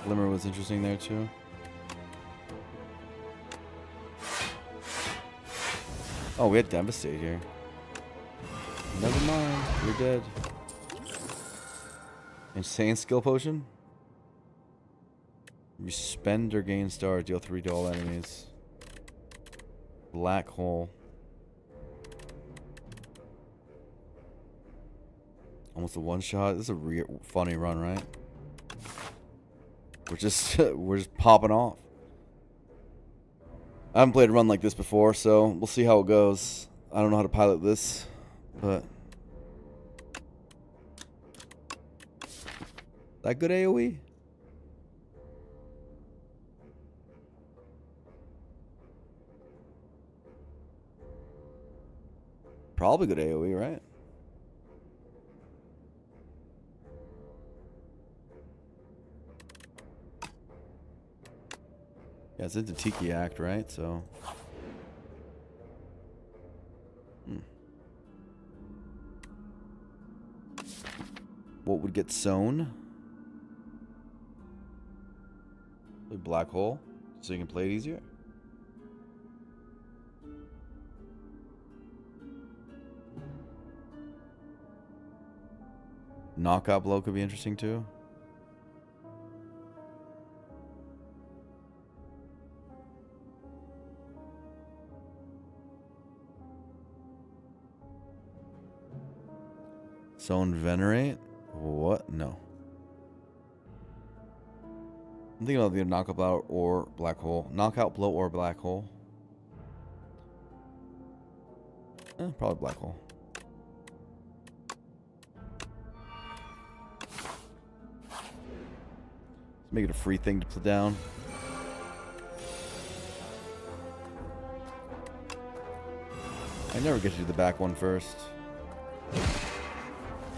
Glimmer was interesting there too. Oh, we had Devastate here. Never mind, you're dead. Insane skill potion. You spend or gain stars, deal 3 to all enemies. Black hole. Almost a one shot. This is a funny run, right? We're just popping off. I haven't played a run like this before, so we'll see how it goes. I don't know how to pilot this, but that good AoE? Probably good AoE, right? Yeah, it's into Tiki Act, right? So. What would get sown? A black hole, so you can play it easier. Knockout blow could be interesting too. Sown Venerate? What? No. I'm thinking about the knockout blow or black hole. Knockout blow or black hole. Probably black hole. Let's make it a free thing to put down. I never get to do the back one first.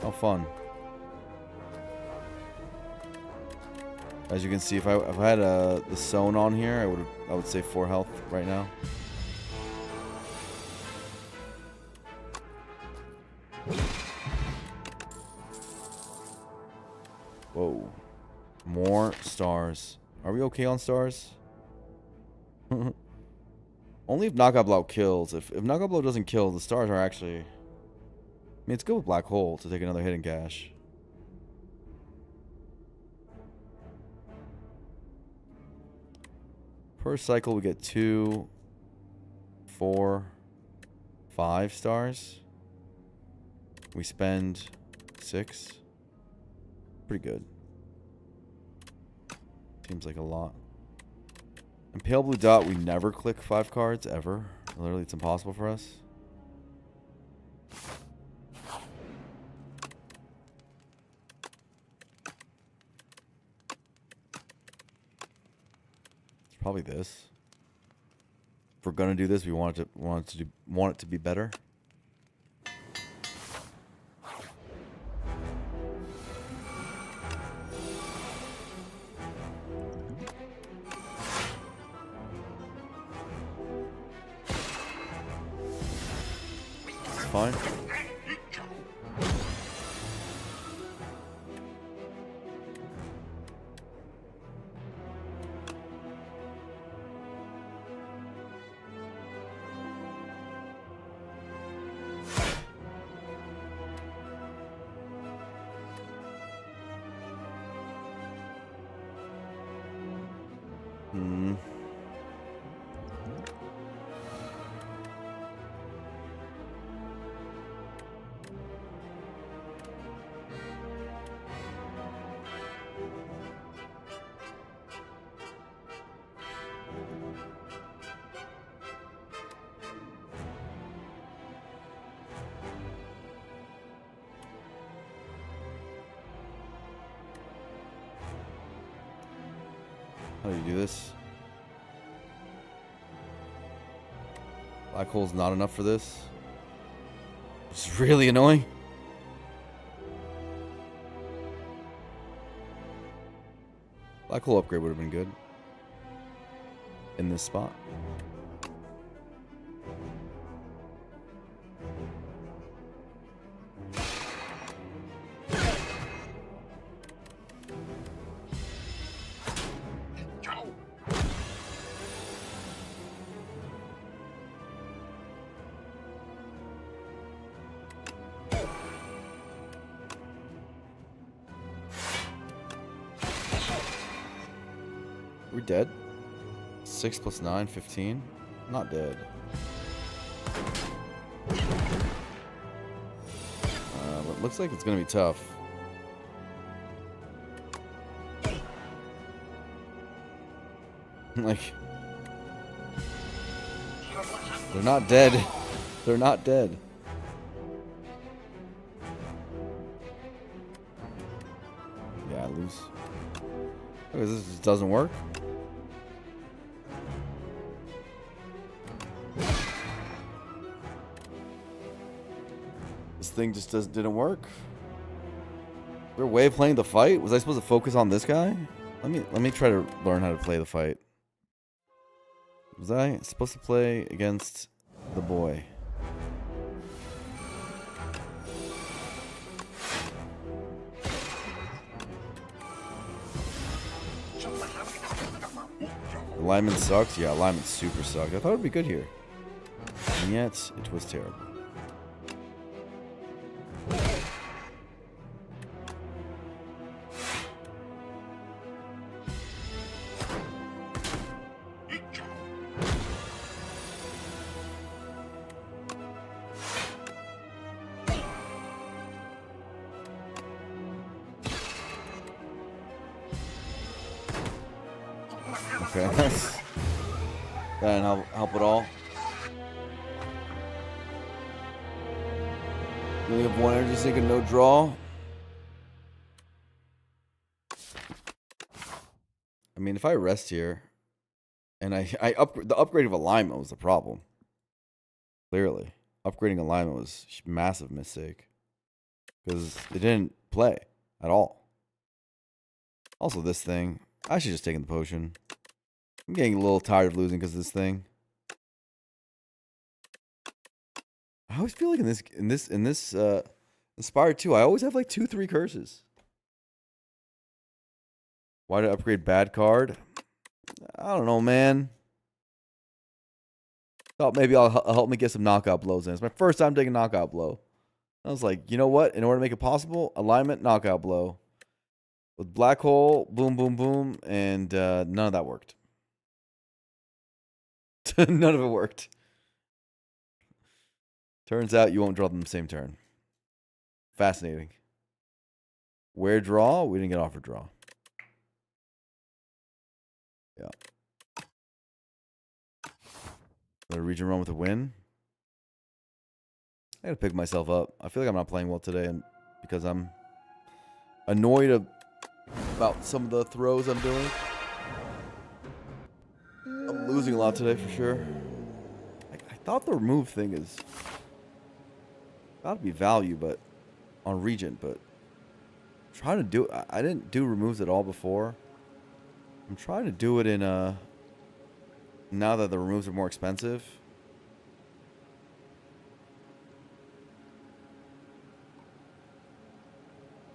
How fun. As you can see, if I had the Sown on here, I would say 4 health right now. Whoa. More stars. Are we okay on stars? Only if Knockout Blow kills. If Knockout Blow doesn't kill, the stars are actually... I mean, it's good with Black Hole to take another hit in cash. Per cycle, we get 2, 4, 5 stars. We spend 6. Pretty good. Seems like a lot. In Pale Blue Dot, we never click 5 cards, ever. Literally, it's impossible for us. It's probably this. If we're gonna do this, we want it to be better. Fine. How do you do this? Black hole's not enough for this. It's really annoying. Black hole upgrade would have been good. In this spot. We're dead. 6 plus 9, 15. Not dead. But looks like it's gonna be tough. Like, they're not dead. They're not dead. Yeah, I lose. Okay, this just doesn't work. This thing just didn't work. Is there a way of playing the fight? Was I supposed to focus on this guy? Let me try to learn how to play the fight. Was I supposed to play against the boy? Alignment sucks? Yeah, alignment super sucked. I thought it would be good here. And yet, it was terrible. Okay, that didn't help at all. We only have one energy sink and no draw. I mean, if I rest here, and the upgrade of alignment was the problem. Clearly, upgrading alignment was a massive mistake because it didn't play at all. Also, this thing, I should just take the potion. I'm getting a little tired of losing because of this thing. I always feel like in this Inspired 2, I always have like 2-3 curses. Why did I upgrade bad card? I don't know, man. Thought maybe I'll help me get some knockout blows in. It's my first time taking knockout blow. I was like, you know what? In order to make it possible, alignment, knockout blow. With black hole, boom, boom, boom, and none of that worked. None of it worked. Turns out you won't draw them the same turn. Fascinating. Where draw? We didn't get offered draw. Yeah. Got a region run with a win. I gotta pick myself up. I feel like I'm not playing well today, and because I'm annoyed about some of the throws I'm doing. I'm losing a lot today for sure. I thought the remove thing is gotta be value, but on Regent, but I'm trying to do. I didn't do removes at all before. I'm trying to do it in now that the removes are more expensive.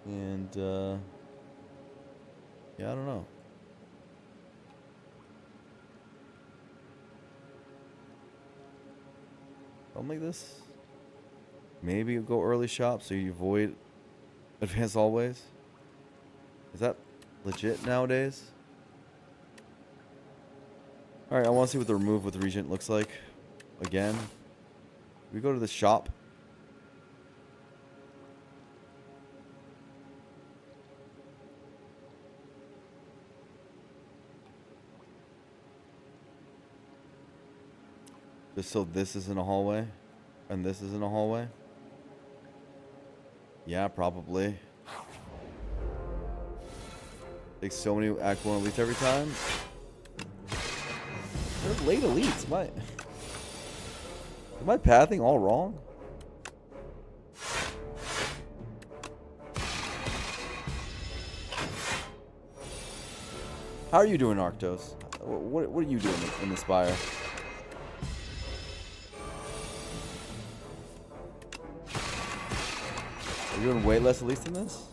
And yeah, I don't know. Something like this. Maybe you go early shop so you avoid advance always. Is that legit nowadays? Alright, I want to see what the remove with Regent looks like. Again. We go to the shop. Just so this is in a hallway. And this is in a hallway. Yeah, probably. Takes so many Act 1 elites every time. They're late elites. Am I pathing all wrong? How are you doing, Arctos? What are you doing in the Spire? Are you doing way less elites than this?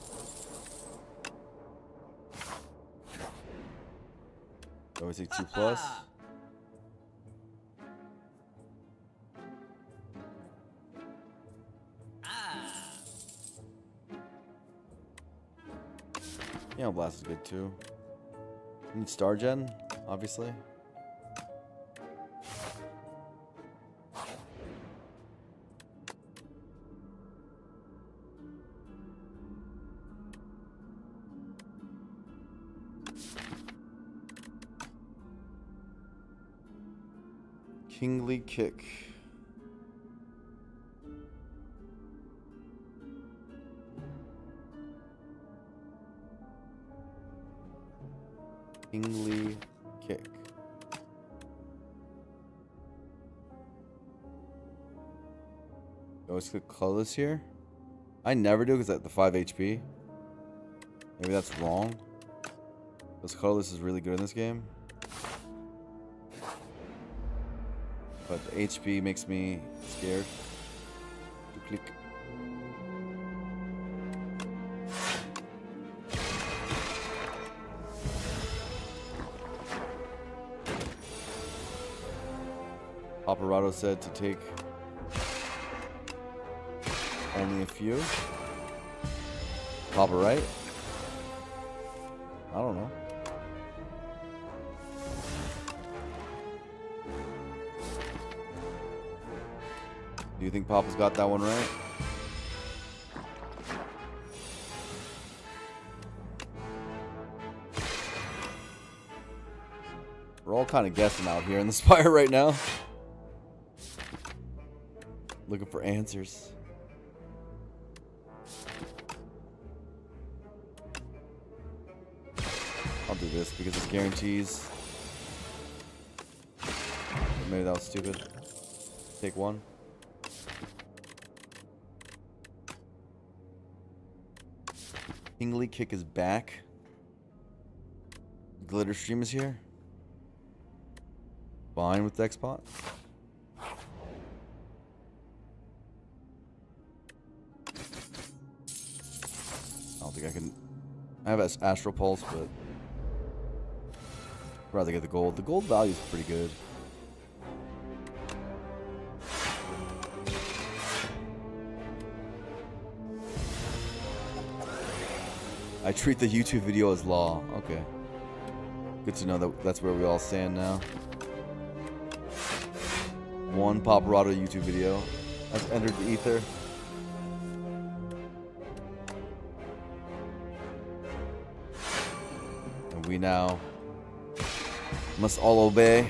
Always take 2+. Yeah, Blast is good too. Need Star Gen, obviously. Kingly Kick. Kingly Kick. Always click colorless here. I never do because at the 5 HP. Maybe that's wrong. Because colorless is really good in this game. But the HP makes me scared to click. Operato said to take only a few. Papa right? I don't know. Do you think Papa's got that one right? We're all kind of guessing out here in the Spire right now. Looking for answers. I'll do this because it's guarantees. Maybe that was stupid. Take one. Kingly Kick is back. Glitter Stream is here. Fine with Dexpot. I don't think I can. I have Astral Pulse, but I'd rather get the gold. The gold value is pretty good. I treat the YouTube video as law. Okay. Good to know that that's where we all stand now. One Paparazzo YouTube video has entered the ether. And we now must all obey.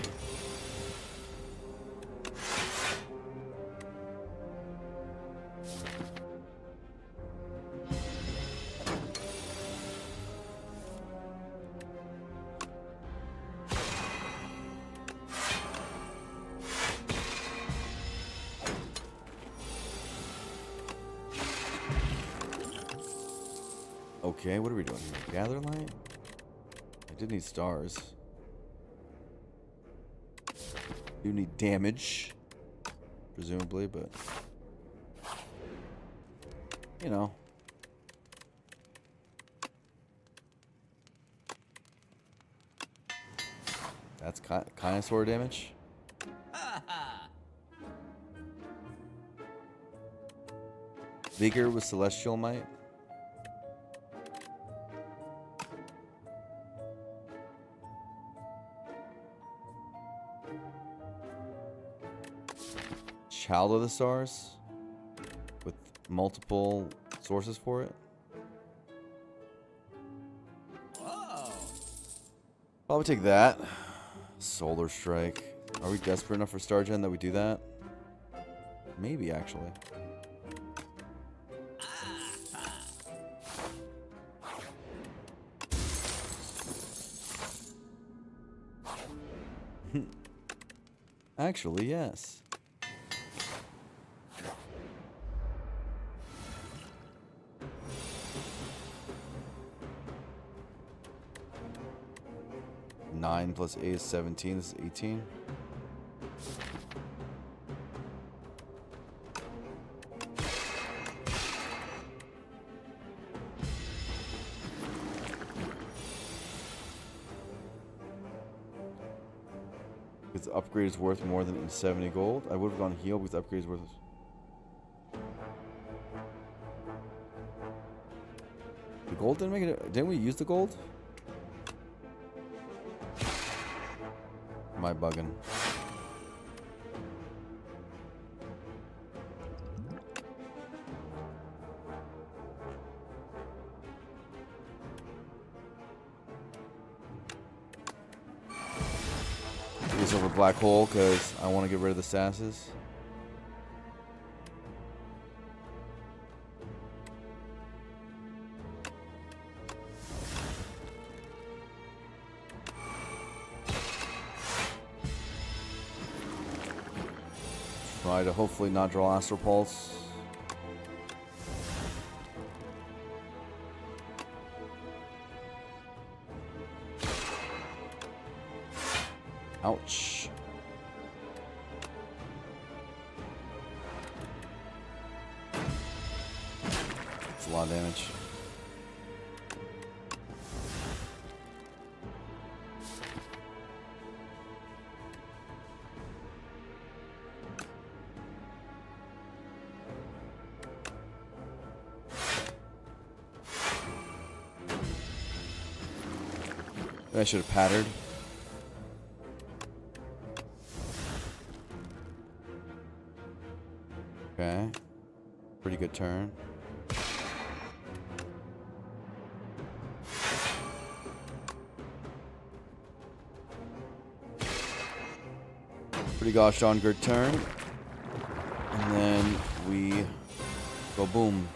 Okay, what are we doing here? Gather light? I did need stars. Do need damage, presumably, but you know. That's kind of sort of damage. Vigor with Celestial Might. Child of the Stars with multiple sources for it. Whoa. Probably take that. Solar Strike. Are we desperate enough for Star Gen that we do that? Maybe, actually. Actually, yes. Nine plus 8 is 17. This is 18. Because the upgrade is worth more than 70 gold. I would have gone heal because the upgrade is worth. The gold didn't make it. Didn't we use the gold? Am I bugging? Do this over black hole because I want to get rid of the sasses. Try to hopefully not draw Astral Pulse. Ouch. That's a lot of damage. I should have pattered. Okay. Pretty good turn. Pretty gosh darn good turn. And then we go boom.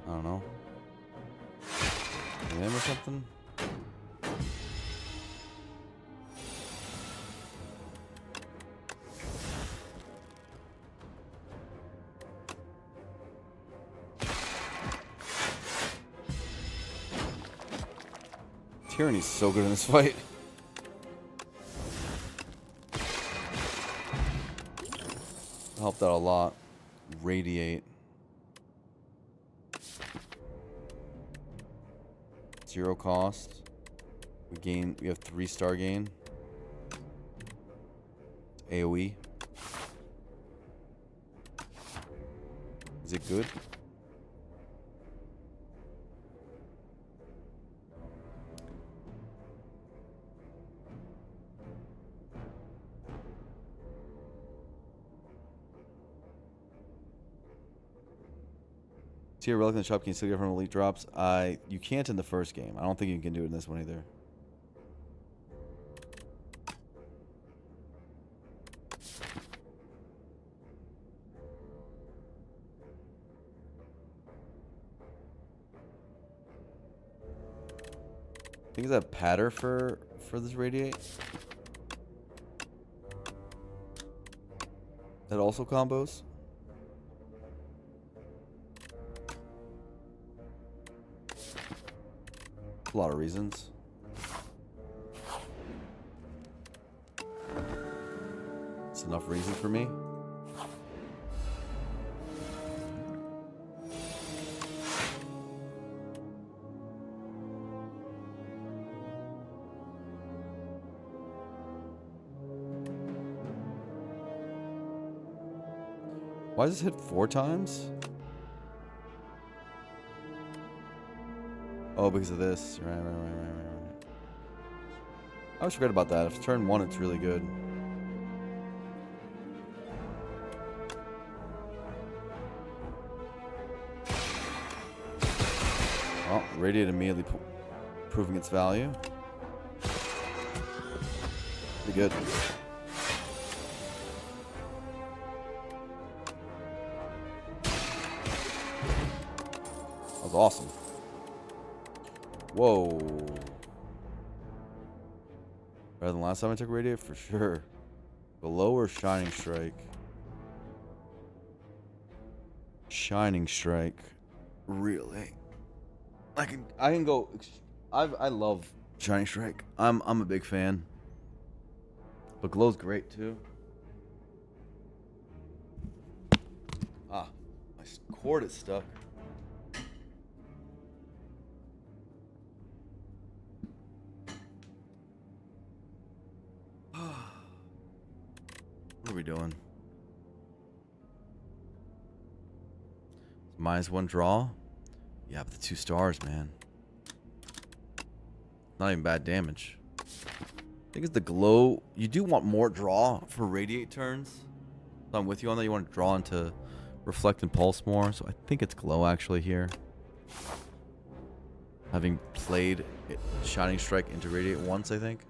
I don't know. Him or something? Tyranny's so good in this fight. Helped out a lot. Radiate. 0 cost. We have 3-star gain. AoE. Is it good? tier relic in the shop, can you still get from elite drops? You can't in the first game. I don't think you can do it in this one either. I think it's a patter for this radiate. That also combos. A lot of reasons. It's enough reason for me. Why does this hit 4 times? Oh, because of this. Right. I always forget about that. If it's turn 1, it's really good. Well, Radiate immediately proving its value. Pretty good. That was awesome. Whoa. Better than last time I took Radiate? For sure. Below or Shining Strike? Shining Strike. Really? I can go. I love Shining Strike. I'm a big fan. But Glow's great too. Ah, my cord is stuck. What are we doing? -1 draw? Yeah, but the 2 stars, man. Not even bad damage. I think it's the glow. You do want more draw for Radiate turns. So I'm with you on that. You want to draw into Reflect and Pulse more. So I think it's glow actually here. Having played Shining Strike into Radiate once, I think.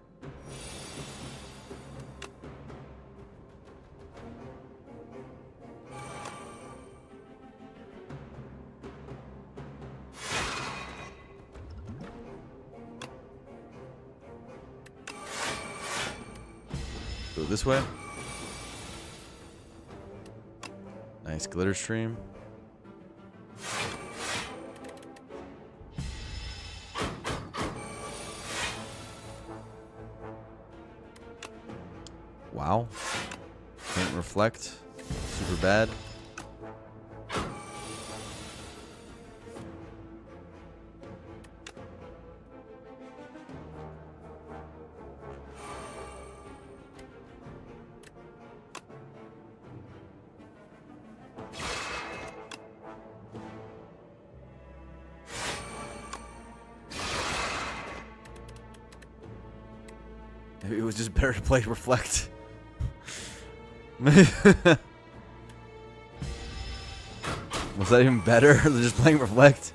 Go this way. Nice glitter stream. Wow. Can't reflect. Super bad. Maybe it was just better to play Reflect. Was that even better than just playing Reflect?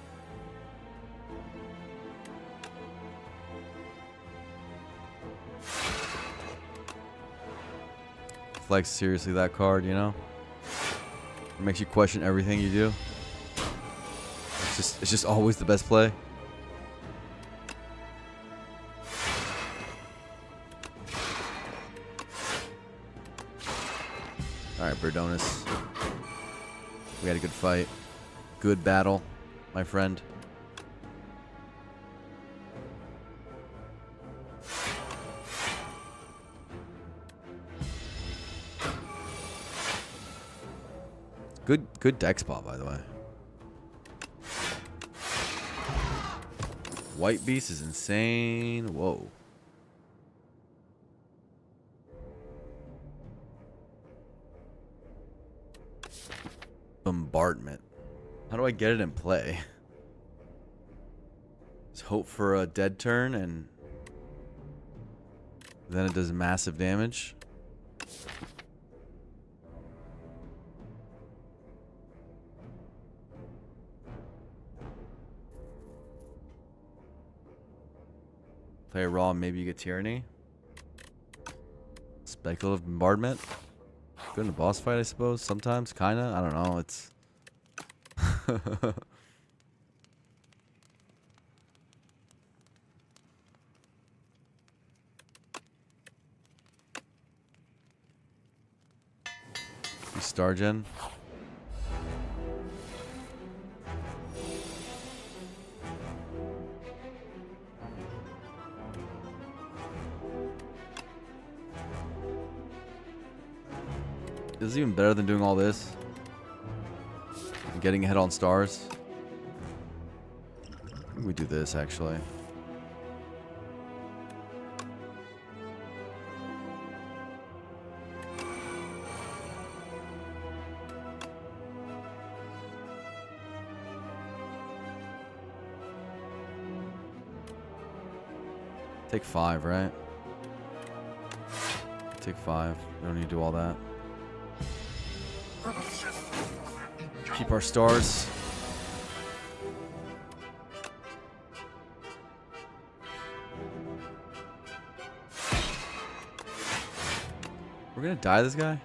Reflect's seriously that card, you know? It makes you question everything you do. It's just always the best play. Alright, Berdonis. We had a good fight. Good battle, my friend. Good deck spot, by the way. White Beast is insane. Whoa. Bombardment. How do I get it in play? Just hope for a dead turn and then it does massive damage. Play raw, maybe you get tyranny. Speculative bombardment. Good in a boss fight, I suppose. Sometimes, kinda. I don't know. It's. Star Gen. This is even better than doing all this. And getting ahead on stars. I think we do this actually. Take 5, right? Take 5. We don't need to do all that. Keep our stars. We're gonna die this guy?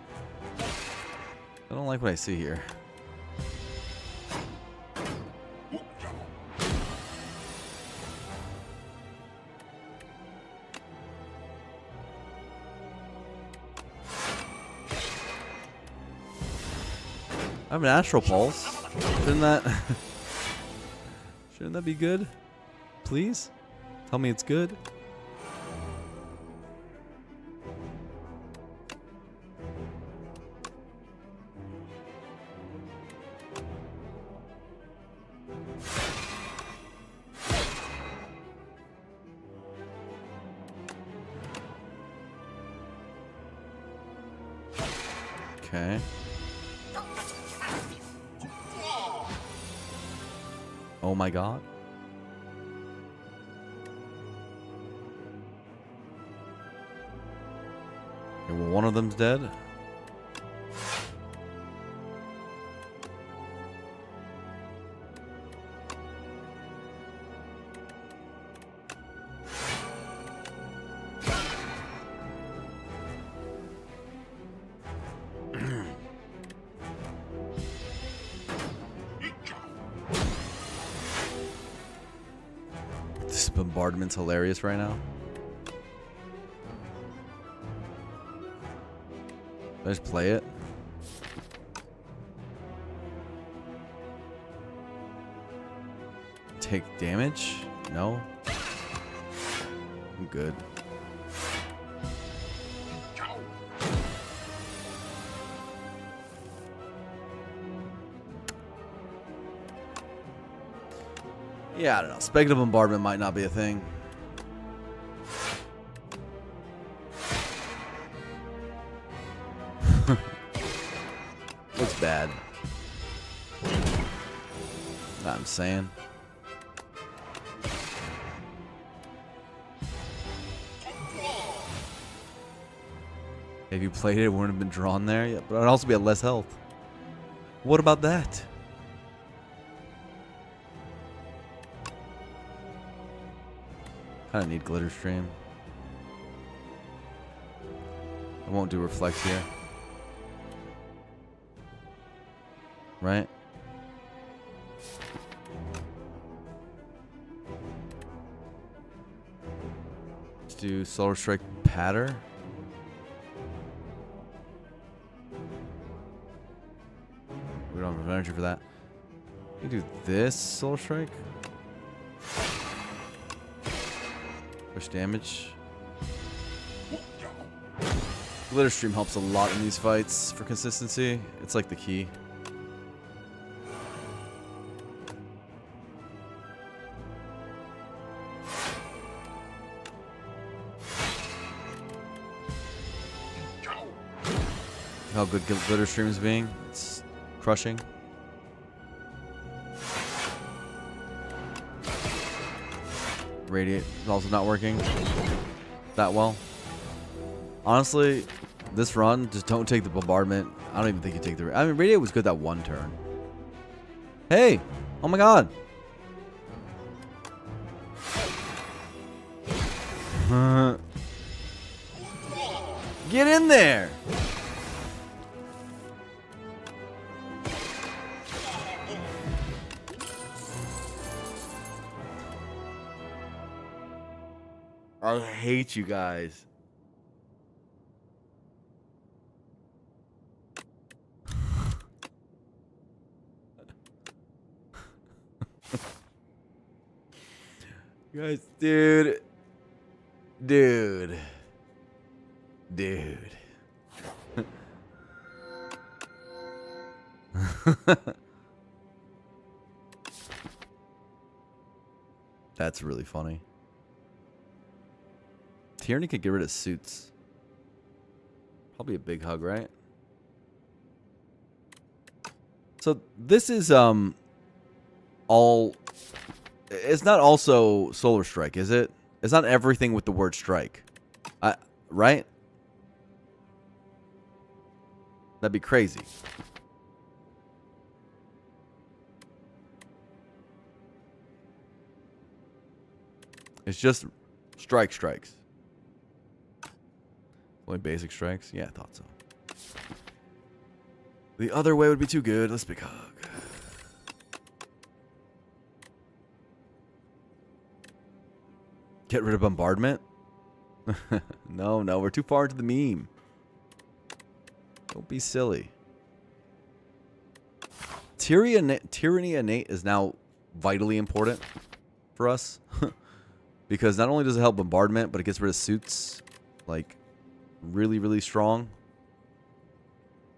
I don't like what I see here. I have an astral pulse. Shouldn't that be good? Please? Tell me it's good. Okay. Oh my god. Okay, well, one of them's dead. This bombardment's hilarious right now. Did I just play it? Take damage? No? I'm good. Yeah, I don't know. Speculative bombardment might not be a thing. Looks bad. I'm saying. If you played it, it wouldn't have been drawn there. Yeah, but I'd also be at less health. What about that? I need glitter stream. I won't do reflect here. Right? Let's do Solar Strike Patter. We don't have enough energy for that. We do this Solar Strike. Push damage. Glitter stream helps a lot in these fights for consistency. It's like the key. How good glitter stream is being. It's crushing. Radiate is also not working that well. Honestly, this run, just don't take the bombardment. I don't even think you take the... I mean, Radiate was good that one turn. Hey! Oh my god! Get in there! I hate you guys. Guys, dude. That's really funny. Tyranny could get rid of suits. Probably a big hug, right? So this is all. It's not also Solar Strike, is it? It's not everything with the word strike, right? That'd be crazy. It's just strikes. Only basic strikes? Yeah, I thought so. The other way would be too good. Let's big hug. Get rid of bombardment? No, we're too far into the meme. Don't be silly. Tyranny innate is now vitally important for us. Because not only does it help bombardment, but it gets rid of suits. Like, really, really strong.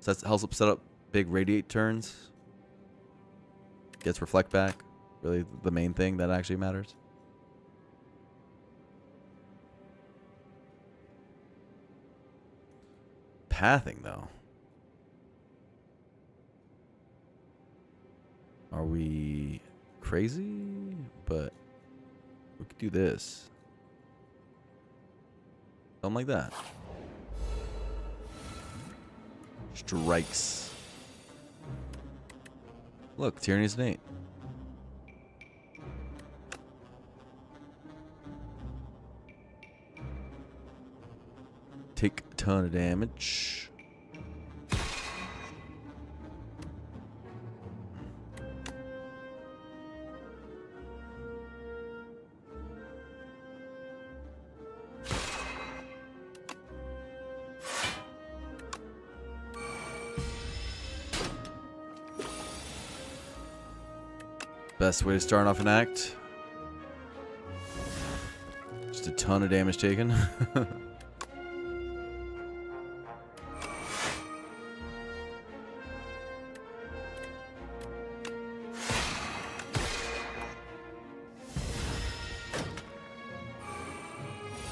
So that helps set up big radiate turns. Gets reflect back. Really the main thing that actually matters. Pathing, though. Are we crazy? But we could do this. Something like that. Strikes. Look, Tyranny's innate. Take a ton of damage. Best way to start off an act. Just a ton of damage taken.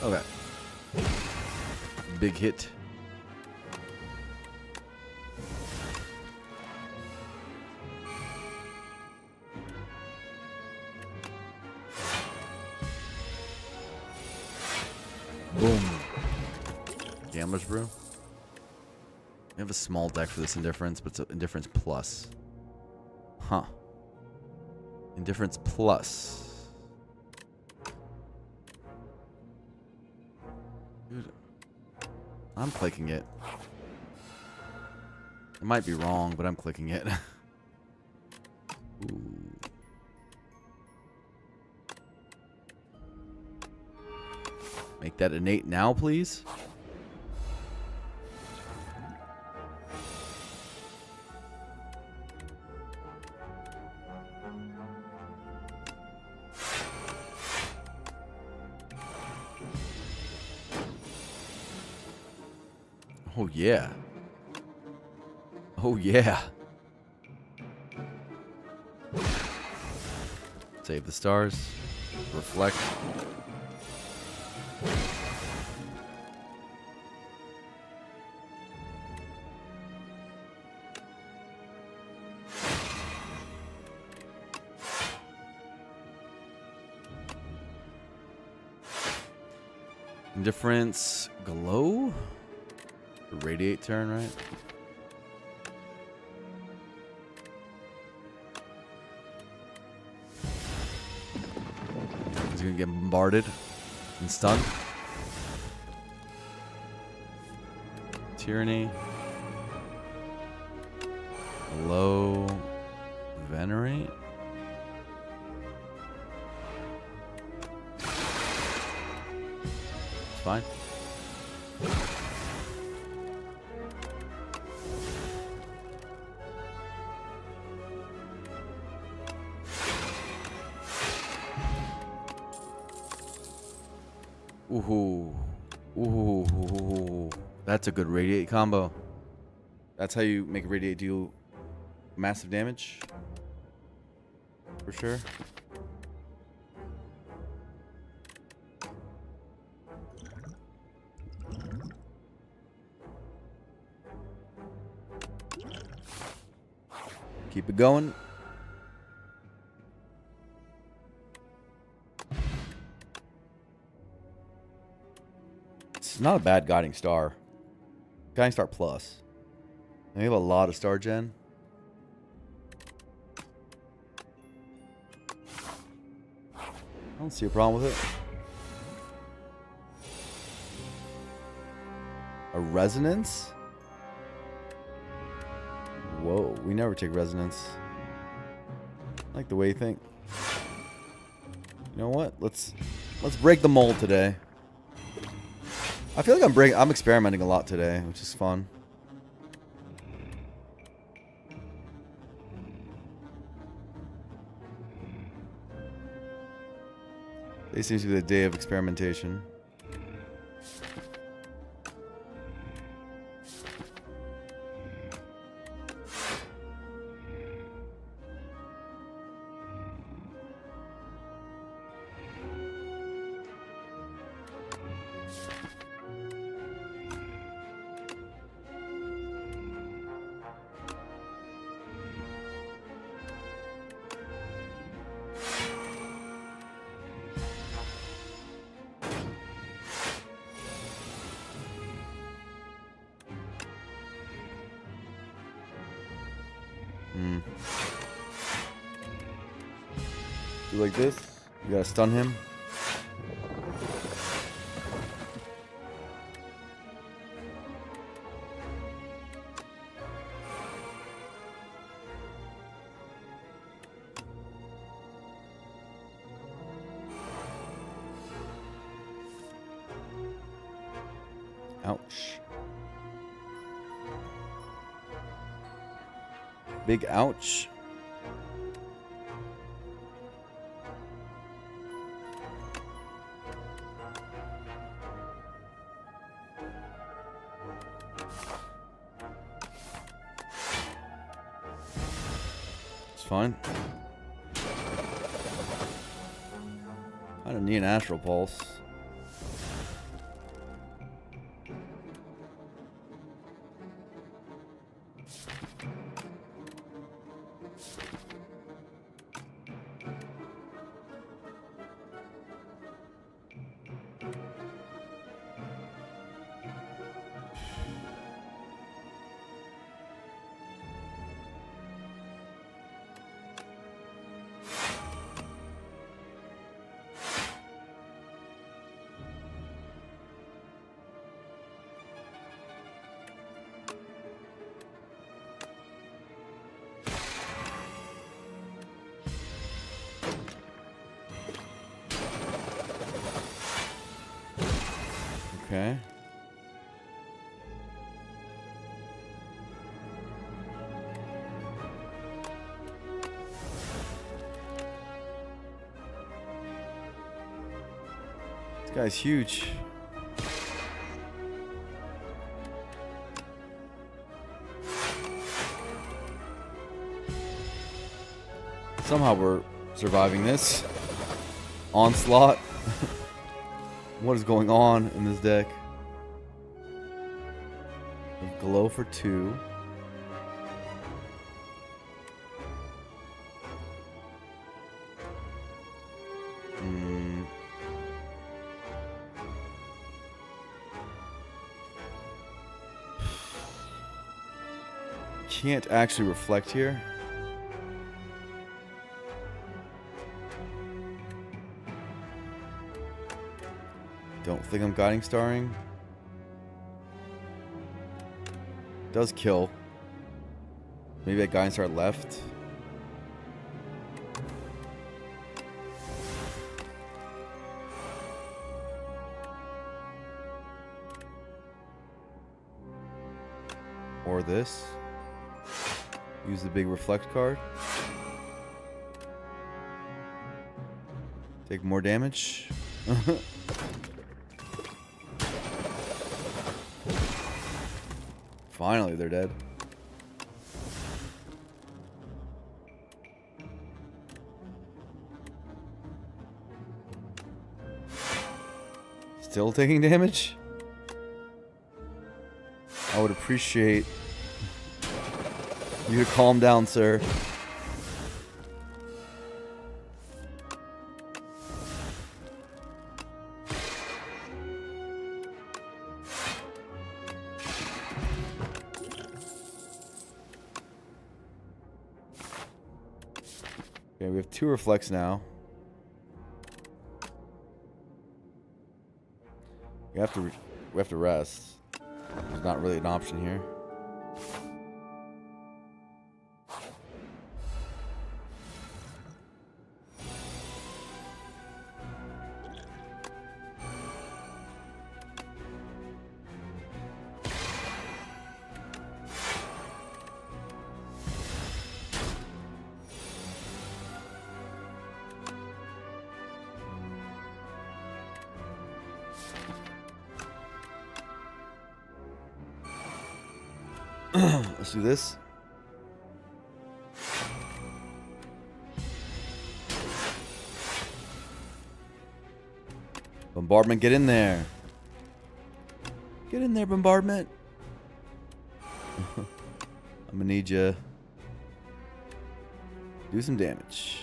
Okay. Big hit. Boom. Gambler's Brew. We have a small deck for this Indifference, but it's an Indifference Plus. Huh. Indifference Plus. Dude, I'm clicking it. I might be wrong, but I'm clicking it. Ooh. Make that innate now, please. Oh, yeah. Oh, yeah. Save the stars. Reflect. Indifference glow? Radiate turn, right? He's gonna get bombarded and stunned. Tyranny. Low Venerate. Fine. Ooh. Ooh. That's a good radiate combo. That's how you make a radiate deal massive damage. For sure. Keep it going. It's not a bad Guiding Star. Guiding Star Plus. We have a lot of Star Gen. I don't see a problem with it. A Resonance? Whoa, we never take Resonance. I like the way you think. You know what? Let's break the mold today. I feel like I'm experimenting a lot today, which is fun. Today seems to be the day of experimentation. Do like this. You gotta stun him. Ouch. Big ouch. It's fine. I don't need an Astral Pulse. Okay. This guy's huge. Somehow we're surviving this onslaught. What is going on in this deck? Glow for 2. Can't actually reflect here. Don't think I'm Guiding Starring. Does kill. Maybe that guy inside our left. Or this. Use the big reflect card. Take more damage. Finally, they're dead. Still taking damage? I would appreciate you to calm down, sir. Okay, we have 2 reflects now. We have to rest. There's not really an option here. Let's do this. Bombardment, get in there. Get in there, bombardment. I'm gonna need you. Do some damage.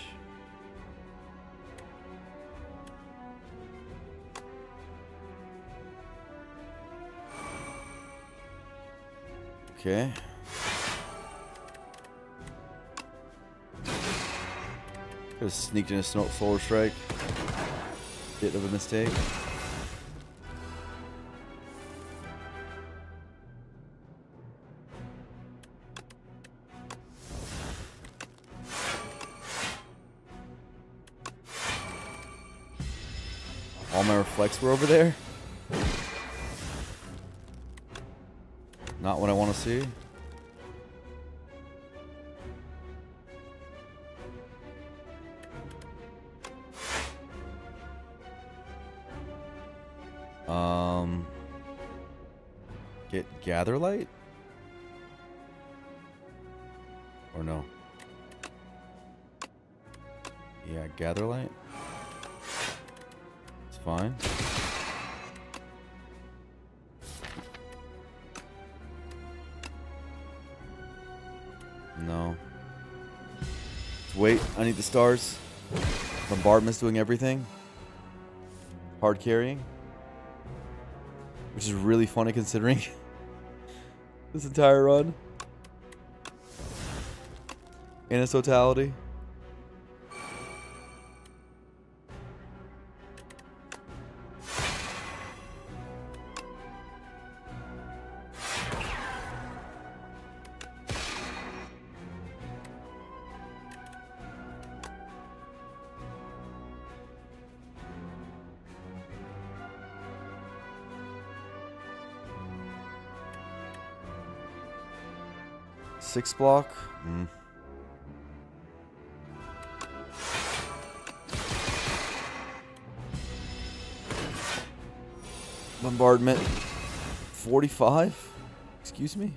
Okay. Could have sneaked in a solar strike. Bit of a mistake. All my reflects were over there. Not what I want to see. Get gather light? Or no? Yeah, gather light. It's fine. No. Let's wait. I need the stars. Bombardment's doing everything. Hard carrying. Which is really funny considering this entire run. In its totality. Six block. Bombardment. 45? Excuse me?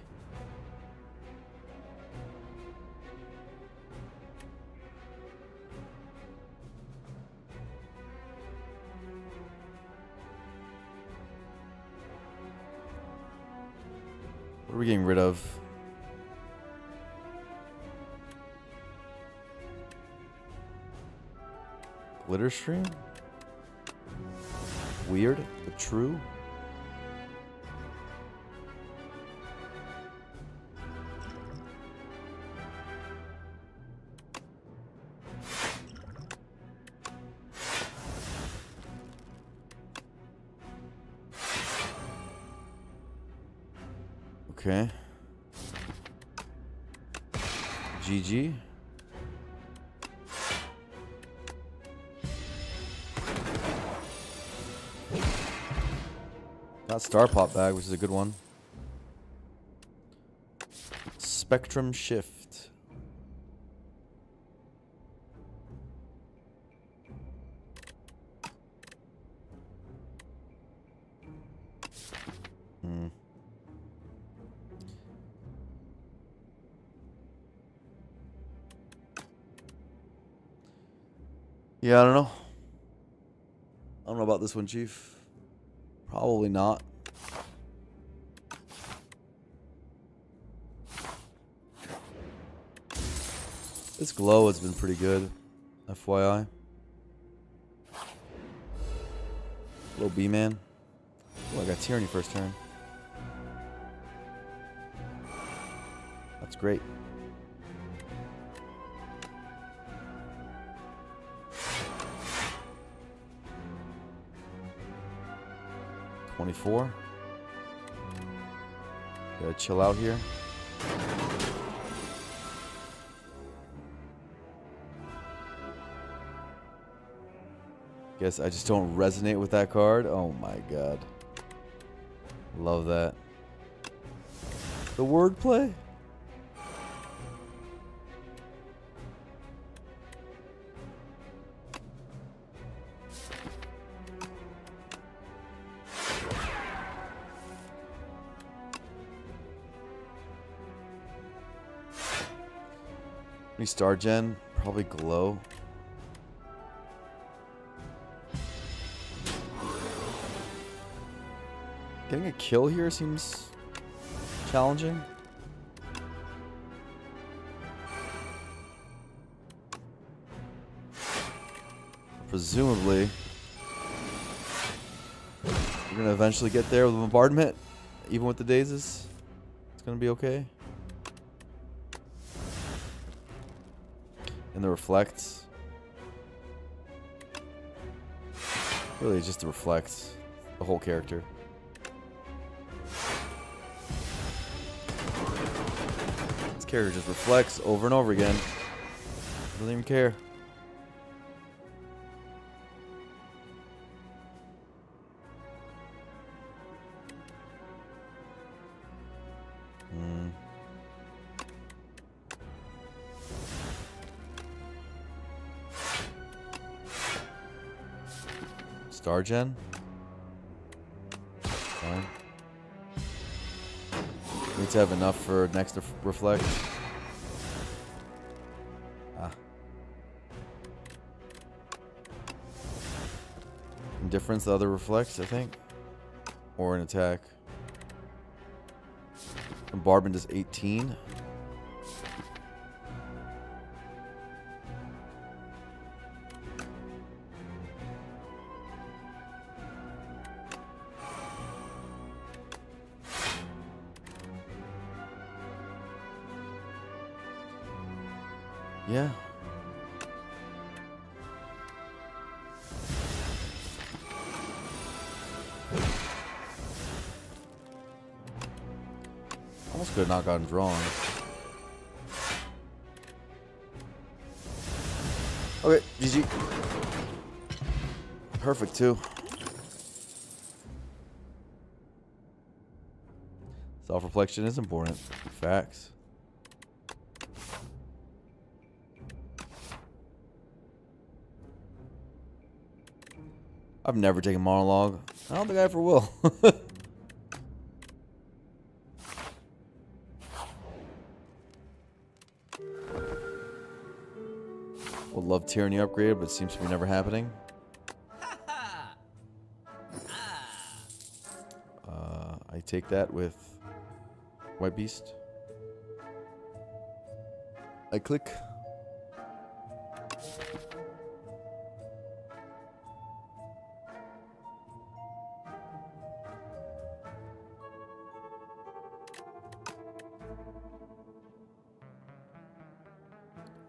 What are we getting rid of? Glitter stream? Weird, but true. Okay. GG. Got Star Pop bag, which is a good one. Spectrum Shift. Yeah, I don't know. I don't know about this one, Chief. Probably not. This glow has been pretty good, FYI. Little B-Man. Oh, I got Tyranny first turn. That's great. $24. Gotta chill out here. Guess I just don't resonate with that card. Oh my god. Love that. The wordplay. Any Star Gen? Probably Glow. Getting a kill here seems challenging. Presumably, we're gonna eventually get there with the bombardment, even with the dazes. It's gonna be okay. And the reflects. Really, just the reflects. The whole character. This character just reflects over and over again. Doesn't even care. Star Gen. Okay. Need to have enough for next to reflect. Ah. Indifference, the other reflects, I think. Or an attack. Bombardment does 18. Yeah. Almost could have not gotten drawn. Okay, GG. Perfect too. Self-reflection is important. Facts. I've never taken monologue. I don't think I ever will. Would love Tyranny upgrade, but it seems to be never happening. I take that with White Beast. I click.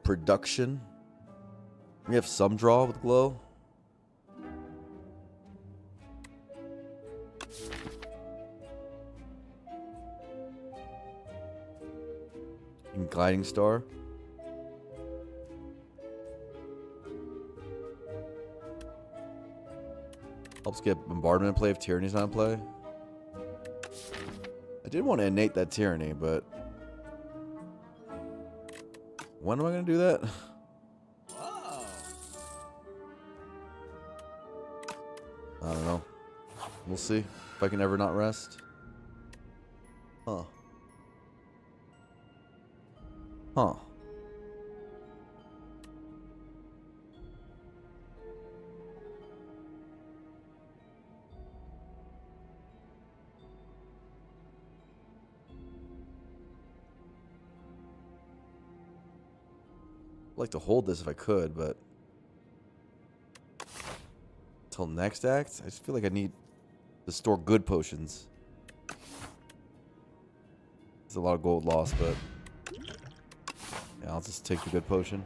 Production. We have some draw with Glow. And Gliding Star. Helps get bombardment in play if tyranny's not in play. I did want to innate that tyranny, but when am I going to do that? I don't know. We'll see if I can ever not rest. Huh. Huh. I'd like to hold this if I could, but till next act, I just feel like I need to store good potions. It's a lot of gold lost, but yeah, I'll just take the good potion.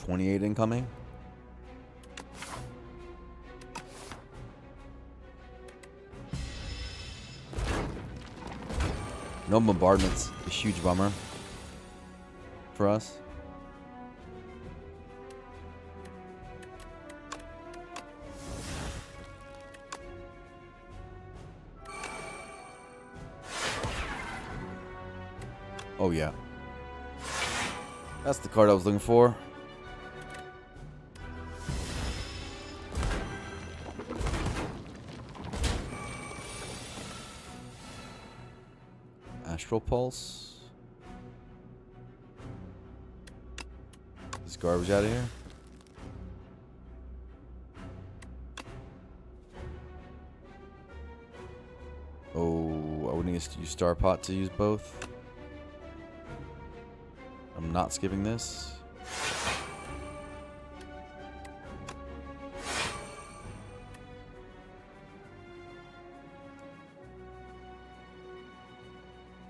$28 incoming. No bombardments. A huge bummer for us. Oh yeah. That's the card I was looking for. Astral Pulse. This garbage out of here. Oh, I would need to use Star Pot to use both. I'm not skipping this.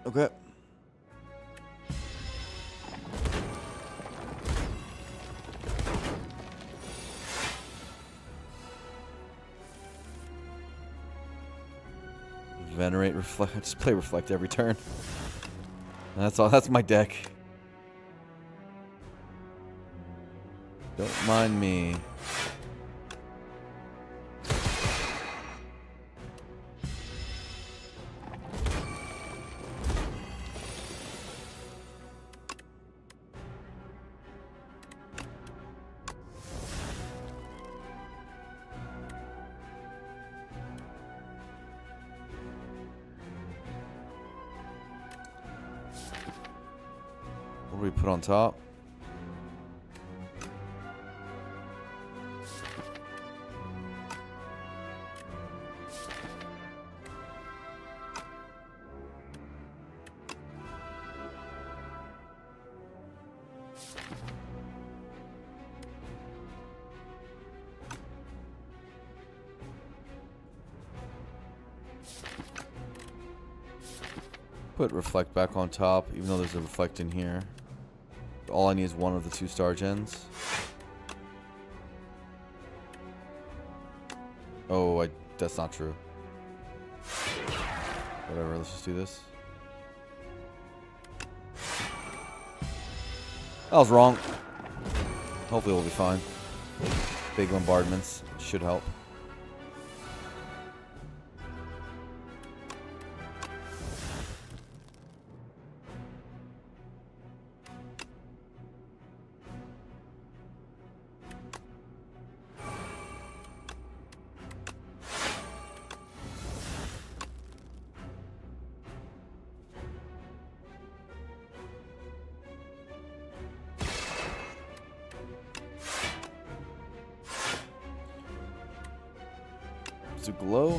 Okay. Venerate, Reflect. I just play Reflect every turn. That's all. That's my deck. Don't mind me. What do we put on top? Put Reflect back on top, even though there's a Reflect in here. All I need is one of the 2 star gens. Oh, that's not true. Whatever, let's just do this. I was wrong. Hopefully we'll be fine. Big bombardments should help. To glow.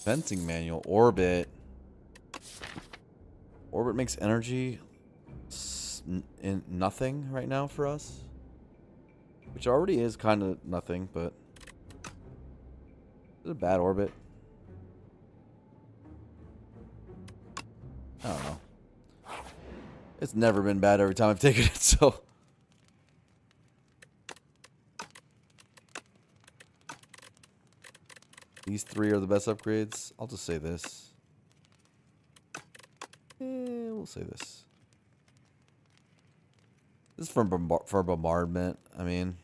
Fencing manual. Orbit. Orbit makes energy in nothing right now for us. Which already is kind of nothing, but... Is it a bad orbit? I don't know. It's never been bad every time I've taken it, so... These 3 are the best upgrades. I'll just say this. We'll say this. This is for bombardment. I mean...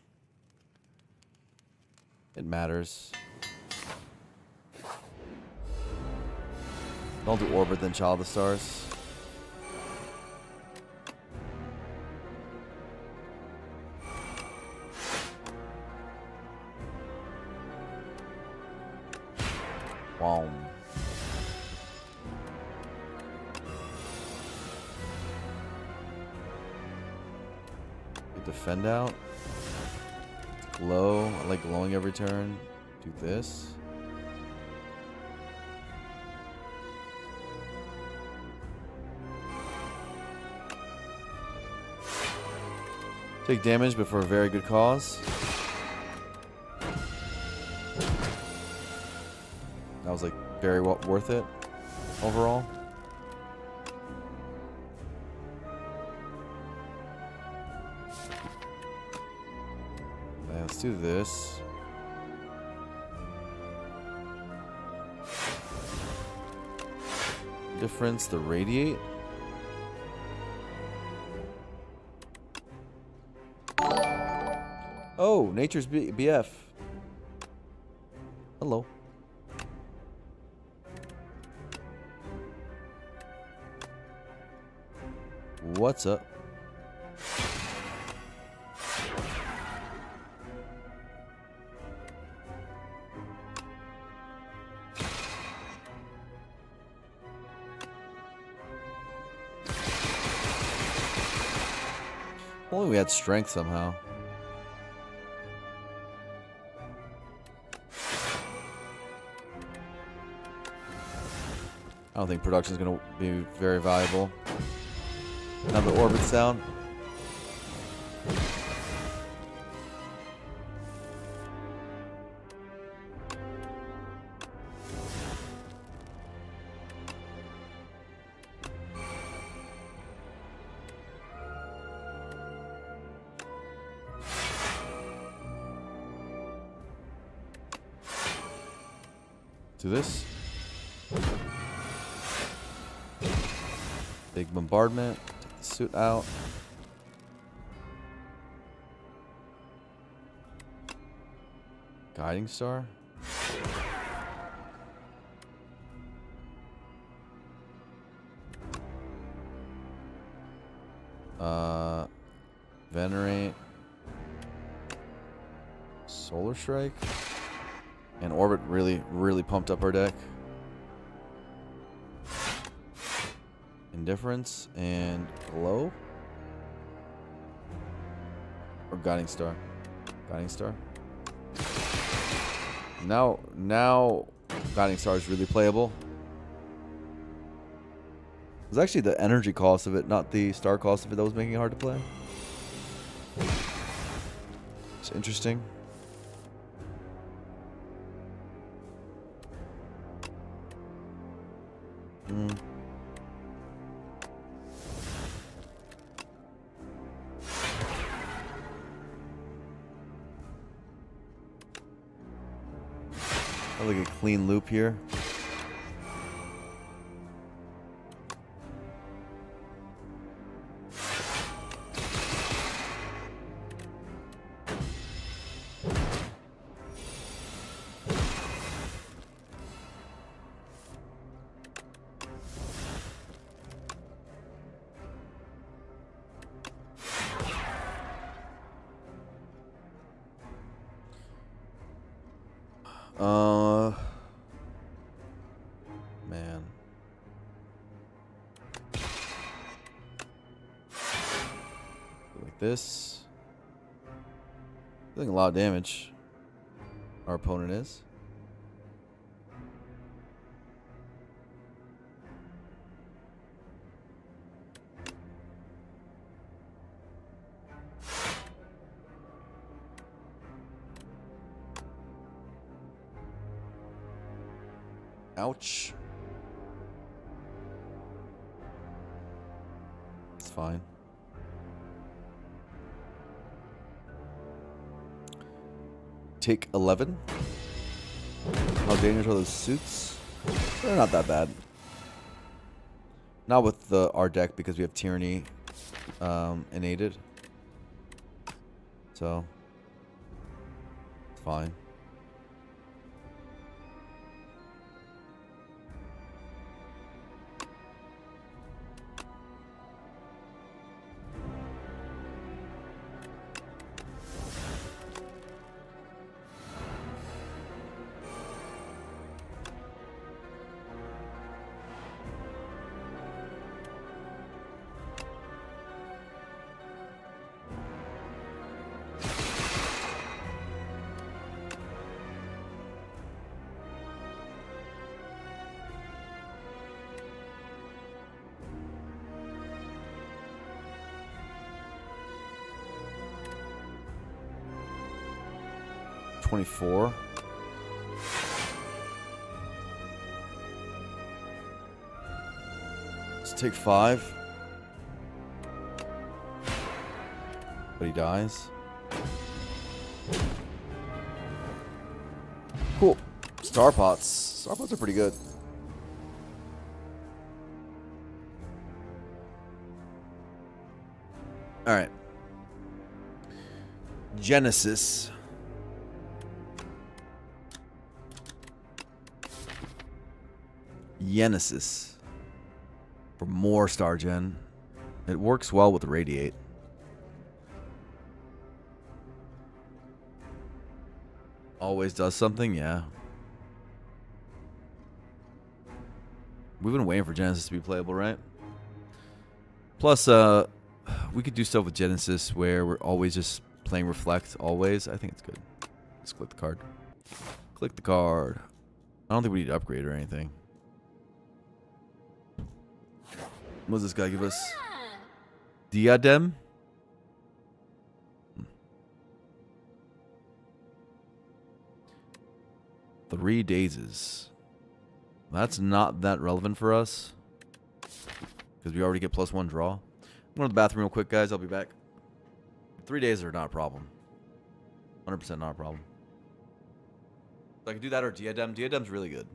It matters. Don't do Orbit, then Child of the Stars. Wow. Get defend out. Glow. I like glowing every turn. Do this. Take damage, but for a very good cause. That was like very worth it overall. Let's do this. Difference, the radiate. Oh, nature's BF. Hello. What's up? Only we had strength somehow. I don't think production is going to be very viable. Now the orbit's down. Do this. Big bombardment. Take the suit out. Guiding star. Venerate. Solar Strike. And Orbit really pumped up our deck. Indifference and Glow. Or Guiding Star. Guiding Star. Now Guiding Star is really playable. It was actually the energy cost of it, not the star cost of it, that was making it hard to play. It's interesting. I like a clean loop here. Man. Like this. Doing a lot of damage. Our opponent is. Ouch. It's fine. Take 11. How dangerous are those suits? They're not that bad. Not with our deck because we have Tyranny innated. So, it's fine. $24. Let's take 5. But he dies. Cool. Star pots. Star pots are pretty good. All right. Genesis. Genesis. For more Star Gen. It works well with Radiate. Always does something, yeah. We've been waiting for Genesis to be playable, right? Plus, we could do stuff with Genesis where we're always just playing Reflect, always. I think it's good. Let's click the card. Click the card. I don't think we need to upgrade or anything. What does this guy give us? Diadem? 3 dazes. That's not that relevant for us. Because we already get +1 draw. I'm going to the bathroom real quick, guys. I'll be back. 3 days are not a problem. 100% not a problem. So I can do that or Diadem. Diadem's really good.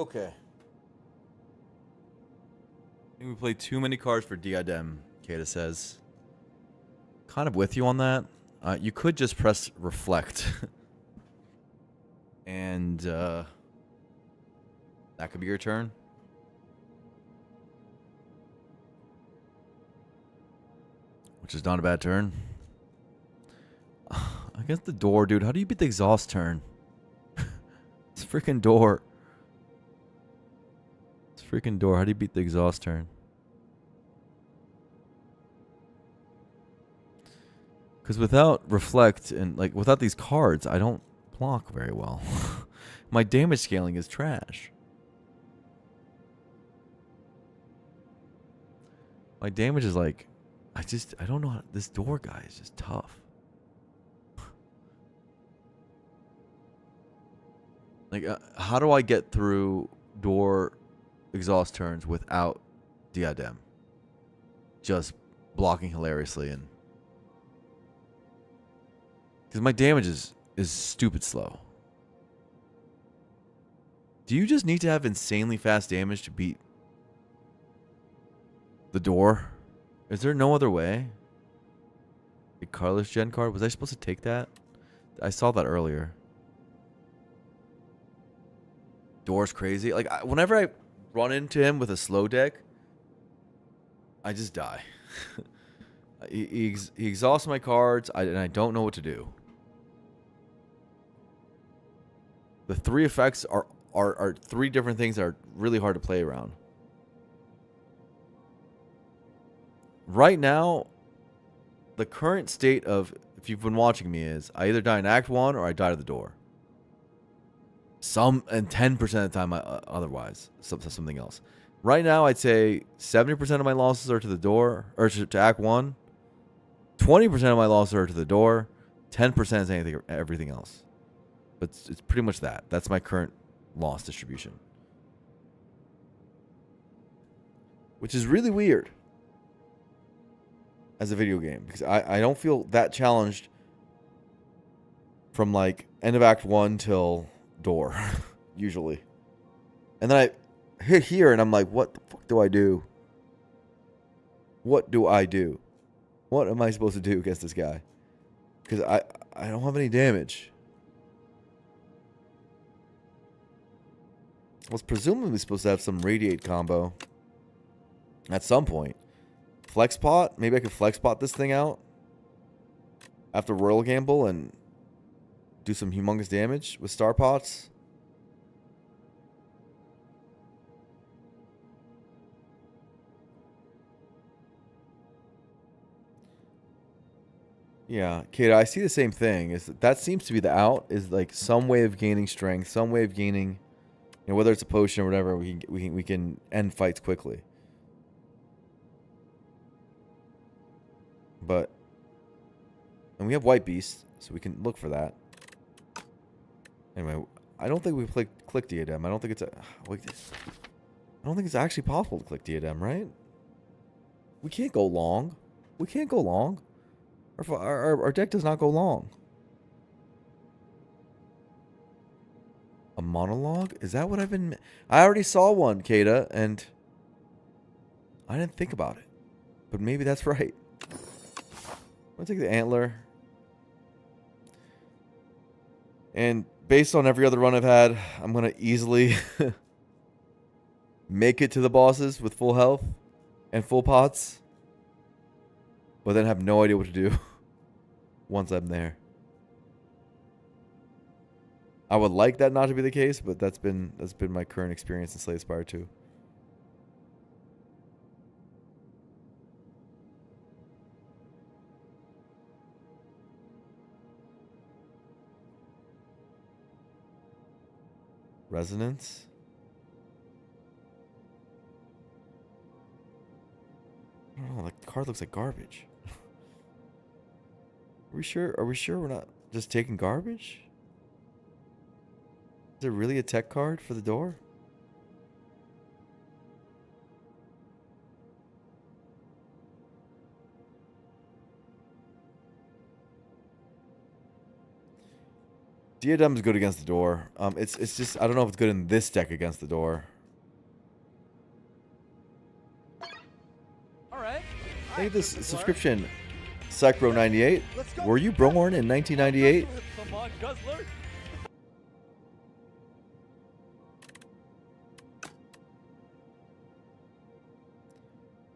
Okay. I think we played too many cards for Diadem, Kata says. Kind of with you on that. You could just press reflect. And that could be your turn. Which is not a bad turn. Against the door, dude. How do you beat the exhaust turn? It's freaking door. It's freaking door. How do you beat the exhaust turn? Because without reflect and like without these cards, I don't block very well. My damage scaling is trash. My damage is like, I don't know how, this door guy is just tough. Like, how do I get through door exhaust turns without Diadem? Just blocking hilariously and... Because my damage is stupid slow. Do you just need to have insanely fast damage to beat the door? Is there no other way? The Carlos Gen card? Was I supposed to take that? I saw that earlier. Door's crazy. Like, whenever I run into him with a slow deck, I just die. he exhausts my cards, and I don't know what to do. The three effects are three different things that are really hard to play around. Right now, the current state of, if you've been watching me, is I either die in Act 1 or I die to the door. And 10% of the time, otherwise, something else. Right now, I'd say 70% of my losses are to the door, or to Act 1. 20% of my losses are to the door. 10% is everything else. But it's pretty much that. That's my current loss distribution. Which is really weird as a video game, because I don't feel that challenged from like end of Act 1 till door, usually. And then I hit here and I'm like, what the fuck do I do? What do I do? What am I supposed to do against this guy? Because I don't have any damage. I was presumably supposed to have some radiate combo at some point. Flex pot? Maybe I could flex pot this thing out after Royal Gamble and do some humongous damage with star pots. Yeah, Kata, I see the same thing. That seems to be the out, is like some way of gaining strength, some way of gaining, you know, whether it's a potion or whatever, we can end fights quickly. But, and we have White Beast, so we can look for that. Anyway, I don't think we click Diadem. I don't think it's actually possible to click Diadem, right? We can't go long. We can't go long. Our deck does not go long. A monologue? Is that what I've been... I already saw one, Kata, and I didn't think about it. But maybe that's right. I'm going to take the Antler. And based on every other run I've had, I'm going to easily make it to the bosses with full health and full pots. But then have no idea what to do once I'm there. I would like that not to be the case, but that's been my current experience in Slay the Spire 2. Resonance? I don't know, the card looks like garbage. Are we sure we're not just taking garbage? Is it really a tech card for the door? Diadem's good against the door. It's just I don't know if it's good in this deck against the door. All right. Thank you for this subscription, Psychro98. Were you born in 1998? Come on, Guzzler.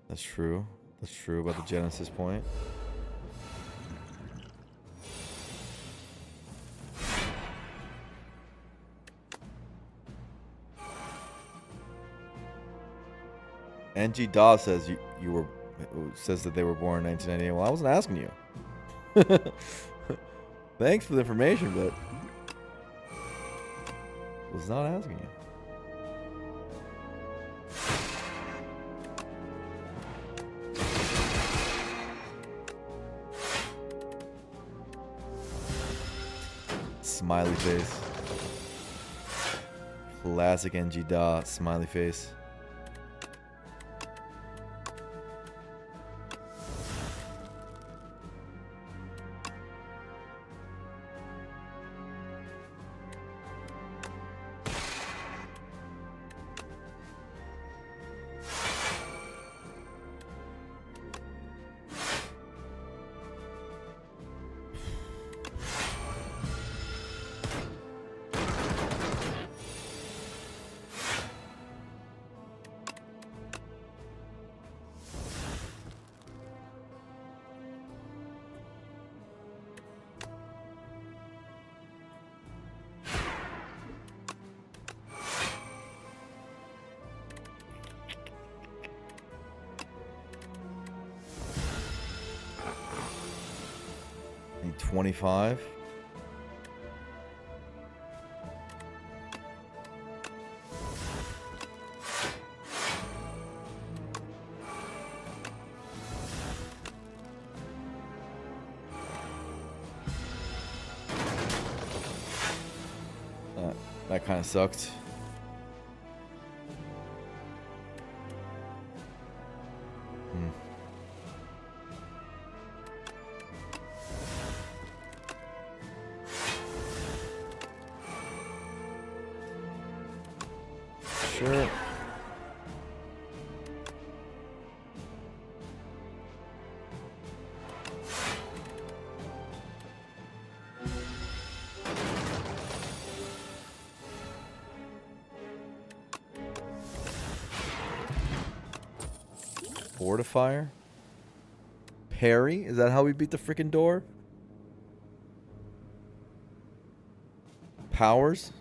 That's true. That's true about the Genesis point. NG Daw says you were says that they were born in 1998. Well, I wasn't asking you. Thanks for the information, but was not asking you. Smiley face. Classic NG Daw smiley face. Need 25. That kind of sucked. Sure. Fortifier? Parry? Is that how we beat the freaking door? Powers?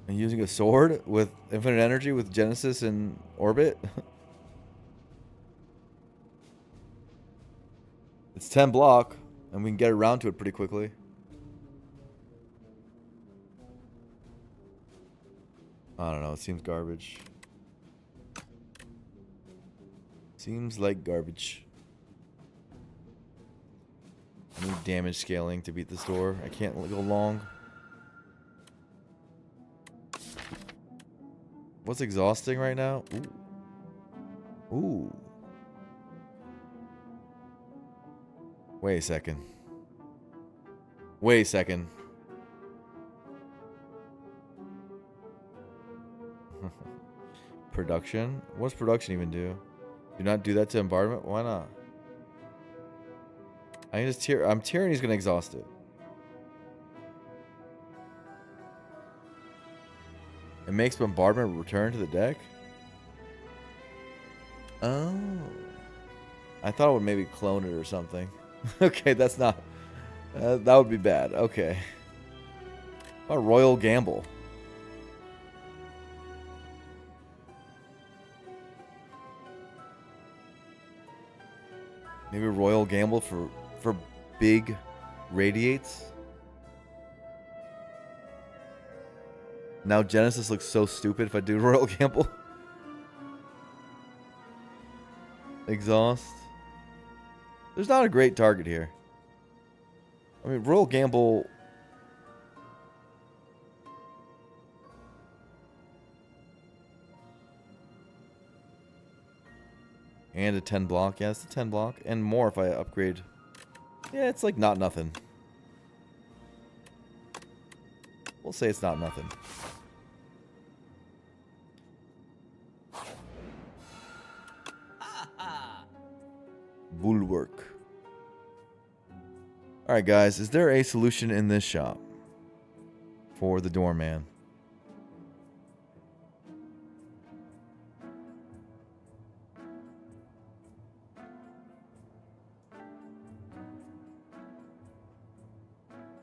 And using a sword with infinite energy with Genesis in orbit? It's 10 block, and we can get around to it pretty quickly. I don't know, it seems garbage. Seems like garbage. I need damage scaling to beat this door. I can't go long. What's exhausting right now? Ooh. Ooh. Wait a second. Wait a second. Production? What's production even do? Do not do that to bombardment? Why not? I can just Tyranny's gonna exhaust it. It makes bombardment return to the deck? Oh. I thought it would maybe clone it or something. Okay, that's not... that would be bad. Okay. What about Royal Gamble? Maybe Royal Gamble for big radiates? Now Genesis looks so stupid if I do Royal Gamble. Exhaust. There's not a great target here. I mean, Royal Gamble... And a 10 block. Yeah, it's a 10 block. And more if I upgrade Yeah, it's like not nothing. We'll say it's not nothing. Bulwark. Alright, guys. Is there a solution in this shop for the doorman?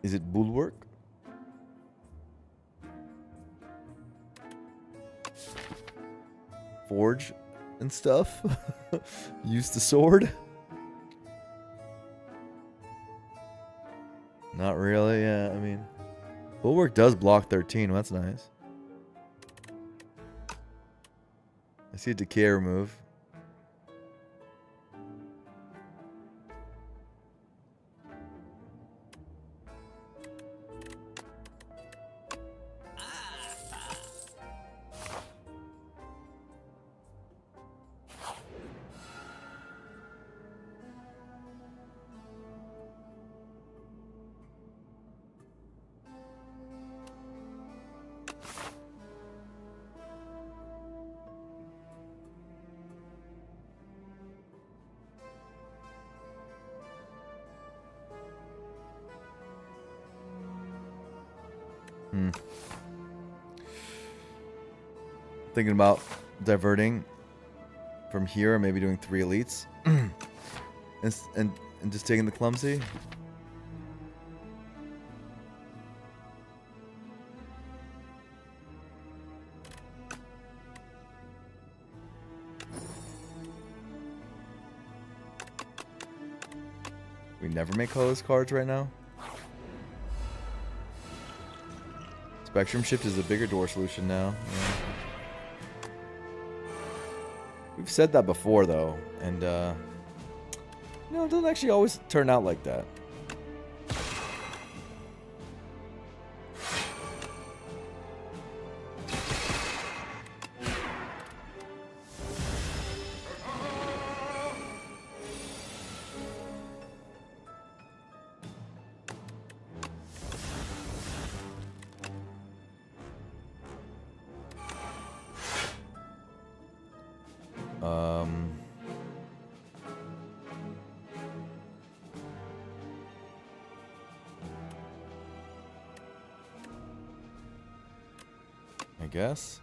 Is it Bulwark? Forge and stuff? Use the sword? Not really, yeah, I mean... Bulwark does block 13, well, that's nice. I see a decay remove. Thinking about diverting from here, or maybe doing 3 elites, and just taking the clumsy. We never make colorless cards right now. Spectrum Shift is a bigger door solution now. Yeah. We've said that before, though, and no, it doesn't actually always turn out like that. I guess.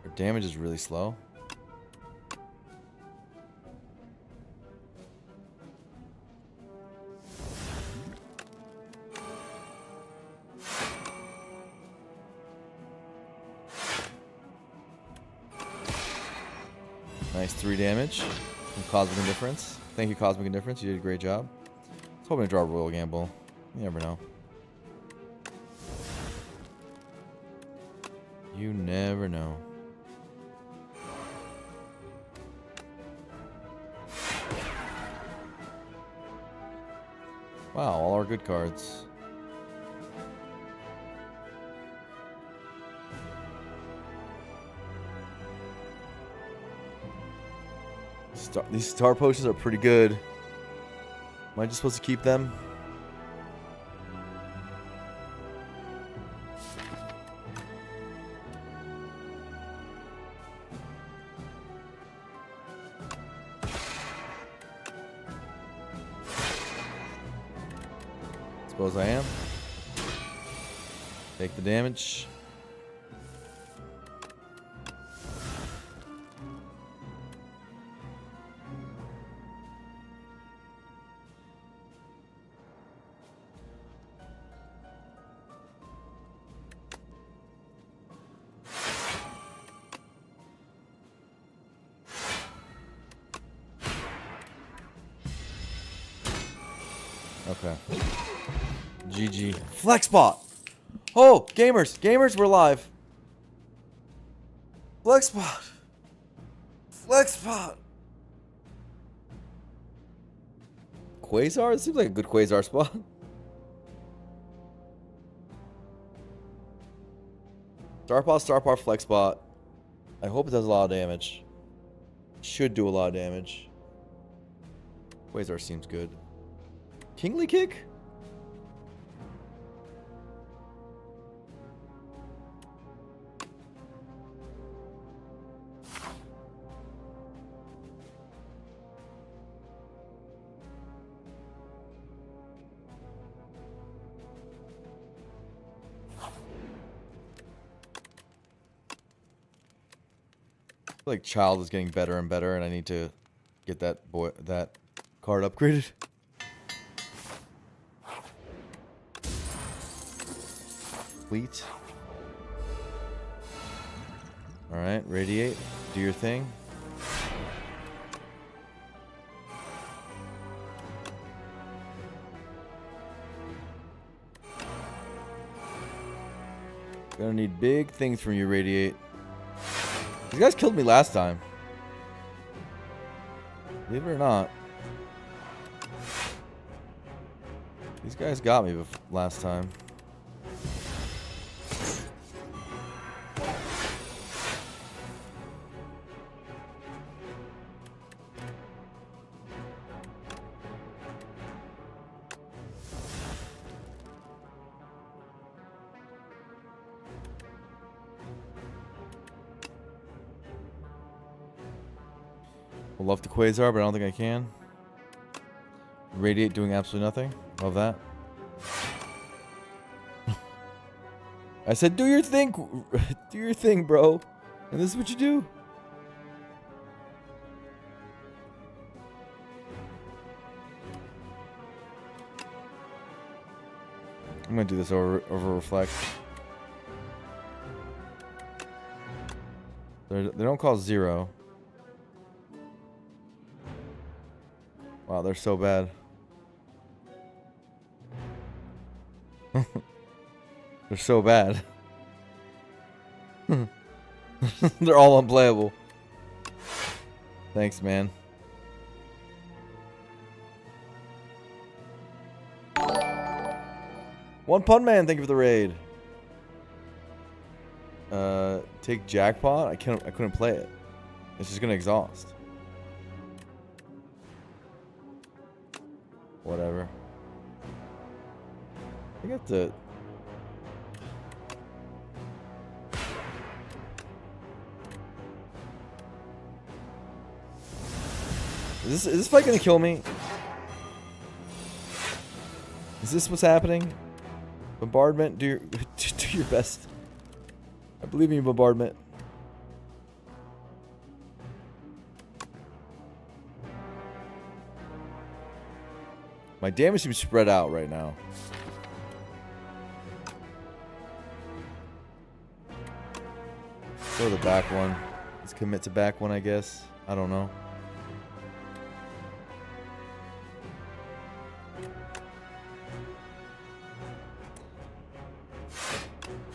Our damage is really slow. Nice 3 damage from Cosmic Indifference. Thank you, Cosmic Indifference. You did a great job. I was hoping to draw a Royal Gamble. You never know. You never know. Wow, all our good cards. These star potions are pretty good. Am I just supposed to keep them? Suppose I am. Take the damage. Okay. GG. Flexbot! Oh, gamers! Gamers, we're live! Flexbot! Flexbot! Quasar? It seems like a good Quasar spot. Star Power, Flex Bot. I hope it does a lot of damage. Should do a lot of damage. Quasar seems good. Kingly Kick? I feel like Child is getting better and better, and I need to get that card upgraded. Fleet. Alright, Radiate. Do your thing. Gonna need big things from you, Radiate. These guys killed me last time. Believe it or not. These guys got me last time. Would love to Quasar, but I don't think I can. Radiate doing absolutely nothing. Love that. I said, do your thing. Do your thing, bro. And this is what you do. I'm going to do this over Reflect. They don't cost 0. Wow, they're so bad. They're so bad. They're all unplayable. Thanks, man. One Pun Man, thank you for the raid. Take Jackpot? I couldn't play it. It's just gonna exhaust. Whatever. I got the... Is this fight gonna kill me? Is this what's happening? Bombardment, do your best. I believe in you, Bombardment. My damage seems spread out right now. Throw the back one. Let's commit to back one, I guess. I don't know.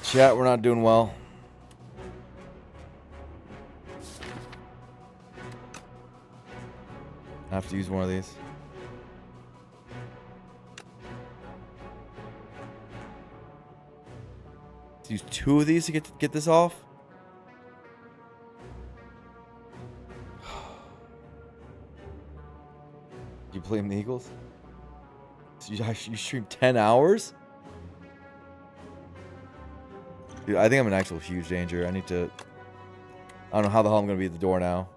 Chat, we're not doing well. I have to use one of these. Use 2 of these to get this off. You blame the Eagles? So you stream 10 hours? Dude, I think I'm in actual huge danger. I need to... I don't know how the hell I'm going to be at the door now.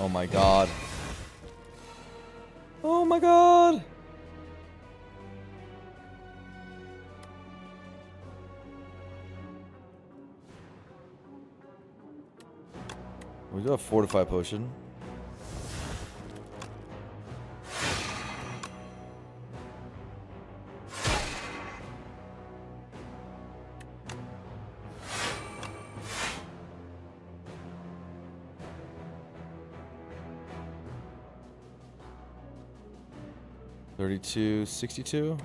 Oh my god. Oh my god. We do have Fortify Potion. 32, 62.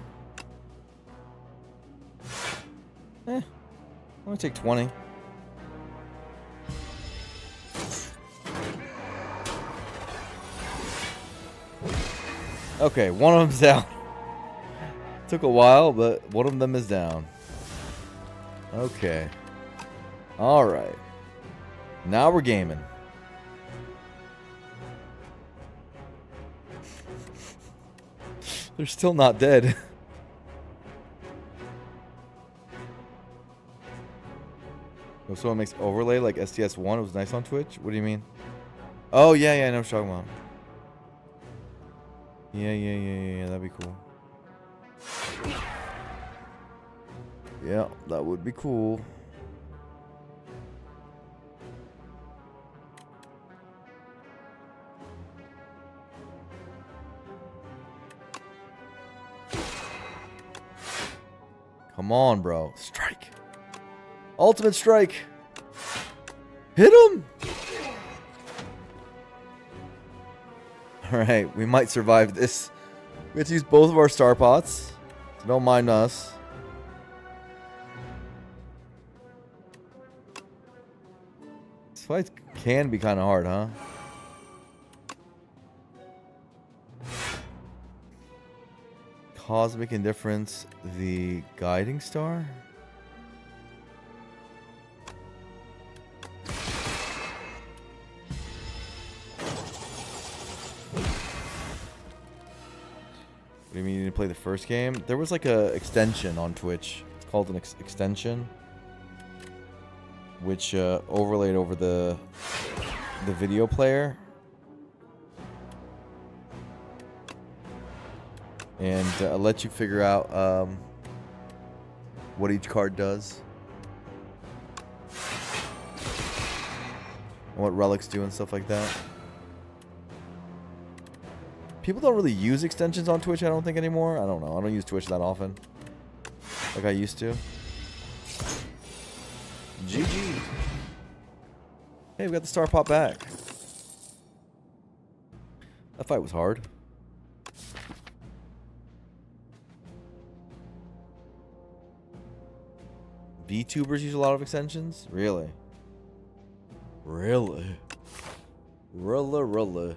I'm gonna take 20. Okay, one of them's down. Took a while, but one of them is down. Okay. Alright. Now we're gaming. They're still not dead. If someone makes overlay like STS1, it was nice on Twitch? What do you mean? Oh, yeah, I know what you're talking about. Yeah, that'd be cool. Yeah, that would be cool. Come on, bro. Strike. Ultimate strike. Hit him. All right, we might survive this. We have to use both of our star pots. So don't mind us. This fight can be kind of hard, huh? Cosmic Indifference, the guiding star? What do you mean you didn't play the first game? There was like a extension on Twitch. It's called an extension, which overlaid over the video player. And let you figure out what each card does. And what relics do and stuff like that. People don't really use extensions on Twitch, I don't think, anymore. I don't know. I don't use Twitch that often. Like I used to. GG. Hey, we got the star pot back. That fight was hard. VTubers use a lot of extensions? Really? Really? Really?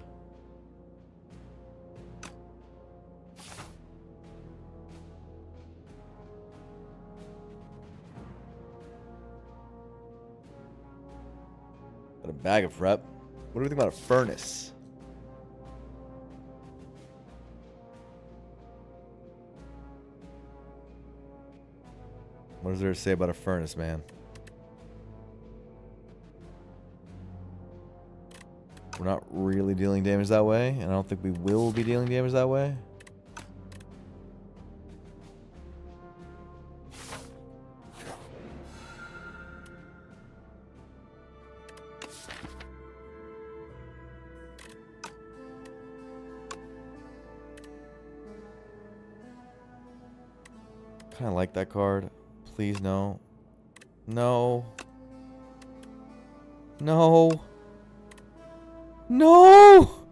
Got a bag of rep. What do we think about a furnace? What is there to say about a furnace, man? We're not really dealing damage that way, and I don't think we will be dealing damage that way. Kind of like that card. Please, no. No. No. No!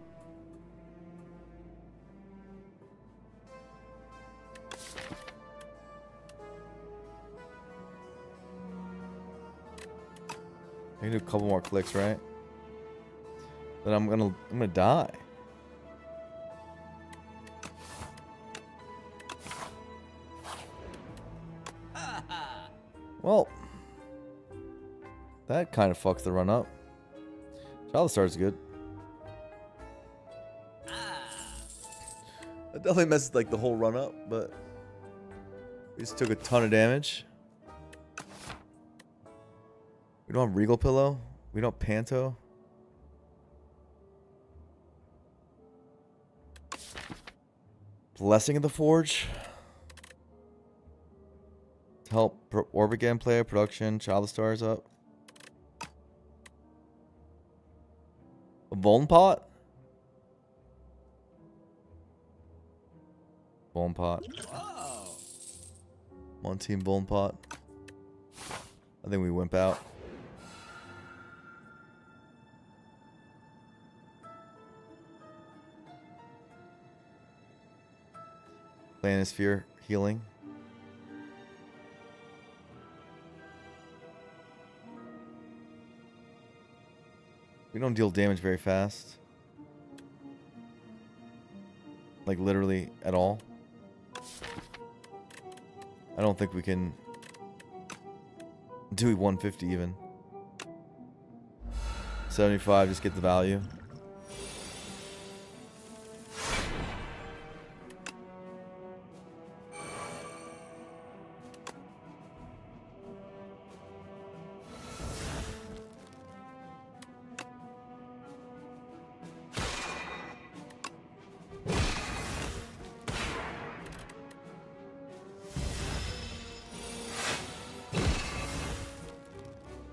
I can do a couple more clicks, right? Then I'm gonna die. Well, that kind of fucks the run up. Child Star's good. That definitely messes like the whole run up, but we just took a ton of damage. We don't have Regal Pillow. We don't have Panto. Blessing of the Forge. To help Orbit gameplay, production, Child of Stars up. A Bone Pot? Bone Pot. One team Bone Pot. I think we wimp out. Planisphere healing. We don't deal damage very fast. Like literally at all. I don't think we can do 150 even. 75, just get the value.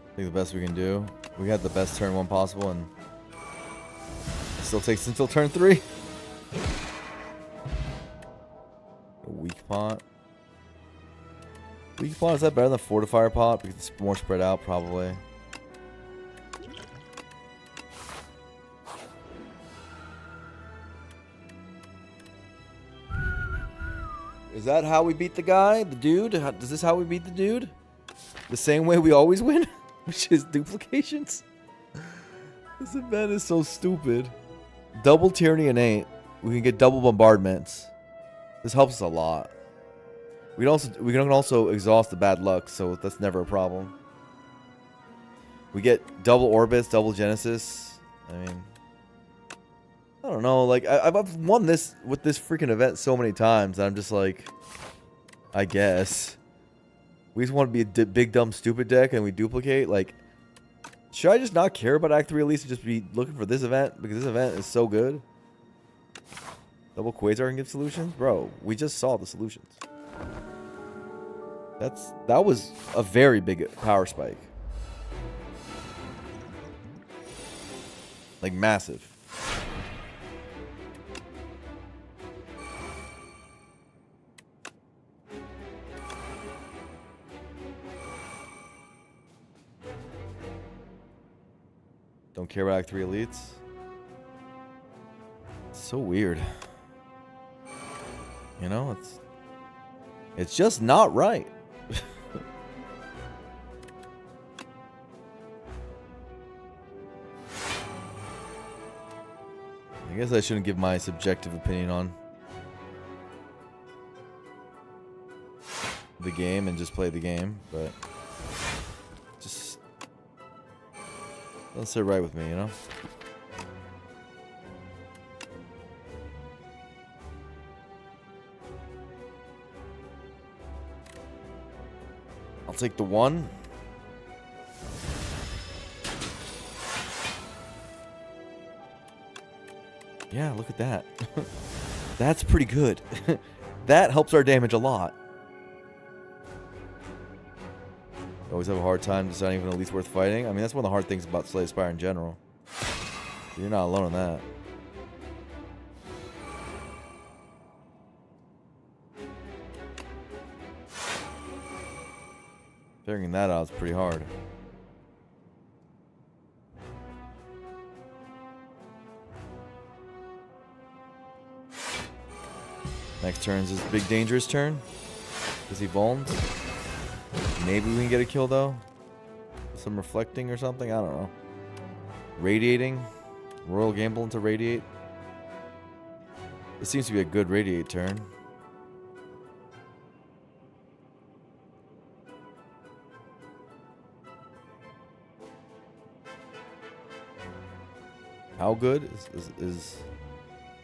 I think the best we can do. We had the best turn 1 possible, and it still takes until turn 3. A weak pot. Weak pot, is that better than the fortifier pot? Because it's more spread out, probably. Is that how we beat the guy? The dude? Is this how we beat the dude? The same way we always win? Which is duplications. This event is so stupid. Double Tyranny and 8. We can get double bombardments. This helps us a lot. We can also exhaust the bad luck, so that's never a problem. We get double orbits, double Genesis. I mean, I don't know. Like I've won this with this freaking event so many times that I'm just like, I guess. We just want to be a big, dumb, stupid deck, and we duplicate. Like, should I just not care about Act 3 at least and just be looking for this event? Because this event is so good. Double Quasar can give solutions? Bro, we just saw the solutions. That was a very big power spike. Like, massive. Don't care about Act 3 elites. It's so weird. You know, it's just not right. I guess I shouldn't give my subjective opinion on the game and just play the game, but just doesn't sit right with me, you know? I'll take the 1. Yeah, look at that. That's pretty good. That helps our damage a lot. Always have a hard time deciding if an elite's worth fighting. I mean, that's one of the hard things about Slay Spire in general. You're not alone in that. Figuring that out is pretty hard. Next turn is his big dangerous turn. Because he vulns. Maybe we can get a kill though. Some reflecting or something. I don't know. Radiating. Royal Gamble into radiate. This seems to be a good radiate turn. How good is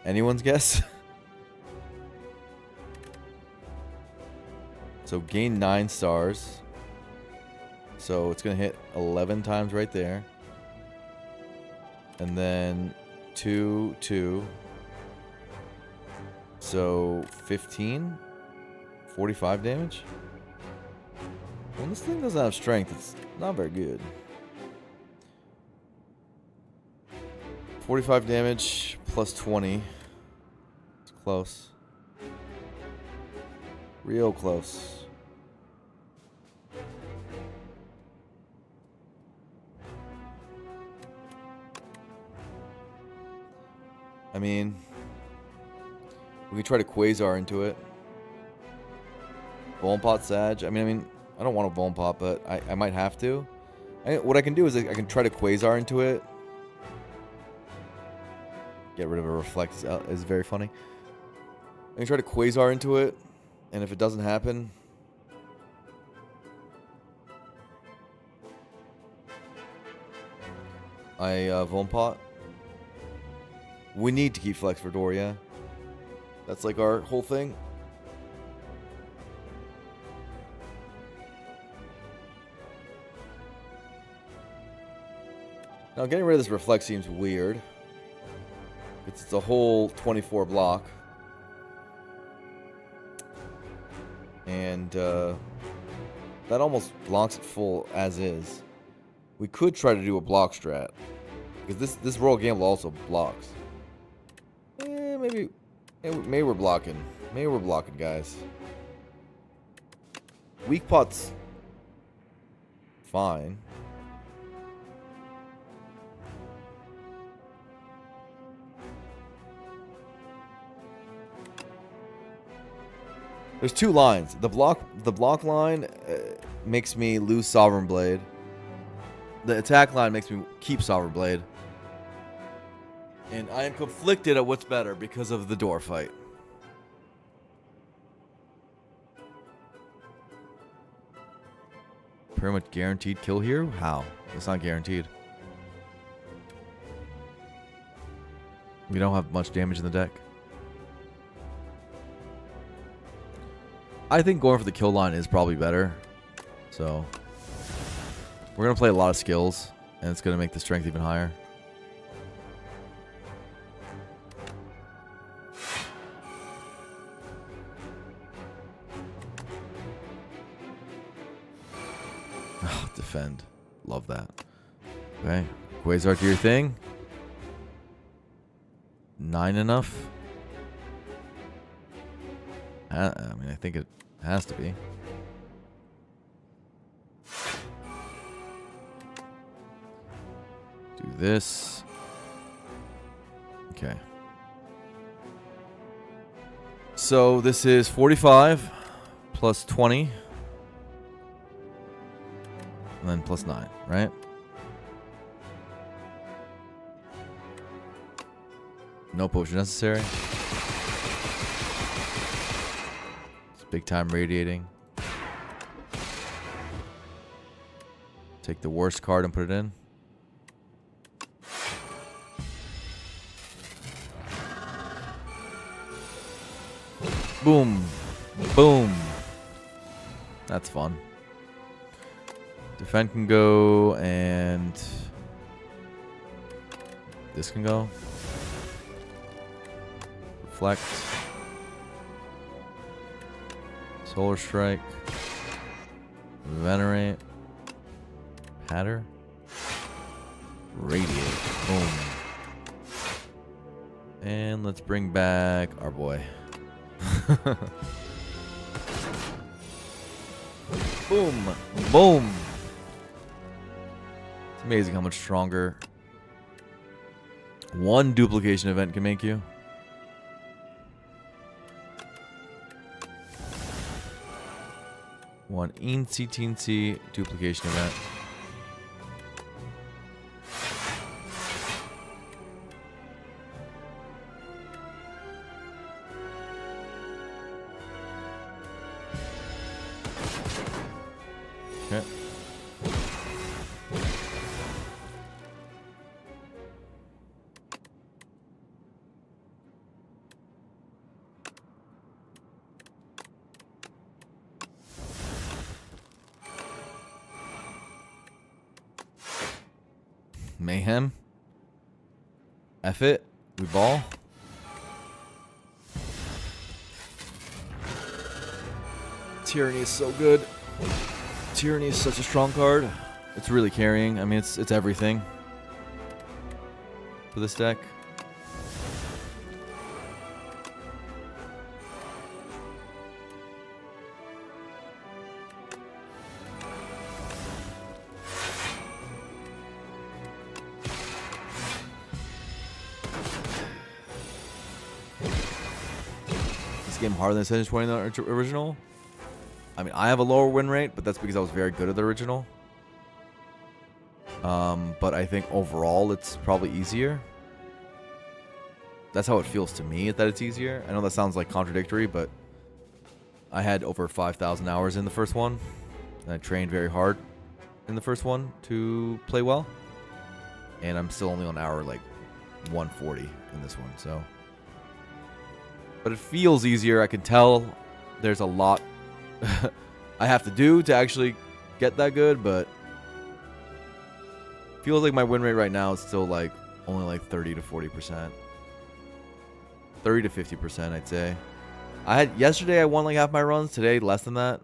anyone's guess? So gain 9 stars. So it's going to hit 11 times right there. And then 2, 2. So 15? 45 damage? When this thing doesn't have strength, it's not very good. 45 damage plus 20. It's close. Real close. I mean, we can try to Quasar into it. Bone Pot Sag. I mean, I don't want a Bone Pot, but I might have to. What I can do is I can try to Quasar into it. Get rid of a Reflect is very funny. I can try to Quasar into it, and if it doesn't happen, I Bone Pot. We need to keep Flex for door, yeah. That's like our whole thing. Now getting rid of this Reflect seems weird. It's a whole 24 block. And that almost blocks it full as is. We could try to do a block strat. Because this Royal Gamble also blocks. Maybe we're blocking. Maybe we're blocking, guys. Weak pot's fine. There's two lines. The block line makes me lose Sovereign Blade. The attack line makes me keep Sovereign Blade. And I am conflicted at what's better because of the door fight. Pretty much guaranteed kill here? How? It's not guaranteed. We don't have much damage in the deck. I think going for the kill line is probably better. So we're going to play a lot of skills, and it's going to make the strength even higher. Oh, defend. Love that. Okay. Quasar, do your thing. 9 enough? I mean, I think it has to be. Do this. Okay. So this is 45 plus 20. And then plus 9, right? No potion necessary. Big time radiating. Take the worst card and put it in. Boom. Boom. That's fun. Defend can go, and this can go. Reflect. Solar Strike. Venerate. Patter. Radiate. Boom. And let's bring back our boy. Boom. Boom. It's amazing how much stronger one duplication event can make you. One teensy duplication event. Okay. Mayhem. F it. We ball. Tyranny is so good. Tyranny is such a strong card. It's really carrying. I mean, it's everything for this deck. This game harder than Ascension 20 original? I mean, I have a lower win rate, but that's because I was very good at the original. But I think overall it's probably easier. That's how it feels to me, that it's easier. I know that sounds like contradictory, but I had over 5,000 hours in the first one. And I trained very hard in the first one to play well. And I'm still only on hour like 140 in this one, so. But it feels easier. I can tell there's a lot I have to do to actually get that good, but feels like my win rate right now is still like only like 30 to 40%. 30 to 50%, I'd say. Yesterday I won like half my runs, today less than that.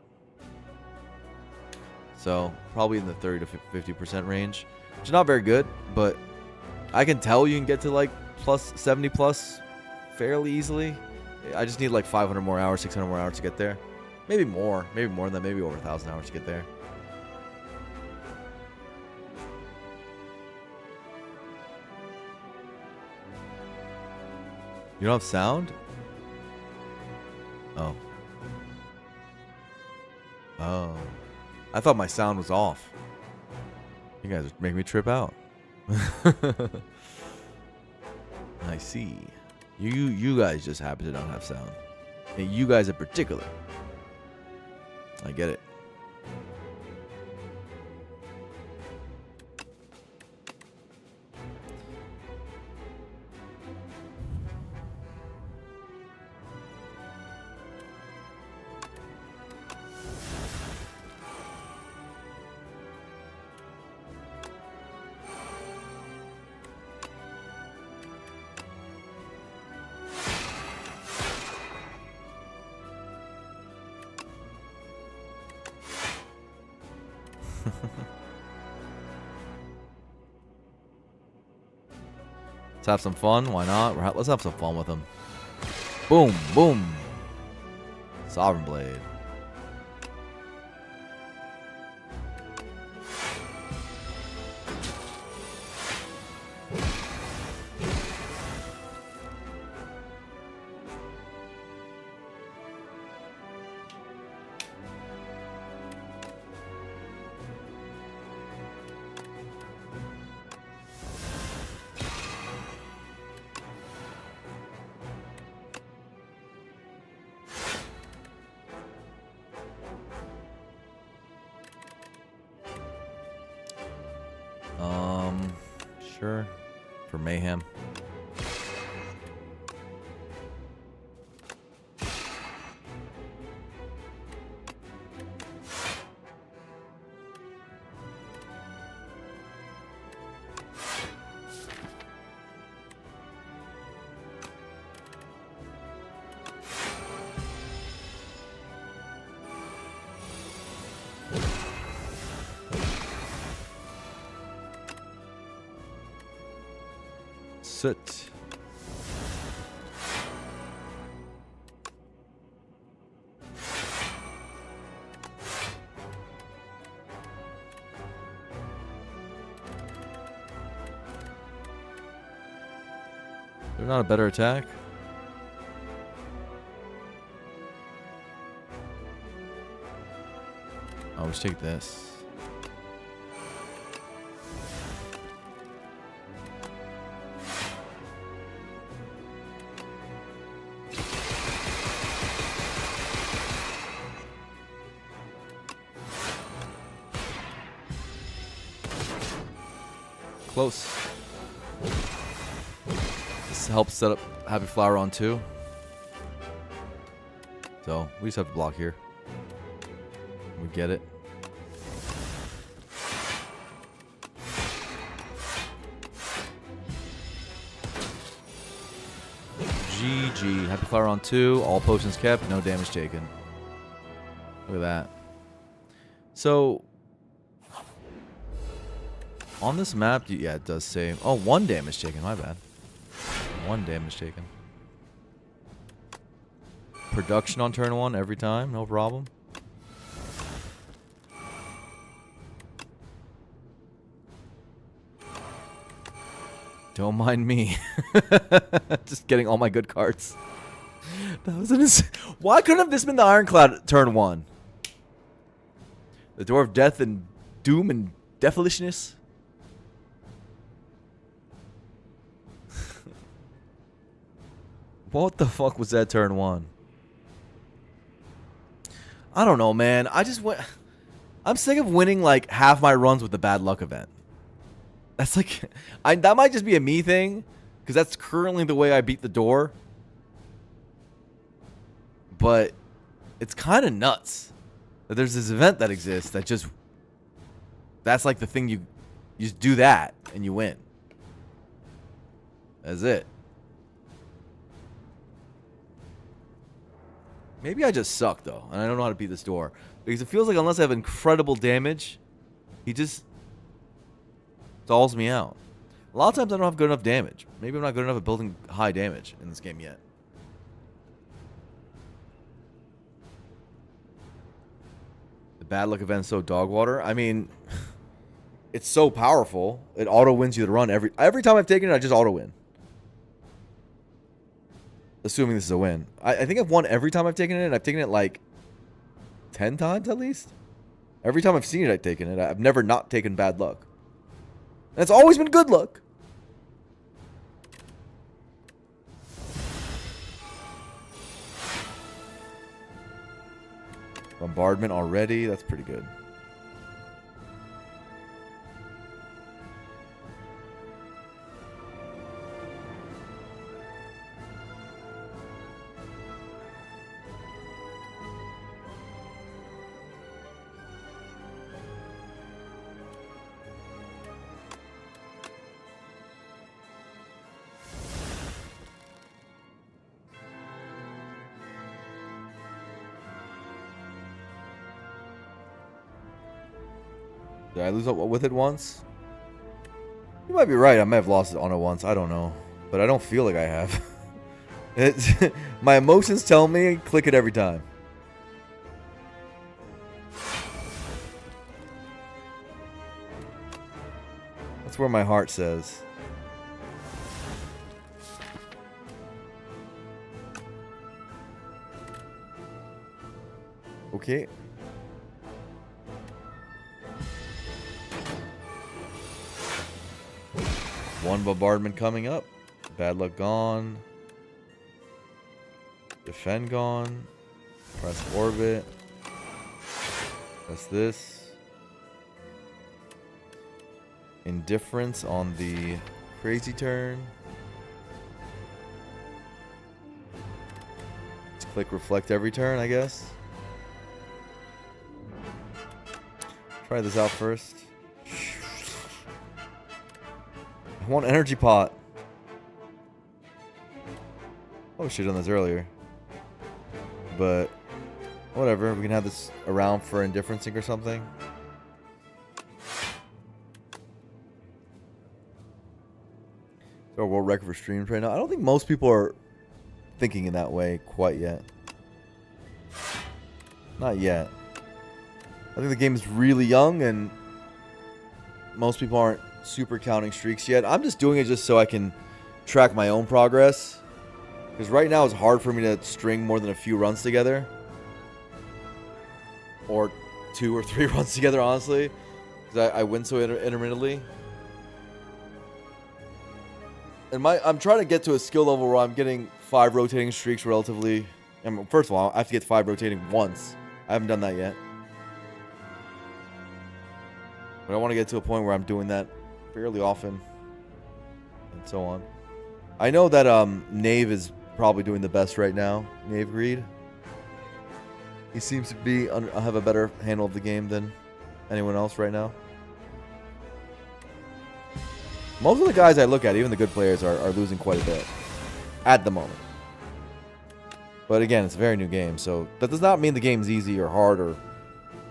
So, probably in the 30 to 50% range, which is not very good, but I can tell you can get to like plus 70 plus fairly easily. I just need like 500 more hours, 600 more hours to get there. Maybe more than that, maybe over 1,000 hours to get there. You don't have sound? Oh. Oh. I thought my sound was off. You guys are making me trip out. I see. You guys just happen to not have sound. And you guys in particular. I get it. Let's have some fun. Why not? Let's have some fun with them. Boom, boom. Sovereign Blade. Sure. For mayhem. Sit. They're not a better attack. Oh, we should take this. Close. This helps set up Happy Flower on 2. So we just have to block here. We get it. GG. Happy Flower on 2. All potions kept. No damage taken. Look at that. So on this map, yeah, it does say... Oh, 1 damage taken. My bad. 1 damage taken. Production on turn 1 every time. No problem. Don't mind me. Just getting all my good cards. That was why couldn't have this been the Ironclad turn 1? The door of death and doom and defilishness. What the fuck was that turn 1? I don't know, man. I just went. I'm sick of winning like half my runs with the bad luck event. That's like, that might just be a me thing, because that's currently the way I beat the door. But it's kind of nuts that there's this event that exists that just, that's like the thing you just do that and you win. That's it. Maybe I just suck though, and I don't know how to beat this door. Because it feels like unless I have incredible damage, he just stalls me out. A lot of times I don't have good enough damage. Maybe I'm not good enough at building high damage in this game yet. The bad luck event's so dog water. I mean, it's so powerful. It auto wins you the run every time I've taken it. I just auto win. Assuming this is a win. I think I've won every time I've taken it, and I've taken it like 10 times at least. Every time I've seen it, I've taken it. I've never not taken bad luck. And it's always been good luck. Bombardment already. That's pretty good. Did I lose with it once? You might be right. I might have lost it on it once. I don't know. But I don't feel like I have. My emotions tell me click it every time. That's where my heart says. Okay. One bombardment coming up. Bad luck gone. Defend gone. Press orbit. Press this. Indifference on the crazy turn. Let's click reflect every turn, I guess. Try this out first. I want energy pot. Oh, we should have done this earlier. But whatever, we can have this around for indifferencing or something. So a world record for streams right now. I don't think most people are thinking in that way quite yet. Not yet. I think the game is really young and most people aren't super counting streaks yet. I'm just doing it just so I can track my own progress. Because right now it's hard for me to string more than a few runs together. Or 2 or 3 runs together, honestly. Because I win so intermittently. And I'm trying to get to a skill level where I'm getting 5 rotating streaks relatively. First of all, I have to get 5 rotating once. I haven't done that yet. But I want to get to a point where I'm doing that fairly often. And so on. I know that Knave is probably doing the best right now. Knave Greed. He seems to have a better handle of the game than anyone else right now. Most of the guys I look at, even the good players, are losing quite a bit. At the moment. But again, it's a very new game. So that does not mean the game's easy or hard or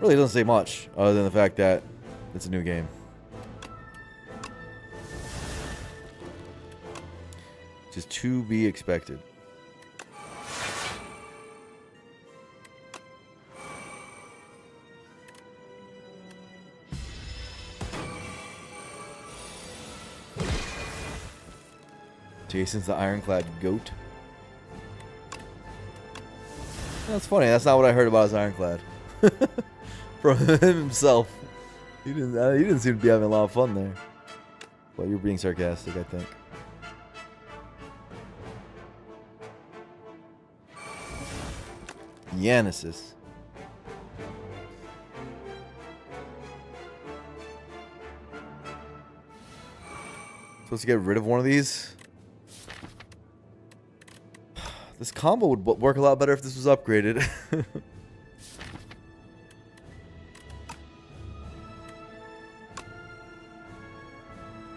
really doesn't say much other than the fact that it's a new game. Which is to be expected. Jason's the ironclad goat. That's funny. That's not what I heard about his ironclad. from himself. He didn't seem to be having a lot of fun there. Well, you're being sarcastic, I think. Yanesis. Supposed to get rid of one of these. This combo would work a lot better if this was upgraded.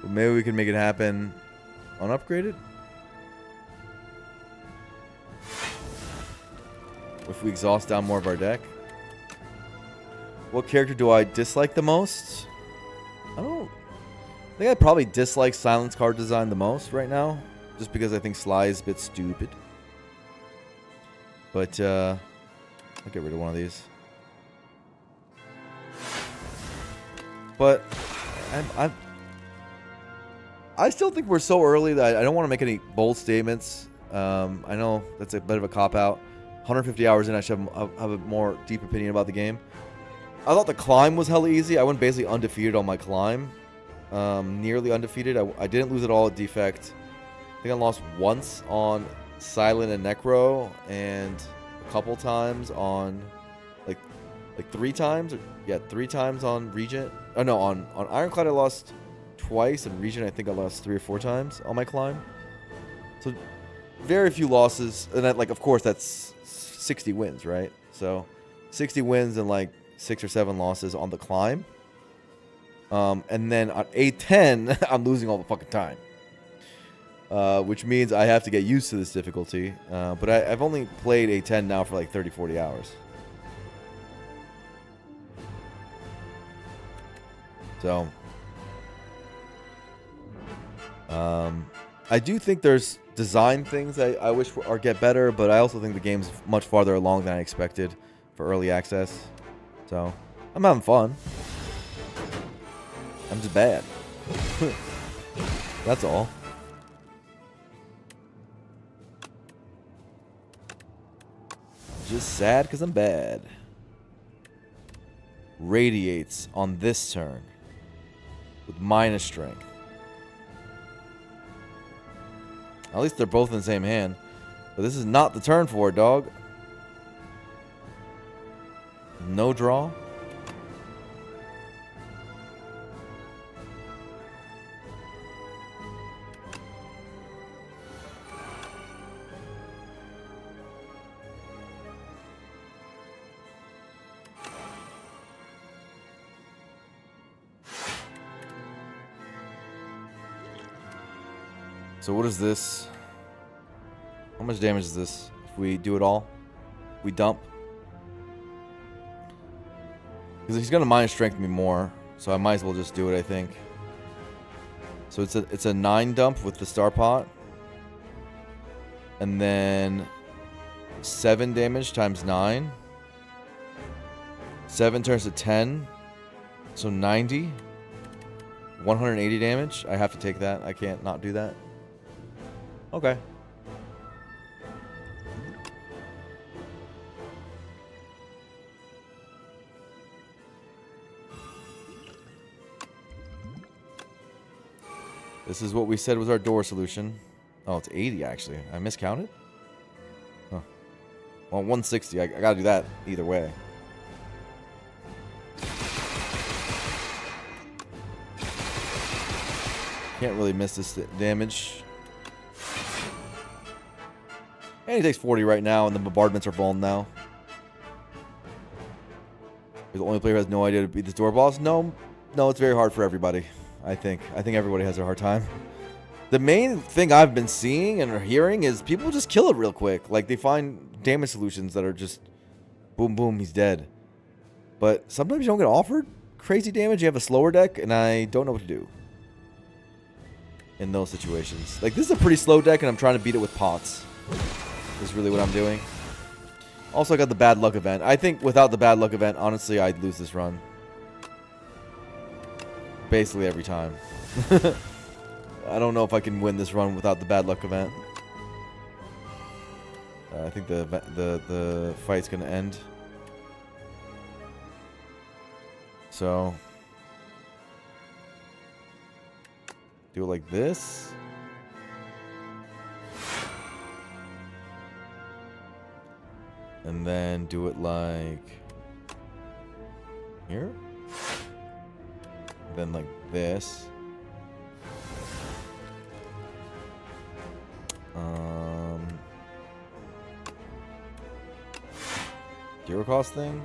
But maybe we can make it happen unupgraded. If we exhaust down more of our deck. What character do I dislike the most? I think I probably dislike Silence card design the most right now. Just because I think Sly is a bit stupid. But, I'll get rid of one of these. But, I still think we're so early that I don't want to make any bold statements. I know that's a bit of a cop-out. 150 hours in, I should have a more deep opinion about the game. I thought the climb was hella easy. I went basically undefeated on my climb. Nearly undefeated. I didn't lose at all at Defect. I think I lost once on Silent and Necro, and a couple times on like 3 times. Yeah, 3 times on Regent. Oh no, on Ironclad I lost twice, and Regent I think I lost 3 or 4 times on my climb. So very few losses, and of course that's 60 wins, right? So 60 wins and like 6 or 7 losses on the climb. And then on A10, I'm losing all the fucking time. Which means I have to get used to this difficulty. But I've only played A10 now for like 30, 40 hours. So, I do think there's design things I wish get better, but I also think the game's much farther along than I expected for early access. So, I'm having fun. I'm just bad. That's all. Just sad because I'm bad. Radiates on this turn with minus strength. At least they're both in the same hand. But this is not the turn for it, dog. No draw. So what is this? How much damage is this if we do it all? We dump? Because he's going to minus strength me more, so I might as well just do it, I think. So it's a 9 dump with the star pot. And then 7 damage times 9. 7 turns to 10. So 90. 180 damage. I have to take that. I can't not do that. Okay. This is what we said was our door solution. Oh, it's 80 actually. I miscounted? Huh. Well, 160. I gotta do that either way. Can't really miss this damage. And he takes 40 right now, and the bombardments are falling now. You're the only player who has no idea to beat this door boss? No, it's very hard for everybody. I think everybody has a hard time. The main thing I've been seeing and hearing is people just kill it real quick. Like, they find damage solutions that are just boom, boom, he's dead. But sometimes you don't get offered crazy damage. You have a slower deck, and I don't know what to do in those situations. Like, this is a pretty slow deck, and I'm trying to beat it with pots. Is really what I'm doing. Also, I got the bad luck event. I think without the bad luck event, honestly, I'd lose this run. Basically every time. I don't know if I can win this run without the bad luck event. I think the fight's gonna end. So do it like this. And then do it like here. Then like this. Zero cost thing.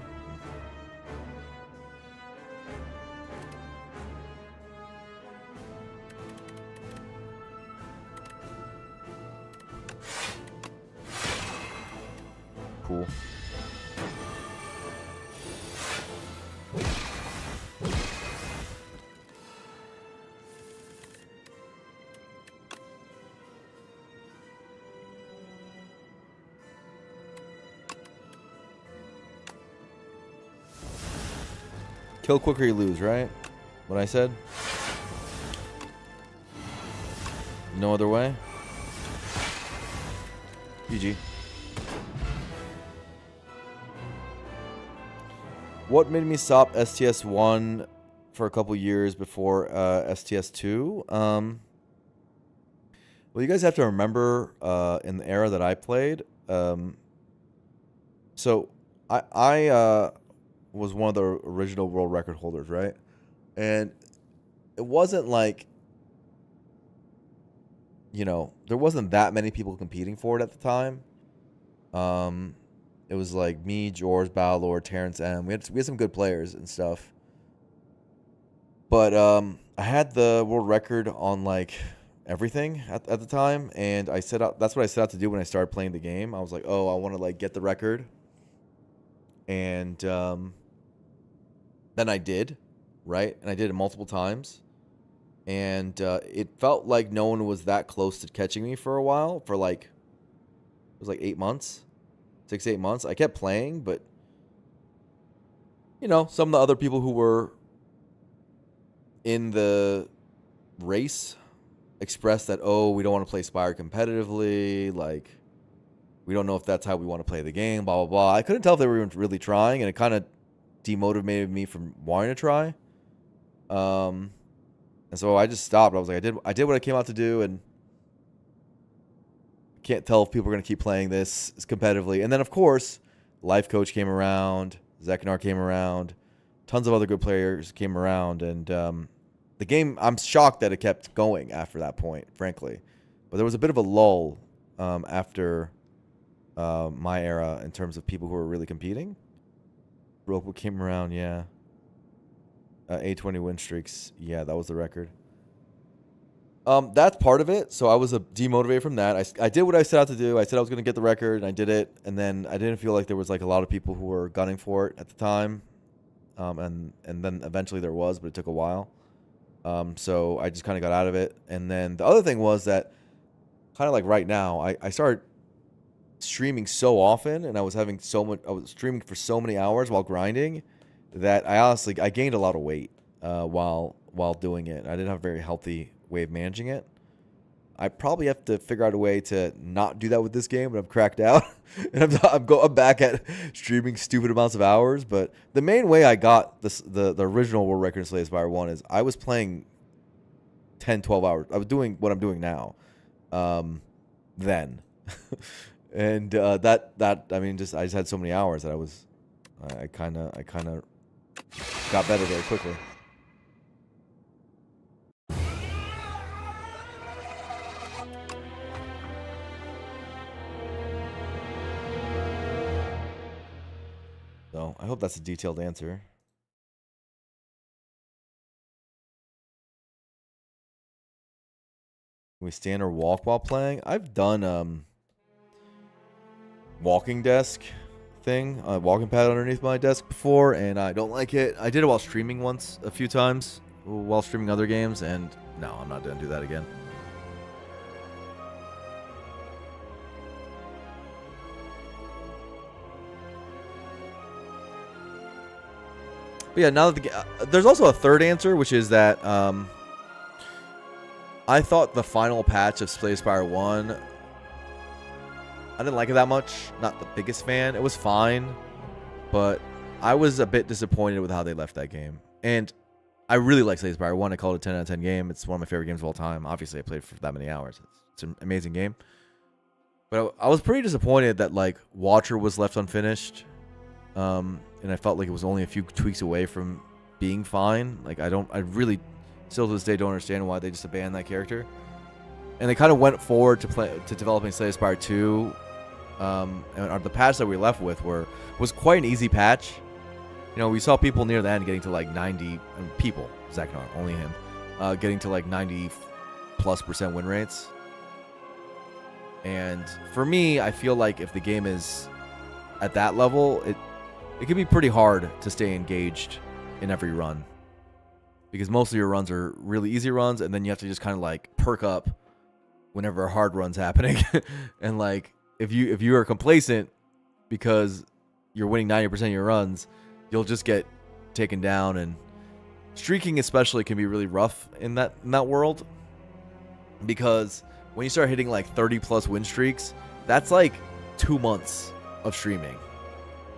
Cool. Kill quicker, you lose, right? What I said? No other way? GG. What made me stop STS 1 for a couple years before STS 2? Well, you guys have to remember in the era that I played. So I was one of the original world record holders, right? And it wasn't like, you know, there wasn't that many people competing for it at the time. It was like me, George, Balor, Terrence M. We had some good players and stuff. But I had the world record on like everything at the time, and I set out. That's what I set out to do when I started playing the game. I was like, oh, I want to like get the record, and then I did, right? And I did it multiple times, and it felt like no one was that close to catching me for a while. For like, it was like 8 months, 6 to 8 months. I kept playing, but you know, some of the other people who were in the race expressed that, oh, we don't want to play Spire competitively, like we don't know if that's how we want to play the game, blah blah blah. I couldn't tell if they were really trying, and it kind of demotivated me from wanting to try. And so I just stopped. I was like, I did what I came out to do, and can't tell if people are going to keep playing this competitively. And then of course, Life Coach came around, Zekinar came around, tons of other good players came around, and the game, I'm shocked that it kept going after that point, frankly. But there was a bit of a lull after my era in terms of people who were really competing. Rogue came around, yeah. A20 win streaks, yeah, that was the record. That's part of it. So I was demotivated from that. I did what I set out to do. I said I was going to get the record, and I did it. And then I didn't feel like there was like a lot of people who were gunning for it at the time. And then eventually there was, but it took a while. So I just kind of got out of it. And then the other thing was that kind of like right now, I started streaming so often, and I was streaming for so many hours while grinding that I gained a lot of weight while doing it. I didn't have a very healthy way of managing it. I probably have to figure out a way to not do that with this game, but I'm cracked out. And I'm back at streaming stupid amounts of hours. But the main way I got the original world record in Slay Spire 1 is I was playing 10, 12 hours. I was doing what I'm doing now then. And that I mean, I just had so many hours that I kind of got better very quickly. So I hope that's a detailed answer. Can we stand or walk while playing? I've done walking desk thing, walking pad underneath my desk before, and I don't like it. I did it while streaming once, a few times, while streaming other games, and no, I'm not going to do that again. But yeah, now that there's also a third answer, which is that I thought the final patch of Slay Spire 1, I didn't like it that much. Not the biggest fan. It was fine, but I was a bit disappointed with how they left that game. And I really like Slay the Spire. One, I call it a 10 out of 10 game. It's one of my favorite games of all time. Obviously, I played for that many hours. It's an amazing game. But I was pretty disappointed that like Watcher was left unfinished. And I felt like it was only a few tweaks away from being fine. Like I really still to this day don't understand why they just abandoned that character. And they kind of went forward to developing Slay the Spire 2. And the patch that we were left with was quite an easy patch. You know, we saw people near the end getting to like 90 people, Zach, not only him, getting to like 90+% win rates. And for me, I feel like if the game is at that level, it can be pretty hard to stay engaged in every run, because most of your runs are really easy runs, and then you have to just kind of like perk up whenever a hard run's happening. And like if you are complacent because you're winning 90% of your runs, you'll just get taken down. And streaking especially can be really rough in that world, because when you start hitting like 30+ win streaks, that's like 2 months of streaming.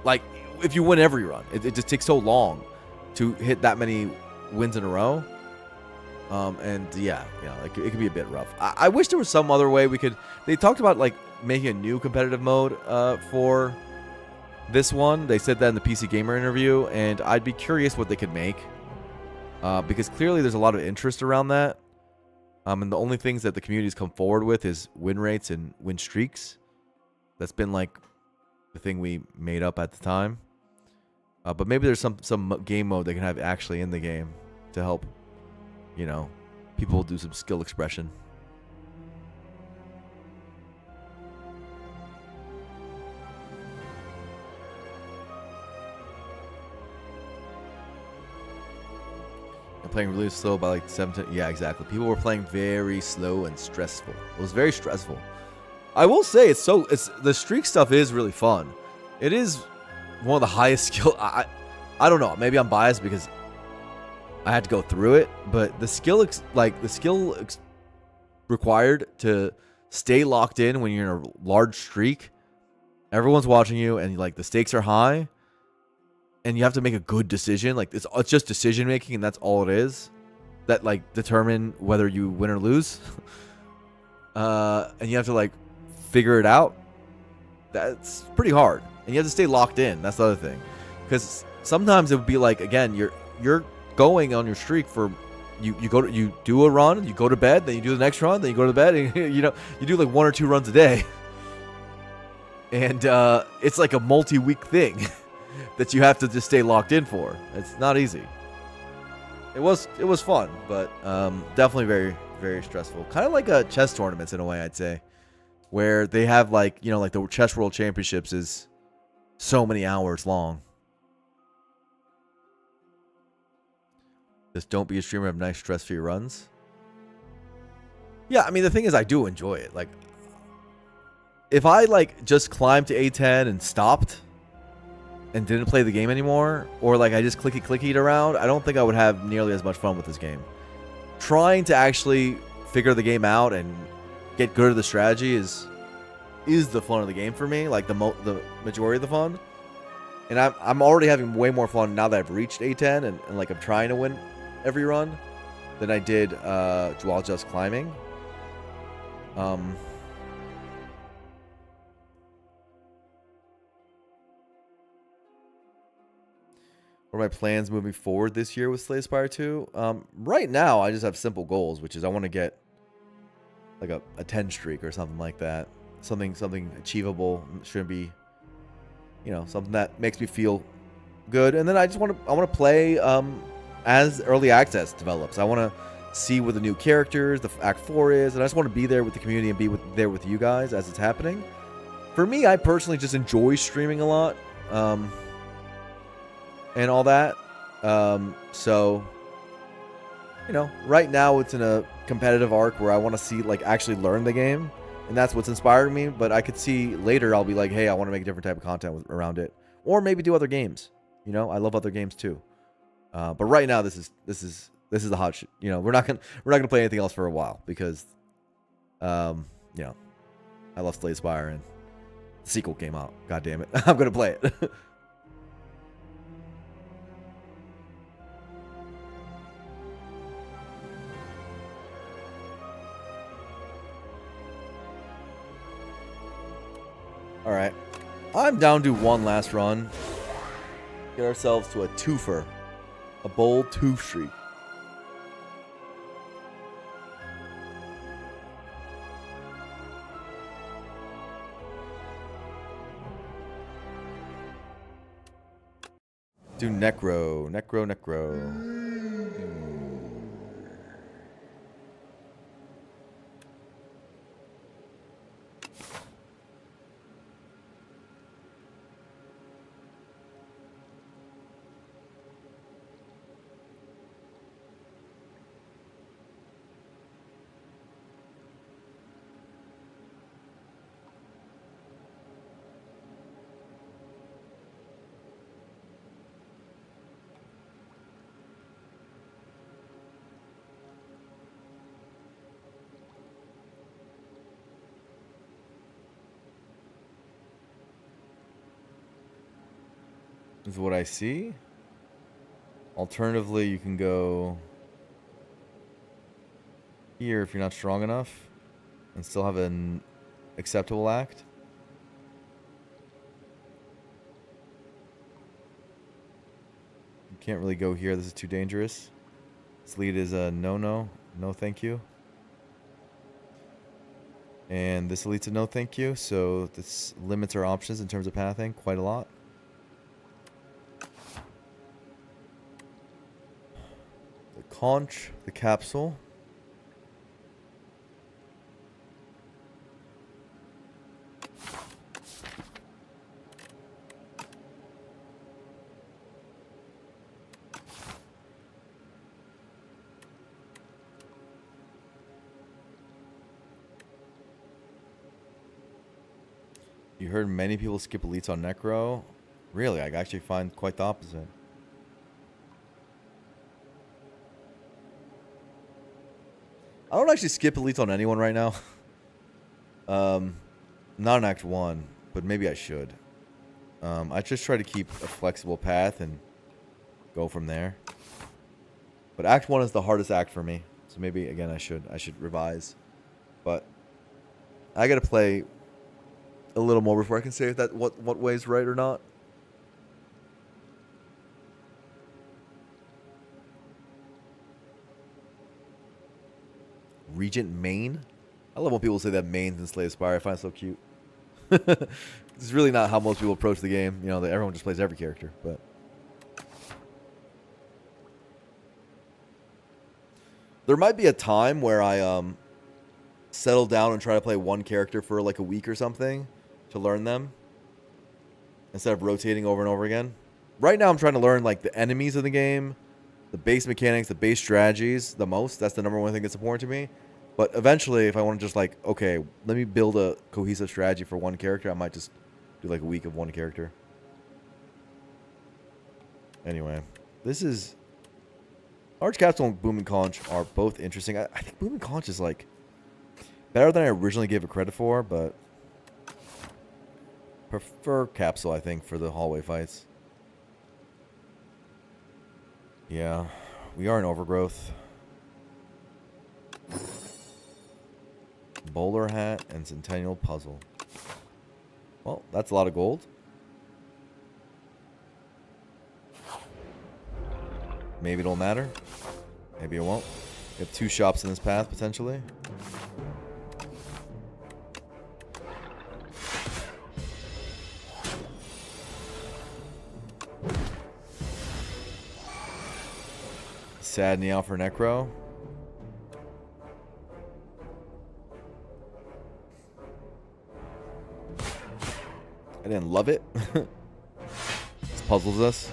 Like if you win every run, it just takes so long to hit that many wins in a row. And yeah, you know, it could be a bit rough. I wish there was some other way we could. They talked about like making a new competitive mode for this one. They said that in the PC Gamer interview, and I'd be curious what they could make, because clearly there's a lot of interest around that. And the only things that the community's come forward with is win rates and win streaks. That's been like the thing we made up at the time. But maybe there's some game mode they can have actually in the game to help, you know, people do some skill expression. I'm playing really slow by like 17. Yeah, exactly. People were playing very slow and stressful. It was very stressful. I will say it's the streak stuff is really fun. It is one of the highest skill. I don't know. Maybe I'm biased because I had to go through it, but the skill required to stay locked in when you're in a large streak, everyone's watching you, and like the stakes are high, and you have to make a good decision. Like it's just decision making, and that's all it is. That like determine whether you win or lose. And you have to like figure it out. That's pretty hard, and you have to stay locked in. That's the other thing, because sometimes it would be like, again, you're going on your streak for you do a run, you go to bed, then you do the next run, then you go to bed, and you do like 1 or 2 runs a day, and it's like a multi-week thing that you have to just stay locked in for. It's not easy. It was fun, but definitely very, very stressful. Kind of like a chess tournaments in a way, I'd say, where they have like, you know, like the Chess World Championships is so many hours long. Just don't be a streamer, have nice stress-free runs. Yeah, I mean, the thing is, I do enjoy it. Like, if I like just climbed to A10 and stopped and didn't play the game anymore, or like I just clicky around, I don't think I would have nearly as much fun with this game. Trying to actually figure the game out and get good at the strategy is the fun of the game for me. Like the majority of the fun. And I'm already having way more fun now that I've reached A10 and like I'm trying to win every run than I did while just climbing. What are my plans moving forward this year with Slay Spire 2? Right now, I just have simple goals, which is I want to get like a 10 streak or something like that. Something achievable. Shouldn't be, you know, something that makes me feel good. And then I want to play as early access develops. I want to see what the new characters, the Act 4 is, and I just want to be there with the community and be there with you guys as it's happening. For me, I personally just enjoy streaming a lot. And all that. So, you know, right now it's in a competitive arc where I want to see, like, actually learn the game. And that's what's inspiring me. But I could see later I'll be like, hey, I want to make a different type of content around it. Or maybe do other games. You know, I love other games too. But right now, this is the hot shit. You know, we're not gonna play anything else for a while because, you know, I love Slay Spire and the sequel came out. God damn it, I'm gonna play it. Alright. I'm down to one last run. Get ourselves to a twofer. A bold two streak. Do Necro. Necro. Is what I see. Alternatively, you can go here if you're not strong enough and still have an acceptable act. You can't really go here. This is too dangerous. This lead is a no thank you. And this elite's a no thank you, so this limits our options in terms of pathing quite a lot. Conch, the capsule. You heard many people skip elites on Necro. Really, I actually find quite the opposite. I don't actually skip elites on anyone right now. Not in Act 1, but maybe I should. I just try to keep a flexible path and go from there. But Act 1 is the hardest act for me. So maybe, again, I should revise. But I got to play a little more before I can say if that what way is right or not. Regent Main? I love when people say that mains in Slay the Spire. I find it so cute. It's really not how most people approach the game. You know, everyone just plays every character, but there might be a time where I settle down and try to play one character for like a week or something to learn them instead of rotating over and over again. Right now I'm trying to learn like the enemies of the game, the base mechanics, the base strategies the most. That's the number one thing that's important to me. But eventually, if I want to just like, okay, let me build a cohesive strategy for one character, I might just do like a week of one character. Anyway, this is... Large Capsule and Boom and Conch are both interesting. I think Boom and Conch is like better than I originally gave it credit for, but prefer Capsule, I think, for the hallway fights. Yeah, we are in Overgrowth. Bowler Hat and Centennial Puzzle. Well, that's a lot of gold. Maybe it'll matter. Maybe it won't. We have 2 shops in this path, potentially. Sad Meow for Necro. I didn't love it. This puzzles us.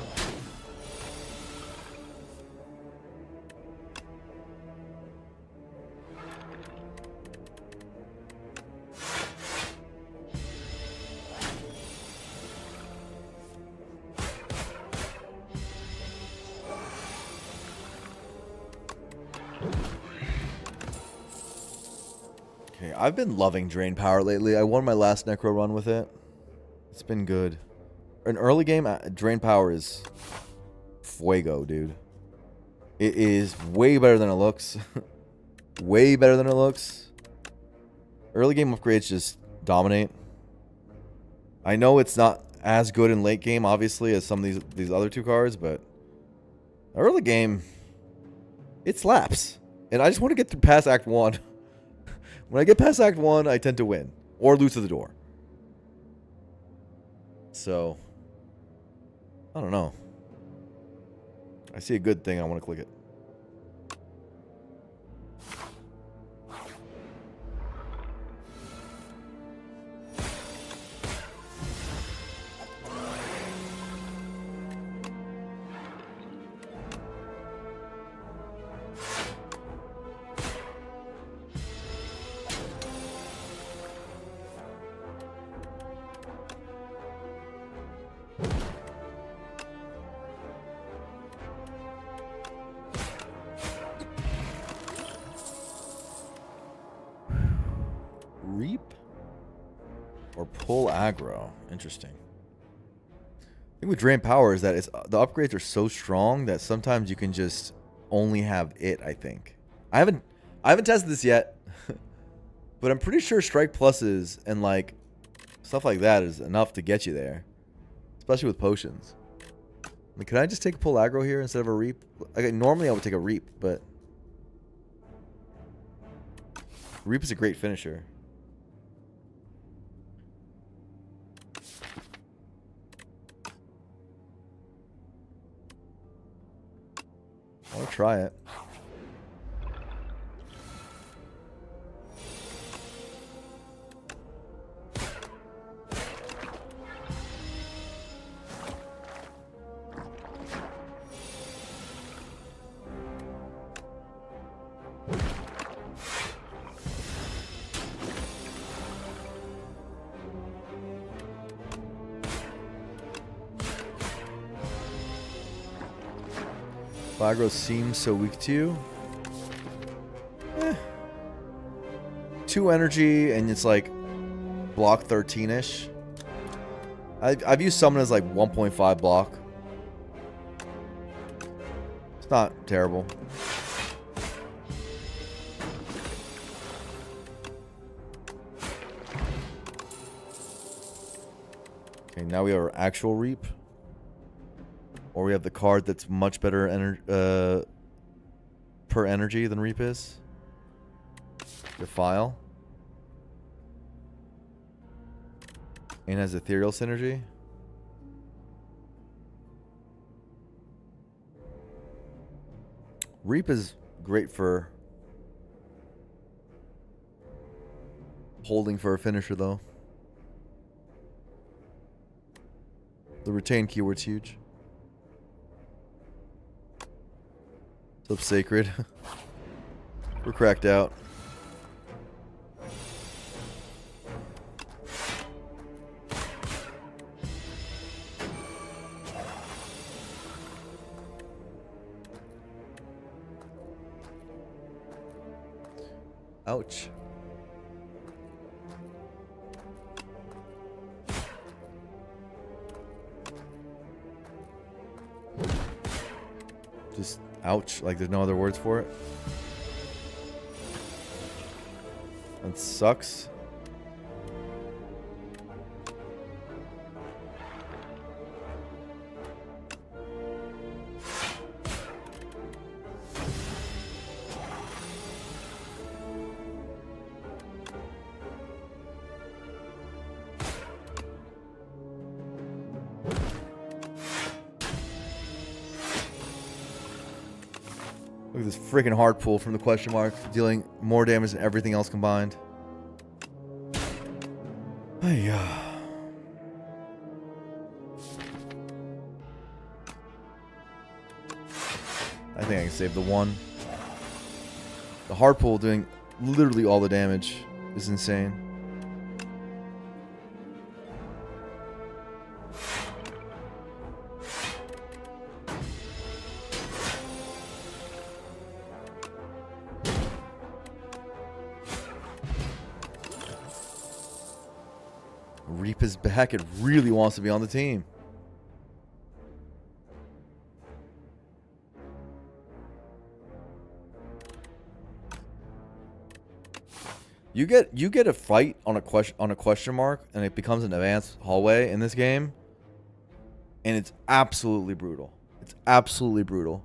Okay, I've been loving Drain Power lately. I won my last Necro run with it. It's been good. An early game, Drain Power is fuego, dude. It is way better than it looks. Way better than it looks. Early game upgrades just dominate. I know it's not as good in late game, obviously, as some of these other two cards, but early game, it slaps. And I just want to get through past Act 1. When I get past Act 1, I tend to win. Or lose to the door. So, I don't know. I see a good thing, I want to click it. Reap or pull aggro. Interesting. The thing with Drain Power is that the upgrades are so strong that sometimes you can just only have it, I think. I haven't tested this yet, but I'm pretty sure Strike Pluses and like stuff like that is enough to get you there, especially with potions. I mean, can I just take a pull aggro here instead of a Reap? Like, normally I would take a Reap, but Reap is a great finisher. I'll try it. Aggro seems so weak to you. 2 energy and it's like block 13-ish. I've used summon as like 1.5 block. It's not terrible. Okay, now we have our actual Reap. Or we have the card that's much better per energy than Reap is. Defile. And has Ethereal Synergy. Reap is great for holding for a finisher, though. The retain keyword's huge. What's up, Sacred? We're cracked out. Ouch. Just ouch, like there's no other words for it. That sucks. Look at this freaking hard pull from the question mark, dealing more damage than everything else combined. Hey, I think I can save the 1. The hard pull doing literally all the damage is insane. Reap is back. It really wants to be on the team. You get a fight on a question mark, and it becomes an advanced hallway in this game, and it's absolutely brutal. It's absolutely brutal.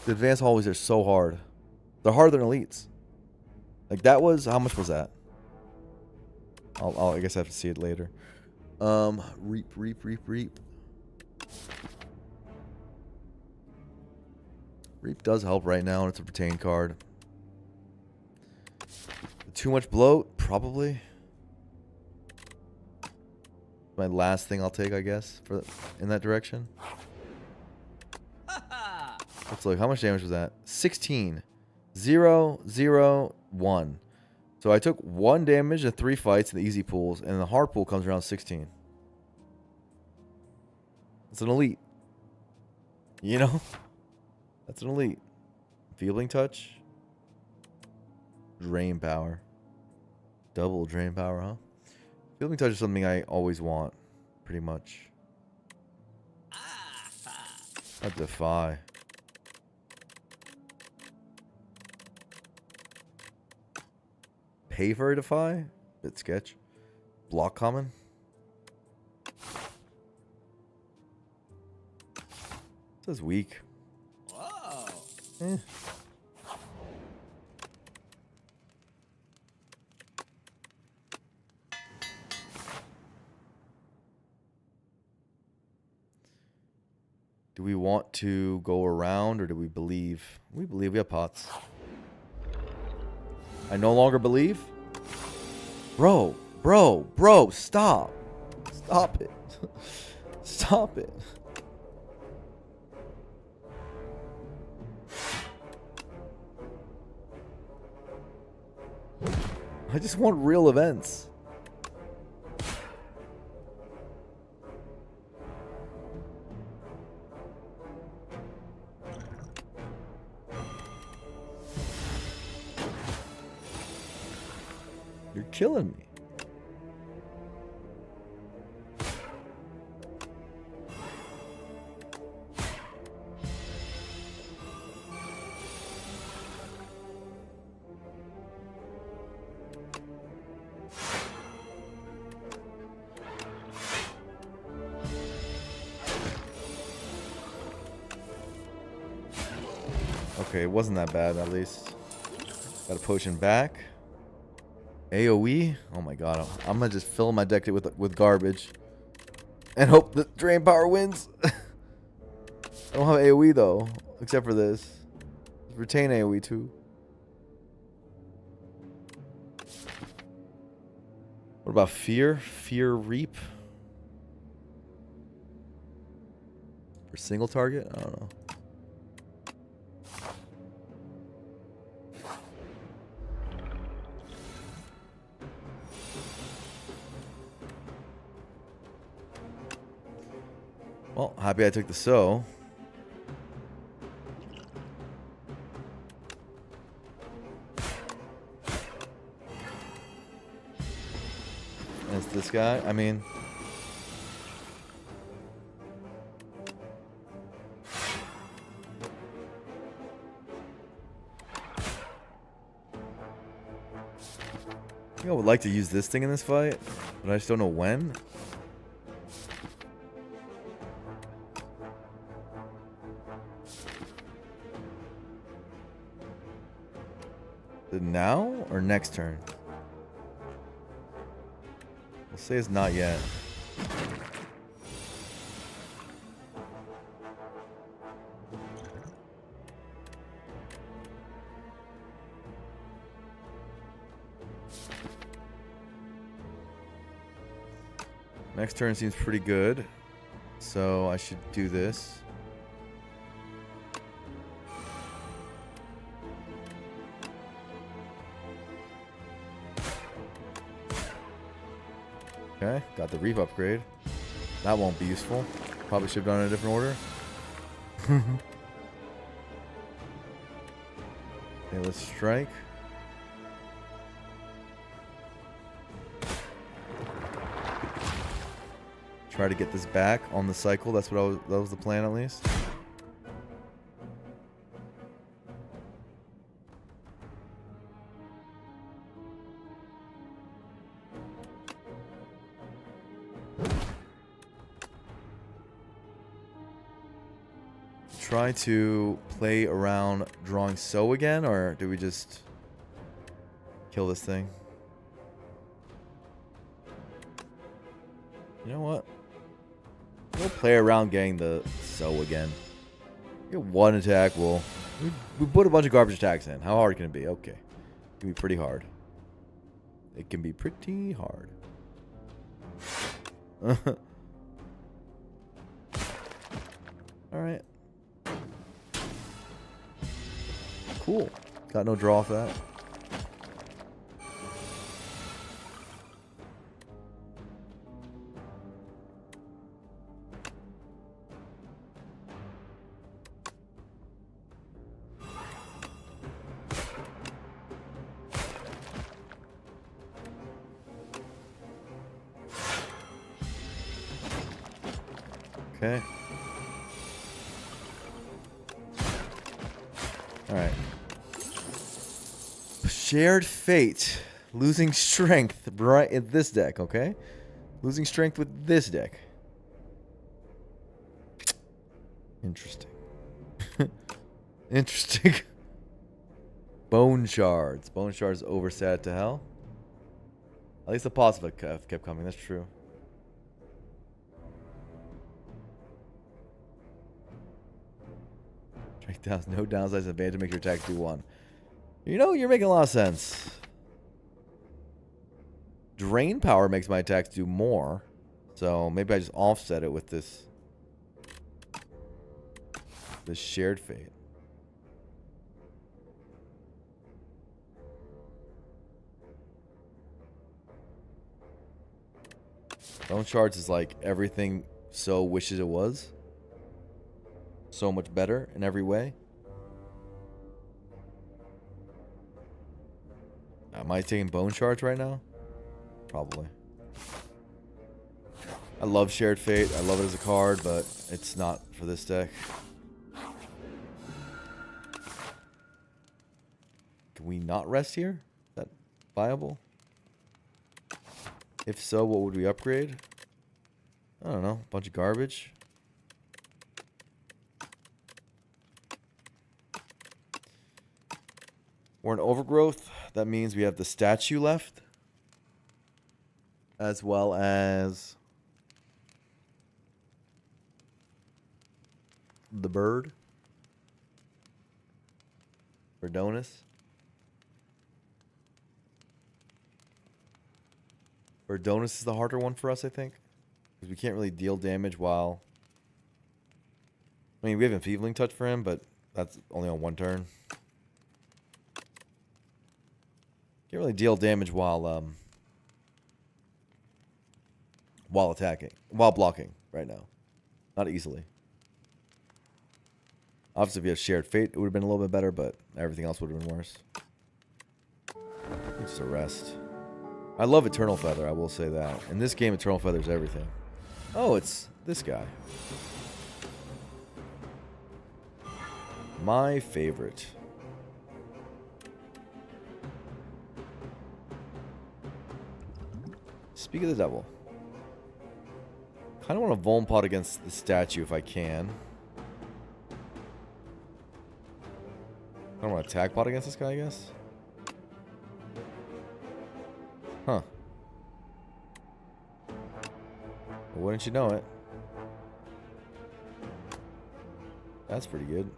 The advanced hallways are so hard. They're harder than elites. Like that was, how much was that? I guess I have to see it later. Reap. Reap does help right now, and it's a retain card. Too much bloat? Probably. My last thing I'll take, I guess, in that direction. Let's look. How much damage was that? 16. 0, 0, 1. So I took 1 damage in 3 fights in the easy pools, and the hard pool comes around 16. It's an elite. You know? That's an elite. Feebling touch. Drain power. Double drain power, huh? Feebling touch is something I always want, pretty much. A defy. Pay for a defy? Bit sketch. Block common. It says weak. Whoa. Eh. Do we want to go around, or do we believe? We believe. We have pots. I no longer believe? Bro, stop. Stop it. Stop it. I just want real events. You're killing me. Okay, it wasn't that bad, at least. Got a potion back. AoE? Oh my god. I'm gonna just fill my deck with garbage. And hope that drain power wins. I don't have AoE though. Except for this. Retain AoE too. What about fear? Fear reap? For single target? I don't know. Well, happy I took the so. And it's this guy. I mean, I think I would like to use this thing in this fight, but I just don't know when. Now or next turn? We'll say it's not yet. Next turn seems pretty good, so I should do this. Okay, got the Reap upgrade. That won't be useful. Probably should have done it in a different order. Okay, let's strike. Try to get this back on the cycle. That's what that was the plan, at least. Try to play around drawing so again, or do we just kill this thing? You know what? We'll play around getting the so again. Get one attack. We put a bunch of garbage attacks in. How hard can it be? Okay. It can be pretty hard. It can be pretty hard. Alright. Cool. Got no draw for that. Okay. Alright. Shared fate. Losing strength right in this deck, okay? Losing strength with this deck. Interesting. Interesting. Bone shards. Bone shards oversat to hell. At least the positive kept coming, that's true. No downsides, advantage to make your attacks do 1. You know, you're making a lot of sense. Drain power makes my attacks do more. So maybe I just offset it with this shared fate. Bone shards is like everything so wishes it was. So much better in every way. Am I taking bone shards right now? Probably. I love shared fate. I love it as a card, but it's not for this deck. Can we not rest here? Is that viable? If so, what would we upgrade? I don't know. A bunch of garbage. We're an overgrowth. That means we have the statue left. As well as the bird. Verdonus. Verdonus is the harder one for us, I think. Because we can't really deal damage while... I mean, we have Enfeebling Touch for him, but that's only on 1 turn. Can't really deal damage while attacking, while blocking right now. Not easily. Obviously, if you had shared fate, it would have been a little bit better, but everything else would have been worse. Just a rest. I love Eternal Feather, I will say that. In this game, Eternal Feather is everything. Oh, it's this guy. My favorite. Speak of the devil. Kind of want to Vuln Pot against the statue if I can. I don't want to attack pot against this guy, I guess. Huh. Well, wouldn't you know it? That's pretty good.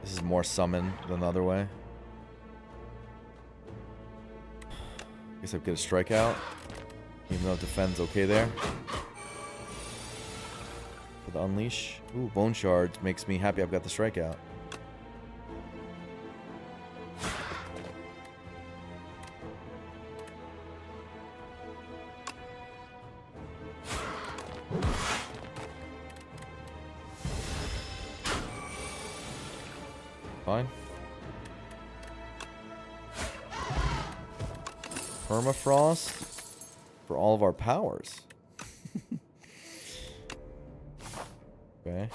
This is more summon than the other way. Guess I'll get a strikeout. Even though defend's okay there. For the unleash. Ooh, Bone Shards makes me happy I've got the strikeout. Fine. permafrost for all of our powers. Okay.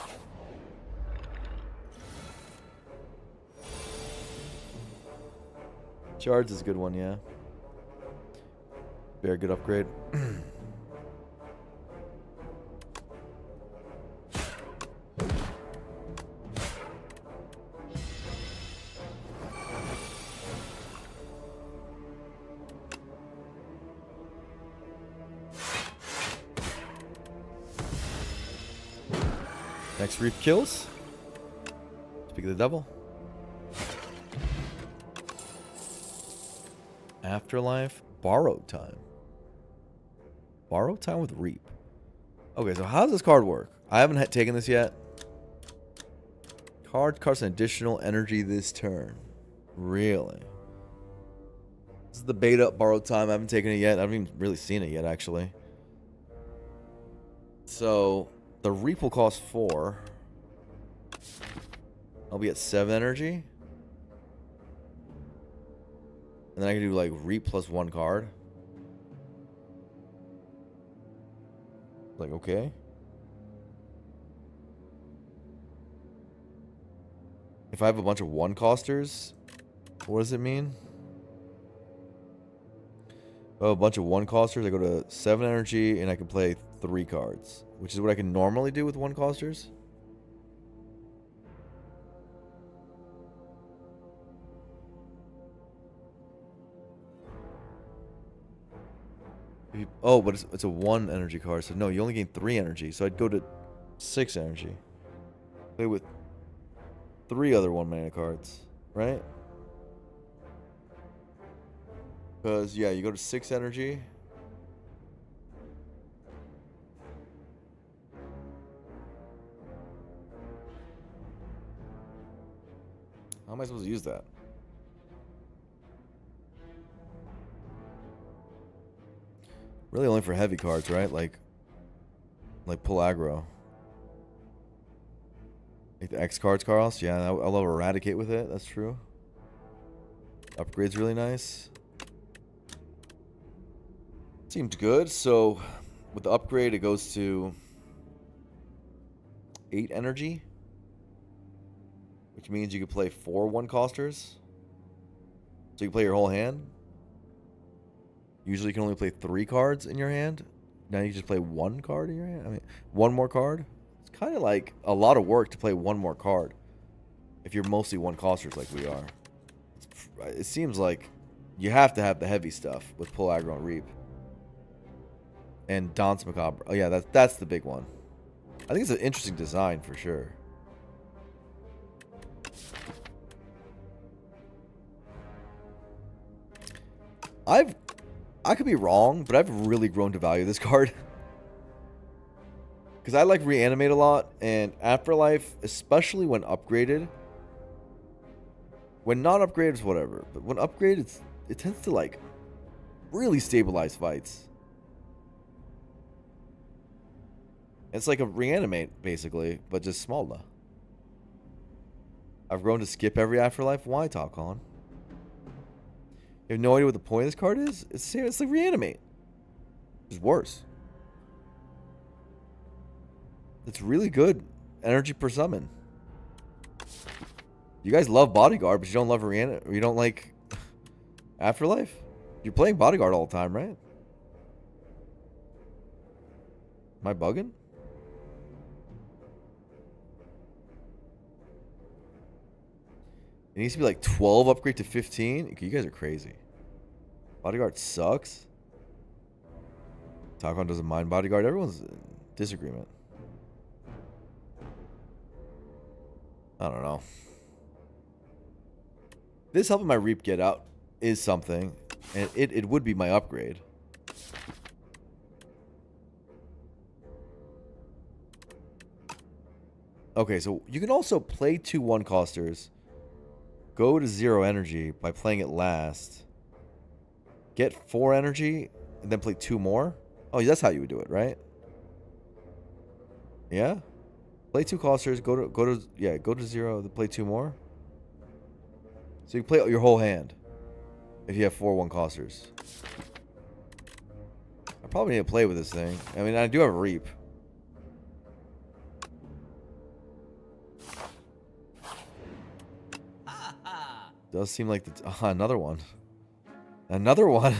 Charge is a good one, yeah. Very good upgrade. Next reap kills. Speak of the devil. Afterlife. Borrowed time. Borrowed time with reap. Okay, so how does this card work? I haven't taken this yet. Card costs an additional energy this turn. Really? This is the beta borrowed time. I haven't taken it yet. I haven't even really seen it yet, actually. So the reap will cost 4. I'll be at 7 energy. And then I can do like reap plus 1 card. Like, okay. If I have a bunch of 1-costers, what does it mean? If I have a bunch of 1-costers, I go to 7 energy and I can play 3 cards, which is what I can normally do with 1-costers. Oh, but it's a 1 energy card, so no, you only gain 3 energy. So I'd go to 6 energy. Play with 3 other 1-mana cards, right? Because, yeah, you go to 6 energy. How am I supposed to use that? Really only for heavy cards, right? Like pull aggro. Like the X cards, Carlos. Yeah, I love Eradicate with it. That's true. Upgrade's really nice. Seems good. So with the upgrade, it goes to 8 energy, which means you could play 4 1-costers. So you can play your whole hand. Usually you can only play 3 cards in your hand. Now you can just play 1 card in your hand. I mean, 1 more card. It's kind of like a lot of work to play 1 more card if you're mostly 1-costers like we are. It seems like you have to have the heavy stuff with Pull Aggro and Reap. And Dance Macabre. Oh yeah, that's the big one. I think it's an interesting design for sure. I could be wrong, but I've really grown to value this card. Because I like Reanimate a lot, and Afterlife, especially when upgraded. When not upgraded, it's whatever. But when upgraded, it tends to, like, really stabilize fights. It's like a Reanimate, basically, but just smaller. I've grown to skip every Afterlife. Why, Top Colin? You have no idea what the point of this card is? It's the same. It's like Reanimate. It's worse. It's really good energy per summon. You guys love Bodyguard, but you don't love Reanimate. You don't like Afterlife? You're playing Bodyguard all the time, right? Am I bugging? It needs to be like 12 upgrade to 15. You guys are crazy. Bodyguard sucks. Takon doesn't mind Bodyguard. Everyone's in disagreement. I don't know. This helping my Reap get out is something. And it would be my upgrade. Okay, so you can also play 2 1-costers. Go to 0 energy by playing it last. Get 4 energy and then play 2 more. Oh, that's how you would do it, right? Yeah. Play 2 costers. Go to 0. Then play 2 more. So you play your whole hand. if you have 4/1 costers. I probably need to play with this thing. I mean, I do have a Reap. Does seem like another one. Another one.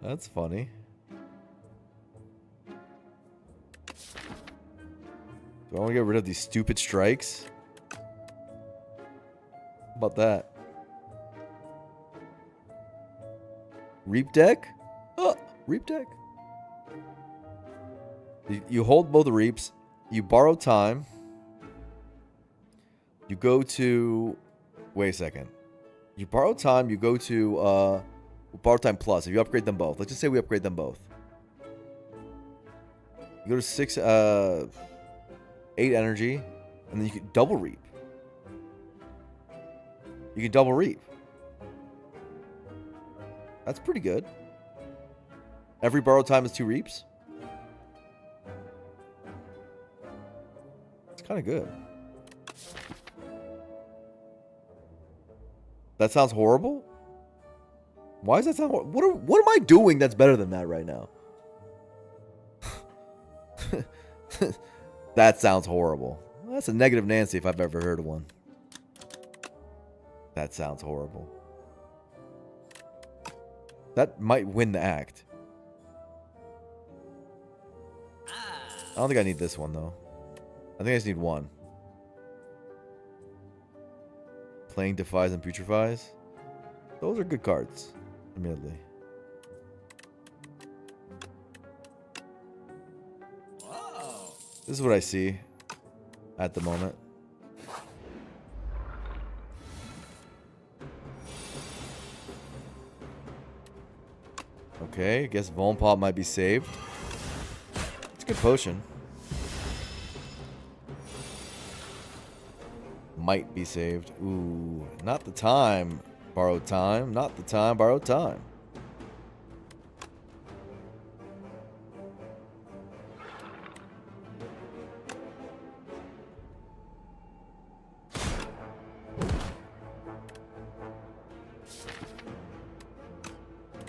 That's funny. Do I want to get rid of these stupid strikes? How about that? Reap deck? Oh, Reap deck. You hold both the Reaps. You borrow time. You go to... Wait a second. You borrow time. You go to... borrow time plus. If you upgrade them both. Let's just say we upgrade them both. You go to 6... 8 energy. And then you can double Reap. You can double Reap. That's pretty good. Every borrow time is 2 Reaps. It's kind of good. That sounds horrible? Why does that sound horrible? What am I doing that's better than that right now? That sounds horrible. That's a negative Nancy if I've ever heard of one. That sounds horrible. That might win the act. I don't think I need this one, though. I think I just need one. Playing Defies and Putrefies. Those are good cards, admittedly. Whoa. This is what I see at the moment. Okay, I guess Volpop might be saved. It's a good potion. Might be saved. Ooh, not the time. Borrowed time. Not the time. Borrowed time.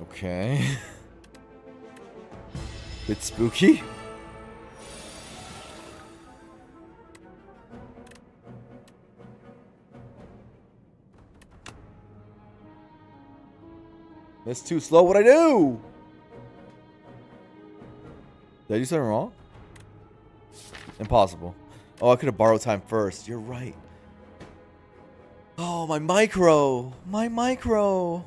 Okay. Bit spooky. That's too slow. What'd I do? Did I do something wrong? Impossible. Oh, I could have borrowed time first. You're right. Oh, my micro. My micro.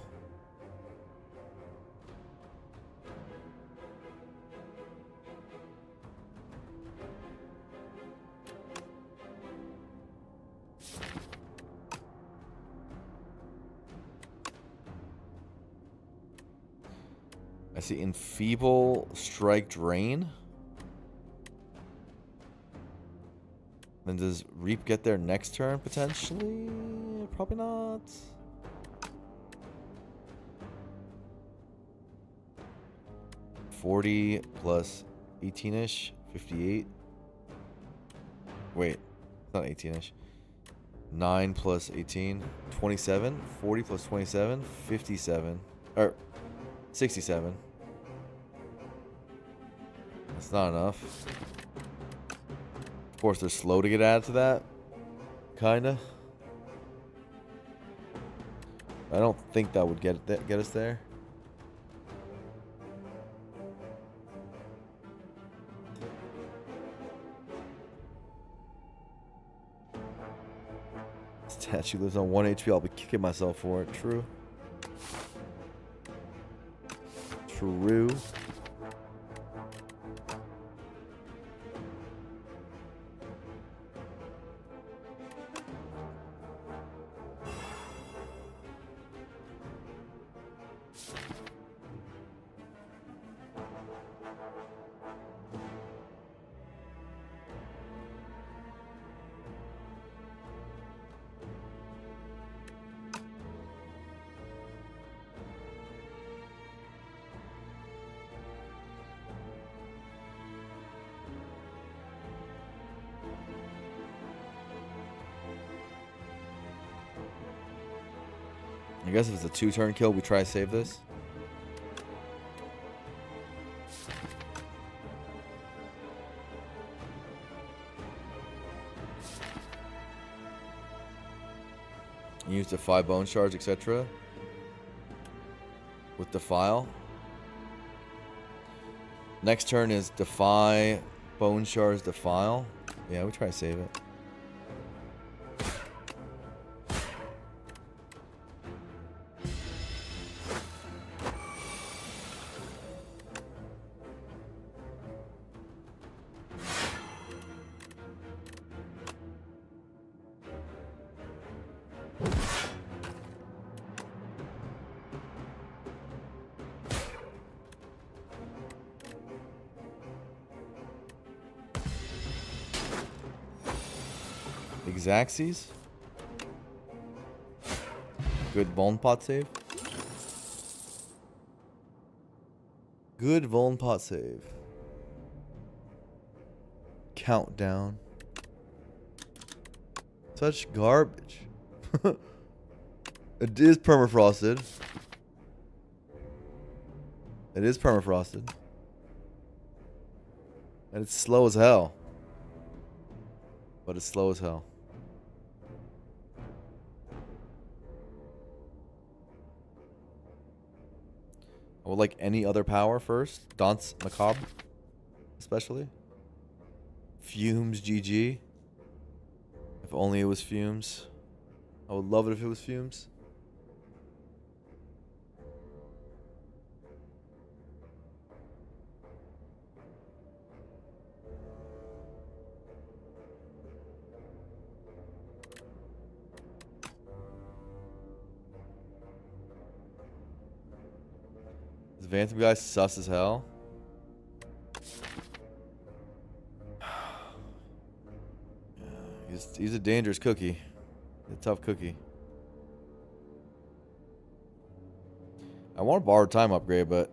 I see Enfeeble, Strike, Drain. Then does Reap get there next turn, potentially? Probably not. $40 plus 18-ish, 58. Wait, it's not 18-ish. 9 plus 18, 27. 40 plus 27, 57. Or 67. That's not enough. Of course, they're slow to get added to that. Kinda. I don't think that would get us there. Statue lives on 1 HP. I'll be kicking myself for it. True. True. I guess if it's a 2-turn kill, we try to save this. Use Defy Bone Shards, etc. With Defile. Next turn is Defy Bone Shards, Defile. Yeah, we try to save it. Xaxes. Good Vuln Pot save. Good Vuln Pot save. Countdown. Such garbage. It is permafrosted. It is permafrosted. And it's slow as hell. But it's slow as hell. I would like any other power first. Danse Macabre, especially. Fumes GG. If only it was Fumes. I would love it if it was Fumes. This Phantom guy sus as hell. He's a dangerous cookie. A tough cookie. I want a borrowed time upgrade, but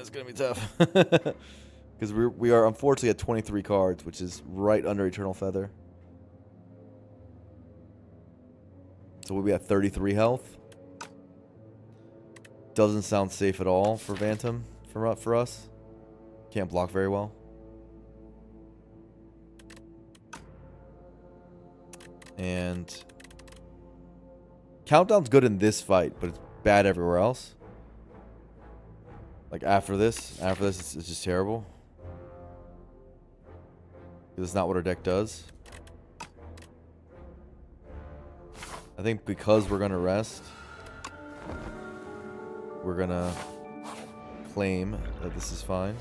it's gonna be tough. Because we are unfortunately at 23 cards, which is right under Eternal Feather. So we'll be at 33 health. Doesn't sound safe at all for Phantom for us. Can't block very well. And Countdown's good in this fight, but it's bad everywhere else. Like after this it's just terrible. Because it's not what our deck does. I think because we're gonna rest, we're gonna claim that this is fine.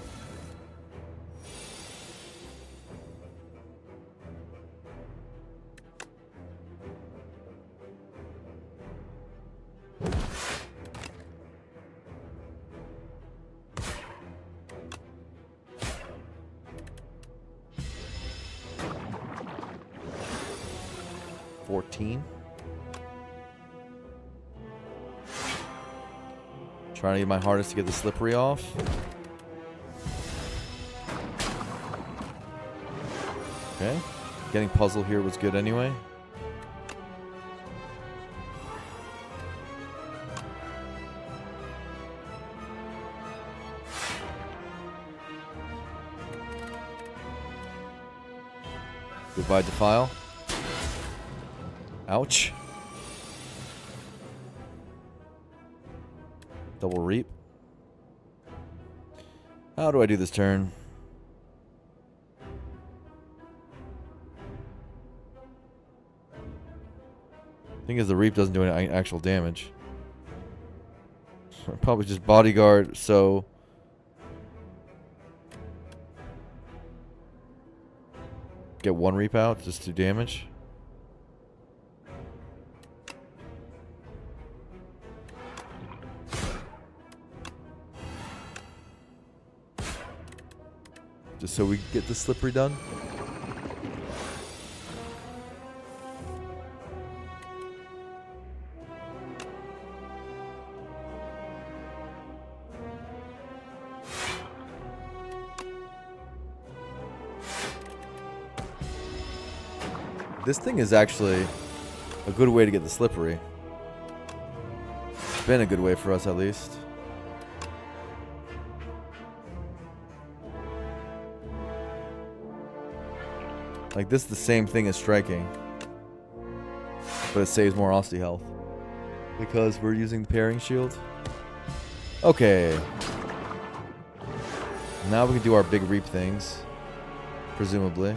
Trying to get my hardest to get the slippery off. Okay. Getting puzzle here was good anyway. Goodbye, Defile. Ouch. Double Reap. How do I do this turn? Thing is, the Reap doesn't do any actual damage. Probably just Bodyguard, so... Get one Reap out, just do damage. Just so we get the slippery done. This thing is actually a good way to get the slippery. been a good way for us, at least. Like, this is the same thing as striking. But it saves more Aussie health. Because we're using the pairing shield. Okay. Now we can do our big reap things. Presumably.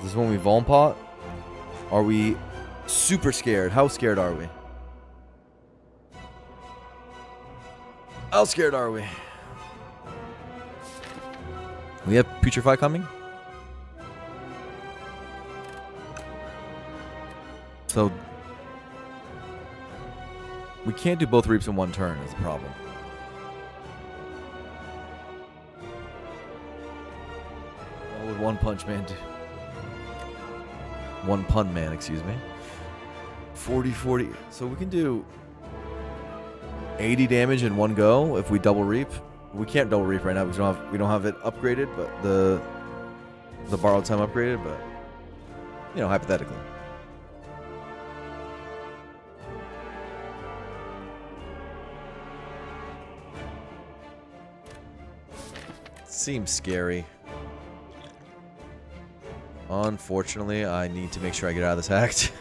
This is when we Vuln pot. Are we super scared? How scared are we? How scared are we? We have Putrefy coming. So we can't do both reaps in one turn is the problem. What would One Punch Man do? One Pun Man, excuse me. 40. So we can do 80 damage in one go if we double reap. We can't double reap right now because we don't have it upgraded, but the borrowed time upgraded, but you know, hypothetically. Seems scary. Unfortunately, I need to make sure I get out of this act.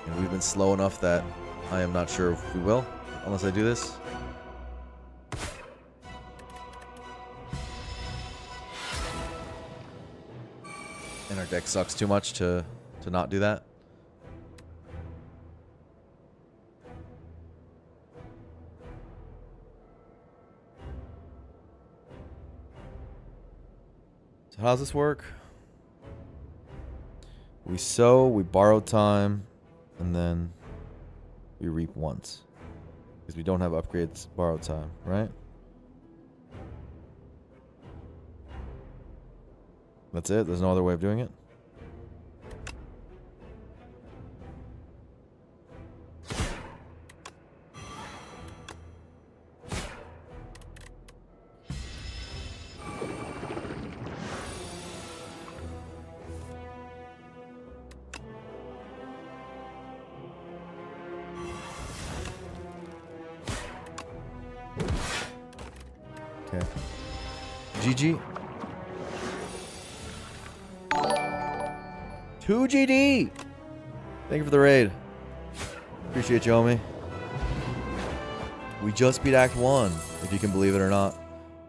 And we've been slow enough that I am not sure if we will, unless I do this. And our deck sucks too much to not do that. So how does this work? We sow, we borrow time, and then we reap once. Because we don't have upgrades borrowed time, right? That's it? There's no other way of doing it? Okay. GG. 2 GD! Thank you for the raid. Appreciate you, homie. We just beat Act 1, if you can believe it or not.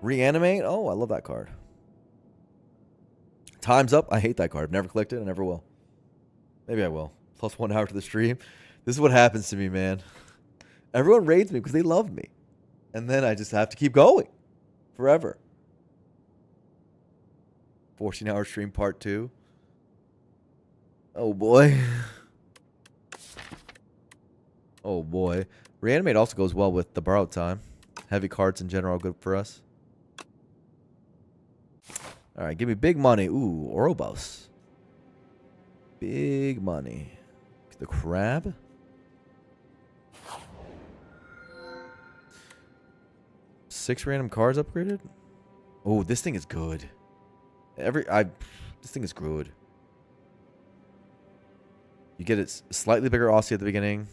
Reanimate? Oh, I love that card. Time's Up? I hate that card. I've never clicked it. I never will. Maybe I will. Plus 1 hour to the stream. This is what happens to me, man. Everyone raids me because they love me. And then I just have to keep going. Forever. 14-hour stream part 2. Oh, boy. Oh, boy. Reanimate also goes well with the borrowed time. Heavy cards in general are good for us. All right, give me big money. Ooh, Ouroboros. Big money. The crab. Six random cards upgraded. Oh, this thing is good. This thing is good. You get it slightly bigger Aussie at the beginning.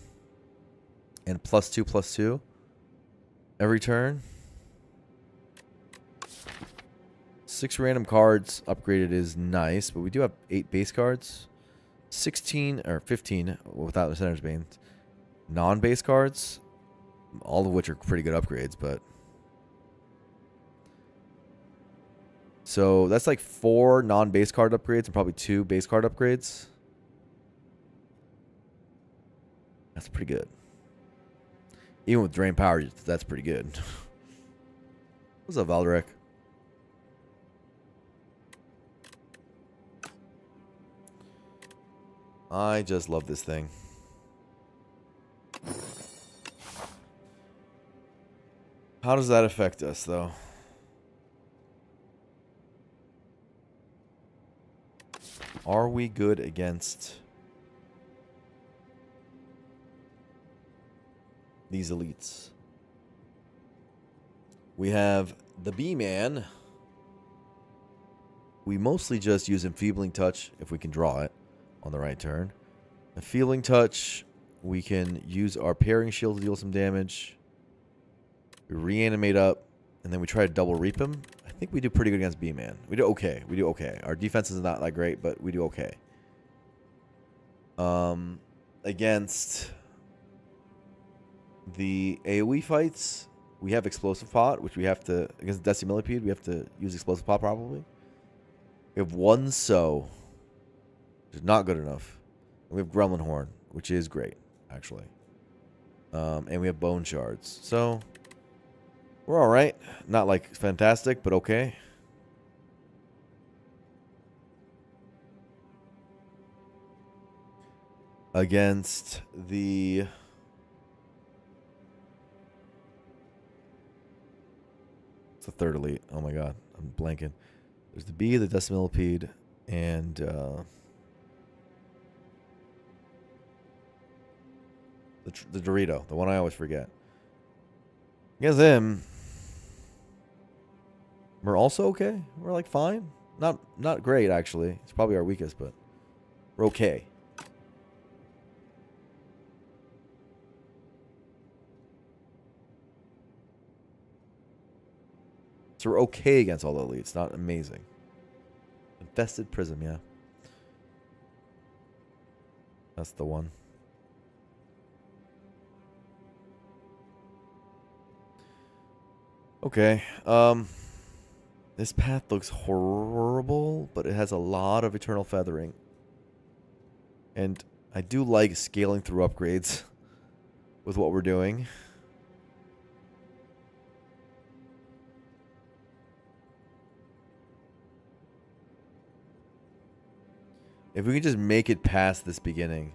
And +2/+2 every turn. 6 random cards upgraded is nice, but we do have 8 base cards. 16 or 15 without the Center's Bane. Non-base cards. All of which are pretty good upgrades, but... So that's like 4 non-base card upgrades and probably 2 base card upgrades. That's pretty good. Even with Drain Power, that's pretty good. What's up, Valderic? I just love this thing. How does that affect us, though? Are we good against... these elites. We have the B-Man. We mostly just use Enfeebling Touch if we can draw it on the right turn. Enfeebling Touch, we can use our Parrying Shield to deal some damage. We reanimate up, and then we try to double reap him. I think we do pretty good against B-Man. We do okay. We do okay. Our defense is not that great, but we do okay. Against the AoE fights, we have Explosive Pot, which we have to, against Decimillipede, we have to use Explosive Pot probably. We have one So, which is not good enough. And we have Gremlin Horn, which is great, actually. And we have Bone Shards. So, we're alright. Not like fantastic, but okay. Against the... It's the third elite. Oh my god, I'm blanking. There's the bee, the Decimillipede, and the Dorito, the one I always forget. Against him, we're also okay. We're like fine. Not great actually. It's probably our weakest, but we're okay. So we're okay against all the elites. Not amazing. Infested Prism, yeah. That's the one. Okay. This path looks horrible, but it has a lot of Eternal Feathering. And I do like scaling through upgrades with what we're doing. If we can just make it past this beginning.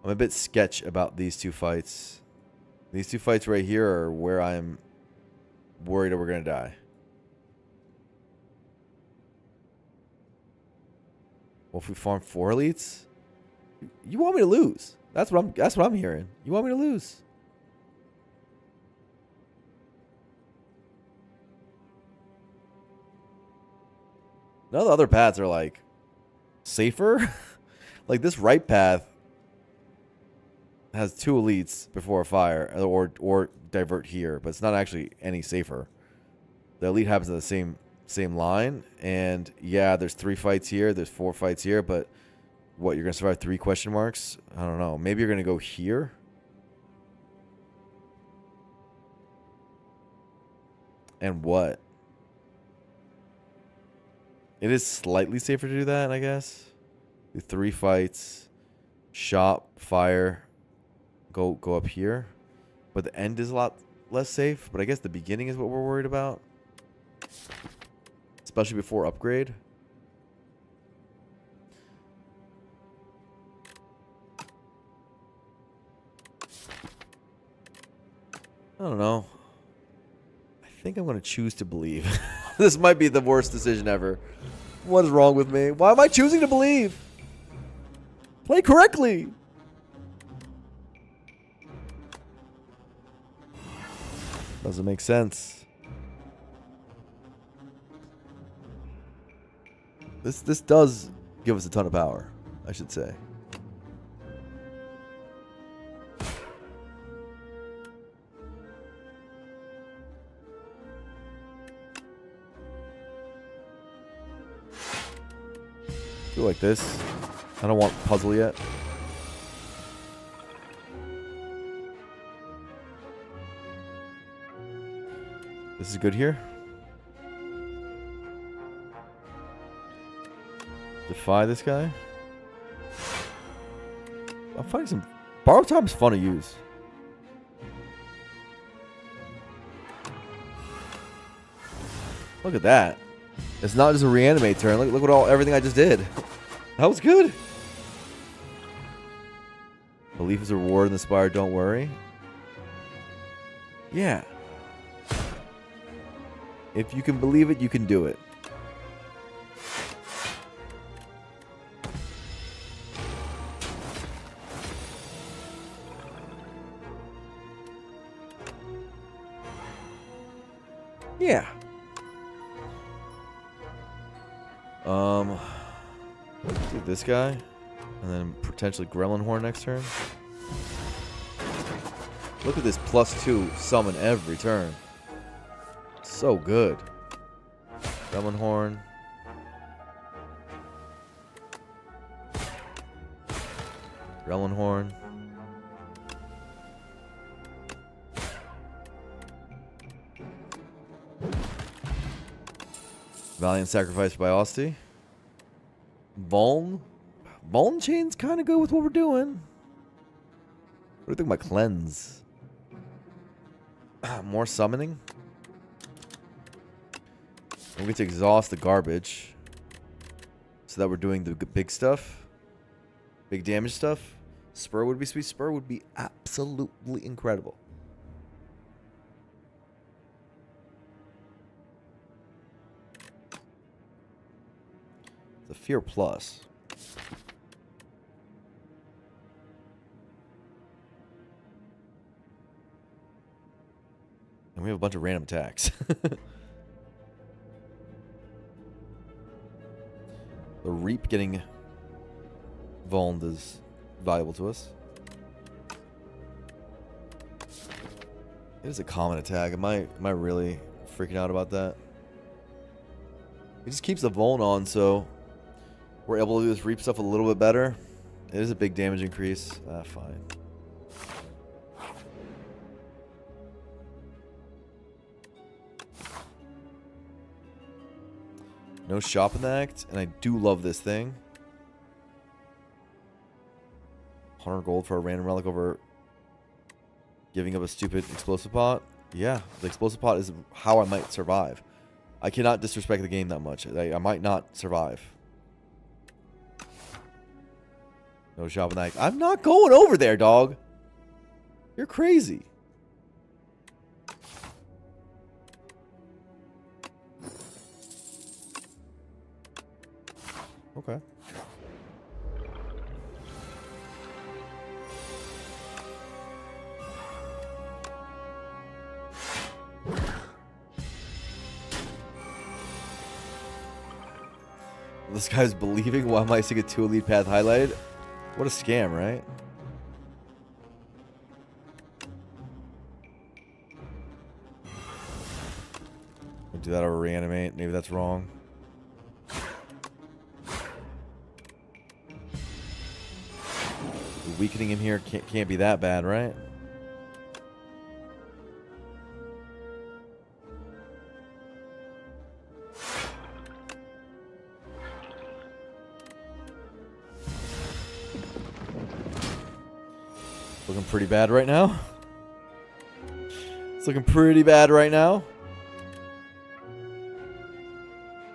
I'm a bit sketch about these two fights. These two fights right here are where I'm worried that we're going to die. Well, if we farm 4 elites, you want me to lose. That's what I'm hearing. You want me to lose. None of the other paths are like safer. Like this right path has 2 elites before a fire or divert here, but it's not actually any safer. The elite happens in the same line, and yeah, there's 3 fights here, there's 4 fights here, but what, you're gonna survive 3 question marks? I don't know. Maybe you're gonna go here. And what? It is slightly safer to do that, I guess. Do 3 fights, shop, fire, go up here. But the end is a lot less safe. But I guess the beginning is what we're worried about. Especially before upgrade. I don't know. I think I'm going to choose to believe. This might be the worst decision ever. What is wrong with me? Why am I choosing to believe? Play correctly. Doesn't make sense. This does give us a ton of power, I should say. Do like this. I don't want puzzle yet. This is good here. Defy this guy. I'm finding some... Borrow Time's fun to use. Look at that. It's not just a reanimate turn. Look what everything I just did. That was good. Belief is a reward in the Spire, don't worry. Yeah. If you can believe it, you can do it. Yeah. Do this guy, and then potentially Gremlin Horn next turn. Look at this +2 summon every turn. So good. Gremlin Horn. Gremlin Horn. Valiant Sacrifice by Austie. Vuln. Vuln Chain's kind of good with what we're doing. What do you think about Cleanse? More summoning. We get to exhaust the garbage. So that we're doing the big stuff. Big damage stuff. Spur would be sweet. Spur would be absolutely incredible. The Fear Plus. And we have a bunch of random attacks. The Reap getting Vulned is valuable to us. It is a common attack. Am I really freaking out about that? It just keeps the Vuln on, so we're able to do this Reap stuff a little bit better. It is a big damage increase. Fine. No Shopping Act, and I do love this thing. 100 gold for a random relic over giving up a stupid explosive pot. Yeah, the explosive pot is how I might survive. I cannot disrespect the game that much. I might not survive. No Shopping Act. I'm not going over there, dog. You're crazy. Okay. This guy's believing. Why am I seeing a 2 elite path highlighted? What a scam, right? I'll do that over reanimate. Maybe that's wrong. Weakening him here can't be that bad, right? Looking pretty bad right now. It's looking pretty bad right now.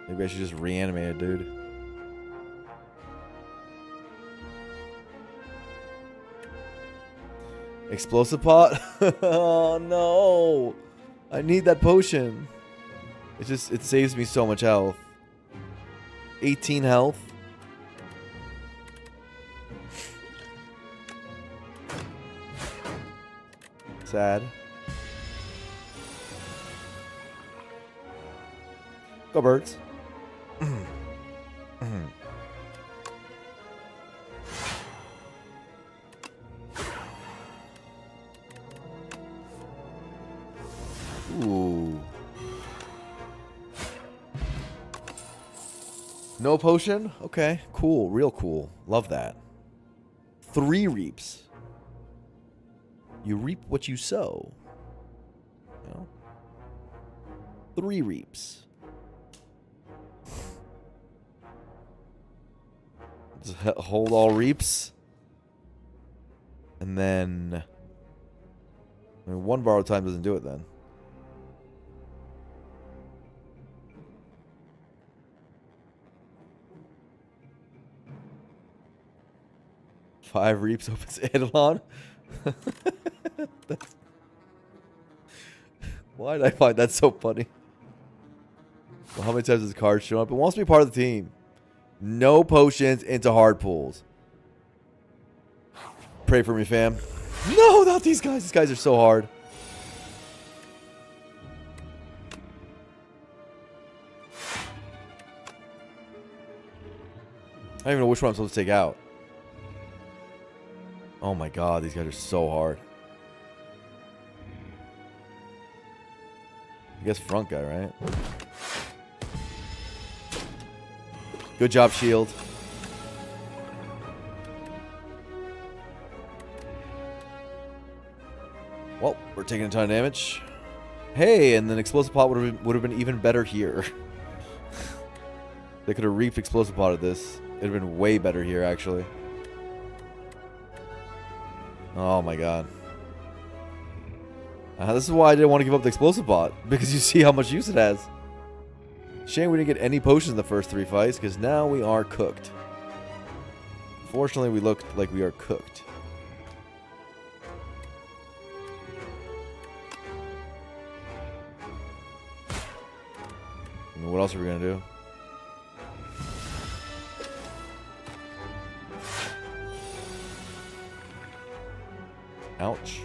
Maybe I should just reanimate it, dude. Explosive pot? Oh no. I need that potion. It saves me so much health. 18 health. Sad. Go birds. Ooh. No potion? Okay, cool. Real cool. Love that. 3 reaps. You reap what you sow. You know? 3 reaps. Just hold all reaps. And then... I mean, 1 borrowed time doesn't do it then. Five reaps opens Eidolon. Why did I find that so funny? Well, how many times has this card shown up? It wants to be part of the team. No potions into hard pulls. Pray for me, fam. No, not these guys. These guys are so hard. don't even know which one I'm supposed to take out. Oh my god, these guys are so hard. I guess front guy, right? Good job, shield. Well, we're taking a ton of damage. Hey, and then explosive pot would have been even better here. They could have reaped explosive pot at this. It'd have been way better here, actually. Oh my god. This is why I didn't want to give up the explosive pot, because you see how much use it has. Shame we didn't get any potions in the first 3 fights, because now we are cooked. Fortunately, we looked like we are cooked. I mean, what else are we going to do? Ouch.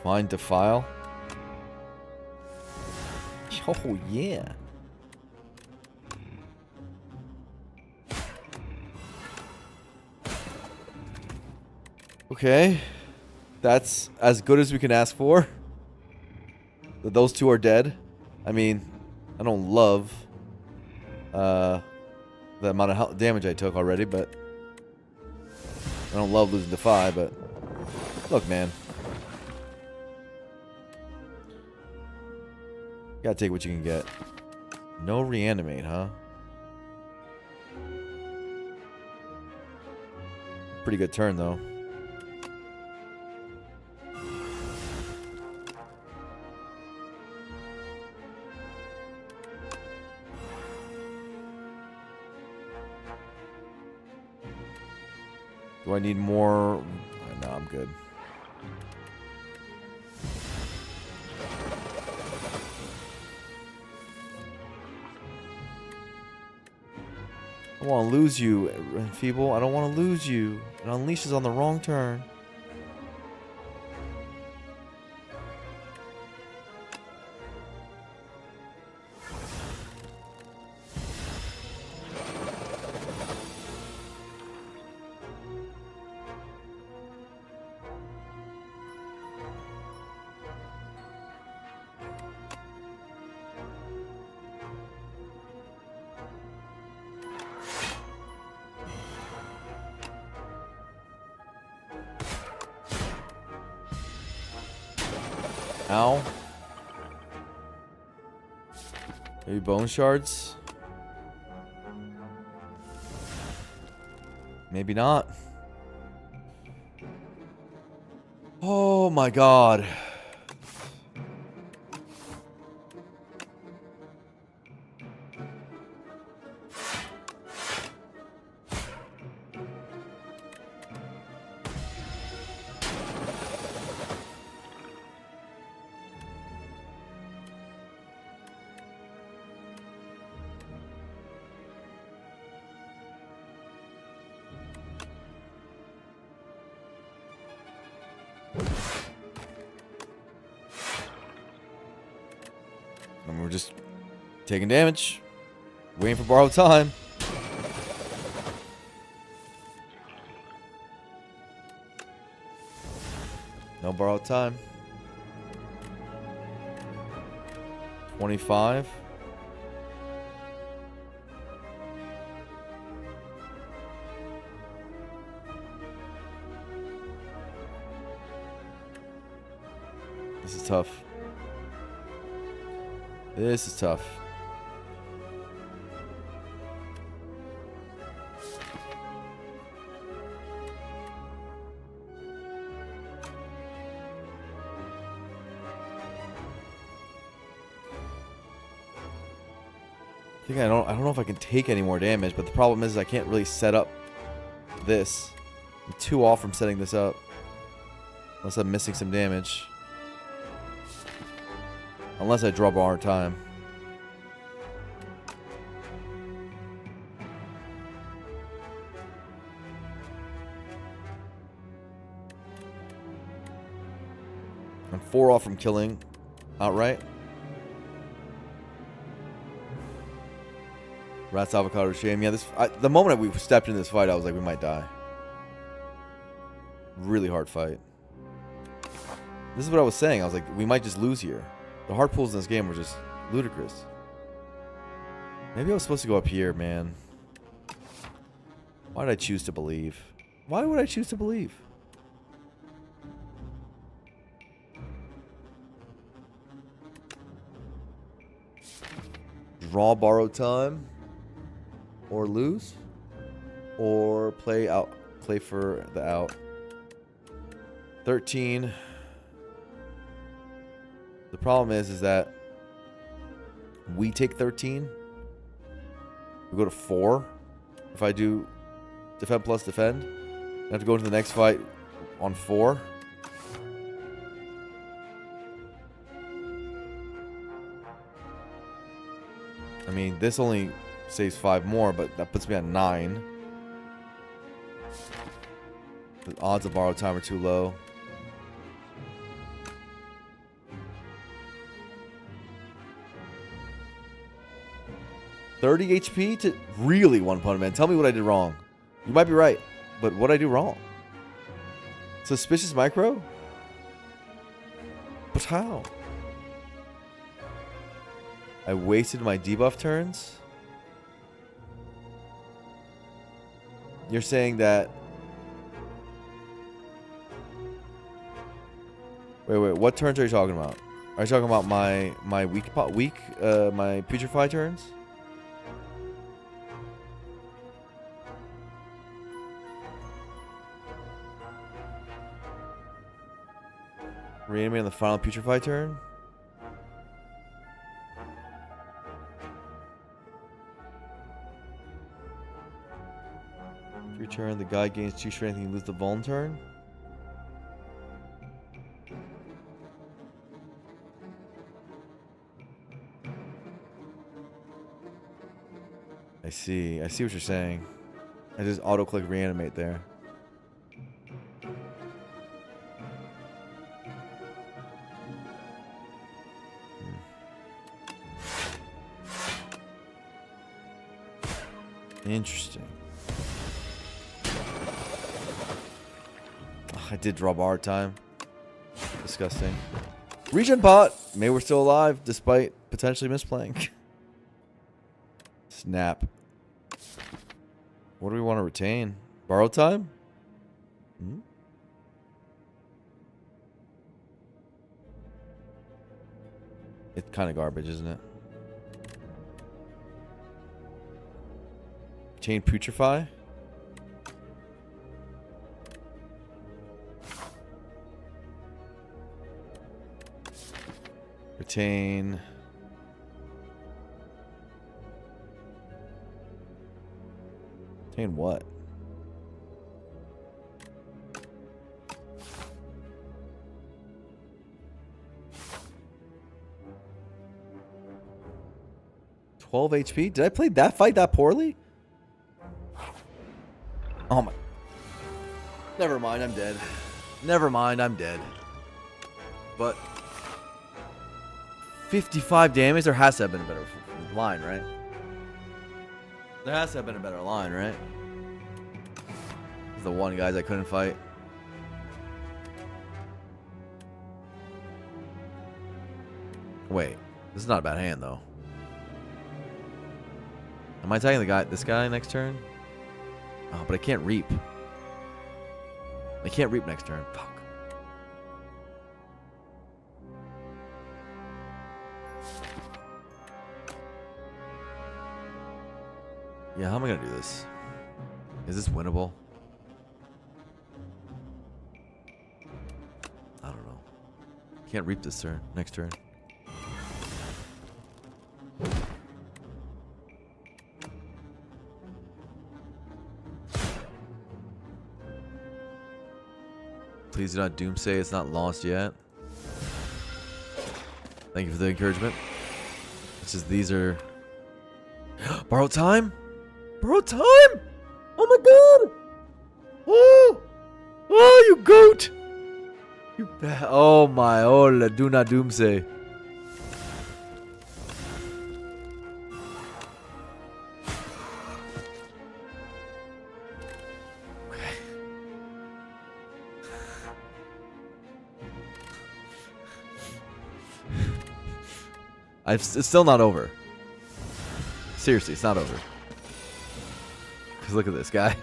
Find defile. Oh yeah. Okay. That's as good as we can ask for. Those two are dead. I mean, I don't love the amount of damage I took already, but I don't love losing Defy, but look, man. Gotta take what you can get. No reanimate, huh? Pretty good turn, though. Do I need more? No, I'm good. I don't want to lose you, Feeble. I don't want to lose you. It unleashes on the wrong turn. Ow. Maybe bone shards? Maybe not. Oh my god. And we're just taking damage. Waiting for borrowed time. No borrowed time. 25. This is tough. This is tough. I don't know if I can take any more damage, but the problem is I can't really set up this. I'm too off from setting this up. Unless I'm missing some damage. Unless I draw bar time. I'm 4 off from killing outright. Rats, avocado, shame. Yeah, the moment we stepped into this fight, I was like, we might die. Really hard fight. This is what I was saying. I was like, we might just lose here. The hard pulls in this game were just ludicrous. Maybe I was supposed to go up here, man. Why did I choose to believe? Why would I choose to believe? Draw borrow time. Or lose. Or play for the out. 13. The problem is that we take 13. We go to 4. If I do defend plus defend, I have to go into the next fight on 4. I mean, this only saves 5 more, but that puts me at 9. The odds of borrow time are too low. $30 HP to really one opponent, man. Tell me what I did wrong. You might be right, but what I do wrong? Suspicious micro? But how? I wasted my debuff turns? You're saying that... Wait, what turns are you talking about? Are you talking about my my putrefy turns? Reanimate on the final putrefy turn? Your turn, the guy gains 2 strength and you lose the vuln turn? I see what you're saying. I just auto-click reanimate there. Interesting. I did draw bar time. Disgusting. Regen pot! Maybe we're still alive despite potentially misplaying. Snap. What do we want to retain? Borrow time? Hmm? It's kind of garbage, isn't it? Retain putrefy? Retain... Retain what? $12 HP? Did I play that fight that poorly? Oh my... Never mind, I'm dead. Never mind, I'm dead. But... 55 damage? There has to have been a better line, right? There has to have been a better line, right? This is the one guys I couldn't fight. Wait, this is not a bad hand though. Am I attacking this guy next turn? Oh, but I can't reap. I can't reap next turn. Fuck. Yeah, how am I gonna do this? Is this winnable? I don't know. Can't reap this turn. Next turn. Please Please do not doomsay. It's not lost yet. Thank you for the encouragement. It's just these are... Borrowed time? Borrowed time? Oh my god! Oh! Oh, you goat! You oh my, oh, do not doomsay. It's still not over. Seriously, it's not over. Because look at this guy.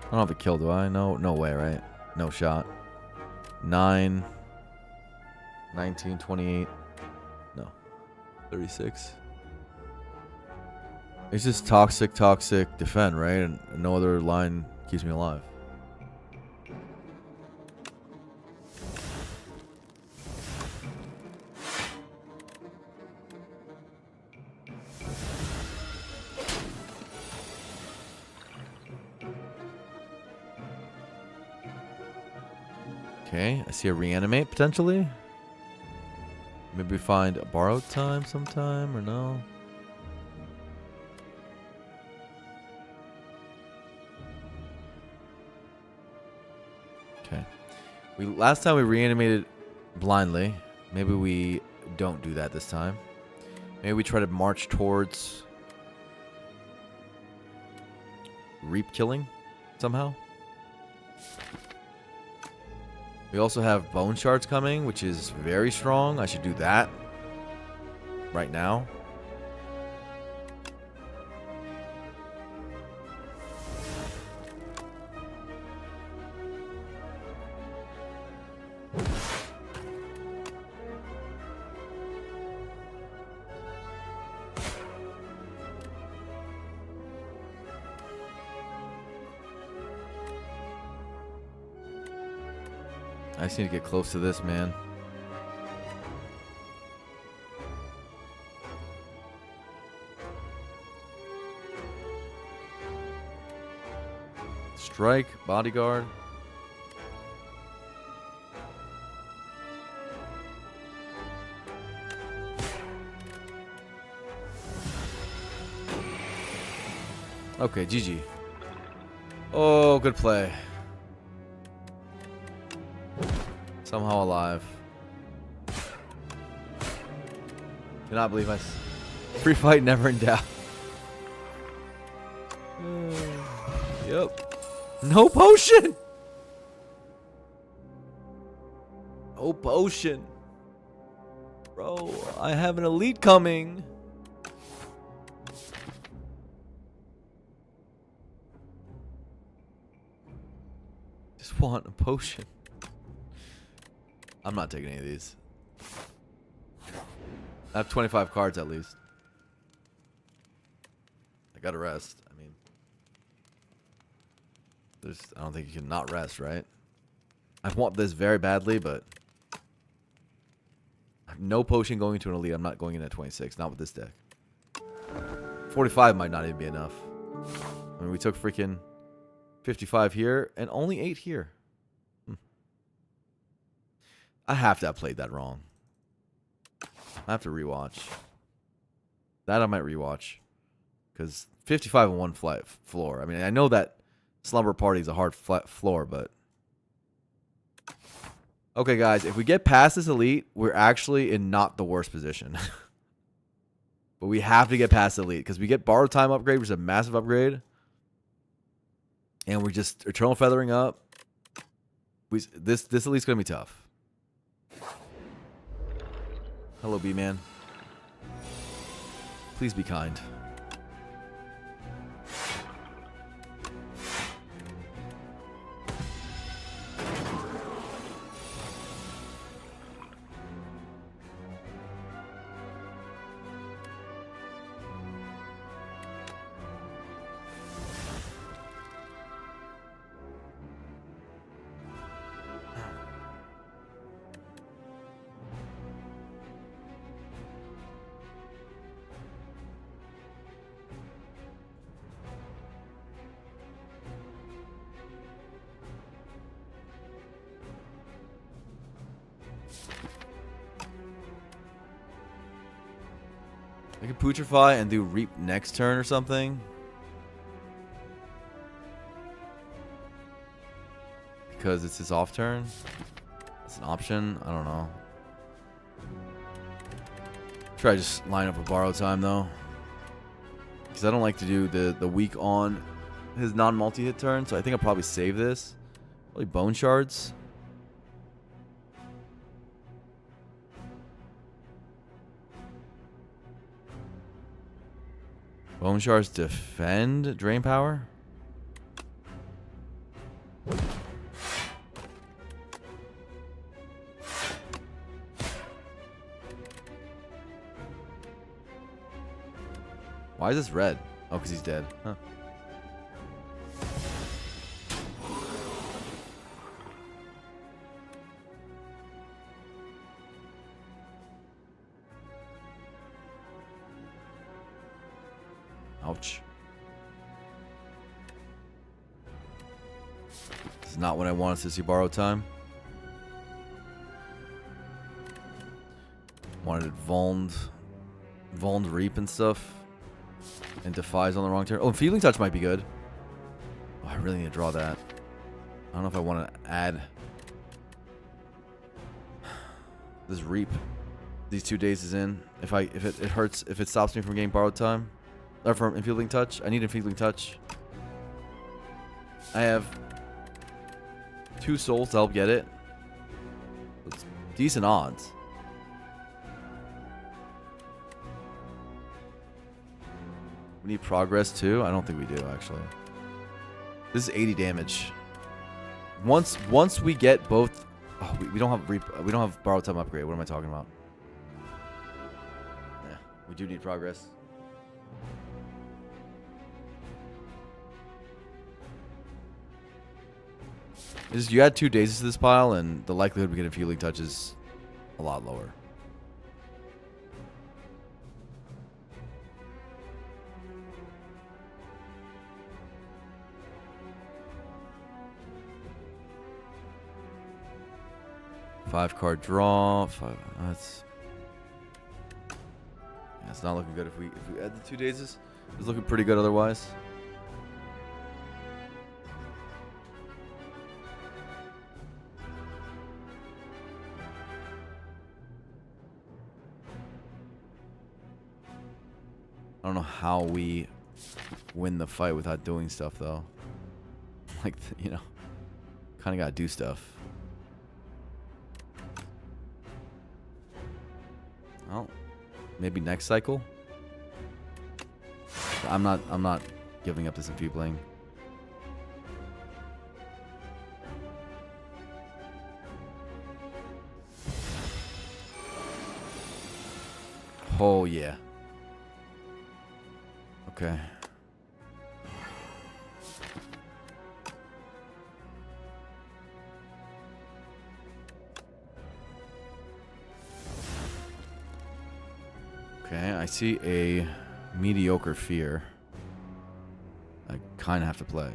I don't have a kill, do I? No, no way, right? No shot. 9, 19, 28. No. 36. It's just toxic defend, right? And no other line keeps me alive. Okay, I see a reanimate potentially. Maybe find a borrowed time sometime or no. Okay. Last time we reanimated blindly. Maybe we don't do that this time. Maybe we try to march towards reap killing somehow. We also have bone shards coming, which is very strong. I should do that right now. I just need to get close to this, man. Strike, bodyguard. Okay, GG. Oh, good play. Somehow alive. Cannot believe my free fight never in doubt. Yep. No potion. No potion. Bro, I have an elite coming. Just want a potion. I'm not taking any of these. I have 25 cards at least. I gotta rest. I mean, I don't think you can not rest, right? I want this very badly, but I have no potion going into an elite. I'm not going in at 26. Not with this deck. 45 might not even be enough. I mean, we took freaking 55 here and only 8 here. I have to have played that wrong. I have to rewatch. That I might rewatch. Because 55 on one flat floor. I mean, I know that Slumber Party is a hard flat floor, but... Okay, guys. If we get past this elite, we're actually in not the worst position. But we have to get past elite. Because we get Borrowed Time upgrade, which is a massive upgrade. And we just Eternal Feathering up. This elite's going to be tough. Hello, B-Man. Please be kind. I could putrefy and do reap next turn or something. Because it's his off turn. It's an option. I don't know. Try to just line up a borrow time though. Because I don't like to do the weak on his non-multi-hit turn. So I think I'll probably save this. Probably bone shards. Bone shards defend drain power. Why is this red? Oh, because he's dead. Huh. Ouch. This is not what I wanted to see borrow time. Wanted it vulned reap and stuff. And defies on the wrong turn. Oh, and feeling touch might be good. Oh, I really need to draw that. I don't know if I want to add this reap. These 2 days is in. If it hurts, if it stops me from getting borrowed time. Or from enfeebling touch. I need enfeebling touch. I have 2 souls to help get it. It's decent odds. We need progress too? I don't think we do actually. This is 80 damage. Once we get both. Oh, we don't have we don't have borrowed time upgrade. What am I talking about? Yeah, we do need progress. You add 2 days to this pile, and the likelihood we get a fueling touch is a lot lower. Five card draw. That's. Yeah, it's not looking good if we add the 2 days. It's looking pretty good otherwise. I don't know how we win the fight without doing stuff though. Like, you know, kind of gotta do stuff. Well, maybe next cycle. I'm not giving up this enfeebling. Oh yeah. Okay. Okay, I see a mediocre fear. I kind of have to play.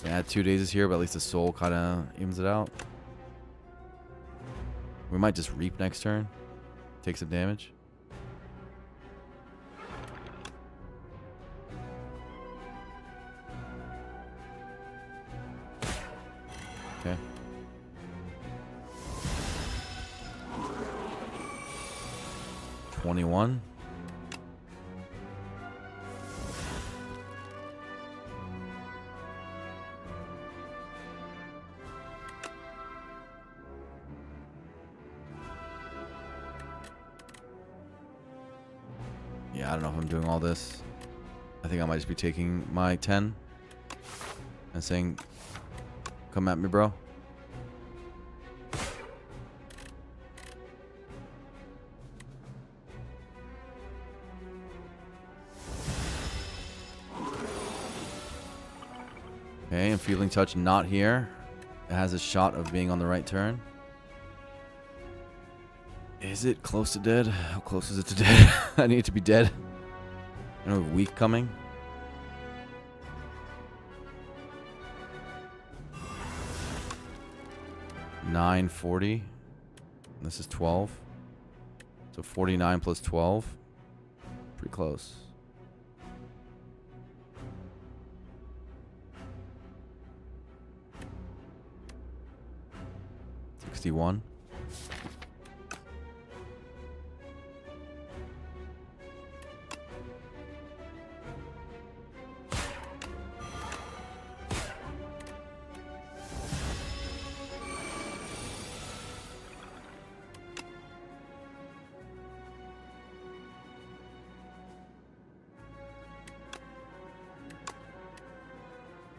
Add 2 days here, but at least the soul kind of evens it out. We might just reap next turn. Take some damage. Okay. $21. Yeah, I don't know if I'm doing all this. I think I might just be taking my 10 and saying, come at me, bro. Okay, and feeling touch not here. It has a shot of being on the right turn. Is it close to dead? How close is it to dead? I need it to be dead. I know weak coming. 940. This is 12. So 49 plus 12. Pretty close. $61.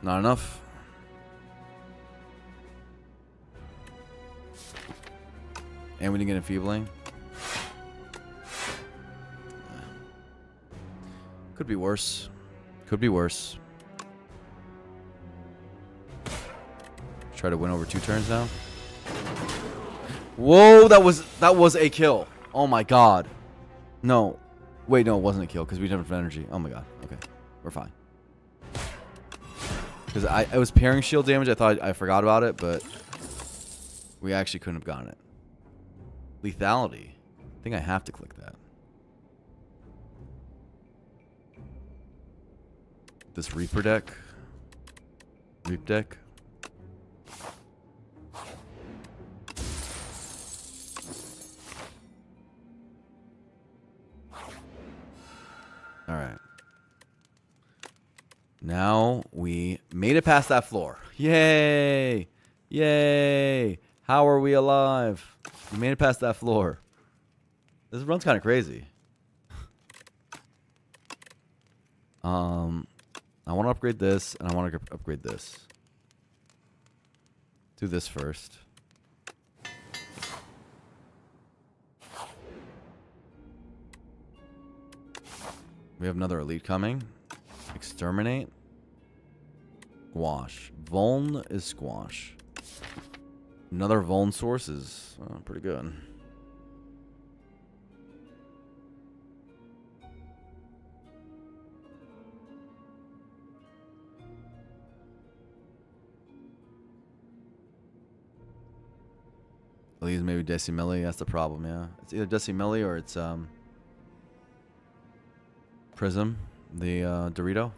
Not enough. And we didn't get enfeebling. Could be worse. Could be worse. Try to win over 2 turns now. Whoa, that was a kill. Oh my god. No. Wait, no, it wasn't a kill because we didn't have enough energy. Oh my god. Okay. We're fine. Because it was parrying shield damage. I thought I forgot about it, but we actually couldn't have gotten it. Lethality. I think I have to click that. This Reaper deck. Reap deck. Alright. Now we made it past that floor. Yay! Yay! How are we alive? We made it past that floor. This run's kind of crazy. I want to upgrade this, and I want to upgrade this. Do this first. We have another elite coming. Exterminate. Squash. Vuln is squash. Another Vuln source is pretty good. I'll use maybe Decimilli. That's the problem, yeah. It's either Decimilli or it's Prism, the Dorito.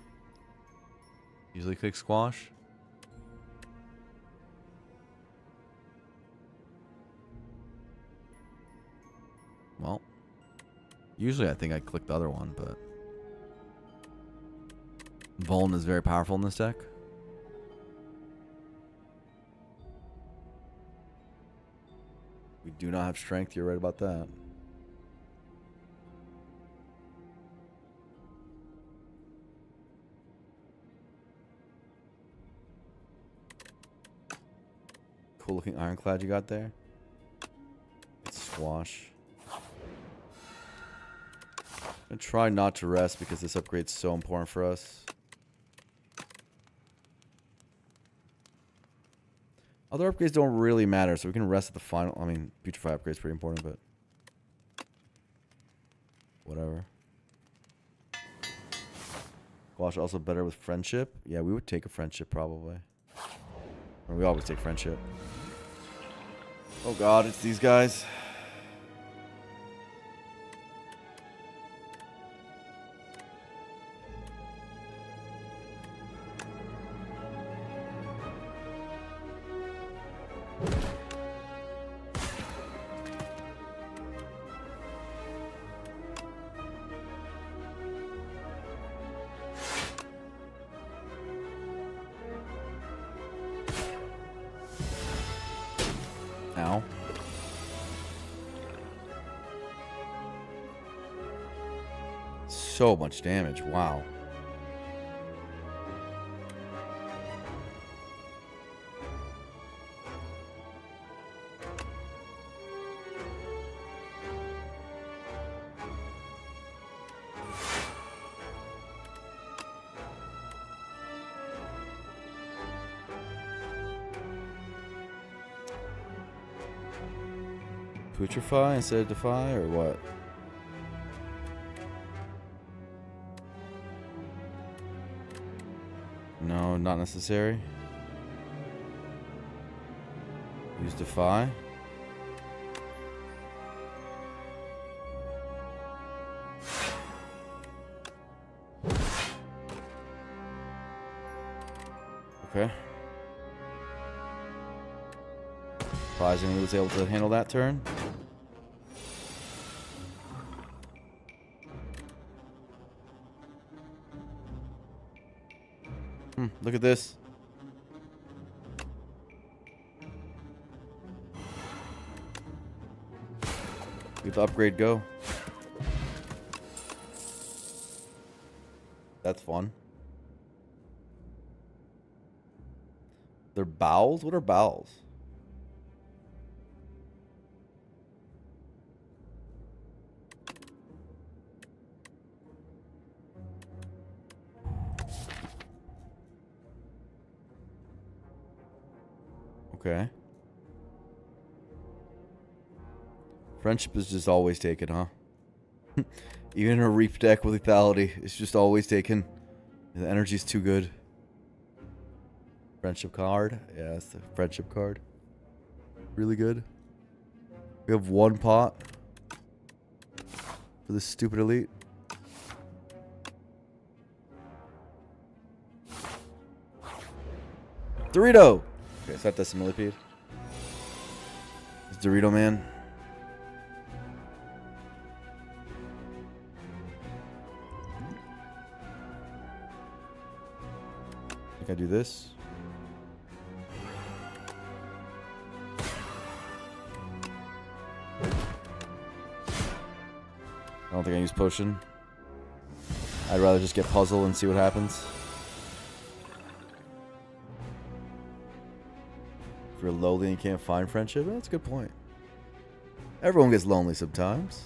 Usually click squash. Well, usually I think I click the other one, but Vuln is very powerful in this deck. We do not have strength. You're right about that. Cool looking ironclad you got there. It's squash. I'm gonna try not to rest because this upgrade's so important for us. Other upgrades don't really matter, so we can rest at the final. I mean, Putrefy upgrade's pretty important, but whatever. Squash also better with friendship. Yeah, we would take a friendship probably. Or we always take friendship. Oh god, it's these guys. Ow. So much damage. Wow. Putrefy instead of Defy, or what? No, not necessary. Use Defy. Okay. Surprisingly, was able to handle that turn. Look at this. Get the upgrade go. That's fun. They're bowels? What are bowels? Okay. Friendship is just always taken, huh? Even in a Reap deck with lethality, it's just always taken. The energy's too good. Friendship card. Yeah, it's the friendship card. Really good. We have one pot for this stupid elite. Dorito! Okay, it's not this millipede. It's Dorito Man. I think I do this. I don't think I use potion. I'd rather just get puzzle and see what happens. If you're lonely and you can't find friendship, that's a good point. Everyone gets lonely sometimes.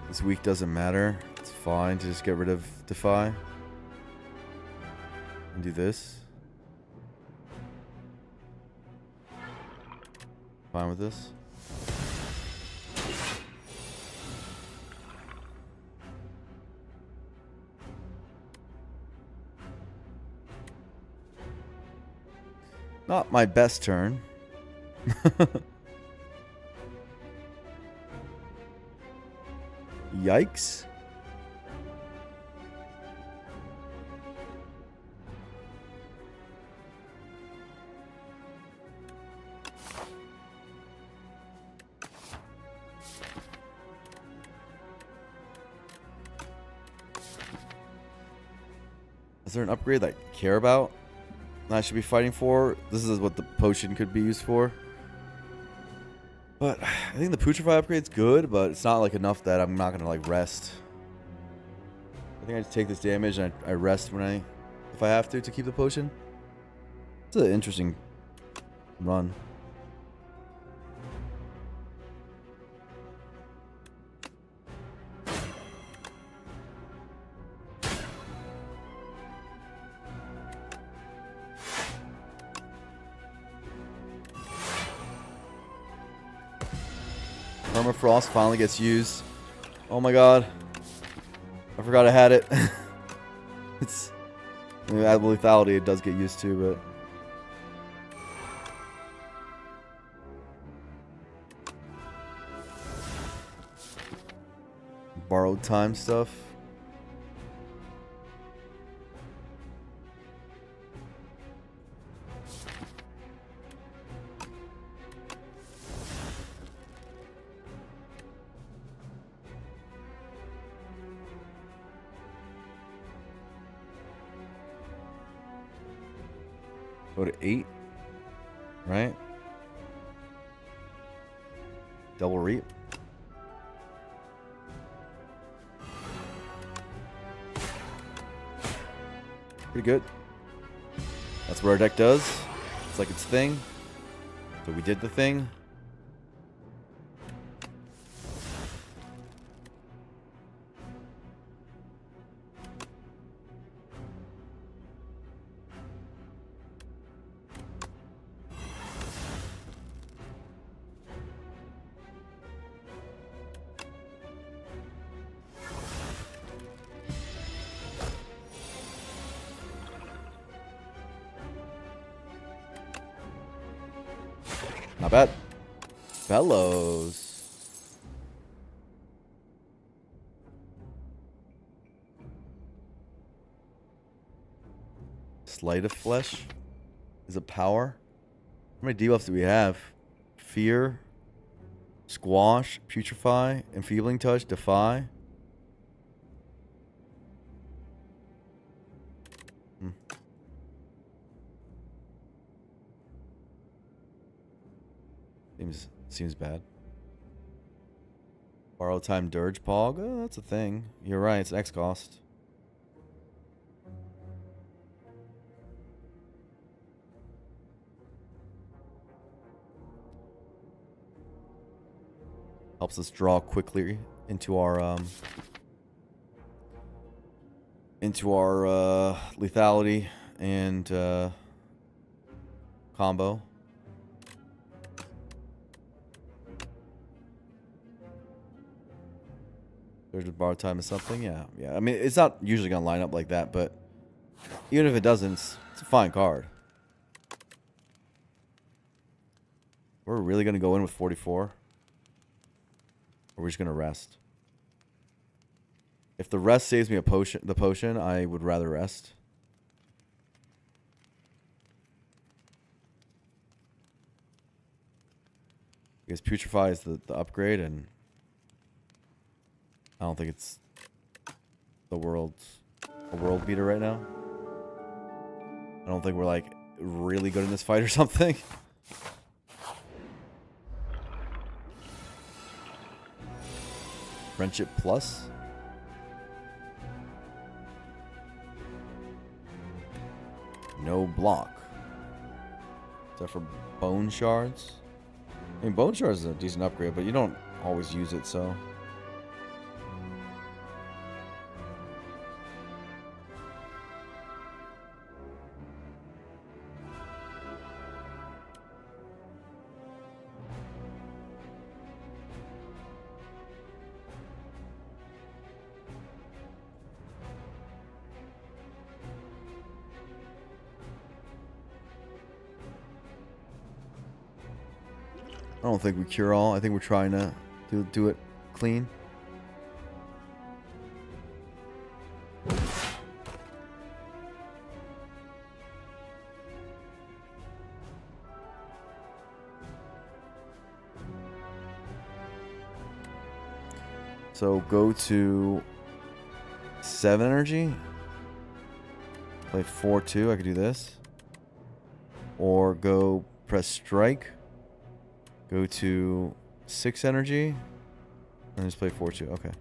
This week doesn't matter. It's fine to just get rid of Defy. And do this. Fine with this. Not my best turn. Yikes. Is there an upgrade that I care about that I should be fighting for? This is what the potion could be used for. But I think the Putrefy upgrade's good, but it's not like enough that I'm not gonna like rest. I think I just take this damage and I rest when if I have to keep the potion. It's an interesting run. Permafrost finally gets used. Oh my god. I forgot I had it. It's... I mean, add lethality, it does get used to, but... Borrowed time stuff. Go to 8, right? Double Reap. Pretty good. That's what our deck does. It's like its thing. So we did the thing. Not bad. Bellows. Sleight of Flesh is a power. How many debuffs do we have? Fear, Squash, Putrefy, Enfeebling Touch, Defy. Seems bad. Borrow time Dirge Pog. Oh, that's a thing. You're right. It's X cost. Helps us draw quickly into our lethality and combo. There's a borrow time or something. Yeah. I mean, it's not usually gonna line up like that, but even if it doesn't, it's a fine card. We're really gonna go in with 44. Or we're just gonna rest. If the rest saves me the potion, I would rather rest. Because Putrefy is the upgrade, and I don't think it's a world beater right now. I don't think we're like really good in this fight or something. Friendship Plus. No block. Is that for Bone Shards? I mean, Bone Shards is a decent upgrade, but you don't always use it, so. I don't think we cure all. I think we're trying to do it clean. So go to 7 energy. Play 4-2. I could do this. Or go press strike. Go to 6 energy. And just play 4-2. Okay.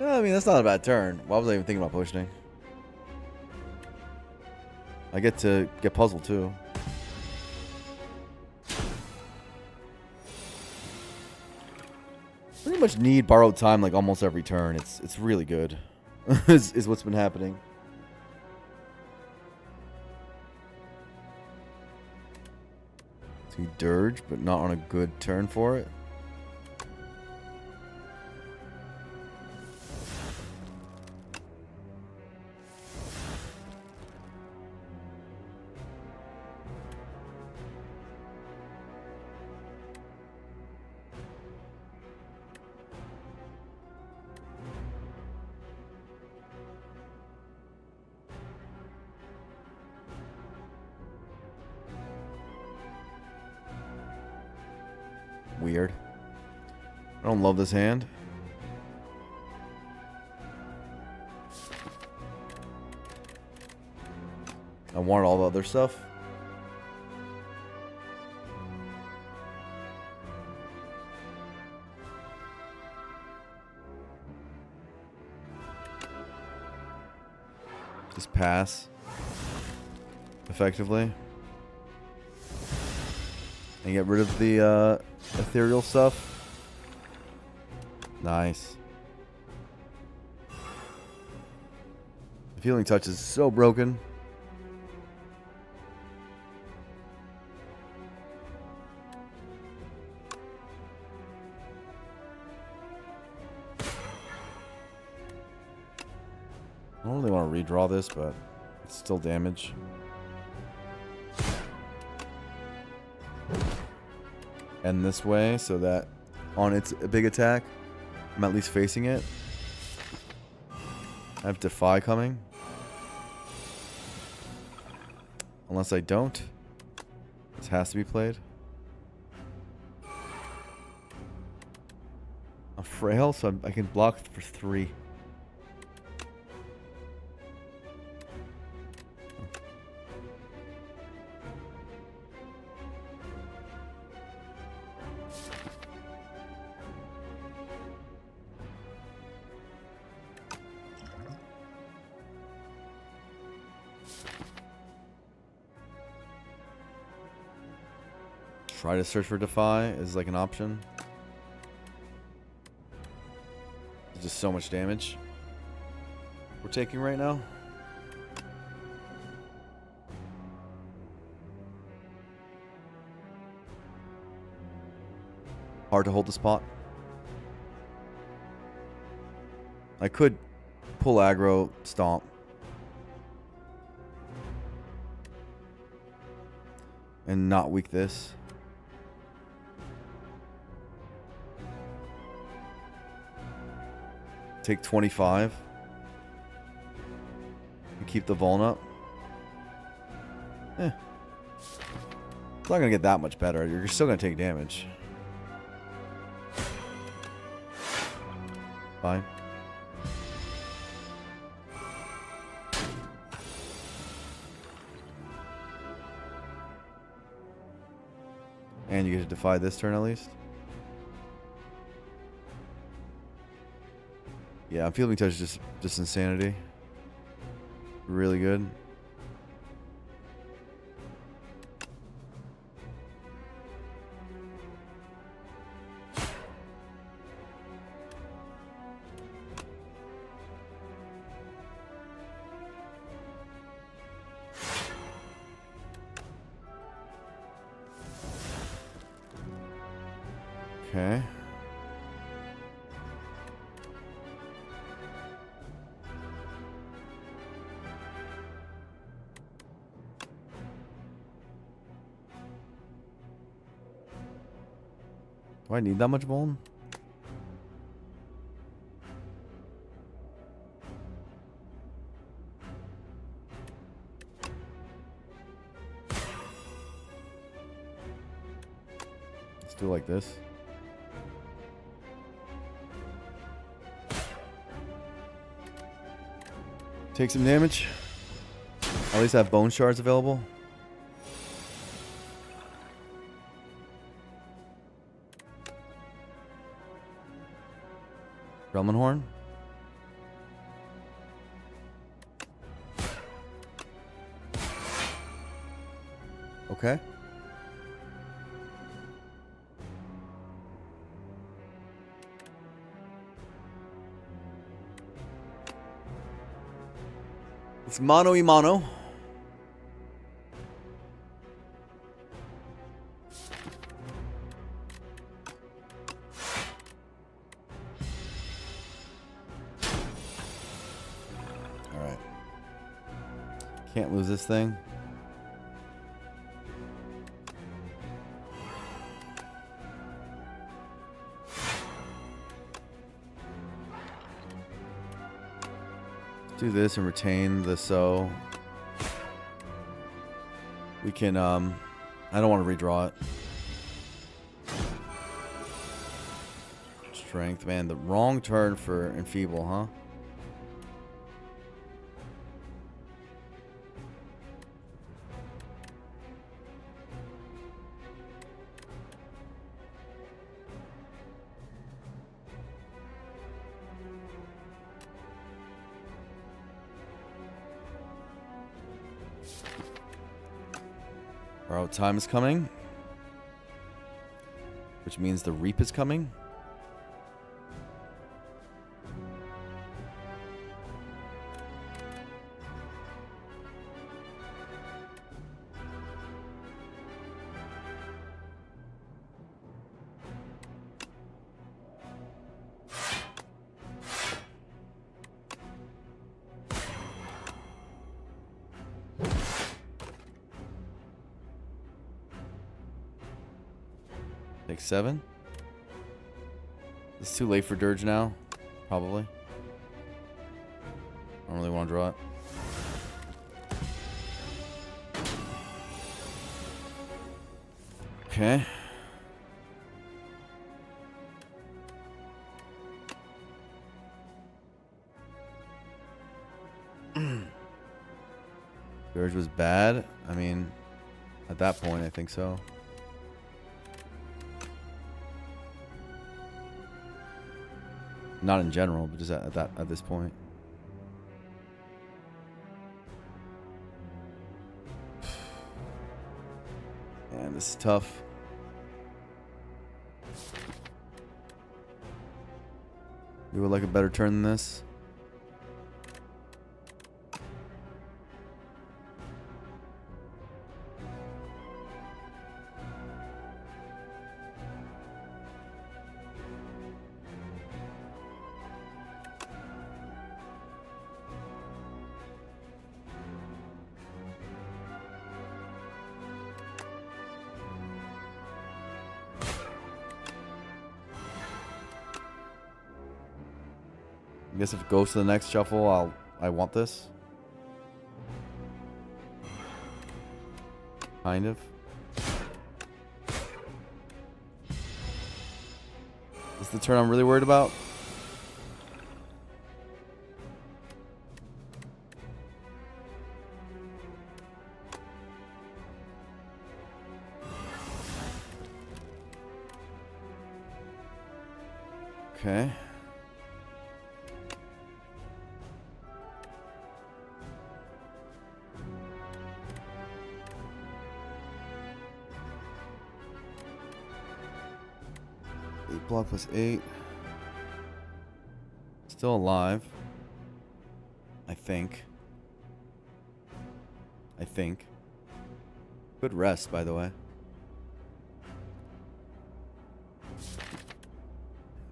I mean, that's not a bad turn. Why was I even thinking about potioning? I get to get puzzled too. Pretty much need borrowed time like almost every turn. It's really good. is what's been happening. So dirge, but not on a good turn for it. Weird. I don't love this hand. I wanted all the other stuff. Just pass. Effectively. And get rid of the ethereal stuff. Nice. The Healing Touch is so broken. I don't really want to redraw this, but it's still damage. And this way, so that on its big attack, I'm at least facing it. I have Defy coming. Unless I don't. This has to be played. I'm frail, so I can block for 3. Try to search for Defy is like an option. It's just so much damage we're taking right now. Hard to hold the spot. I could pull aggro, stomp. And not weak this. Take 25 and keep the Vuln up. It's not going to get that much better. You're still going to take damage. Fine. And you get to defy this turn at least. Yeah, Fielding Touch is just insanity. Really good. Okay. Do I need that much Vuln? Let's do it like this. Take some damage. At least have bone shards available. Gremlin Horn. Okay. It's mano y mano. Alright. Can't lose this thing. Do this and retain the so. We can, I don't want to redraw it. Strength, man. The wrong turn for Enfeeble, huh? Borrowed Time is coming, which means the Reap is coming. Take 7. It's too late for Dirge now. Probably. I don't really want to draw it. Okay. Dirge was bad. I mean, at that point, I think so. Not in general, but just at this point. Man, this is tough. You would like a better turn than this? I guess if it goes to the next shuffle, I want this. Kind of. Is the turn I'm really worried about? Okay. Block plus 8. Still alive. I think. Good rest, by the way.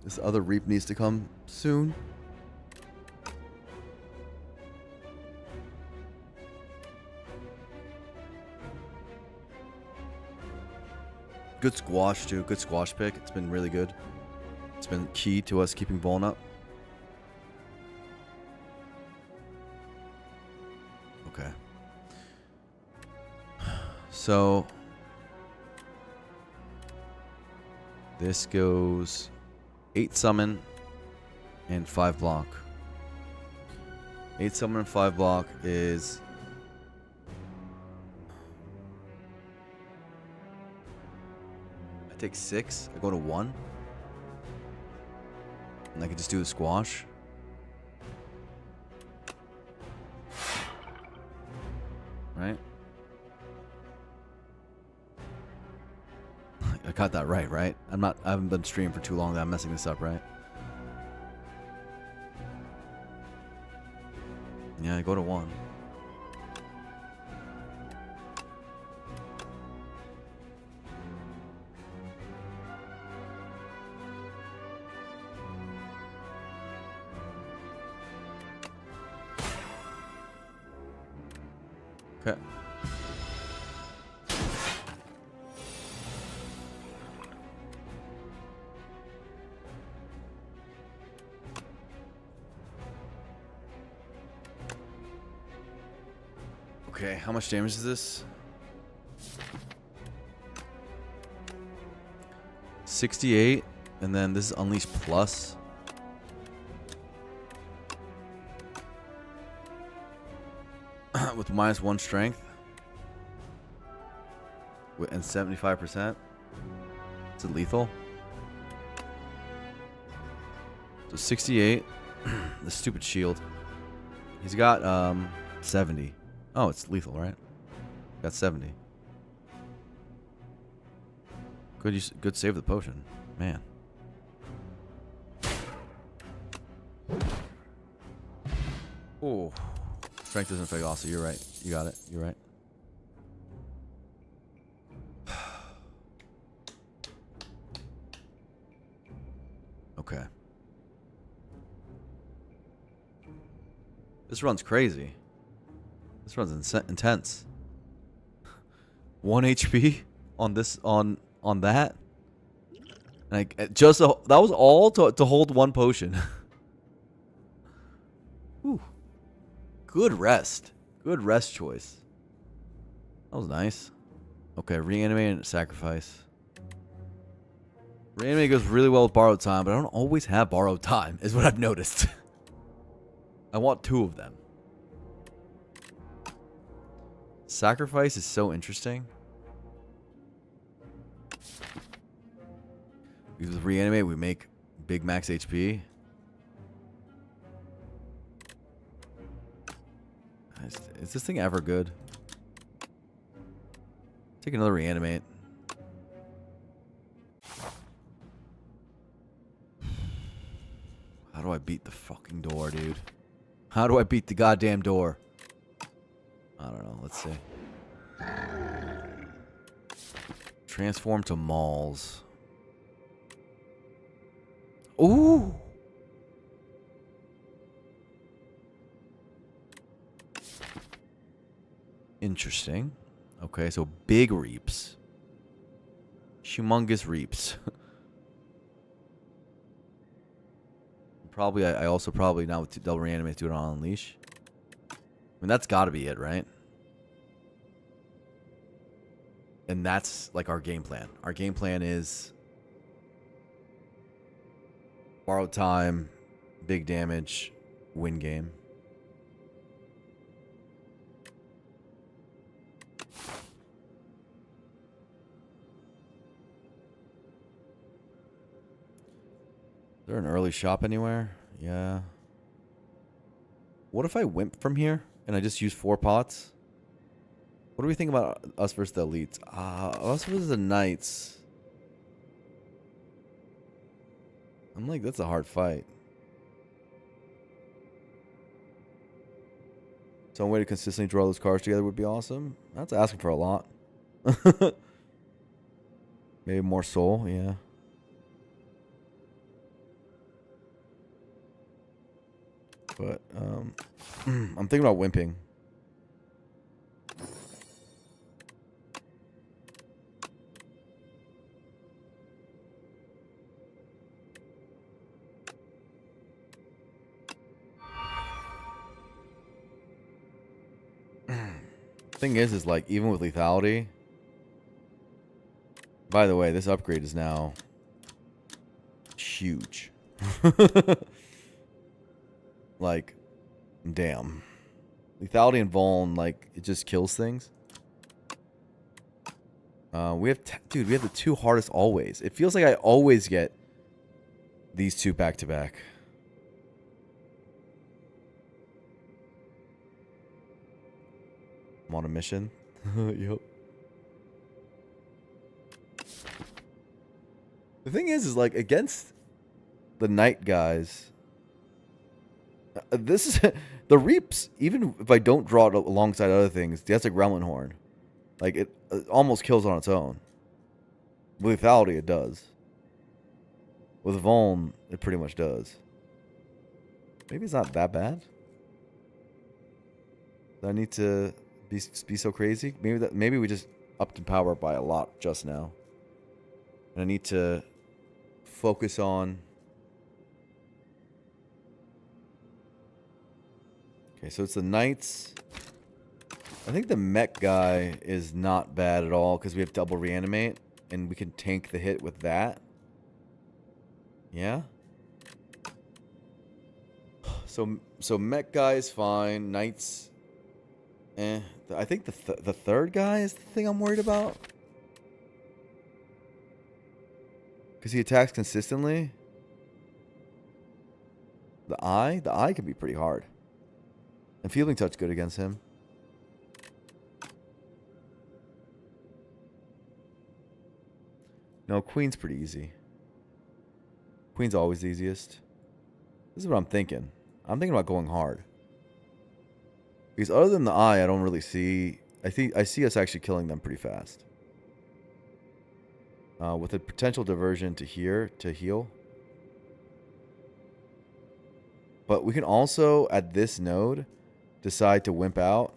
This other reap needs to come soon. Good squash, too. Good squash pick. It's been really good. It's been key to us keeping bowling up. Okay. So this goes 8 summon and 5 block. 8 summon and 5 block is... I take 6. I go to 1. And I can just do the squash. Right? I got that right? I haven't been streaming for too long that I'm messing this up, right? Yeah, I go to 1. Okay. Okay, how much damage is this? 68, and then this is Unleash Plus. With -1 strength. And 75%. Is it lethal? So 68. The stupid shield. He's got 70. Oh, it's lethal, right? Got 70. Good save the potion. Man. Oh. Strength doesn't affect also. You're right. You got it. You're right. Okay. This run's crazy. This run's intense. 1 HP on this on that. Like that was all to hold one potion. Whew. Good rest. Good rest choice. That was nice. Okay, reanimate and sacrifice. Reanimate goes really well with borrowed time, but I don't always have borrowed time, is what I've noticed. I want 2 of them. Sacrifice is so interesting. Because with reanimate, we make big max HP. Is this thing ever good? Take another reanimate. How do I beat the fucking door, dude? How do I beat the goddamn door? I don't know. Let's see. Transform to malls. Ooh. Interesting. Okay, so big reaps. Humongous reaps. Probably, I also probably now with double reanimate do it on unleash. I mean, that's got to be it, right? And that's like our game plan. Our game plan is borrowed time, big damage, win game. Is there an early shop anywhere? Yeah. What if I wimp from here and I just use 4 pots? What do we think about us versus the elites? Us versus the knights. I'm like, that's a hard fight. Some way to consistently draw those cards together would be awesome. That's asking for a lot. Maybe more soul, yeah. But I'm thinking about wimping. Thing is like even with lethality. By the way, this upgrade is now huge. Like, damn. Lethality and Vuln, like, it just kills things. We have, dude, we have the 2 hardest always. It feels like I always get these 2 back to back. I'm on a mission. Yep. The thing is like against the knight guys. This is the reaps. Even if I don't draw it alongside other things, that's like Gremlin Horn. Like it almost kills on its own. With lethality, it does. With Vuln, it pretty much does. Maybe it's not that bad. Do I need to be so crazy? Maybe we just upped in power by a lot just now. And I need to focus on. Okay, so it's the knights. I think the mech guy is not bad at all because we have double reanimate and we can tank the hit with that. Yeah. So mech guy is fine. Knights. I think the third guy is the thing I'm worried about. Because he attacks consistently. The eye can be pretty hard. And Feeling Touch good against him. No, Queen's pretty easy. Queen's always the easiest. This is what I'm thinking. I'm thinking about going hard. Because other than the eye, I don't really see. I see us actually killing them pretty fast. With a potential diversion to here to heal. But we can also, at this node, decide to wimp out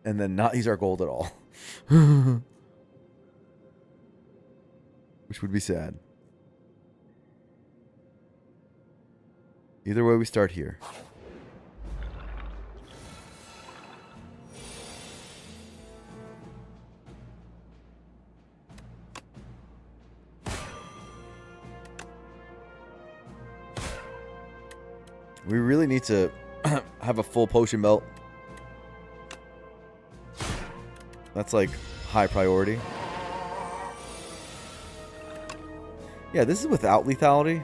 and then not use our gold at all. Which would be sad. Either way, we start here. We really need to have a full potion belt. That's like high priority. Yeah, this is without lethality.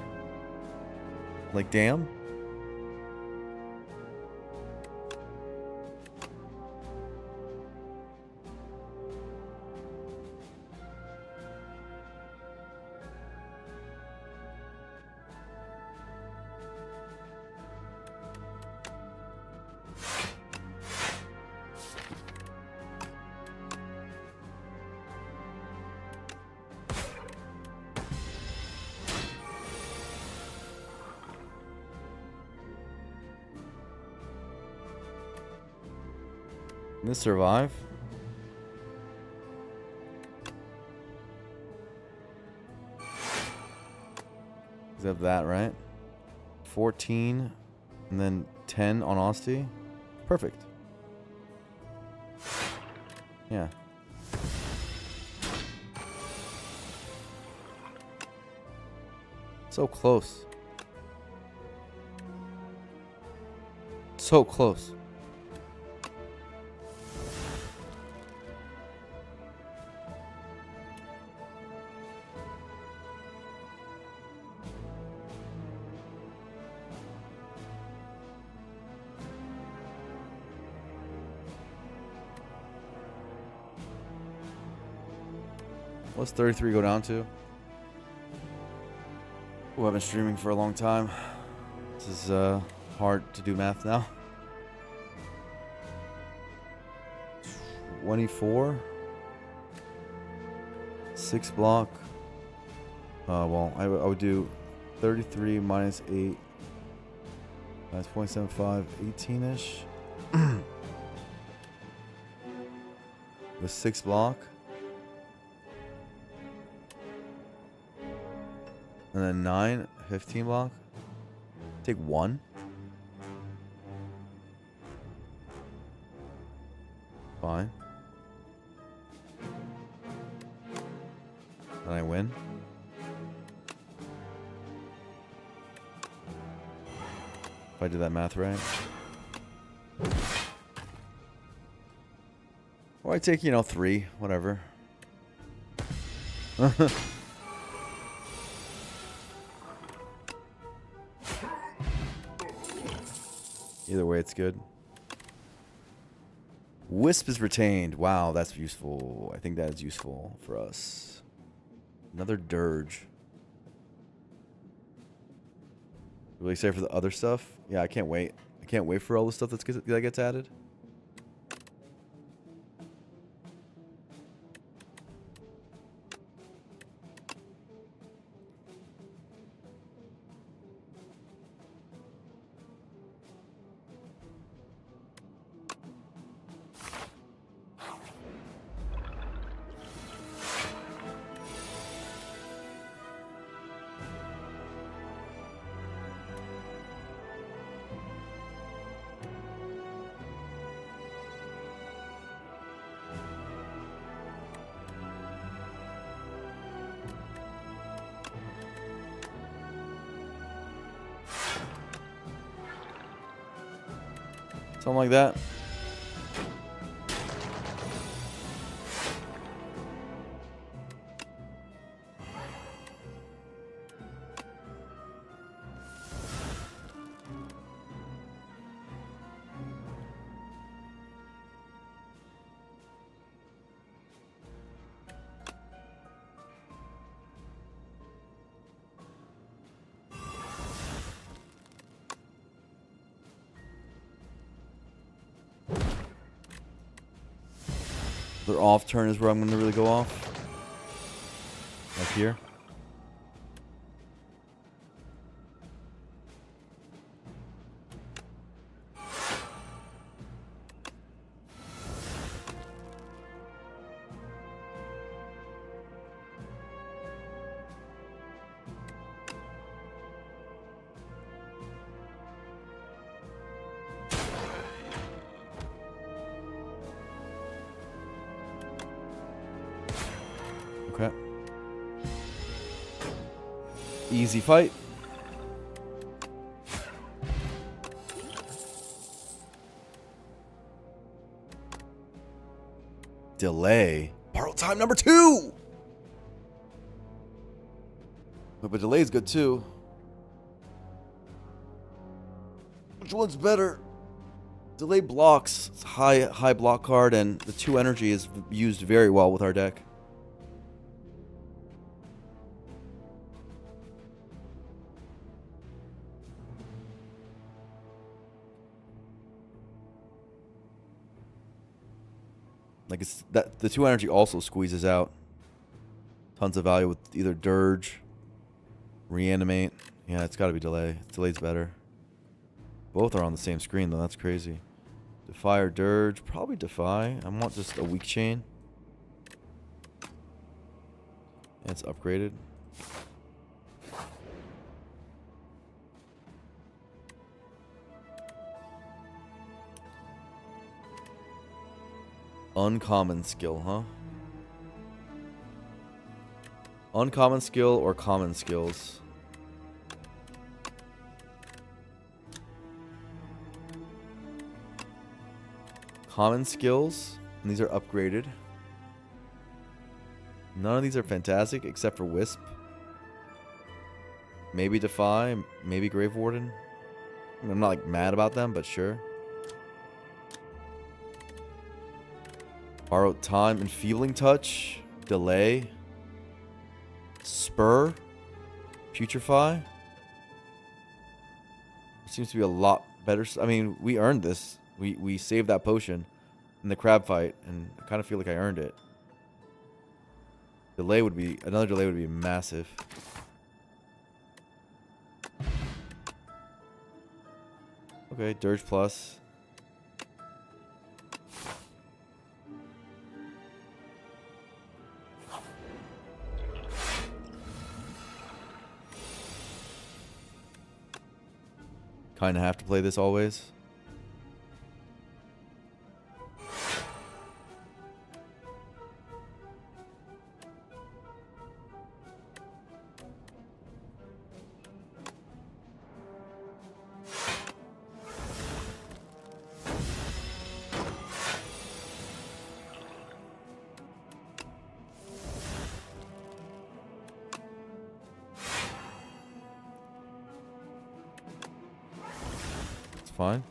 Like, damn. Can this survive? Is that that, right? 14 and then 10 on Honesty. Perfect. Yeah. So close. So close. What's 33 go down to? Oh, I've been streaming for a long time. This is hard to do math now. 24. 6 block. Well, I would do 33 minus 8. That's 0.75, 18-ish. With 6 block. And then 9, 15 block. Take 1. Fine. And I win. If I did that math right. Or I take, 3, whatever. Either way, it's good. Wisp is retained. Wow, that's useful. I think that is useful for us. Another dirge. Really excited for the other stuff. Yeah, I can't wait. I can't wait for all the stuff that gets added. Something like that. Their off turn is where I'm going to really go off. Like here. Okay. Easy fight. Delay. Borrow time number 2. But delay is good too. Which one's better? Delay blocks. It's high block card, and the 2 energy is used very well with our deck. Like it's that the 2 energy also squeezes out tons of value with either Dirge, Reanimate. Yeah, it's got to be Delay. Delay's better. Both are on the same screen though. That's crazy. Defy or Dirge? Probably Defy. I want just a weak chain. And it's upgraded. Uncommon skill, huh? Uncommon skill or common skills? Common skills, and these are upgraded. None of these are fantastic except for Wisp. Maybe Defy, maybe Grave Warden. I'm not like mad about them, but sure. Borrowed time, Enfeebling Touch, Delay, Spur, Putrefy. Seems to be a lot better. I mean, we earned this. We saved that potion in the crab fight, and I kind of feel like I earned it. Another delay would be massive. Okay, Dirge Plus. Kind of have to play this always. Fine.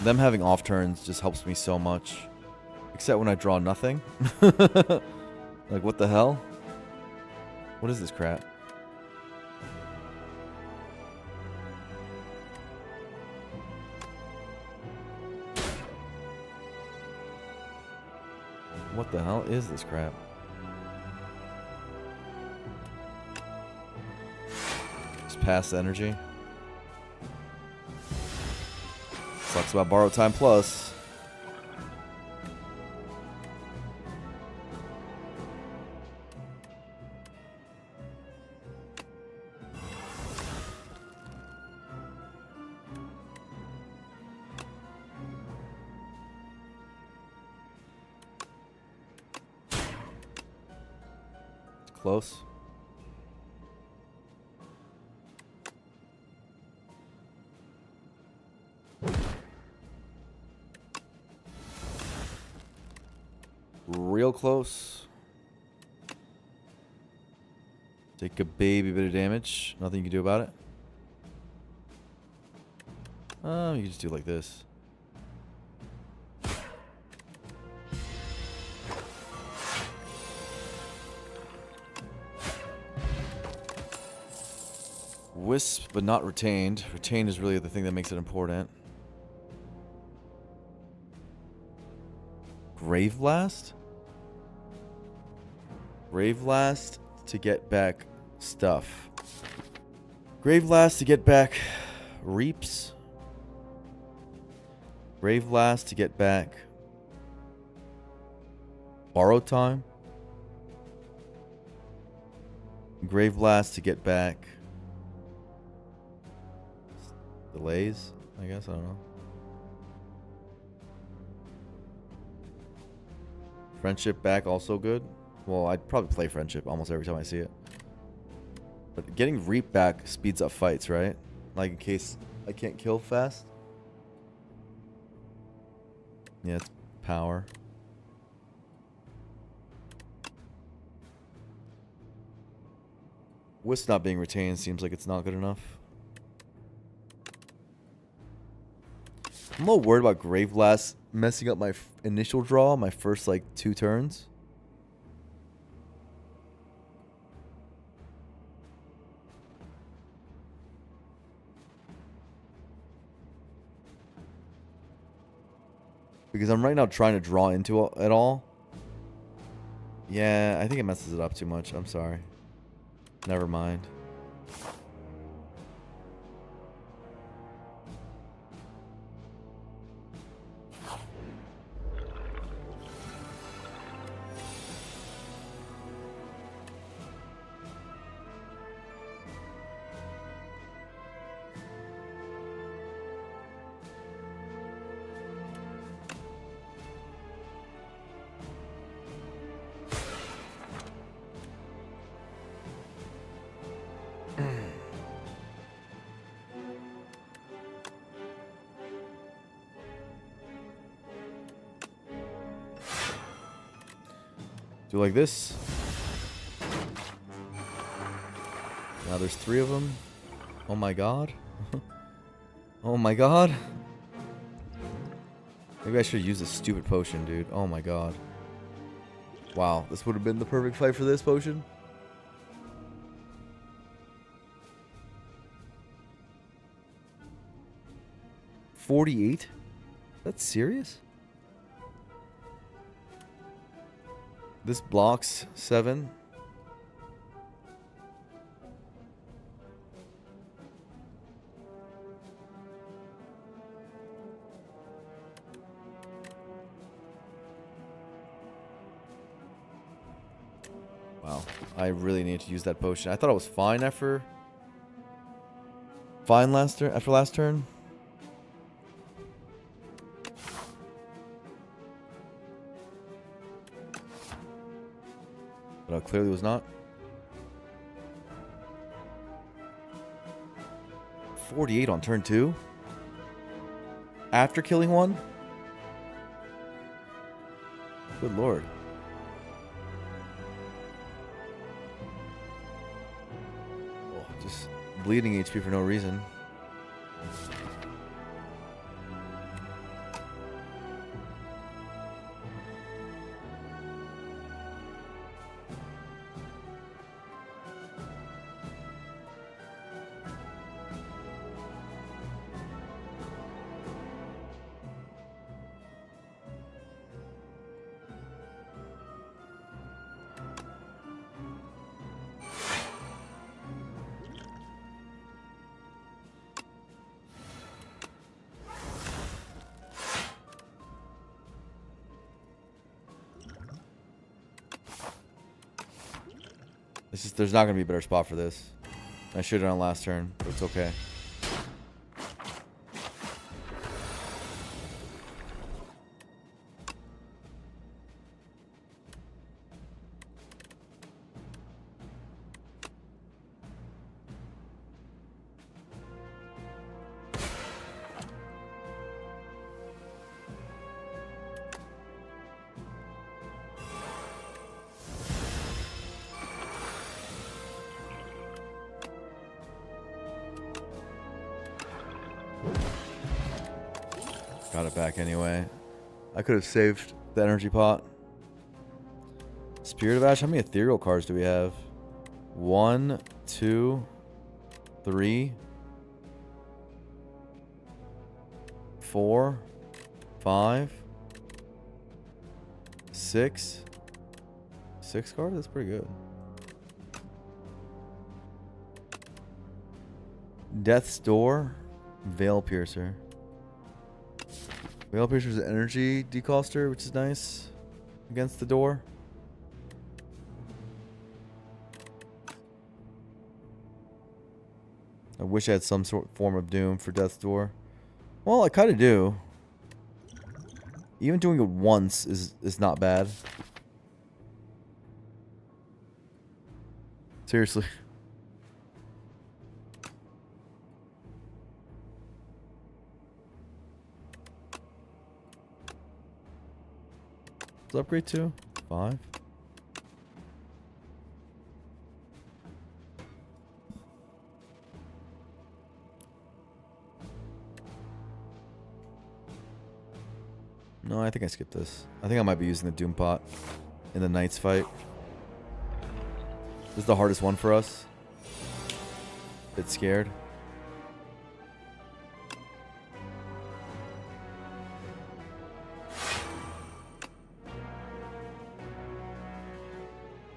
Them having off turns just helps me so much. Except when I draw nothing. Like, what the hell? What is this crap? What the hell is this crap? Just pass the energy. Sucks about Borrow Time Plus. Close. Real close. Take a baby bit of damage. Nothing you can do about it. You can just do it like this. Wisp, but not retained. Retained is really the thing that makes it important. Grave Blast? Grave Blast to get back stuff. Grave Blast to get back Reaps. Grave Blast to get back Borrow Time. Grave Blast to get back Delays, I guess. I don't know. Friendship back also good. Well, I'd probably play Friendship almost every time I see it. But getting Reap back speeds up fights, right? Like in case I can't kill fast. Yeah, it's power. Wisp not being retained seems like it's not good enough. I'm a little worried about Grave Blast messing up my initial draw, my first like 2 turns. Because I'm right now trying to draw into it all. Yeah, I think it messes it up too much. I'm sorry. Never mind. Do like this. Now there's 3 of them. Oh my god. Oh my god. Maybe I should use this stupid potion, dude. Oh my god. Wow, this would have been the perfect fight for this potion. $48? That's serious? This blocks 7. Wow, I really need to use that potion. I thought I was fine after last turn. But clearly was not. 48 on turn 2? After killing one? Good lord. Oh, just bleeding HP for no reason. There's not going to be a better spot for this. I should have done last turn, but it's okay. Got it back anyway. I could have saved the energy pot. Spirit of Ash, how many ethereal cards do we have? 1, 2, 3, 4, 5, 6. 6 cards? That's pretty good. Death's Door, Veil Piercer. Veil Piercer is an energy decoster, which is nice against the door. I wish I had some sort form of doom for Death's Door. Well, I kind of do. Even doing it once is not bad. Seriously. Let's upgrade to 5. No, I think I skipped this. I think I might be using the Doom Pot in the Knights fight. This is the hardest one for us. Bit scared.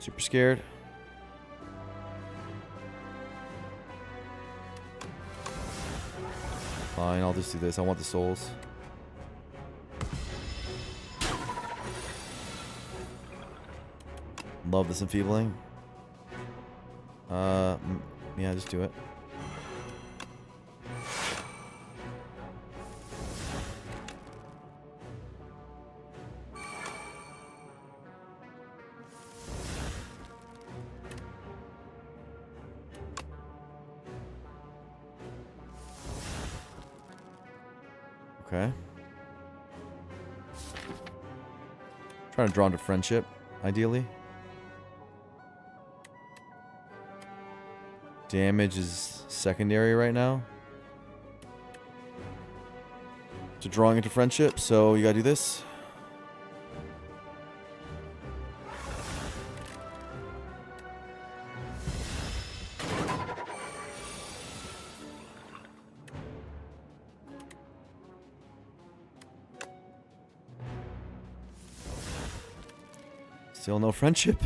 Super scared. Fine, I'll just do this. I want the souls. Love this enfeebling. Yeah, just do it. Okay. Trying to draw into friendship, ideally. Damage is secondary right now to drawing into friendship, so you gotta do this. Still no friendship.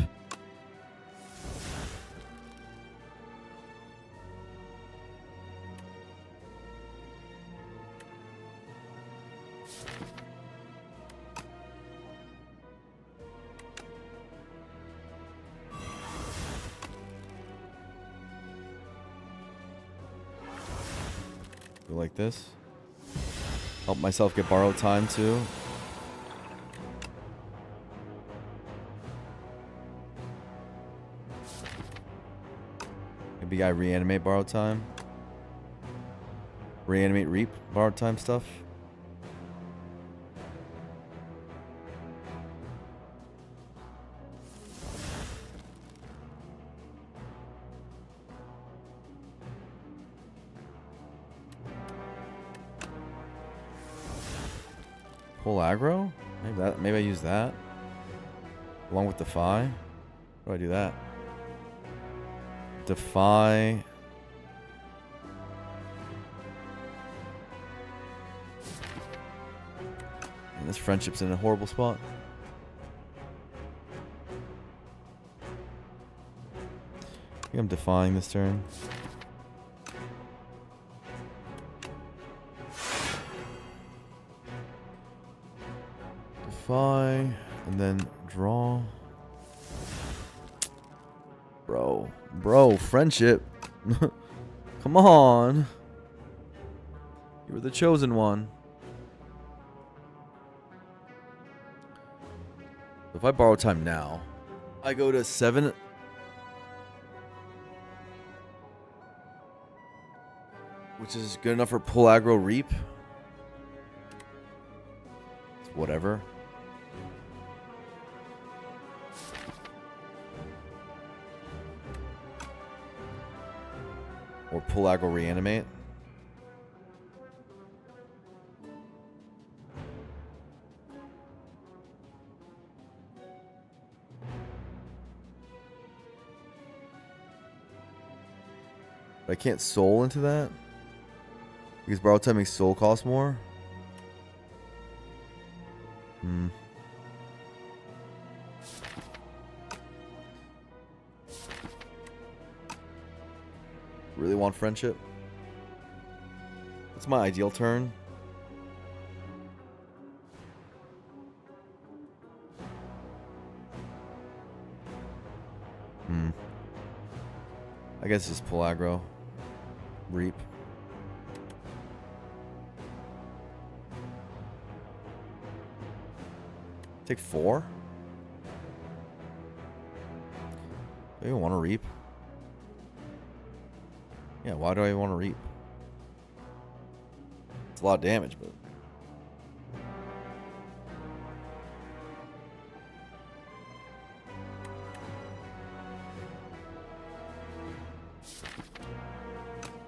Go like this. Help myself get borrowed time too. Maybe I reanimate borrowed time. Reanimate reap borrowed time stuff. Pull aggro? Maybe I use that. Along with Defy. How do I do that? Defy. And this friendship's in a horrible spot. I think I'm defying this turn. Defy, and then draw. Bro, friendship. Come on. You were the chosen one. If I borrow time now, I go to 7. Which is good enough for pull aggro reap. Whatever. Or pull aggro reanimate. But I can't soul into that. Because borrow time makes soul cost more. Really want friendship. It's my ideal turn. I guess just pull aggro. Reap. Take 4? Do you want to reap? Yeah, why do I want to reap? It's a lot of damage, but...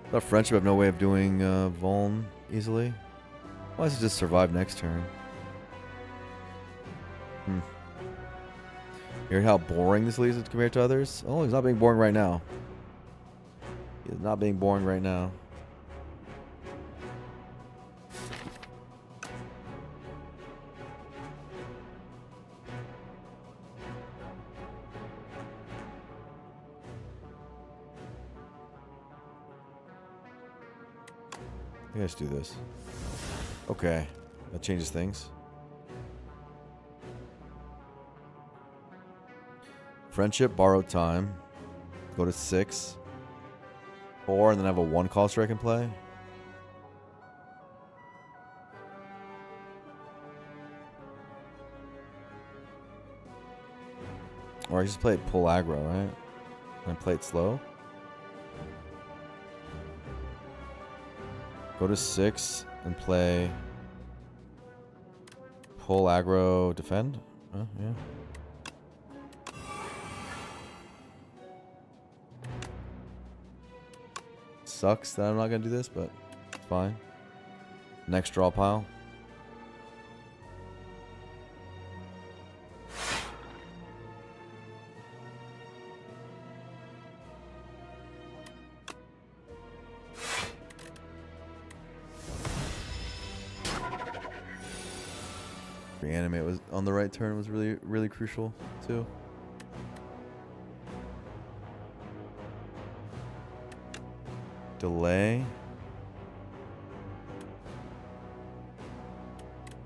Without friendship, I have no way of doing Vuln easily. Why does it just survive next turn? You hear how boring this leaves it compared to others? Oh, he's not being boring right now. He's not being boring right now. I think I should do this. Okay. That changes things. Friendship, borrowed time. Go to 6. 4, and then I have a 1 cost I can play. Or I just play it pull aggro, right? And play it slow. Go to 6 and play pull aggro defend. Yeah. Sucks that I'm not gonna do this, but it's fine. Next draw pile. Reanimate was on the right turn was really crucial too. Delay.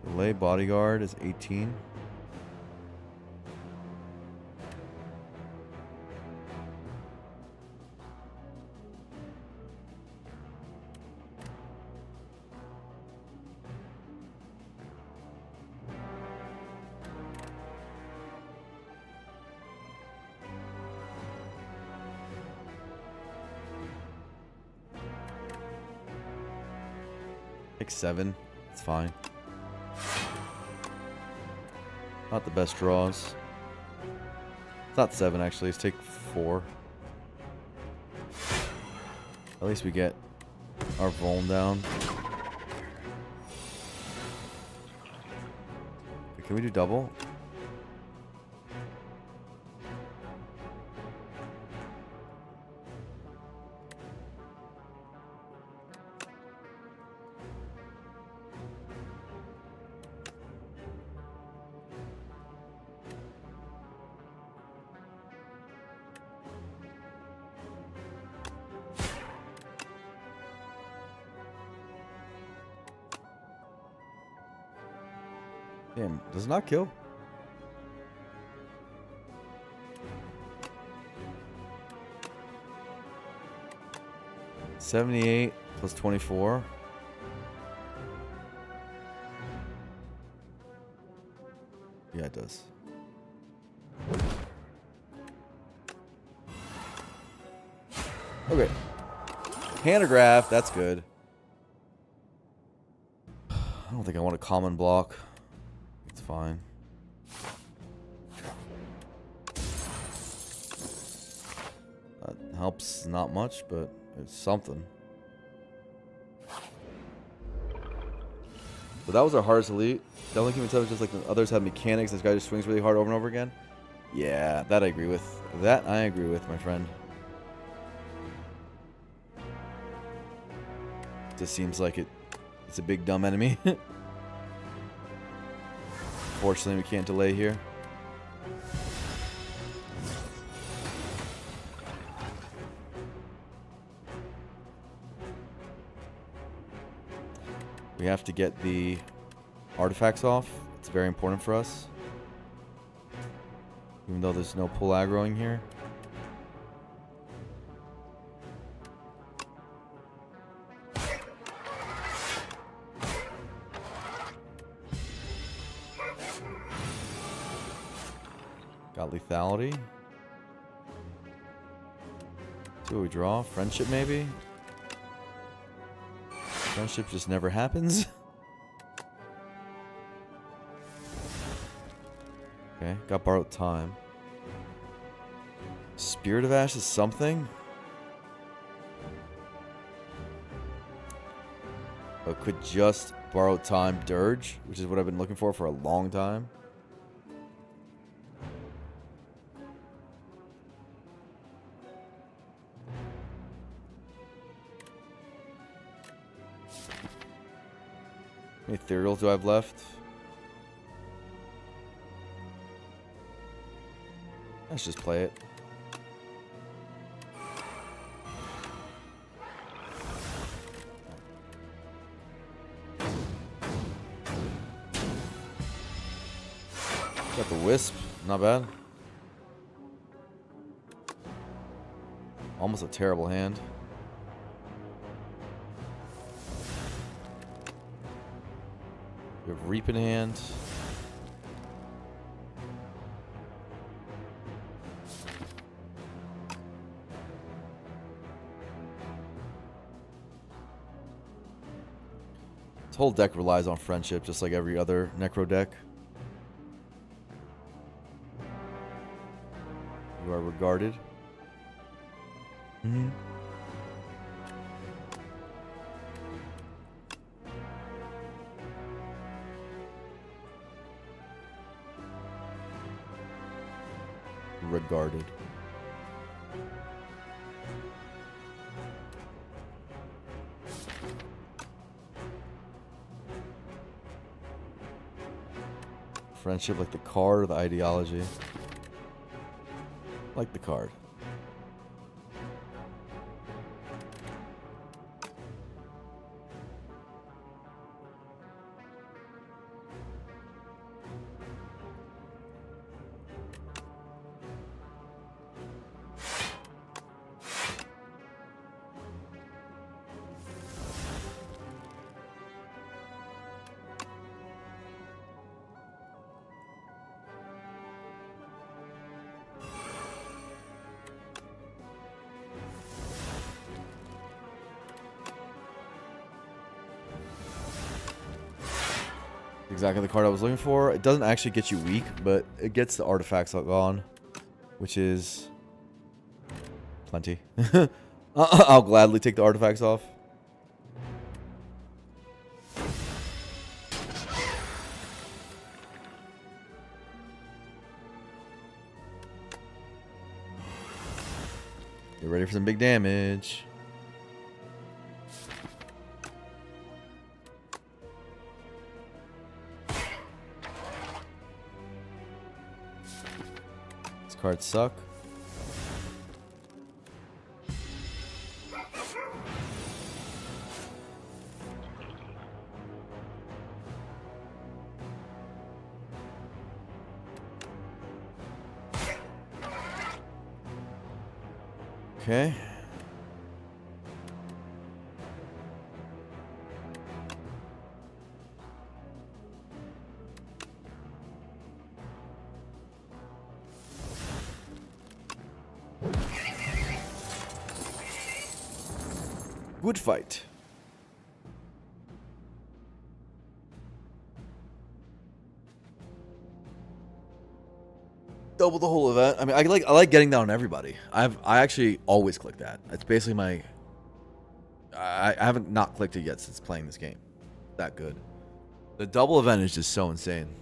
Delay bodyguard is 18. Take 7. It's fine. Not the best draws. It's not 7 actually. Let's take 4. At least we get our Vuln down. Okay, can we do double? Damn, does not kill. $78 plus 24. Yeah, it does. Okay. Pantograph, that's good. I don't think I want a common block. It's fine. That helps not much, but it's something. So that was our hardest elite. The only thing we said was just like the others have mechanics. This guy just swings really hard over and over again. Yeah, that I agree with. That I agree with, my friend. Just seems like it's a big dumb enemy. Fortunately, we can't delay here. We have to get the artifacts off. It's very important for us. Even though there's no pull aggroing here. Got lethality. See what we draw. Friendship, maybe? Friendship just never happens. Okay, got borrowed time. Spirit of Ash is something. But could just borrow time Dirge, which is what I've been looking for a long time. How many ethereals do I have left? Let's just play it. Got the Wisp. Not bad. Almost a terrible hand. We have Reap in hand. This whole deck relies on friendship, just like every other Necro deck. You are regarded. Mm-hmm. Regarded. Friendship, like the card or the ideology? Like the card. Exactly the card I was looking for. It doesn't actually get you weak, but it gets the artifacts gone, which is plenty. I'll gladly take the artifacts off. Get ready for some big damage. Cards suck. Okay. Good fight. Double the whole event. I mean, I like getting down on everybody. I actually always click that. It's basically my. I haven't not clicked it yet since playing this game. That good. The double event is just so insane.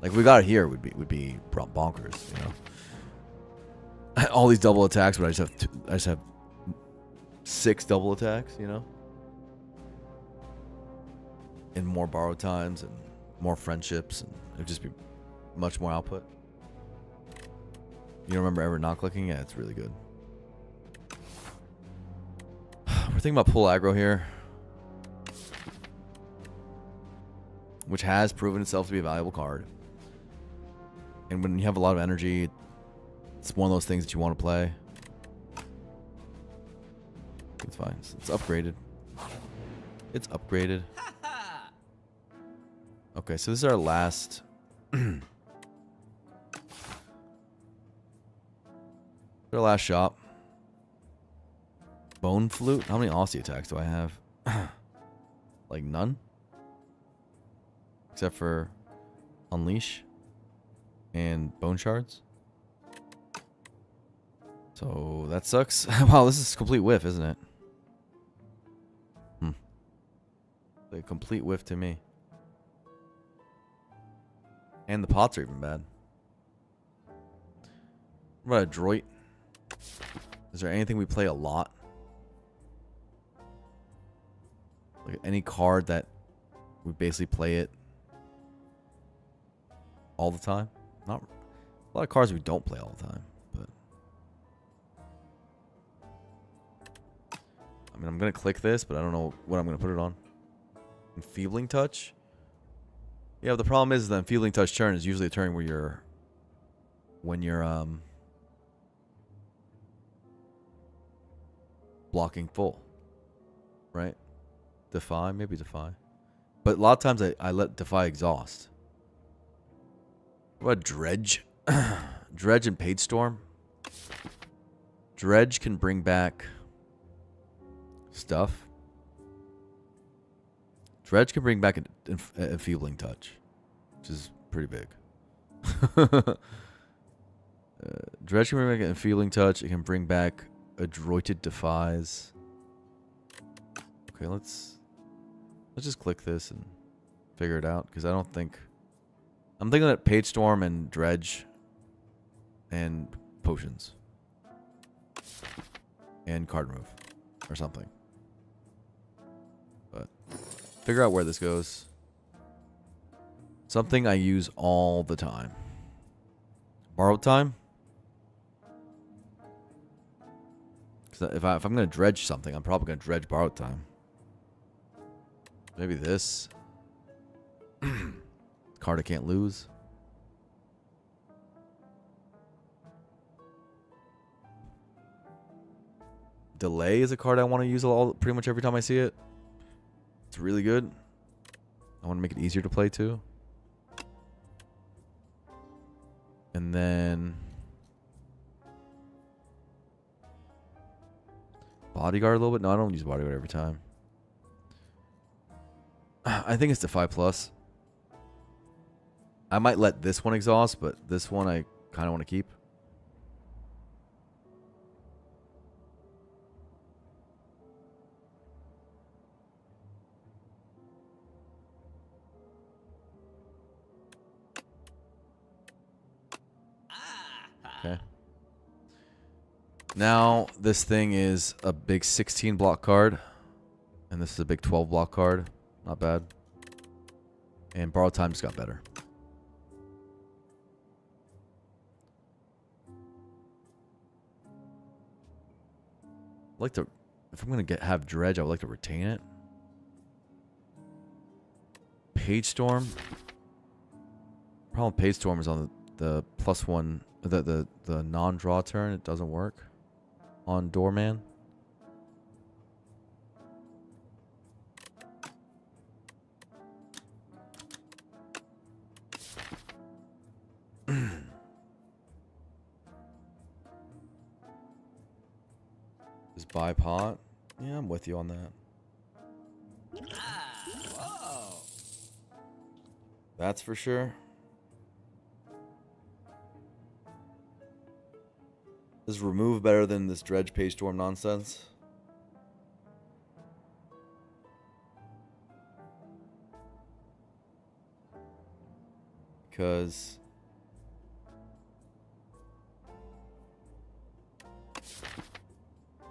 Like if we got it here, would be bonkers. You know. All these double attacks, but I just have 6 double attacks, you know? And more borrowed times and more friendships, and it would just be much more output. You don't remember ever not clicking? Yeah, it's really good. We're thinking about pull aggro here, which has proven itself to be a valuable card. And when you have a lot of energy, it's one of those things that you want to play. It's fine. It's upgraded. It's upgraded. Okay, so this is our last Their last shop. Bone Flute? How many Aussie attacks do I have? Like none? Except for Unleash and Bone Shards. So that sucks. Wow, this is a complete whiff, isn't it? A complete whiff to me. And the pots are even bad. What about a Droit? Is there anything we play a lot? Like any card that we basically play it all the time? Not a lot of cards we don't play all the time, but I mean, I'm gonna click this, but I don't know what I'm gonna put it on. Enfeebling Touch? Yeah, the problem is the Enfeebling Touch turn is usually a turn where when you're blocking full, right? Defy, maybe Defy. But a lot of times I let Defy exhaust. What about Dredge? Dredge and Page Storm? Dredge can bring back stuff. Dredge can bring back an Enfeebling Touch, which is pretty big. Dredge can bring back an Enfeebling Touch. It can bring back Adroited Defies. Okay, let's just click this and figure it out, because I don't think... I'm thinking that Page Storm and Dredge and Potions and Card Move or something. But figure out where this goes. Something I use all the time. Borrowed Time? Because if I'm going to dredge something, I'm probably going to dredge Borrowed Time. Maybe this. Card I can't lose. Delay is a card I want to use pretty much every time I see it. It's really good. I want to make it easier to play too. And then Bodyguard a little bit. No, I don't use Bodyguard every time. I think it's Defy Plus. I might let this one exhaust, but this one I kind of want to keep. Okay. Now, this thing is a big 16 block card. And this is a big 12 block card. Not bad. And Borrowed Time just got better. I'd like to, if I'm going to have Dredge, I would like to retain it. Page Storm. Problem with Page Storm is on the +1, the non-draw turn. It doesn't work on Doorman. Just buy pot. Yeah, I'm with you on that. Whoa. That's for sure. Is remove better than this Dredge Page Storm nonsense? Because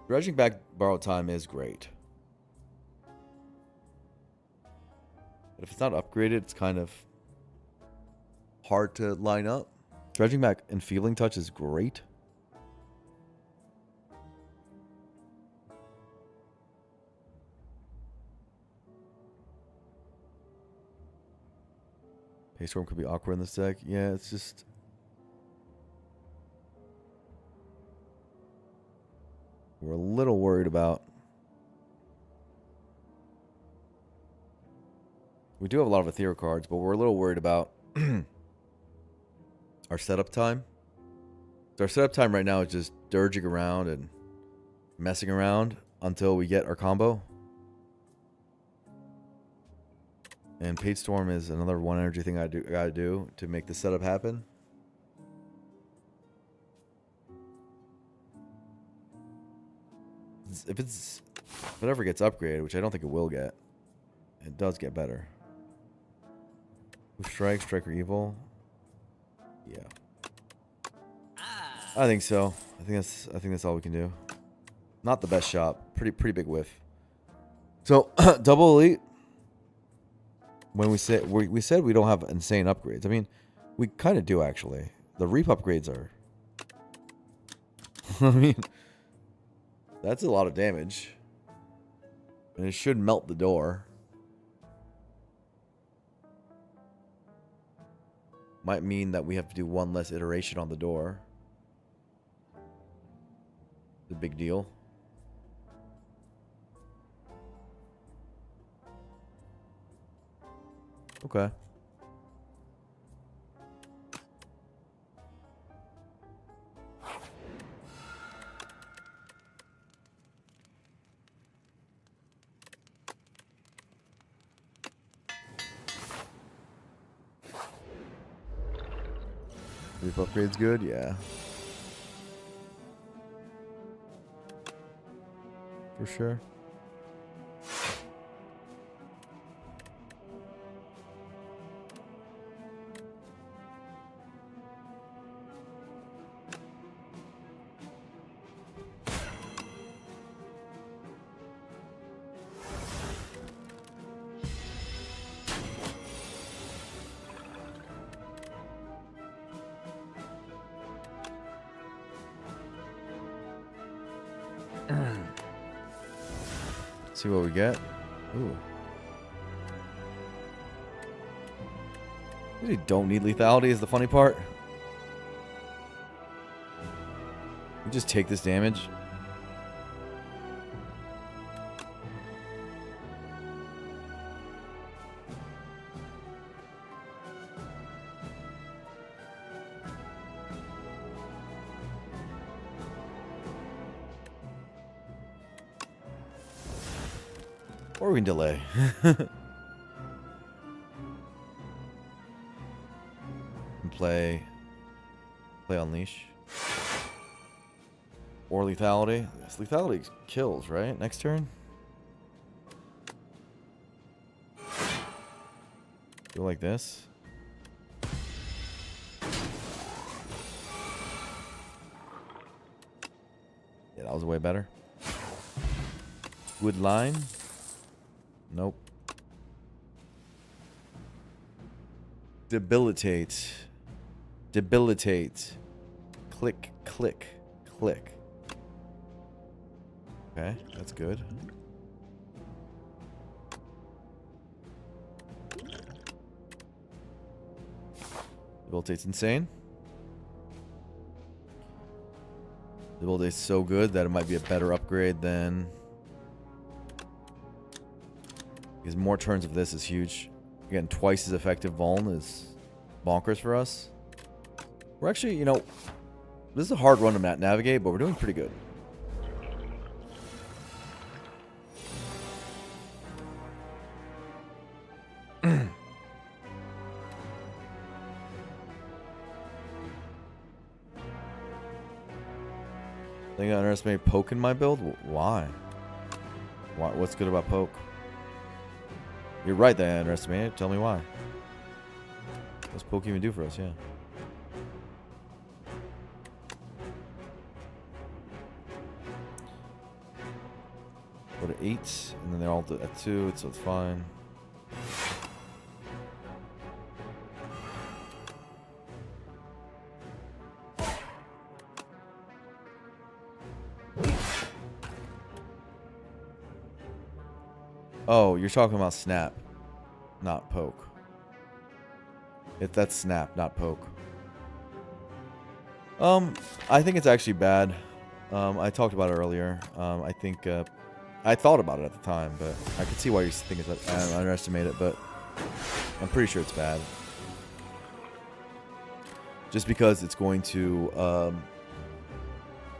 dredging back Borrowed Time is great. But if it's not upgraded, it's kind of hard to line up. Dredging back Enfeebling Touch is great. Page Storm could be awkward in this deck. Yeah, it's just... We're a little worried about... We do have a lot of Ethereal cards, but we're a little worried about our setup time. So our setup time right now is just dirging around and messing around until we get our combo. And Page Storm is another 1 energy thing I gotta do to make the setup happen. If it ever gets upgraded, which I don't think it will get, it does get better. Strike, Striker Evil. Yeah. I think so. I think that's all we can do. Not the best shot. Pretty big whiff. So double elite. When we said we don't have insane upgrades. I mean, we kind of do actually. The reap upgrades are. I mean, that's a lot of damage, and it should melt the door. Might mean that we have to do one less iteration on the door. It's a big deal. Okay. Reap upgrade's good, yeah. For sure. See what we get. Ooh. Usually don't need lethality is the funny part. You just take this damage. Or we can delay. And play Unleash. Or lethality. Yes, lethality kills, right? Next turn? Go like this. Yeah, that was way better. Wood line. Nope. Debilitate. Debilitate. Click, click, click. Okay, that's good. Debilitate's insane. Debilitate's so good that it might be a better upgrade than... Because more turns of this is huge. Again, twice as effective Vuln is bonkers for us. We're actually, you know, this is a hard run to navigate, but we're doing pretty good. Think I underestimated poke in my build? Why? What's good about poke? You're right that I underestimated it. Tell me why. What's poke even do for us? Yeah. Go to 8, and then they're all at 2, so it's fine. Oh, you're talking about snap, not poke. If that's snap, not poke. I think it's actually bad. I talked about it earlier. I think I thought about it at the time, but I could see why you think it's I underestimate it, but I'm pretty sure it's bad. Just because it's going to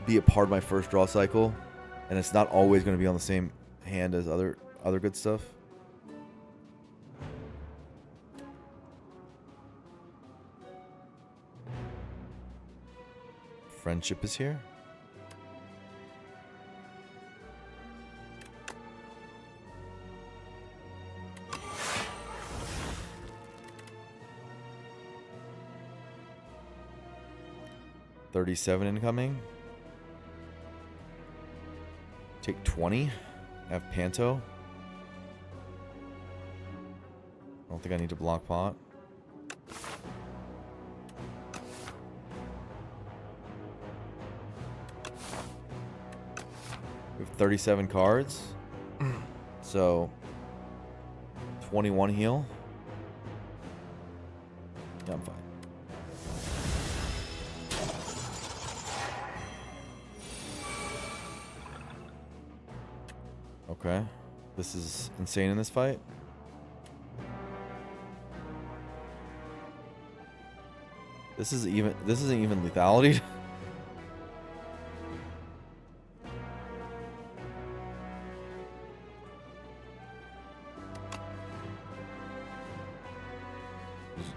be a part of my first draw cycle, and it's not always going to be on the same hand as other good stuff. Friendship is here. $37 incoming. Take 20. Have Panto. I don't think I need to block pot. We have 37 cards. So 21 heal. Yeah, I'm fine. Okay. This is insane in this fight. This isn't even lethality.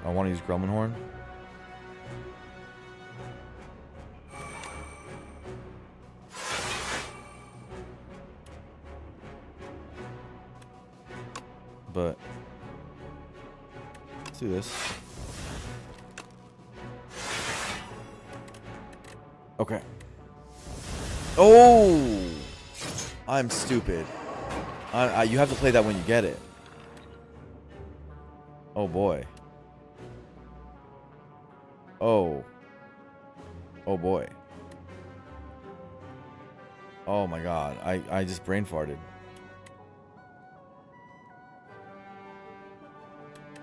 I want to use Grumman Horn. But let's do this. Okay. Oh, I'm stupid. You have to play that when you get it. Oh boy. Oh. Oh boy. Oh my god. I just brain farted.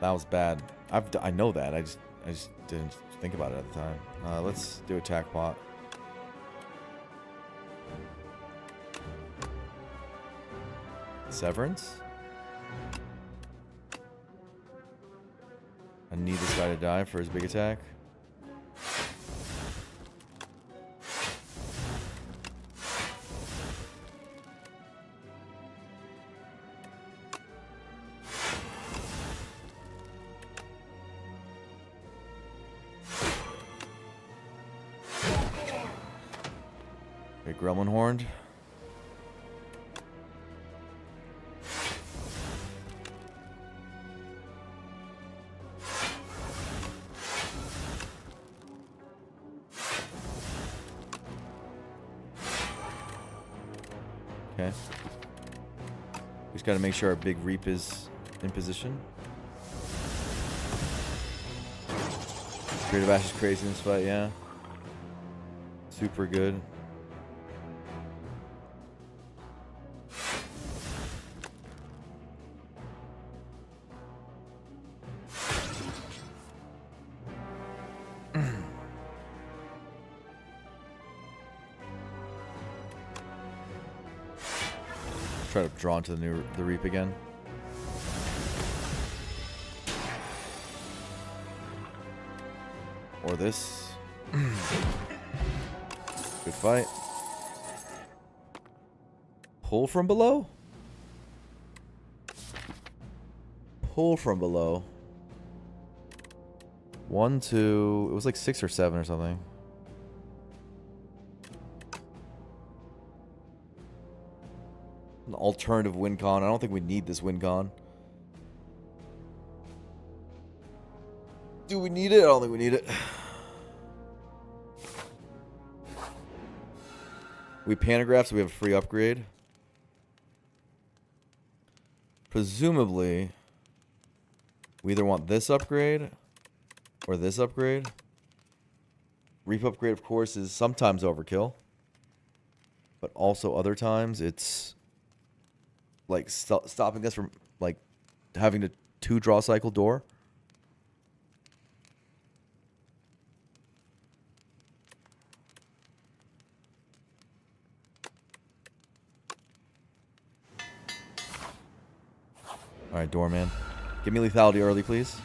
That was bad. I know that. I just didn't think about it at the time. Let's do attack pot. Severance. I need this guy to die for his big attack. Okay, Gremlin Horned. Okay. We just gotta make sure our big Reap is in position. Creative Ash is crazy in this fight, yeah. Super good. Try to draw into the Reap again. Or this. Good fight. Pull from below? Pull from below. 1, 2. It was like 6 or 7 or something. An alternative win con. I don't think we need this win con. Do we need it? I don't think we need it. We panagraph, so we have a free upgrade. Presumably, we either want this upgrade or this upgrade. Reap upgrade, of course, is sometimes overkill. But also other times, it's like stopping us from like having to 2 draw cycle door. All right, doorman. Give me lethality early, please.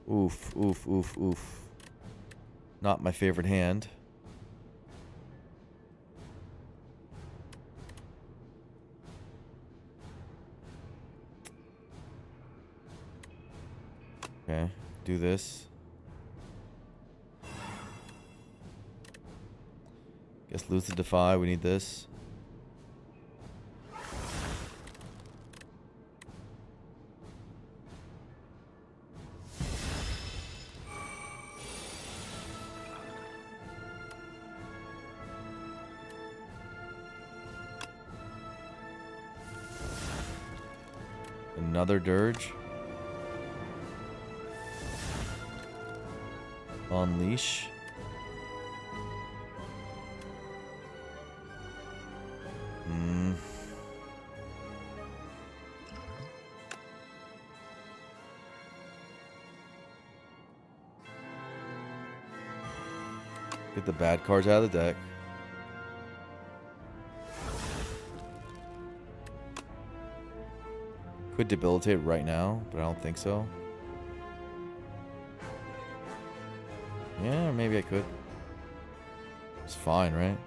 Oof, oof, oof, oof. Not my favorite hand. Okay, do this. Guess lose the defy. We need this. Another dirge. Unleash. Get the bad cards out of the deck. Could debilitate right now, but I don't think so. Yeah, maybe I could. It's fine, right?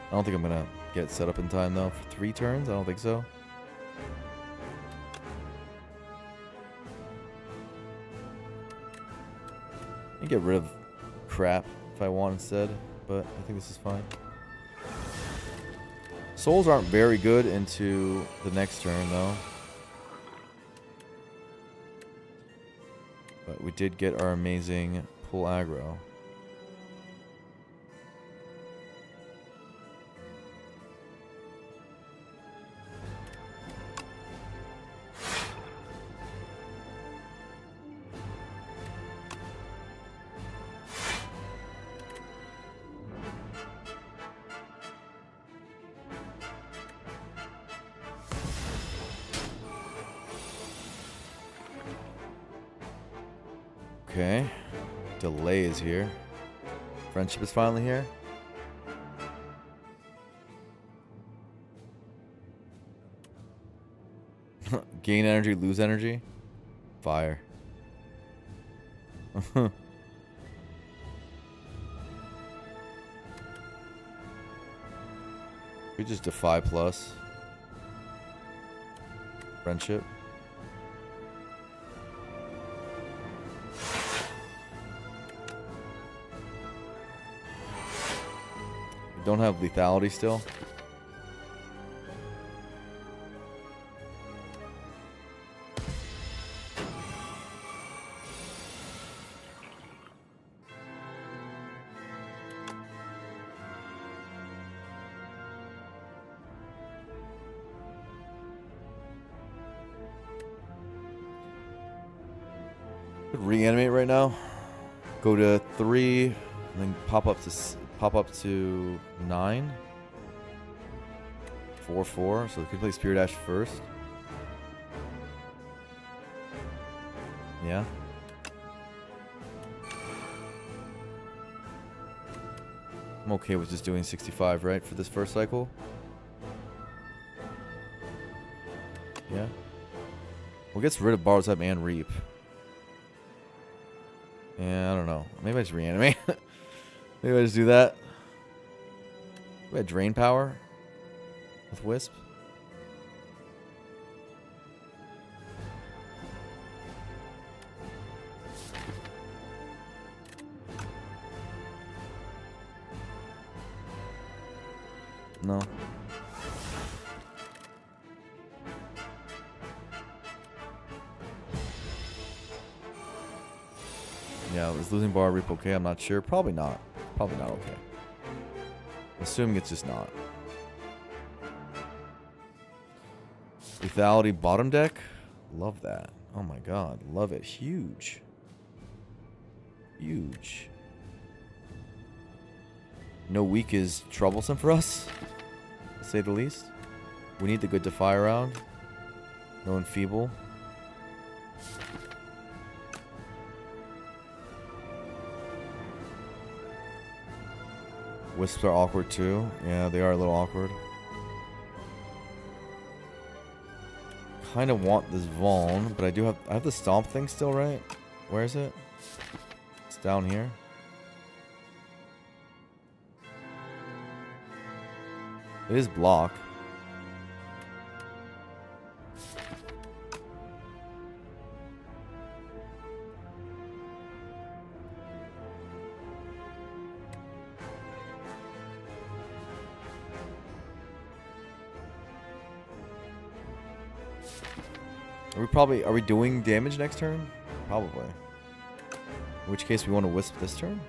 I don't think I'm gonna get set up in time though for 3 turns. I don't think so. I can get rid of crap if I want instead, but I think this is fine. Souls aren't very good into the next turn though. But we did get our amazing pull aggro. Okay. Delay is here. Friendship is finally here. Gain energy, lose energy. Fire. We just defy plus. Friendship. Don't have lethality still. Could reanimate right now. Go to 3, and then pop up to 9. 4/4. So we could play Spirit Ash first. Yeah. I'm okay with just doing 65, right, for this first cycle. Yeah. Well, gets rid of Borrow Type and Reap. Yeah, I don't know. Maybe I just reanimate. Maybe I just do that. We had Drain Power with Wisp. No. Yeah, is losing Bar Reap okay? I'm not sure. Probably not. Probably not okay. Assuming it's just not. Lethality bottom deck? Love that. Oh my god. Love it. Huge. Huge. No weak is troublesome for us, to say the least. We need the good defy around. No enfeeble. Wisps are awkward too. Yeah, they are a little awkward. Kind of want this Vaughn, but I have the stomp thing still, right? Where is it? Down here. It is block. Are we doing damage next turn? Probably. In which case we want to wisp this turn.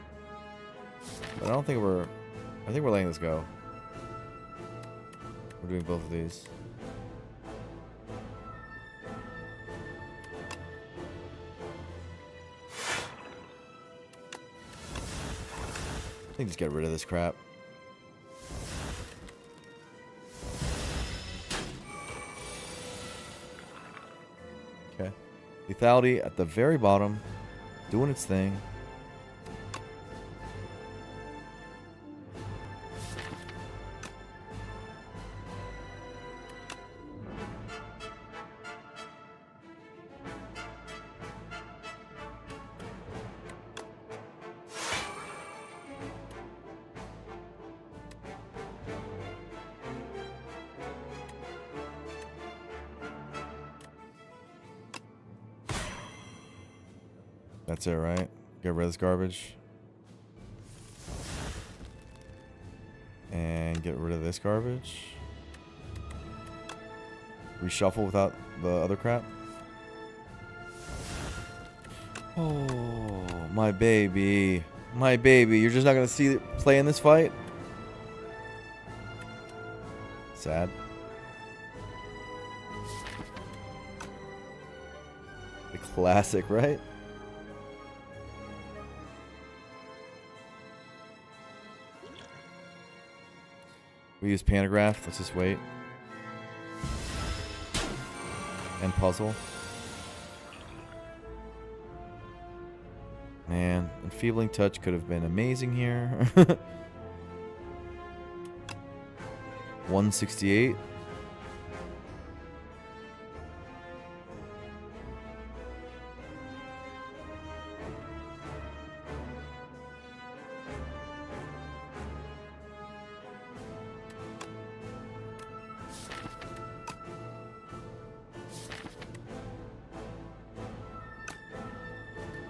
But I don't think I think we're letting this go. We're doing both of these. I think just get rid of this crap. Okay. Lethality at the very bottom, doing its thing. That's it, right? Get rid of this garbage. And get rid of this garbage. Reshuffle without the other crap. Oh, my baby. My baby. You're just not going to see it play in this fight? Sad. The classic, right? We use Pantograph. Let's just wait. And Puzzle. Man, Enfeebling Touch could have been amazing here. 168.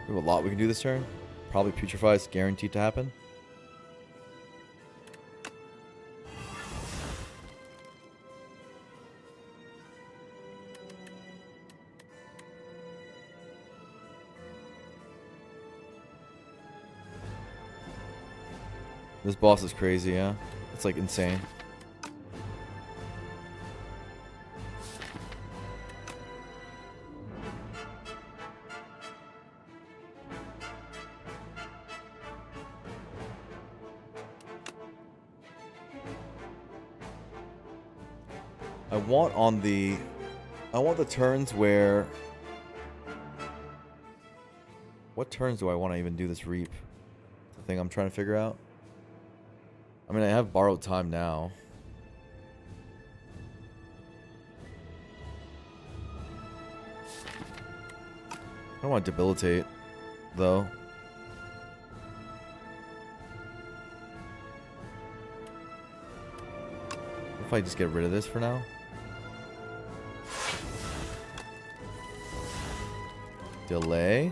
We have a lot we can do this turn. Probably Putrefy is guaranteed to happen. This boss is crazy, yeah? It's like insane. I want the turns where... What turns do I want to even do this reap? The thing I'm trying to figure out. I mean, I have borrowed time now. I don't want to debilitate, though. What if I just get rid of this for now? Delay.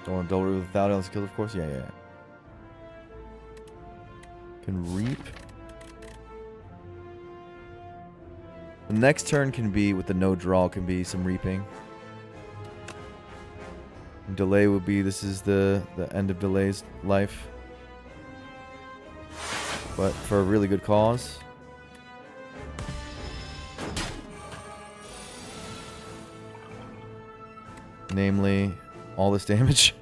Don't want to double root without else kill, of course. Yeah. Can reap. The next turn can be, with the no draw, can be some reaping. And delay would be, this is the end of delay's life. But for a really good cause. Namely, all this damage.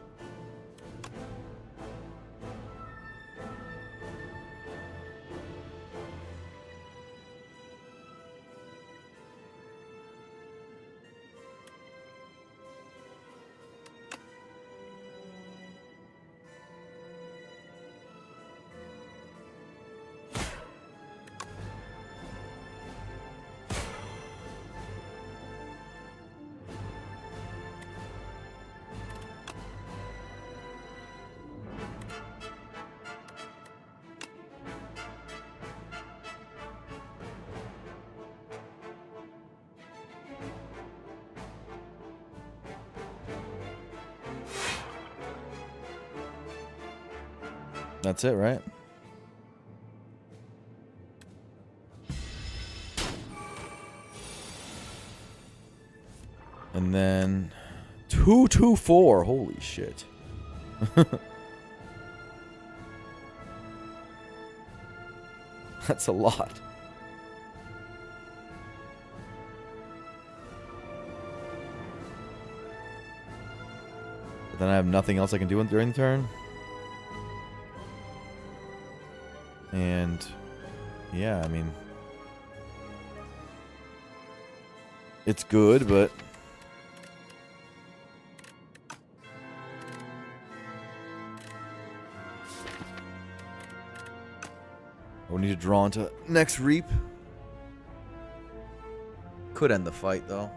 That's it, right? And then 224. Holy shit. That's a lot. But then I have nothing else I can do during the turn. And yeah, I mean, it's good, but we need to draw into next reap. Could end the fight though.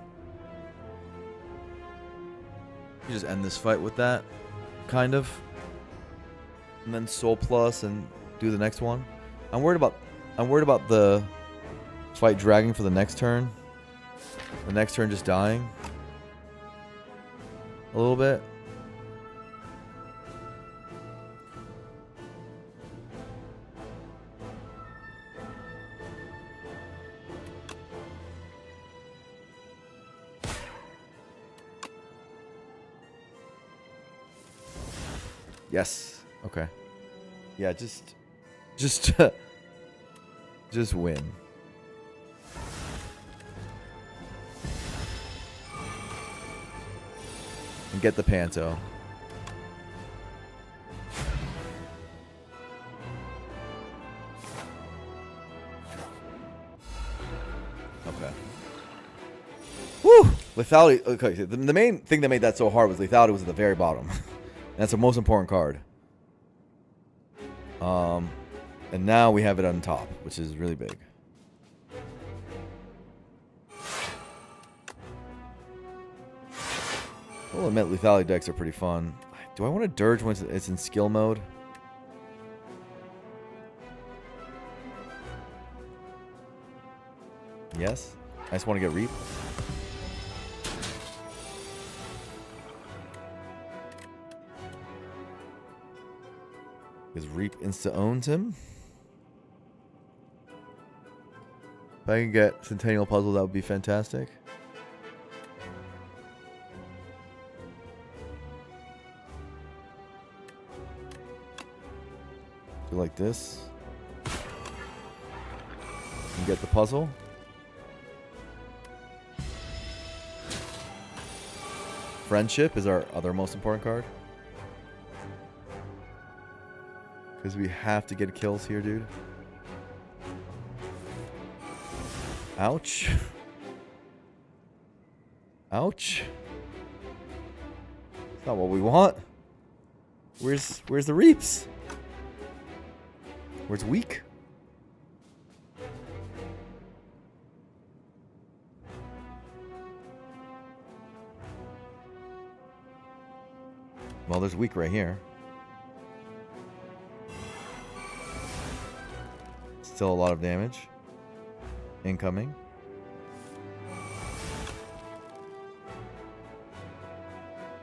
You just end this fight with that, kind of, and then Soul Plus and do the next one. I'm worried about the fight dragging for the next turn. The next turn just dying a little bit. Yes. Okay. Yeah, just win. And get the Panto. Okay. Woo! Lethality. Okay, the main thing that made that so hard was lethality was at the very bottom. That's the most important card. And now we have it on top, which is really big. I'll admit, lethality decks are pretty fun. Do I want to dirge when it's in skill mode? Yes. I just want to get reap. Because reap insta owns him. If I can get Centennial Puzzle, that would be fantastic. Do like this. And get the puzzle. Friendship is our other most important card. Because we have to get kills here, dude. Ouch. Ouch. It's not what we want. Where's the reaps? Where's weak? Well, there's weak right here. Still a lot of damage. Incoming.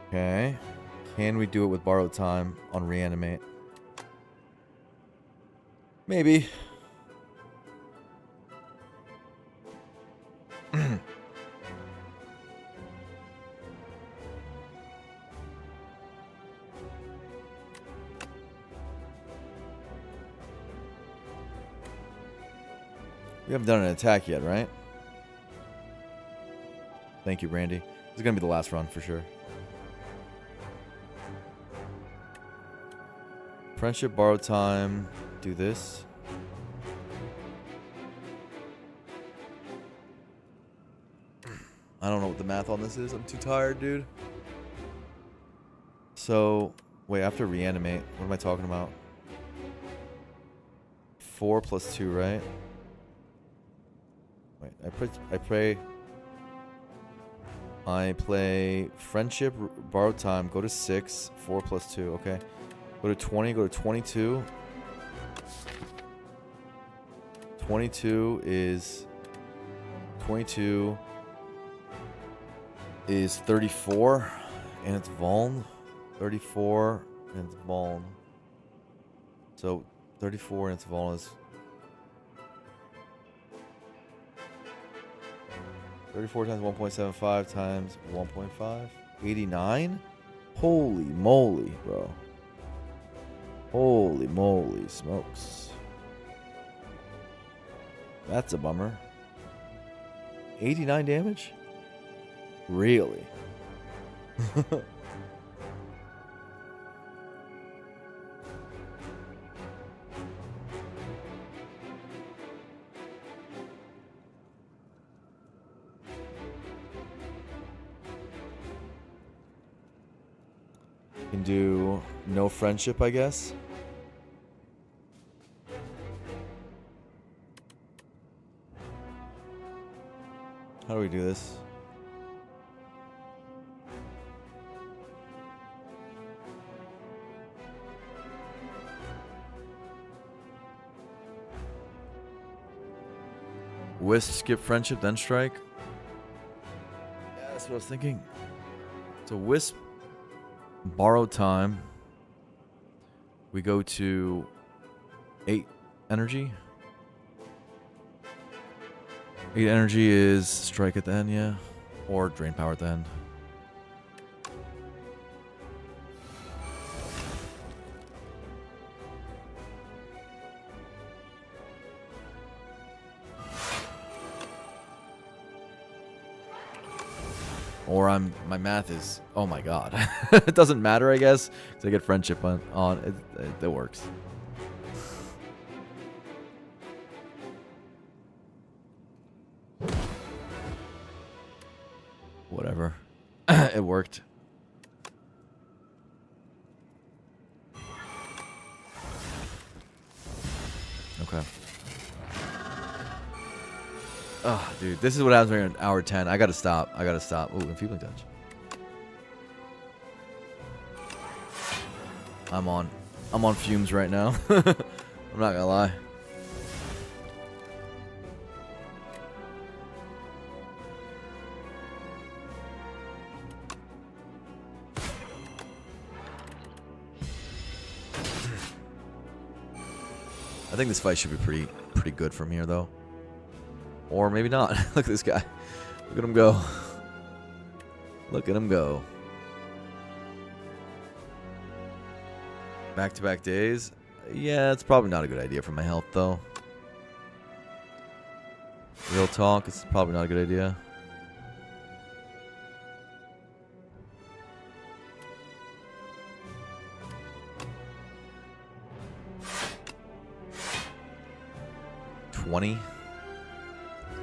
Okay. Can we do it with borrowed time on reanimate? Maybe. We haven't done an attack yet, right? Thank you, Brandy. This is going to be the last run for sure. Friendship, borrow time. Do this. I don't know what the math on this is. I'm too tired, dude. So, wait, after reanimate, what am I talking about? 4 plus 2, right? Wait, I play friendship, borrow time, go to 6, 4 plus 2, okay. Go to 20, go to 22. 22 is 34 and it's vuln. 34 and it's vuln. So 34 and Savalas. 34 times 1.75 times 1.5. 89? Holy moly, bro. Holy moly smokes. That's a bummer. 89 damage? Really? Can do no friendship, I guess. How do we do this? Wisp, skip friendship, then strike? Yeah, that's what I was thinking. So Wisp, borrow time. We go to 8 energy. 8 energy is strike at the end, yeah. Or drain power at the end. Or my math is, oh my god. It doesn't matter, I guess, because I get friendship on it works. Whatever. It worked. Okay. Oh, dude, this is what happens when you're in hour 10. I gotta stop. Ooh, enfeebling touch. I'm on fumes right now. I'm not gonna lie. I think this fight should be pretty good from here, though. Or maybe not. Look at this guy. Look at him go. Look at him go. Back-to-back days. Yeah, it's probably not a good idea for my health, though. Real talk, it's probably not a good idea.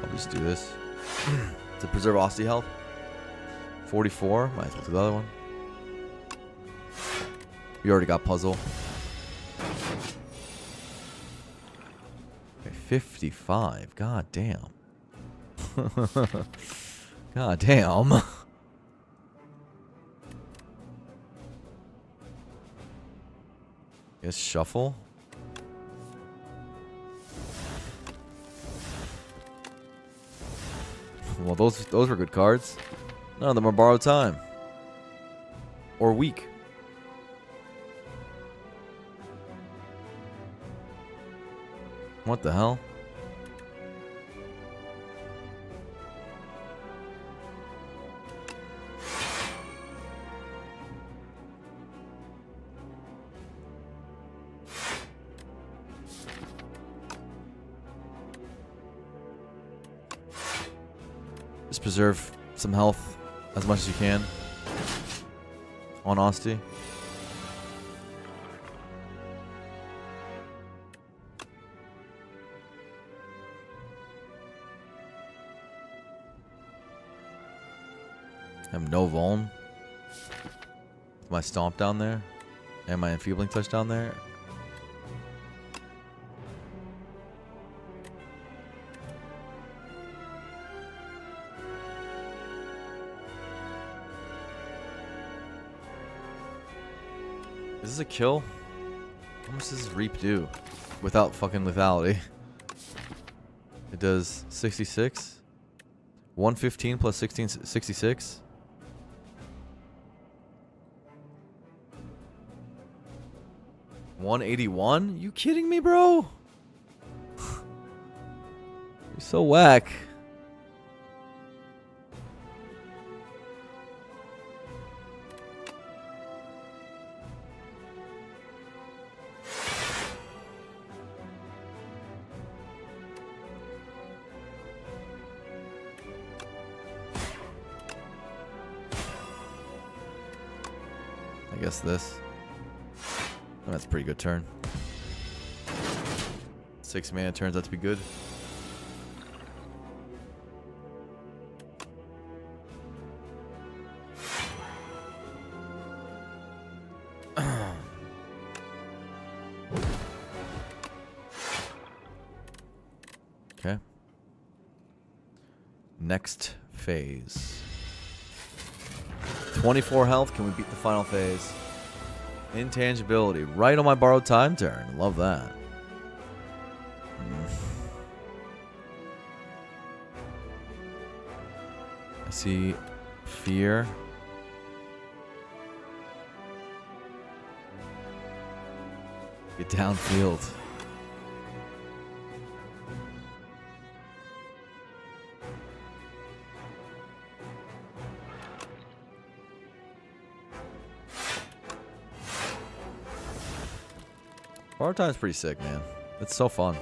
I'll just do this to preserve Aussie health. 44. Might as well do the other one. We already got puzzle. Okay, 55. God damn. God damn. Guess shuffle. Well, those were good cards. None of them are borrowed time. Or weak. What the hell? Just preserve some health as much as you can on Asti. I have no vuln. With my stomp down there and my enfeebling touch down there. Is this a kill? How much does this reap do? Without fucking lethality. It does 66. 115 plus 16, 66. 181? You kidding me, bro? You're so whack. I guess this. Oh, that's a pretty good turn. 6 mana turns out to be good. Okay. Next phase. 24 health. Can we beat the final phase? Intangibility. Right on my borrowed time turn. Love that. I see fear. Get downfield. Borrowed time's pretty sick, man. It's so fun.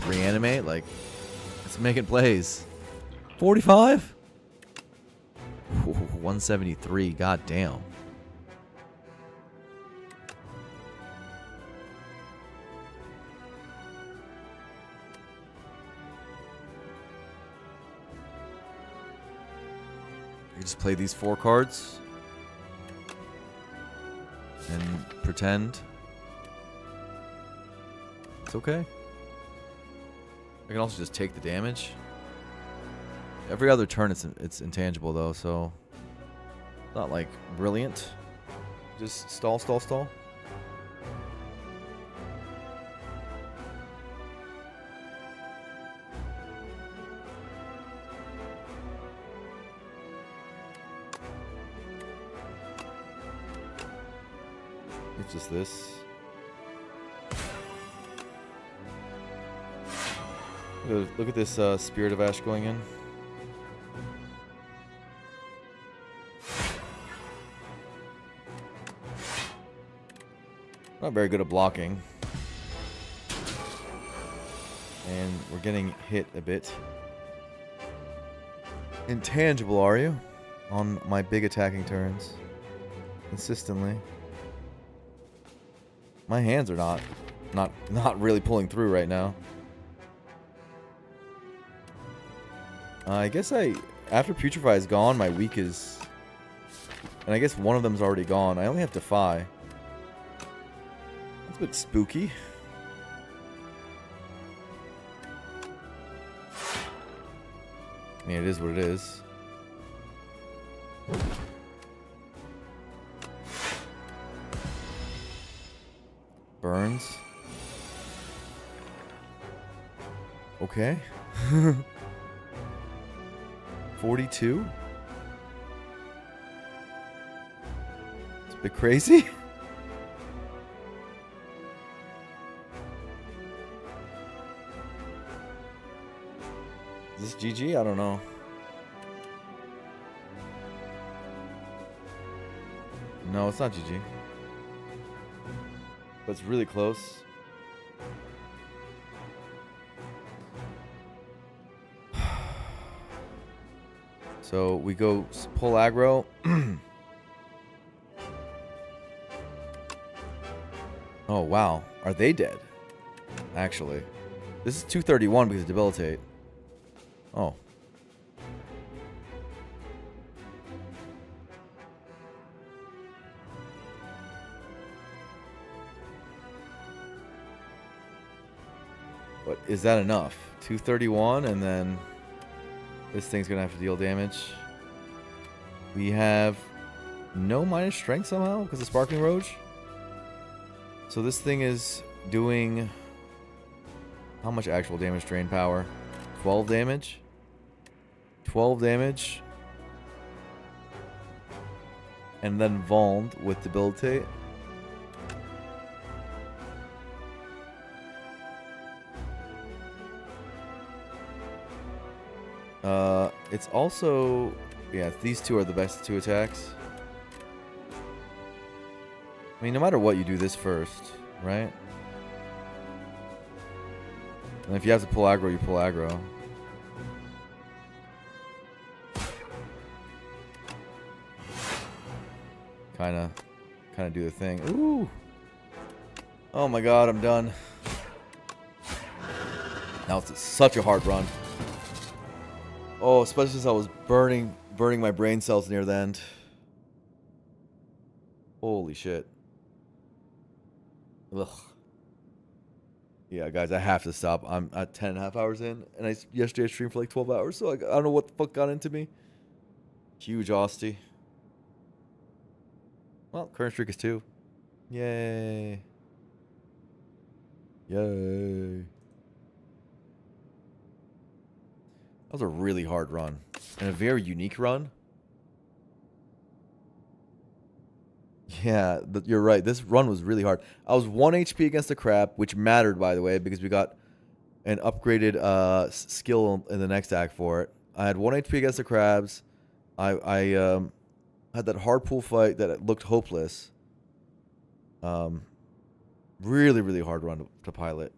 Reanimate, like, it's making plays. 45? 173, god damn. You just play these 4 cards and pretend it's okay. I can also just take the damage. Every other turn it's intangible though, so not like brilliant. Just stall, stall, stall. It's just this. Look at this Spirit of Ash going in. Not very good at blocking. And we're getting hit a bit. Intangible, are you? On my big attacking turns. Consistently. My hands are not really pulling through right now. I guess after Putrefy is gone, my weak is... And I guess one of them's already gone. I only have Defy. That's a bit spooky. I mean, it is what it is. Burns. Okay. 42? It's a bit crazy. Is this GG? I don't know. No, it's not GG. But it's really close. So we go pull aggro. Oh, wow. Are they dead? Actually. This is 231 because of debilitate. Oh. But is that enough? 231 and then this thing's gonna have to deal damage. We have no minus strength somehow because of Sparkling Roach. So this thing is doing how much actual damage drain power? 12 damage? 12 damage. and then Vond with debilitate. It's also, yeah, these two are the best two attacks. I mean, no matter what, you do this first, right? And if you have to pull aggro, you pull aggro. Kinda do the thing. Ooh! Oh my god, I'm done. Now it's such a hard run. Oh, especially since I was burning my brain cells near the end. Holy shit. Ugh. Yeah, guys, I have to stop. I'm at 10 and a half hours in, and yesterday I streamed for like 12 hours, so I don't know what the fuck got into me. Huge Austie. Well, current streak is 2. Yay. Yay. That was a really hard run. And a very unique run. Yeah, you're right. This run was really hard. I was 1 HP against the crab, which mattered, by the way, because we got an upgraded skill in the next act for it. I had 1 HP against the crabs. I had that hard pool fight that looked hopeless. Really, really hard run to pilot.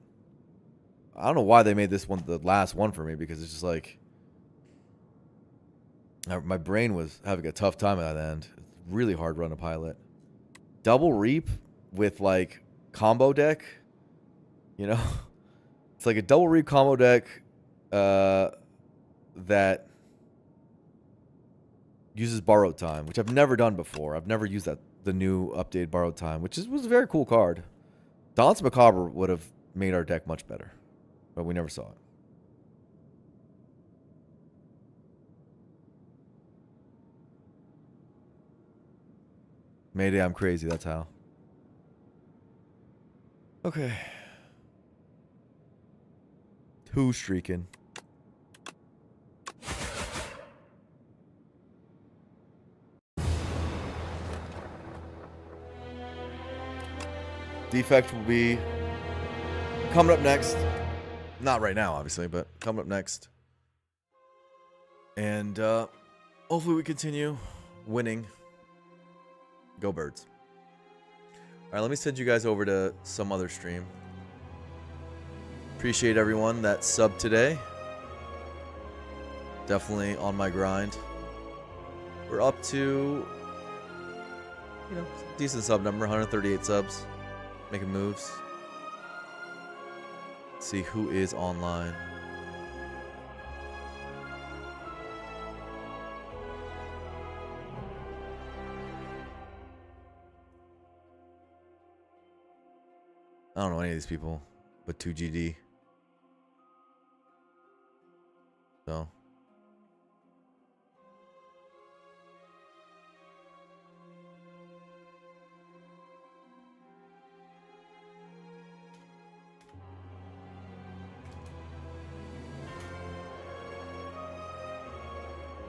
I don't know why they made this one the last one for me, because it's just like my brain was having a tough time at that end. It's a really hard run to pilot. Double Reap with like combo deck, you know? It's like a double Reap combo deck that uses borrowed time, which I've never done before. I've never used the new updated borrowed time, which was a very cool card. Danse Macabre would have made our deck much better, but we never saw it. Mayday, I'm crazy, that's how. Okay. 2 streaking. Defect will be coming up next. Not right now, obviously, but coming up next. And hopefully we continue winning. Go Birds. All right, let me send you guys over to some other stream. Appreciate everyone that subbed today. Definitely on my grind. We're up to, decent sub number, 138 subs. Making moves. Let's see who is online. I don't know any of these people, but 2GD. So.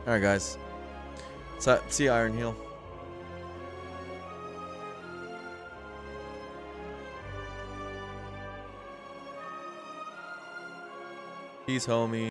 Alright, guys. See you, Iron Heel. Peace, homie.